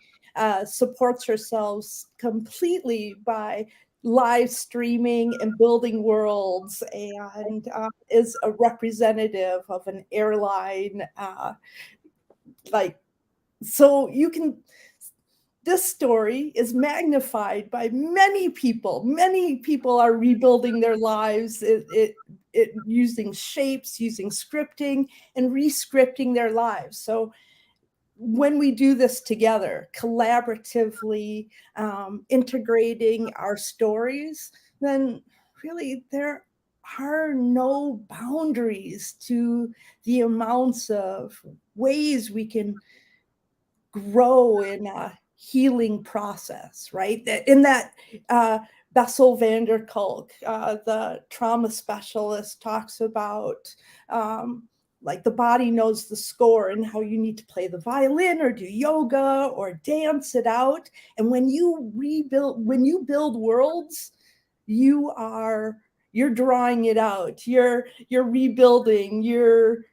supports herself completely by live streaming and building worlds, and is a representative of an airline. So you can, this story is magnified by many people. Many people are rebuilding their lives using shapes, using scripting, and re-scripting their lives. So when we do this together, collaboratively, integrating our stories, then really there are no boundaries to the amounts of ways we can grow in a healing process, right? In that Bessel van der Kolk, the trauma specialist, talks about like the body knows the score and how you need to play the violin or do yoga or dance it out. And when you build worlds, you're drawing it out. You're rebuilding, you're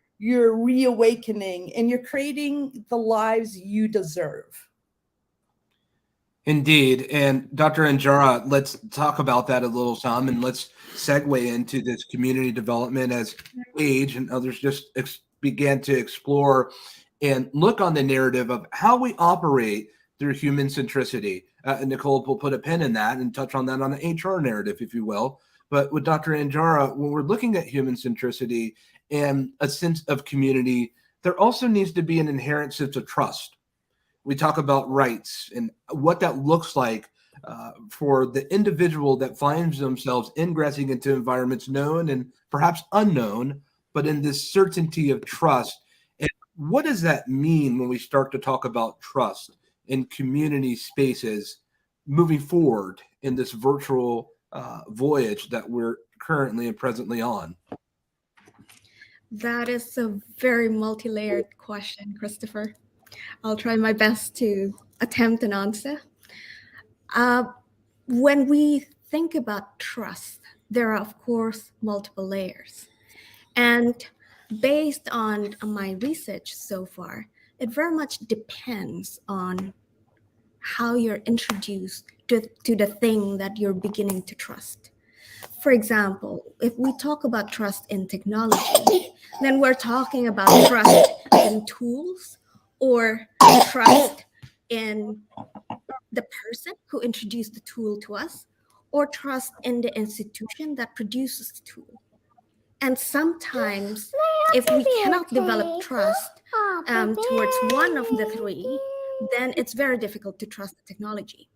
reawakening, and you're creating the lives you deserve. Indeed. And Dr. Anjara, let's talk about that a little some, and let's segue into this community development as Paige and others just began to explore and look on the narrative of how we operate through human centricity. Nicole will put a pin in that and touch on that on the HR narrative, if you will. But with Dr. Anjara, when we're looking at human centricity and a sense of community, there also needs to be an inherent sense of trust. We talk about rights and what that looks like for the individual that finds themselves ingressing into environments known and perhaps unknown, but in this certainty of trust. And what does that mean when we start to talk about trust in community spaces moving forward in this virtual voyage that we're currently and presently on? That is a very multi-layered question, Christopher. I'll try my best to attempt an answer. When we think about trust, there are, of course, multiple layers. And based on my research so far, it very much depends on how you're introduced to the thing that you're beginning to trust. For example, if we talk about trust in technology, then we're talking about trust in tools or trust in the person who introduced the tool to us, or trust in the institution that produces the tool. And sometimes, if we cannot develop trust towards one of the three, then it's very difficult to trust the technology.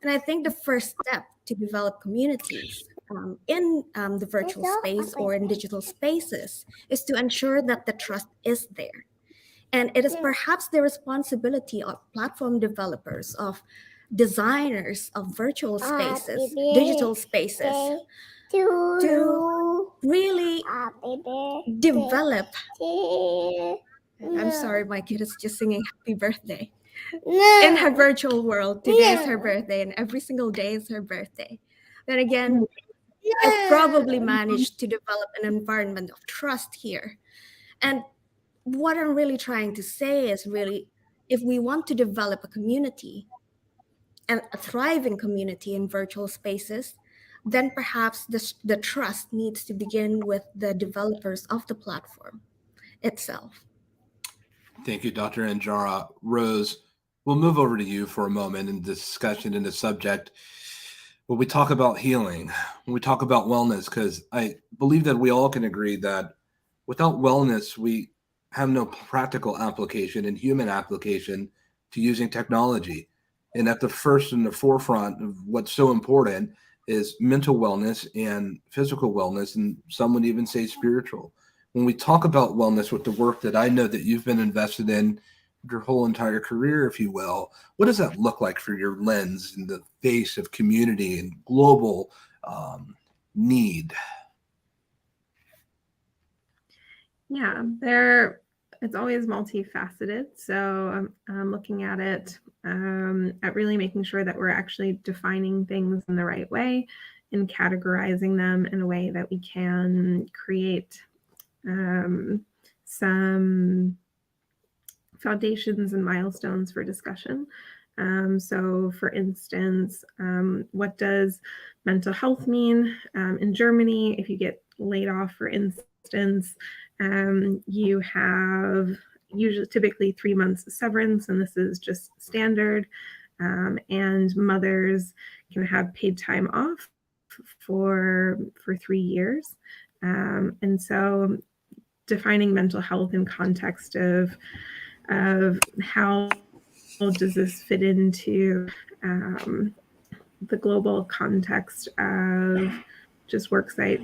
And I think the first step to develop communities in the virtual space or in digital spaces is to ensure that the trust is there. And it is perhaps the responsibility of platform developers, of designers of virtual spaces, digital spaces, to really develop. I'm sorry, my kid is just singing happy birthday. In her virtual world, today is her birthday, and every single day is her birthday. Then again, I've probably managed to develop an environment of trust here. And what I'm really trying to say is really, if we want to develop a community and a thriving community in virtual spaces, then perhaps the trust needs to begin with the developers of the platform itself. Thank you, Dr. Anjara. Rose, we'll move over to you for a moment in discussion in the subject. When we talk about healing, when we talk about wellness, because I believe that we all can agree that without wellness, we have no practical application and human application to using technology. And at the first and the forefront of what's so important is mental wellness and physical wellness, and some would even say spiritual. When we talk about wellness with the work that I know that you've been invested in your whole entire career, if you will, what does that look like for your lens in the face of community and global need? Yeah, it's always multifaceted. So I'm looking at it at really making sure that we're actually defining things in the right way and categorizing them in a way that we can create some foundations and milestones for discussion. So for instance, what does mental health mean in Germany? If you get laid off, for instance, you have typically 3 months severance, and this is just standard. And mothers can have paid time off for 3 years. And so defining mental health in context of how does this fit into the global context of just worksite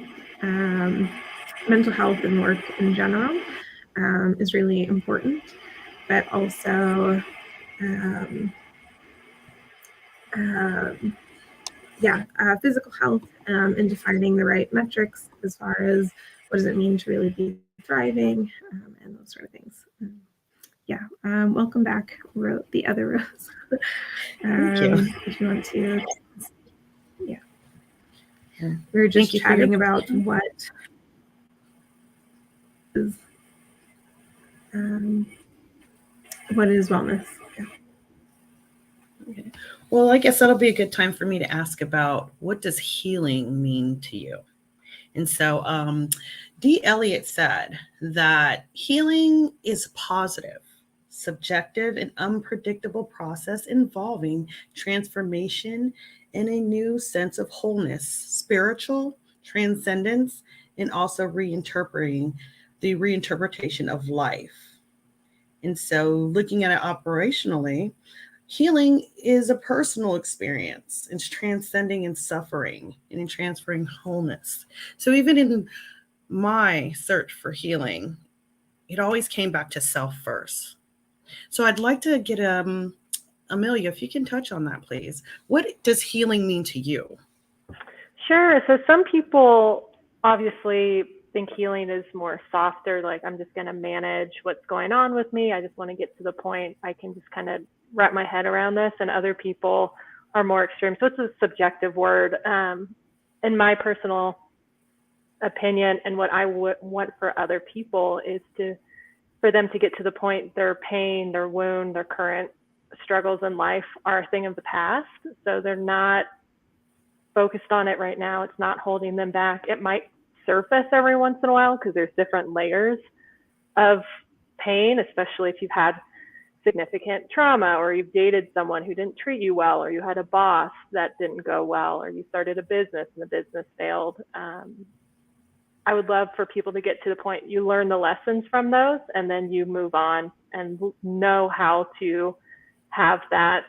mental health and work in general is really important, but also physical health and defining the right metrics as far as what does it mean to really be thriving and those sort of things. Welcome back, the other Rose. Thank you. If you want to, we were just chatting about what is wellness. Yeah. Okay. Well, I guess that'll be a good time for me to ask about what does healing mean to you? And so D. Eliot said that healing is positive, subjective, and unpredictable process involving transformation and a new sense of wholeness, spiritual transcendence, and also reinterpretation of life. And so looking at it operationally, healing is a personal experience. It's transcending and suffering and in transferring wholeness. So even in my search for healing, it always came back to self first. So I'd like to get Amelia, if you can touch on that, please. What does healing mean to you? Sure. So some people obviously think healing is more softer, like I'm just going to manage what's going on with me. I just want to get to the point I can just kind of wrap my head around this. And other people are more extreme. So it's a subjective word. in my personal opinion, and what I would want for other people is for them to get to the point their pain, their wound, their current struggles in life are a thing of the past. So they're not focused on it right now. It's not holding them back. It might surface every once in a while because there's different layers of pain, especially if you've had significant trauma, or you've dated someone who didn't treat you well, or you had a boss that didn't go well, or you started a business and the business failed. I would love for people to get to the point you learn the lessons from those, and then you move on and know how to have that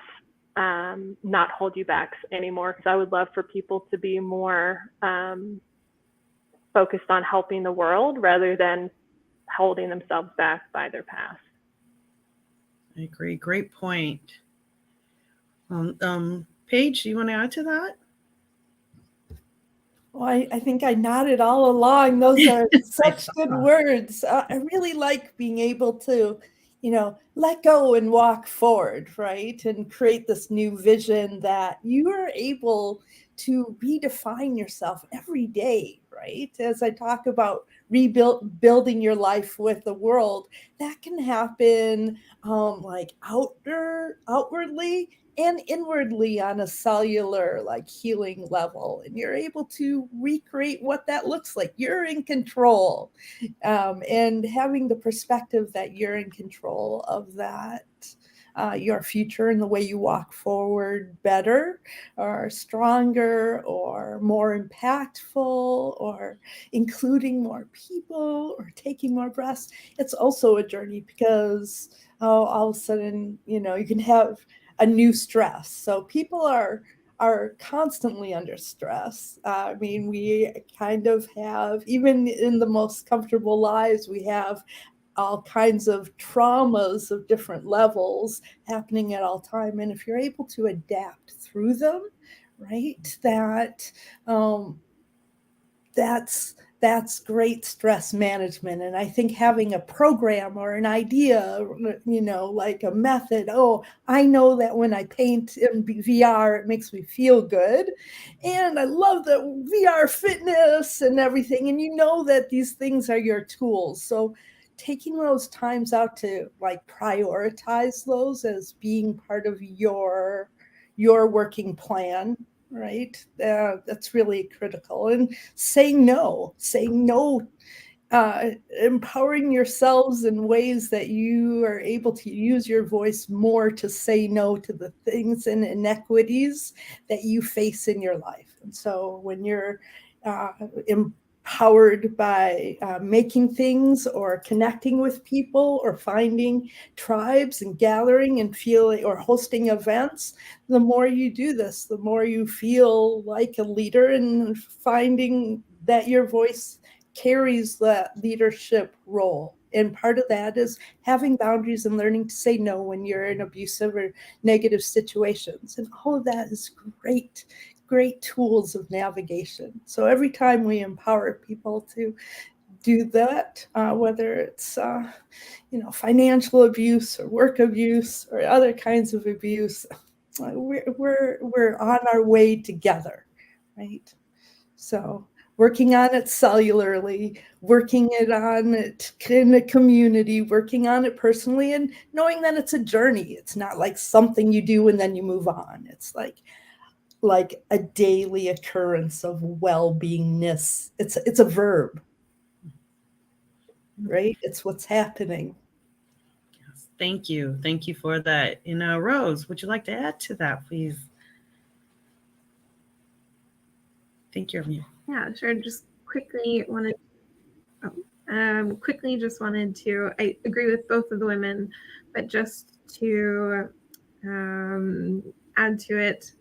not hold you back anymore. Because I would love for people to be more focused on helping the world rather than holding themselves back by their past. I agree. Great point. Paige, do you want to add to that? Well, I think I nodded all along. Those are such good words. I really like being able to, let go and walk forward, right? And create this new vision that you are able to redefine yourself every day, right? As I talk about building your life with the world, that can happen like outwardly and inwardly on a cellular healing level, and you're able to recreate what that looks like. You're in control, and having the perspective that you're in control of that, your future and the way you walk forward better or stronger or more impactful or including more people or taking more breaths. It's also a journey because all of a sudden, you can have a new stress. So people are constantly under stress. I mean, we kind of have, even in the most comfortable lives, we have all kinds of traumas of different levels happening at all time. And if you're able to adapt through them, right, that's great stress management. And I think having a program or an idea, like a method, I know that when I paint in VR, it makes me feel good. And I love the VR fitness and everything. And that these things are your tools. So taking those times out to prioritize those as being part of your working plan, right? That's really critical. And saying no, empowering yourselves in ways that you are able to use your voice more to say no to the things and inequities that you face in your life. And so when you're empowered by making things or connecting with people or finding tribes and gathering and feeling or hosting events, the more you do this, the more you feel like a leader and finding that your voice carries that leadership role. And part of that is having boundaries and learning to say no when you're in abusive or negative situations. And all of that is great tools of navigation. So every time we empower people to do that, whether it's financial abuse or work abuse or other kinds of abuse, we're on our way together, right? So working on it cellularly, working on it in the community, working on it personally, and knowing that it's a journey. It's not like something you do and then you move on. It's like a daily occurrence of well-beingness. It's a verb, right? It's what's happening. Yes, thank you. Thank you for that. Rose, would you like to add to that, please? Thank you. Yeah, sure. Just quickly wanted to, I agree with both of the women, but just to add to it,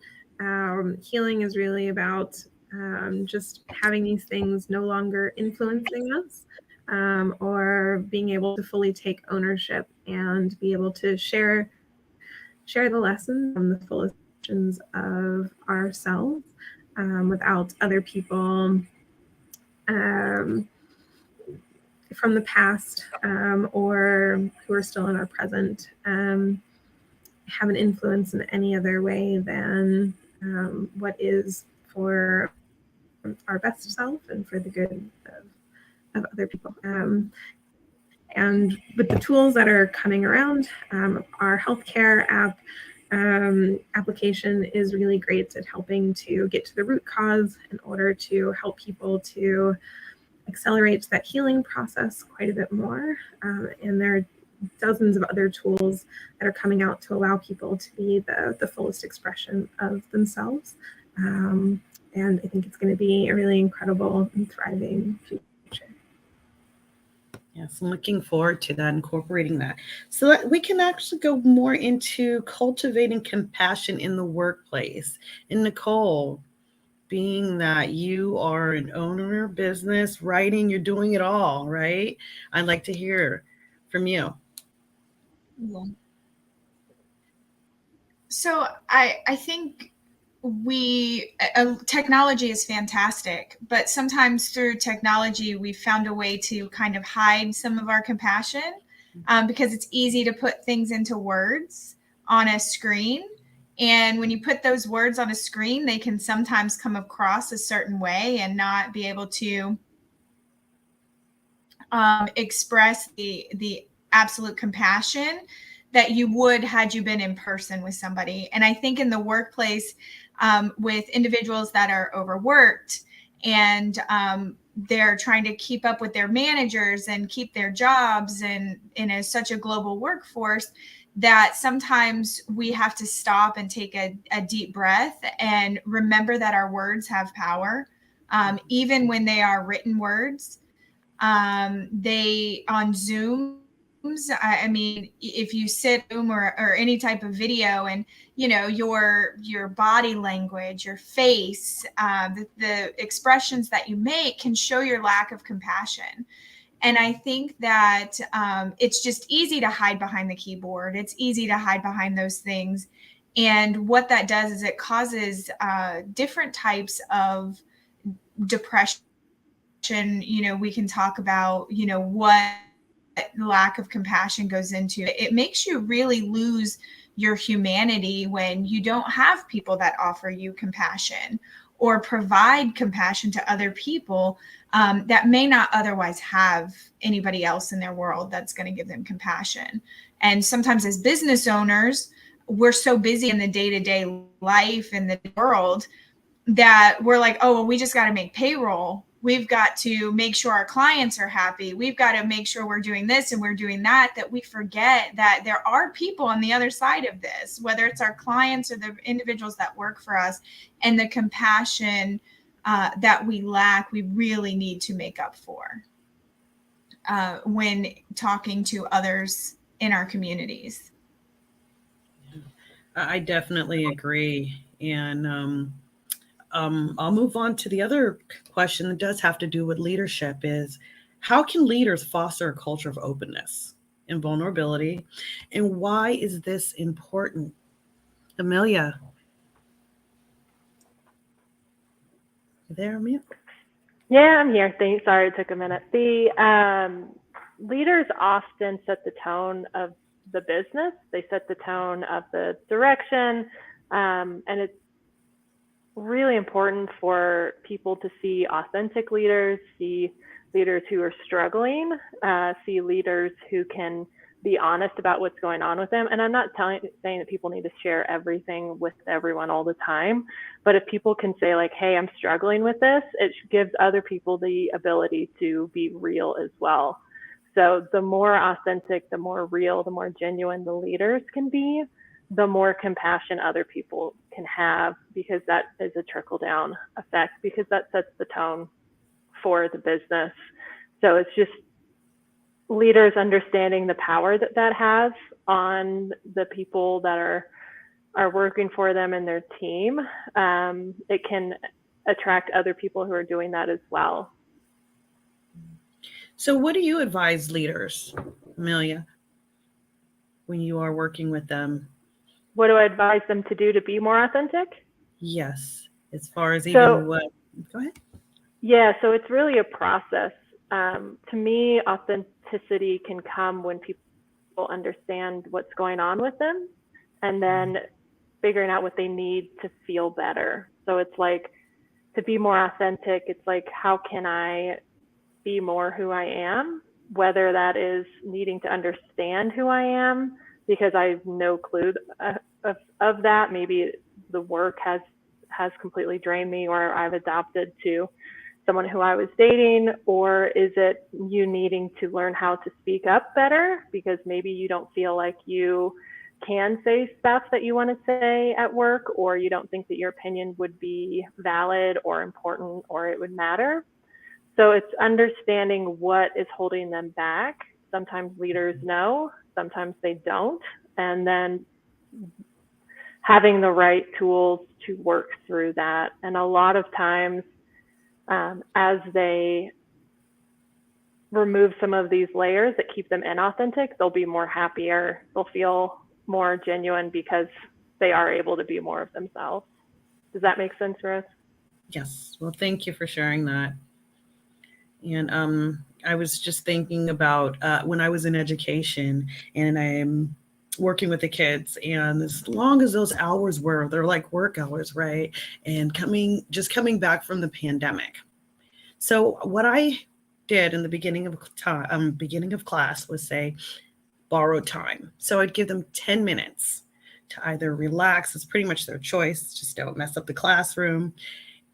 healing is really about just having these things no longer influencing us, or being able to fully take ownership and be able to share the lessons from the fullest versions of ourselves, without other people from the past, or who are still in our present, have an influence in any other way than what is for our best self and for the good of other people. And with the tools that are coming around, our healthcare app application is really great at helping to get to the root cause in order to help people to accelerate that healing process quite a bit more. And there are dozens of other tools that are coming out to allow people to be the fullest expression of themselves. And I think it's going to be a really incredible and thriving future. Yes, I'm looking forward to that, incorporating that. So that we can actually go more into cultivating compassion in the workplace. And Nicole, being that you are an owner of business, writing, you're doing it all, right? I'd like to hear from you. Yeah. So I think technology is fantastic, but sometimes through technology, we've found a way to kind of hide some of our compassion because it's easy to put things into words on a screen. And when you put those words on a screen, they can sometimes come across a certain way and not be able to express the absolute compassion that you would had you been in person with somebody. And I think in the workplace, with individuals that are overworked and they're trying to keep up with their managers and keep their jobs and in such a global workforce, that sometimes we have to stop and take a deep breath and remember that our words have power, even when they are written words. They on Zooms, I mean, if you sit or any type of video and, you know, your body language, your face, the expressions that you make can show your lack of compassion. And I think that it's just easy to hide behind the keyboard. It's easy to hide behind those things. And what that does is it causes different types of depression. You know, we can talk about, you know, what lack of compassion goes into. It makes you really lose your humanity when you don't have people that offer you compassion or provide compassion to other people that may not otherwise have anybody else in their world that's going to give them compassion. And sometimes as business owners, we're so busy in the day-to-day life in the world that we're like, oh, well, we just got to make payroll. We've got to make sure our clients are happy. We've got to make sure we're doing this and we're doing that we forget that there are people on the other side of this, whether it's our clients or the individuals that work for us, and the compassion that we lack, we really need to make up for when talking to others in our communities. I definitely agree. And I'll move on to the other question that does have to do with leadership is how can leaders foster a culture of openness and vulnerability? And why is this important? Amelia. You there, Amelia? Yeah, I'm here. Thanks. Sorry, it took a minute. The leaders often set the tone of the business. They set the tone of the direction. And it's really important for people to see authentic leaders, see leaders who are struggling, see leaders who can be honest about what's going on with them. And I'm not saying that people need to share everything with everyone all the time, but if people can say like, hey, I'm struggling with this, it gives other people the ability to be real as well. So the more authentic, the more real, the more genuine the leaders can be, the more compassion other people can have, because that is a trickle down effect, because that sets the tone for the business. So it's just leaders understanding the power that that has on the people that are working for them and their team. It can attract other people who are doing that as well. So what do you advise leaders, Amelia, when you are working with them? What do I advise them to do to be more authentic? Yes, as far as even what, go ahead. Yeah, so it's really a process. To me, authenticity can come when people understand what's going on with them and then figuring out what they need to feel better. So it's like to be more authentic, it's like, how can I be more who I am? Whether that is needing to understand who I am, because I have no clue of that. Maybe the work has completely drained me, or I've adapted to someone who I was dating, or is it you needing to learn how to speak up better because maybe you don't feel like you can say stuff that you want to say at work, or you don't think that your opinion would be valid or important or it would matter. So it's understanding what is holding them back. Sometimes leaders know, sometimes they don't, and then having the right tools to work through that. And a lot of times, as they remove some of these layers that keep them inauthentic, they'll be more happier, they'll feel more genuine because they are able to be more of themselves. Does that make sense, Rose? Yes. Well, thank you for sharing that. And I was just thinking about when I was in education and I'm working with the kids, and as long as those hours were, they're like work hours, right? And coming back from the pandemic. So what I did in the beginning of class was say, borrowed time. So I'd give them 10 minutes to either relax, it's pretty much their choice, just don't mess up the classroom.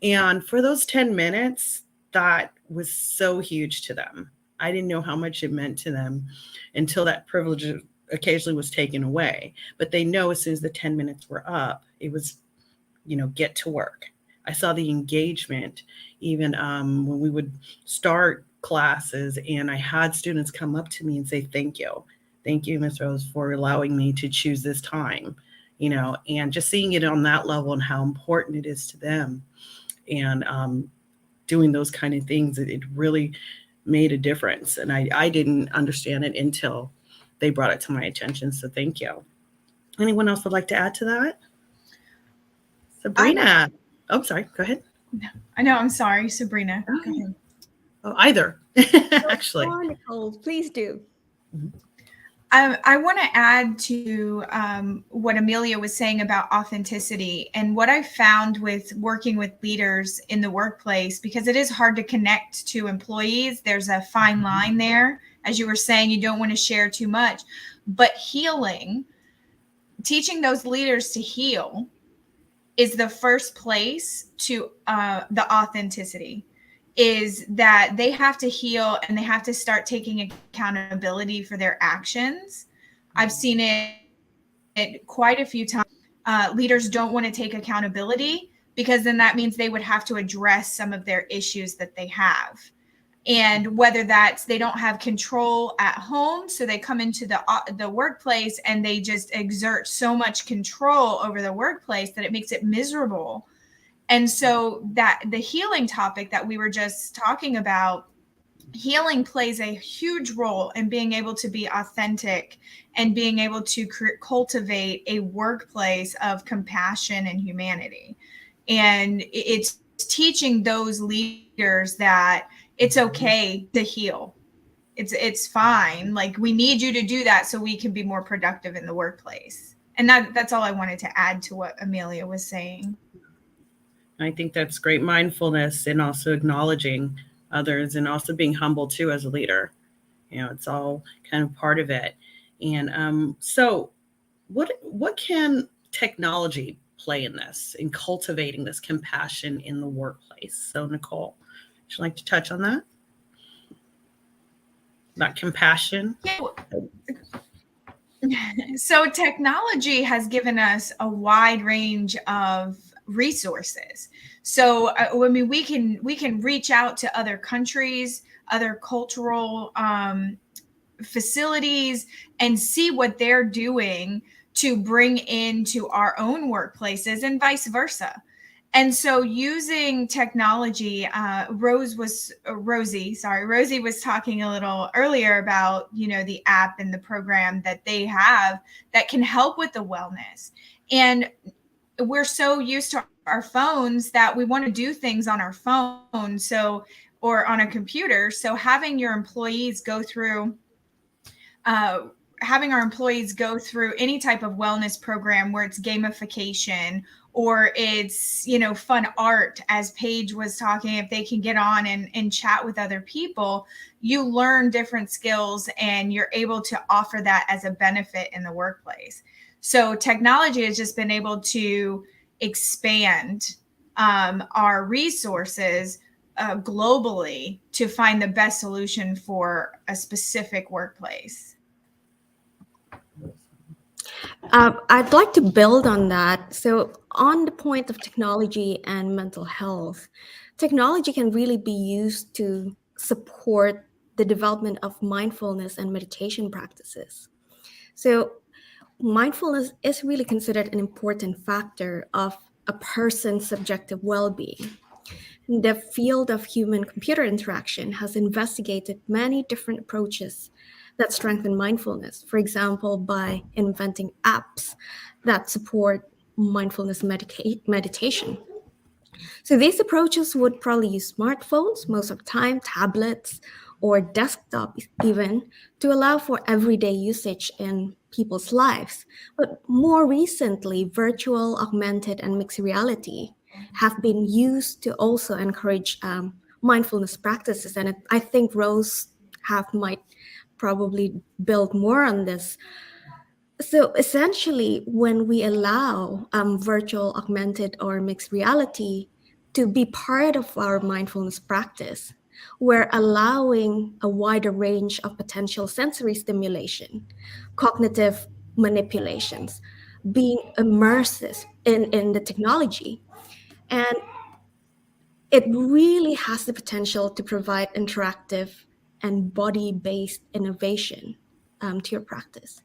And for those 10 minutes, that was so huge to them. I didn't know how much it meant to them until that privilege occasionally was taken away. But they know as soon as the 10 minutes were up, it was, get to work. I saw the engagement even when we would start classes, and I had students come up to me and say, thank you, Ms. Rose, for allowing me to choose this time, and just seeing it on that level and how important it is to them. And doing those kind of things, it really made a difference. And I didn't understand it until they brought it to my attention. So thank you. Anyone else would like to add to that? Sabrina. Oh, sorry. Go ahead. I know. I'm sorry, Sabrina. Go ahead. Oh, either. Actually. Oh, Nicole, please do. I want to add to what Amelia was saying about authenticity, and what I found with working with leaders in the workplace, because it is hard to connect to employees. There's a fine line there. As you were saying, you don't want to share too much, but teaching those leaders to heal is the first place to the authenticity. Is that they have to heal and they have to start taking accountability for their actions. I've seen it quite a few times. Leaders don't want to take accountability because then that means they would have to address some of their issues that they have. And whether that's they don't have control at home, so they come into the workplace and they just exert so much control over the workplace that it makes it miserable. And so that the healing topic that we were just talking about, healing plays a huge role in being able to be authentic and being able to cultivate a workplace of compassion and humanity. And it's teaching those leaders that it's okay to heal. It's fine. Like, we need you to do that so we can be more productive in the workplace. And that's all I wanted to add to what Amelia was saying. I think that's great mindfulness, and also acknowledging others, and also being humble too as a leader. It's all kind of part of it. And so what can technology play in this, in cultivating this compassion in the workplace? So Nicole, would you like to touch on that? About compassion? So technology has given us a wide range of resources. So we can reach out to other countries, other cultural facilities, and see what they're doing to bring into our own workplaces, and vice versa. And so using technology, Rosie was talking a little earlier about, the app and the program that they have that can help with the wellness. And we're so used to our phones that we want to do things on our phone, or on a computer. So having our employees go through any type of wellness program where it's gamification or it's, fun art, as Paige was talking, if they can get on and chat with other people, you learn different skills and you're able to offer that as a benefit in the workplace. So technology has just been able to expand our resources globally to find the best solution for a specific workplace. I'd like to build on that. So on the point of technology and mental health, technology can really be used to support the development of mindfulness and meditation practices. So mindfulness is really considered an important factor of a person's subjective well-being. The field of human-computer interaction has investigated many different approaches that strengthen mindfulness, for example, by inventing apps that support mindfulness meditation. So these approaches would probably use smartphones, most of the time, tablets, or desktop even, to allow for everyday usage in people's lives. But more recently, virtual, augmented, and mixed reality have been used to also encourage mindfulness practices. And I think Rose might probably build more on this. So essentially, when we allow virtual, augmented, or mixed reality to be part of our mindfulness practice, we're allowing a wider range of potential sensory stimulation, cognitive manipulations, being immersive in the technology. And it really has the potential to provide interactive and body-based innovation to your practice.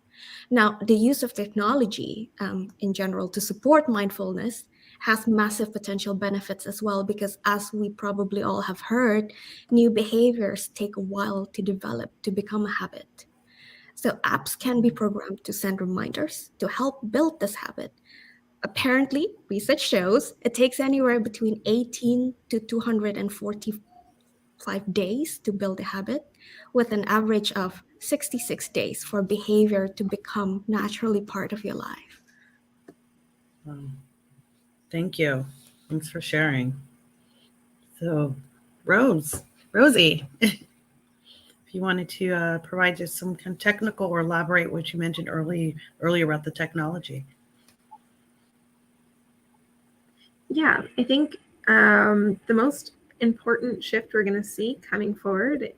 Now, the use of technology in general to support mindfulness has massive potential benefits as well, because as we probably all have heard, new behaviors take a while to develop to become a habit. So apps can be programmed to send reminders to help build this habit. Apparently, research shows it takes anywhere between 18 to 245 days to build a habit, with an average of 66 days for behavior to become naturally part of your life. Thank you. Thanks for sharing. So, Rosie, if you wanted to provide just some kind of technical or elaborate what you mentioned earlier about the technology. Yeah, I think the most important shift we're going to see coming forward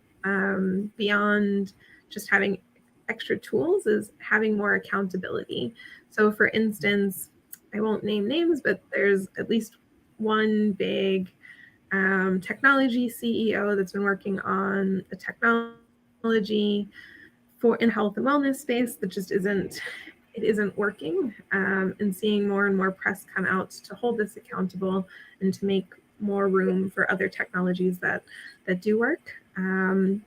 beyond just having extra tools is having more accountability. So for instance, I won't name names, but there's at least one big technology CEO that's been working on a technology in health and wellness space that just isn't working, and seeing more and more press come out to hold this accountable and to make more room for other technologies that do work. And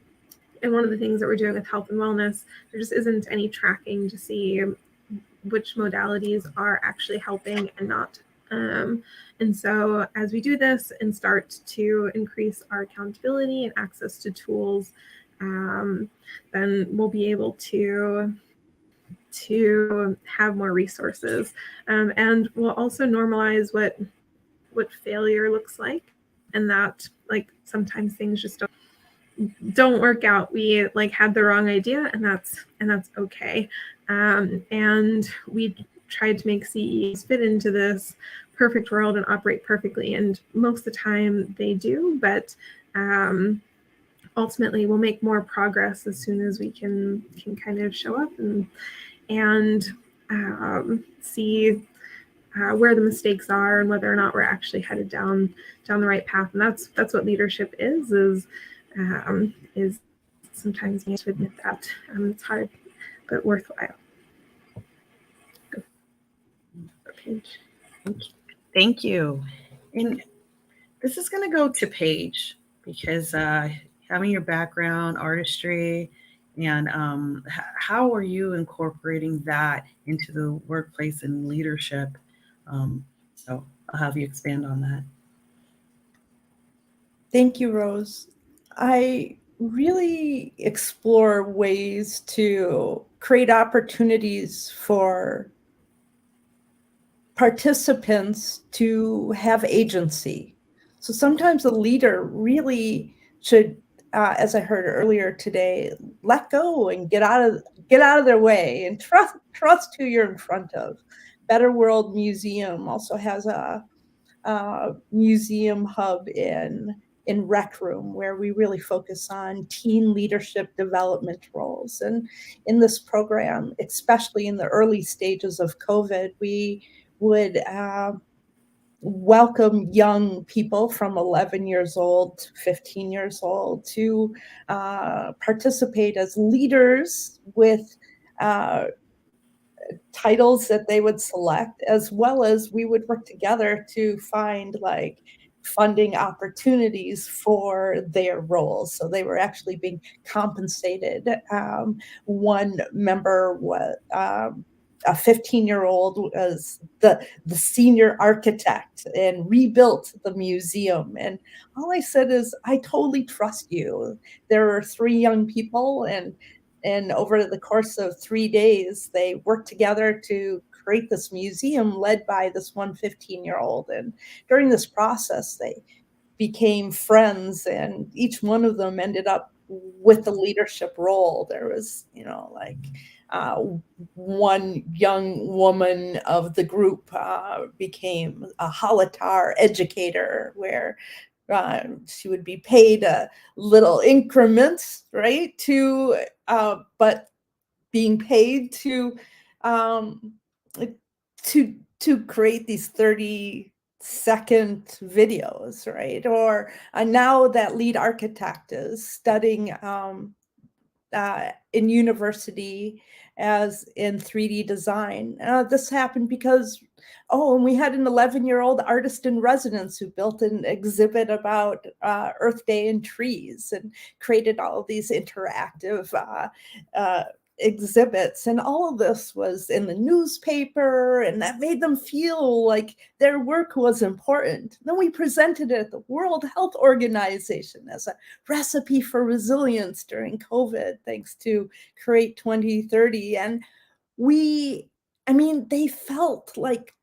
one of the things that we're doing with health and wellness, there just isn't any tracking to see which modalities are actually helping and not. And so as we do this and start to increase our accountability and access to tools, then we'll be able to have more resources, and we'll also normalize what failure looks like, and that sometimes things just don't work out. We had the wrong idea, and that's okay. And we tried to make CEs fit into this perfect world and operate perfectly, and most of the time they do, but ultimately we'll make more progress as soon as we can kind of show up and see where the mistakes are and whether or not we're actually headed down the right path. And that's what leadership is sometimes you have to admit that it's hard but worthwhile. Paige. Thank you. And this is going to go to Paige, because having your background, artistry, and how are you incorporating that into the workplace and leadership? So I'll have you expand on that. Thank you, Rose. I really explore ways to create opportunities for participants to have agency. So sometimes a leader really should, as I heard earlier today, let go and get out of their way and trust who you're in front of. Better World Museum also has a museum hub in Rec Room, where we really focus on teen leadership development roles. And in this program, especially in the early stages of COVID, we would welcome young people from 11 years old to 15 years old to participate as leaders with titles that they would select, as well as we would work together to find like funding opportunities for their roles. So they were actually being compensated. One member was a 15-year-old was the senior architect and rebuilt the museum. And all I said is, I totally trust you. There were 3 young people, and over the course of 3 days, they worked together to create this museum led by this one 15-year-old. And during this process, they became friends, and each one of them ended up with a leadership role. There was, one young woman of the group became a Halatar educator, where she would be paid little increments, right? But being paid to create these 30-second videos, right? Or now that lead architect is studying in university as in 3D design. This happened because, and we had an 11-year-old artist in residence who built an exhibit about Earth Day and trees and created all of these interactive exhibits. And all of this was in the newspaper, and that made them feel like their work was important. Then we presented it at the World Health Organization as a recipe for resilience during COVID, thanks to Create 2030. And they felt like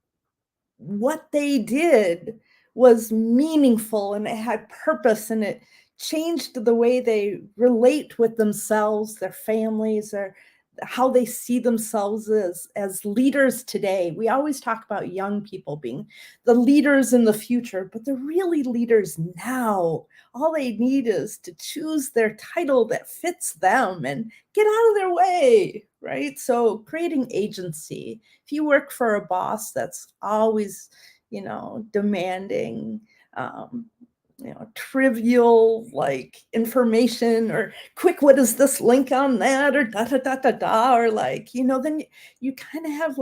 what they did was meaningful, and it had purpose, and it changed the way they relate with themselves, their families, or how they see themselves as leaders today. We always talk about young people being the leaders in the future, but they're really leaders now. All they need is to choose their title that fits them and get out of their way, right? So creating agency. If you work for a boss that's always, demanding, trivial information, or quick, what is this link on that, or da da da da da, or then you kind of have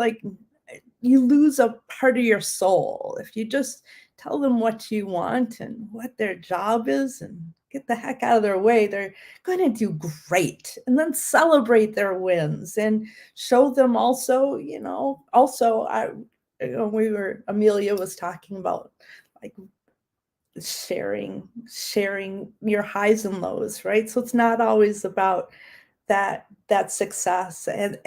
you lose a part of your soul. If you just tell them what you want and what their job is and get the heck out of their way, they're going to do great. And then celebrate their wins and show them also, Amelia was talking about sharing your highs and lows, right? So it's not always about that success. And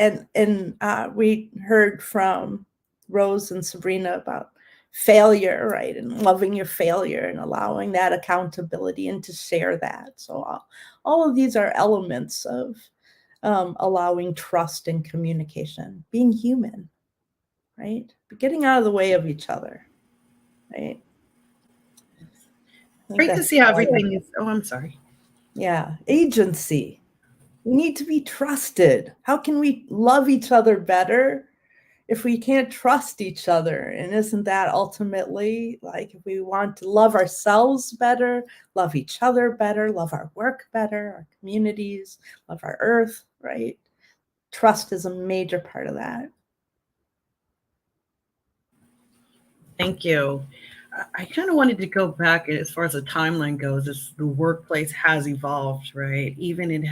we heard from Rose and Sabrina about failure, right? And loving your failure and allowing that accountability and to share that. So all of these are elements of allowing trust and communication, being human, right? Getting out of the way of each other, right? Great to see how everything is. Oh, I'm sorry. Yeah, agency. We need to be trusted. How can we love each other better if we can't trust each other? And isn't that ultimately if we want to love ourselves better, love each other better, love our work better, our communities, love our earth, right? Trust is a major part of that. Thank you. I kind of wanted to go back as far as the timeline goes, as the workplace has evolved, right? Even in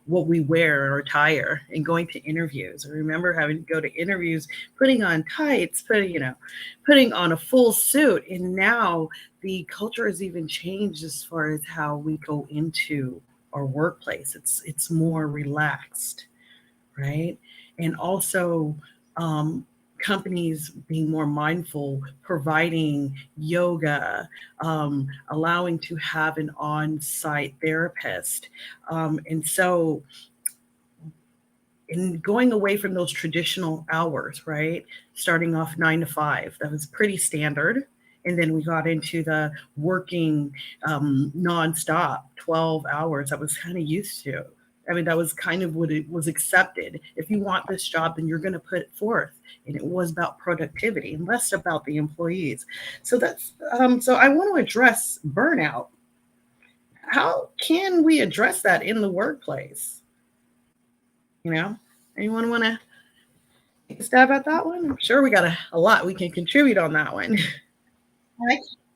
what we wear or attire and going to interviews. I remember having to go to interviews, putting on tights, putting on a full suit. And now the culture has even changed as far as how we go into our workplace. It's more relaxed, right? And also companies being more mindful, providing yoga, allowing to have an on-site therapist. And so in going away from those traditional hours, right? Starting off 9 to 5, that was pretty standard. And then we got into the working nonstop, 12 hours. I was kind of used to. I mean, that was kind of what it was accepted. If you want this job, then you're going to put it forth. And it was about productivity and less about the employees. So that's so I want to address burnout. How can we address that in the workplace? You know, anyone want to take a stab at that one? I'm sure we got a lot we can contribute on that one.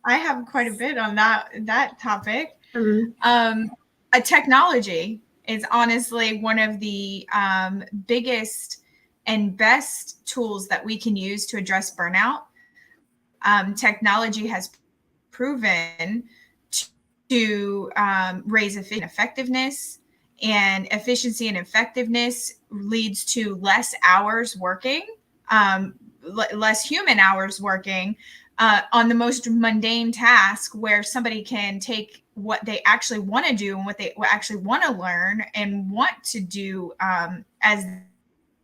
I have quite a bit on that topic. A technology is honestly one of the biggest and best tools that we can use to address burnout. Technology has proven to raise effectiveness, and efficiency and effectiveness leads to less hours working, less human hours working on the most mundane task, where somebody can take what they actually want to do and what they actually want to learn and want to do as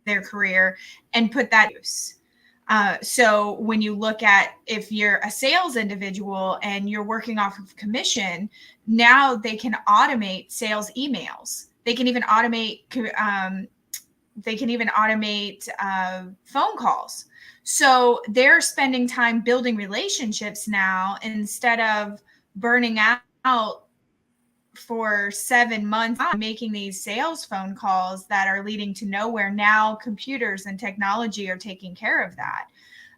their career and put that to use. So when you look at, if you're a sales individual and you're working off of commission, now they can automate sales emails. They can even automate phone calls. So they're spending time building relationships now, instead of burning out for 7 months making these sales phone calls that are leading to nowhere. Now computers and technology are taking care of that.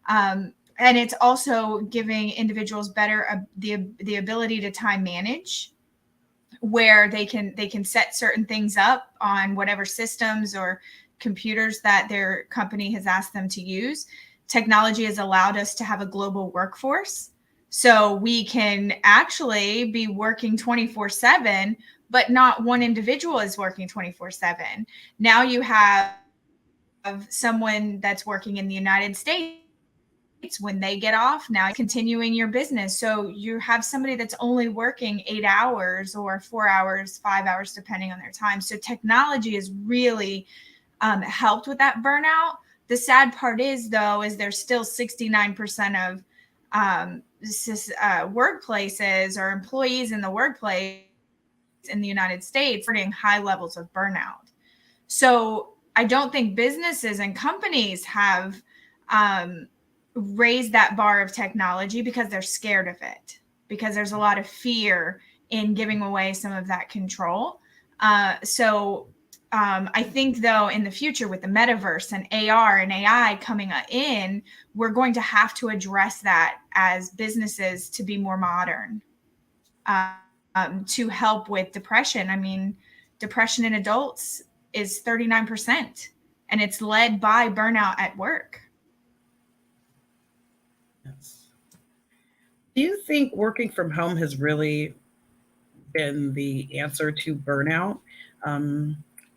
And it's also giving individuals better the ability to time manage, where they can set certain things up on whatever systems or computers that their company has asked them to use. Technology has allowed us to have a global workforce. So we can actually be working 24/7, but not one individual is working 24/7. Now you have someone that's working in the United States. When they get off, now continuing your business. So you have somebody that's only working 8 hours or 4 hours, 5 hours, depending on their time. So technology has really helped with that burnout. The sad part is, though, is there's still 69% of workplaces or employees in the workplace in the United States reporting high levels of burnout. So I don't think businesses and companies have raised that bar of technology because they're scared of it, because there's a lot of fear in giving away some of that control. I think, though, in the future with the metaverse and AR and AI coming in, we're going to have to address that as businesses to be more modern, to help with depression. I mean, depression in adults is 39%, and it's led by burnout at work. Do you think working from home has really been the answer to burnout?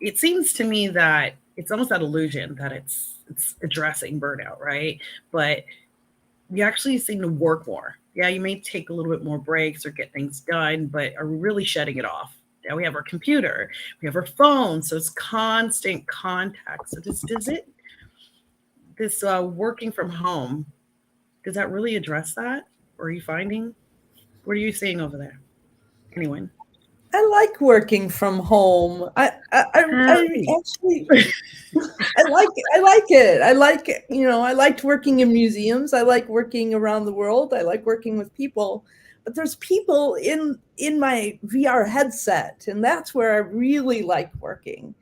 It seems to me that it's almost that illusion that it's addressing burnout, right? But you actually seem to work more. Yeah, you may take a little bit more breaks or get things done, but are really shutting it off. Now we have our computer, we have our phone, so it's constant contact. So this working from home, does that really address that? Or are you finding? What are you seeing over there? Anyone? I like working from home. I actually I like it. I like it. You know, I liked working in museums. I like working around the world. I like working with people. But there's people in my VR headset, and that's where I really like working.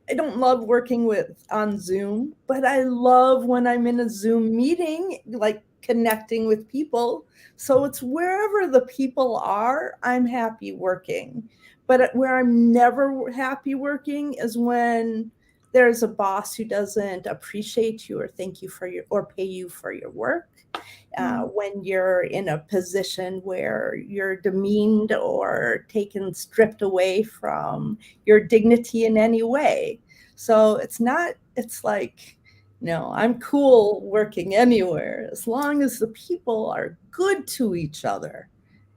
I don't love working on Zoom, but I love when I'm in a Zoom meeting, like connecting with people. So it's wherever the people are, I'm happy working. But where I'm never happy working is when there's a boss who doesn't appreciate you or thank you for or pay you for your work. When you're in a position where you're demeaned or stripped away from your dignity in any way. So it's like No, I'm cool working anywhere as long as the people are good to each other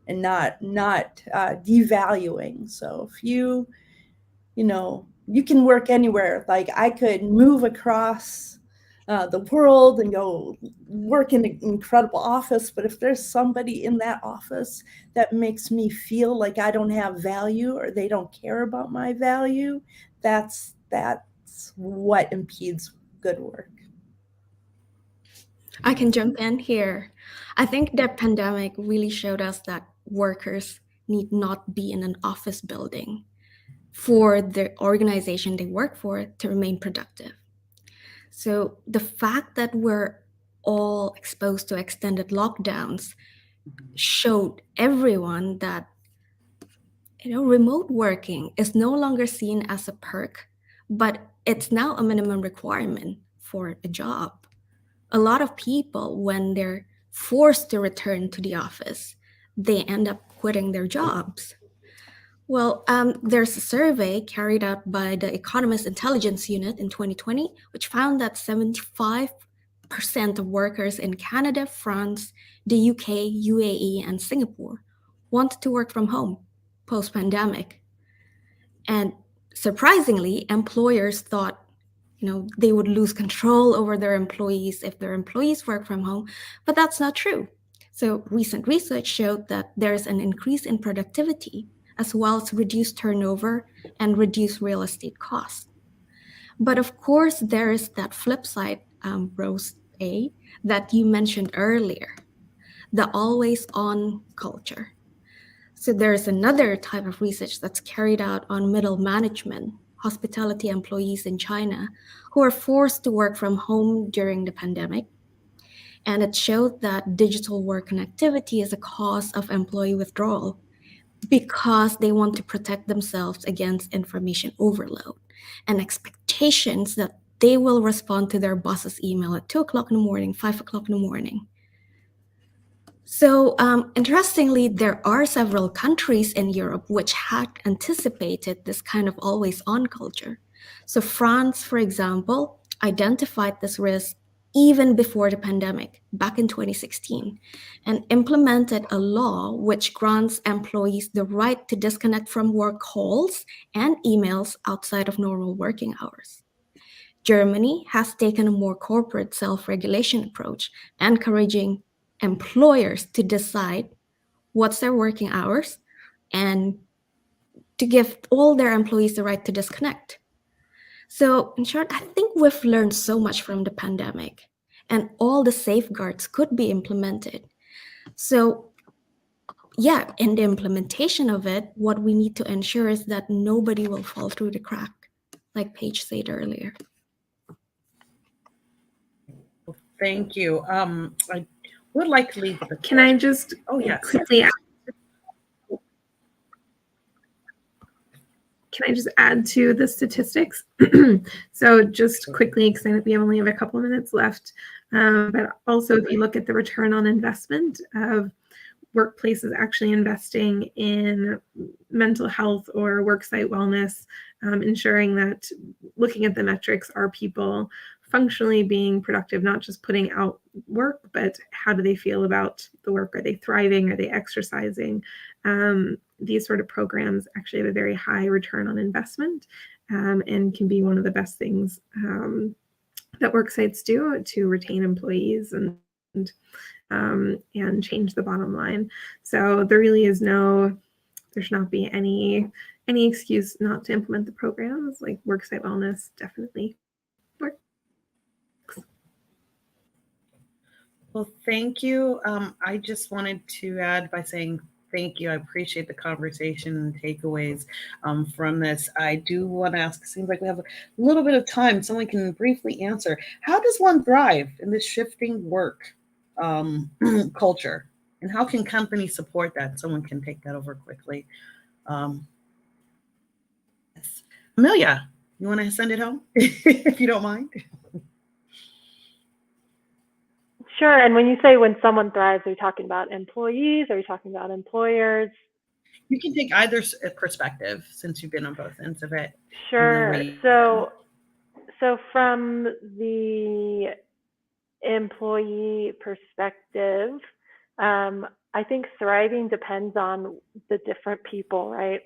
and not devaluing. So if you can work anywhere. Like I could move across the world and go work in an incredible office, but if there's somebody in that office that makes me feel like I don't have value or they don't care about my value, that's what impedes good work. I can jump in here. I think the pandemic really showed us that workers need not be in an office building for the organization they work for to remain productive. So the fact that we're all exposed to extended lockdowns showed everyone that remote working is no longer seen as a perk, but it's now a minimum requirement for a job. A lot of people, when they're forced to return to the office, they end up quitting their jobs. Well, there's a survey carried out by the Economist Intelligence Unit in 2020, which found that 75% of workers in Canada, France, the UK, UAE, and Singapore wanted to work from home post-pandemic. And surprisingly, employers thought they would lose control over their employees if their employees work from home, but that's not true. So recent research showed that there's an increase in productivity as well as reduced turnover and reduced real estate costs. But of course, there is that flip side, Rose A, that you mentioned earlier, the always on culture. So there's another type of research that's carried out on middle management, hospitality employees in China who are forced to work from home during the pandemic. And it showed that digital work connectivity is a cause of employee withdrawal because they want to protect themselves against information overload and expectations that they will respond to their boss's email at 2 o'clock in the morning, 5 o'clock in the morning. So interestingly, there are several countries in Europe which had anticipated this kind of always-on culture. So France, for example, identified this risk even before the pandemic, back in 2016, and implemented a law which grants employees the right to disconnect from work calls and emails outside of normal working hours. Germany has taken a more corporate self-regulation approach, encouraging employers to decide what's their working hours and to give all their employees the right to disconnect. So in short, I think we've learned so much from the pandemic and all the safeguards could be implemented. So yeah, in the implementation of it, what we need to ensure is that nobody will fall through the crack, like Paige said earlier. Thank you. I would like to leave the Can I just quickly add? Can I just add to the statistics? So just quickly, because I think we only have a couple of minutes left, but also if you look at the return on investment of workplaces actually investing in mental health or worksite wellness, ensuring that looking at the metrics, are people functionally being productive, not just putting out work, but how do they feel about the work? Are they thriving? Are they exercising? These sort of programs actually have a very high return on investment and can be one of the best things that worksites do to retain employees and change the bottom line. So there really is there should not be any excuse not to implement the programs. Like worksite wellness definitely works. Well, thank you. I just wanted to add by saying thank you. I appreciate the conversation and takeaways from this. I do want to ask, it seems like we have a little bit of time. Someone can briefly answer. How does one thrive in this shifting work culture? And how can companies support that? Someone can take that over quickly. Yes. Amelia, you want to send it home if you don't mind? Sure. And when you say when someone thrives, are you talking about employees? Are you talking about employers? You can take either perspective since you've been on both ends of it. Sure. So So from the employee perspective, I think thriving depends on the different people, right?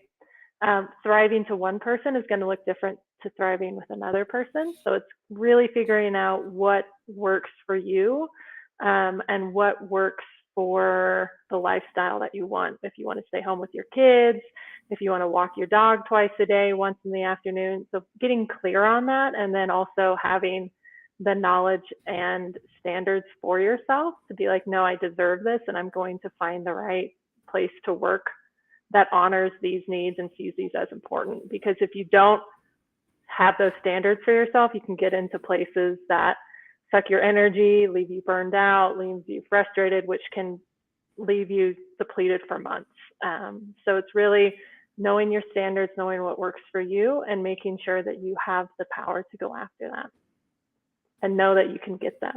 Thriving to one person is going to look different to thriving with another person. So it's really figuring out what works for you, and what works for the lifestyle that you want. If you want to stay home with your kids, if you want to walk your dog twice a day, once in the afternoon. So getting clear on that, and then also having the knowledge and standards for yourself to be like, no, I deserve this, and I'm going to find the right place to work that honors these needs and sees these as important. Because if you don't have those standards for yourself, you can get into places that suck your energy, leave you burned out, leave you frustrated, which can leave you depleted for months. So it's really knowing your standards, knowing what works for you, and making sure that you have the power to go after that and know that you can get that.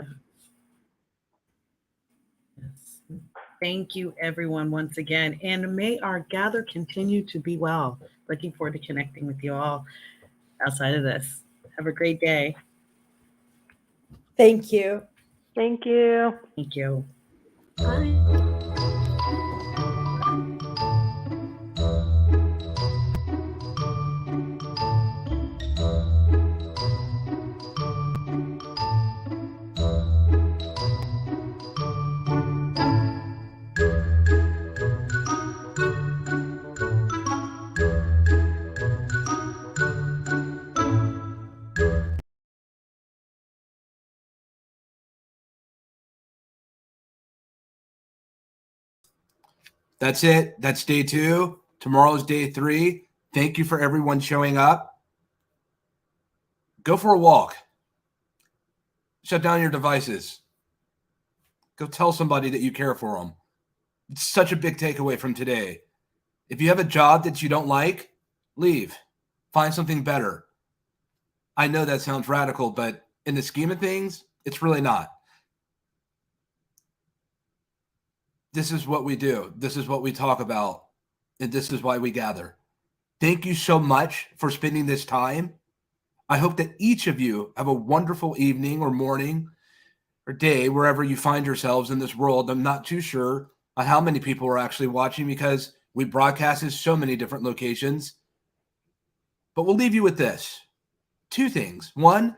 Thank you, everyone, once again. And may our gather continue to be well. Looking forward to connecting with you all outside of this. Have a great day. Thank you. Thank you. Thank you. Bye. That's it. That's day 2. Tomorrow's day 3. Thank you for everyone showing up. Go for a walk. Shut down your devices. Go tell somebody that you care for them. It's such a big takeaway from today. If you have a job that you don't like, leave. Find something better. I know that sounds radical, but in the scheme of things, it's really not. This is what we do. This is what we talk about. And this is why we gather. Thank you so much for spending this time. I hope that each of you have a wonderful evening or morning or day, wherever you find yourselves in this world. I'm not too sure on how many people are actually watching because we broadcast in so many different locations. But we'll leave you with this. 2 things. 1,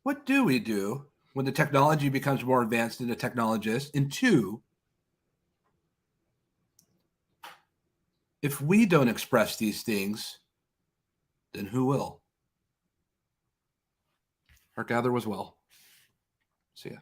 what do we do when the technology becomes more advanced than the technologist? And 2, if we don't express these things, then who will? Our gather was well. See ya.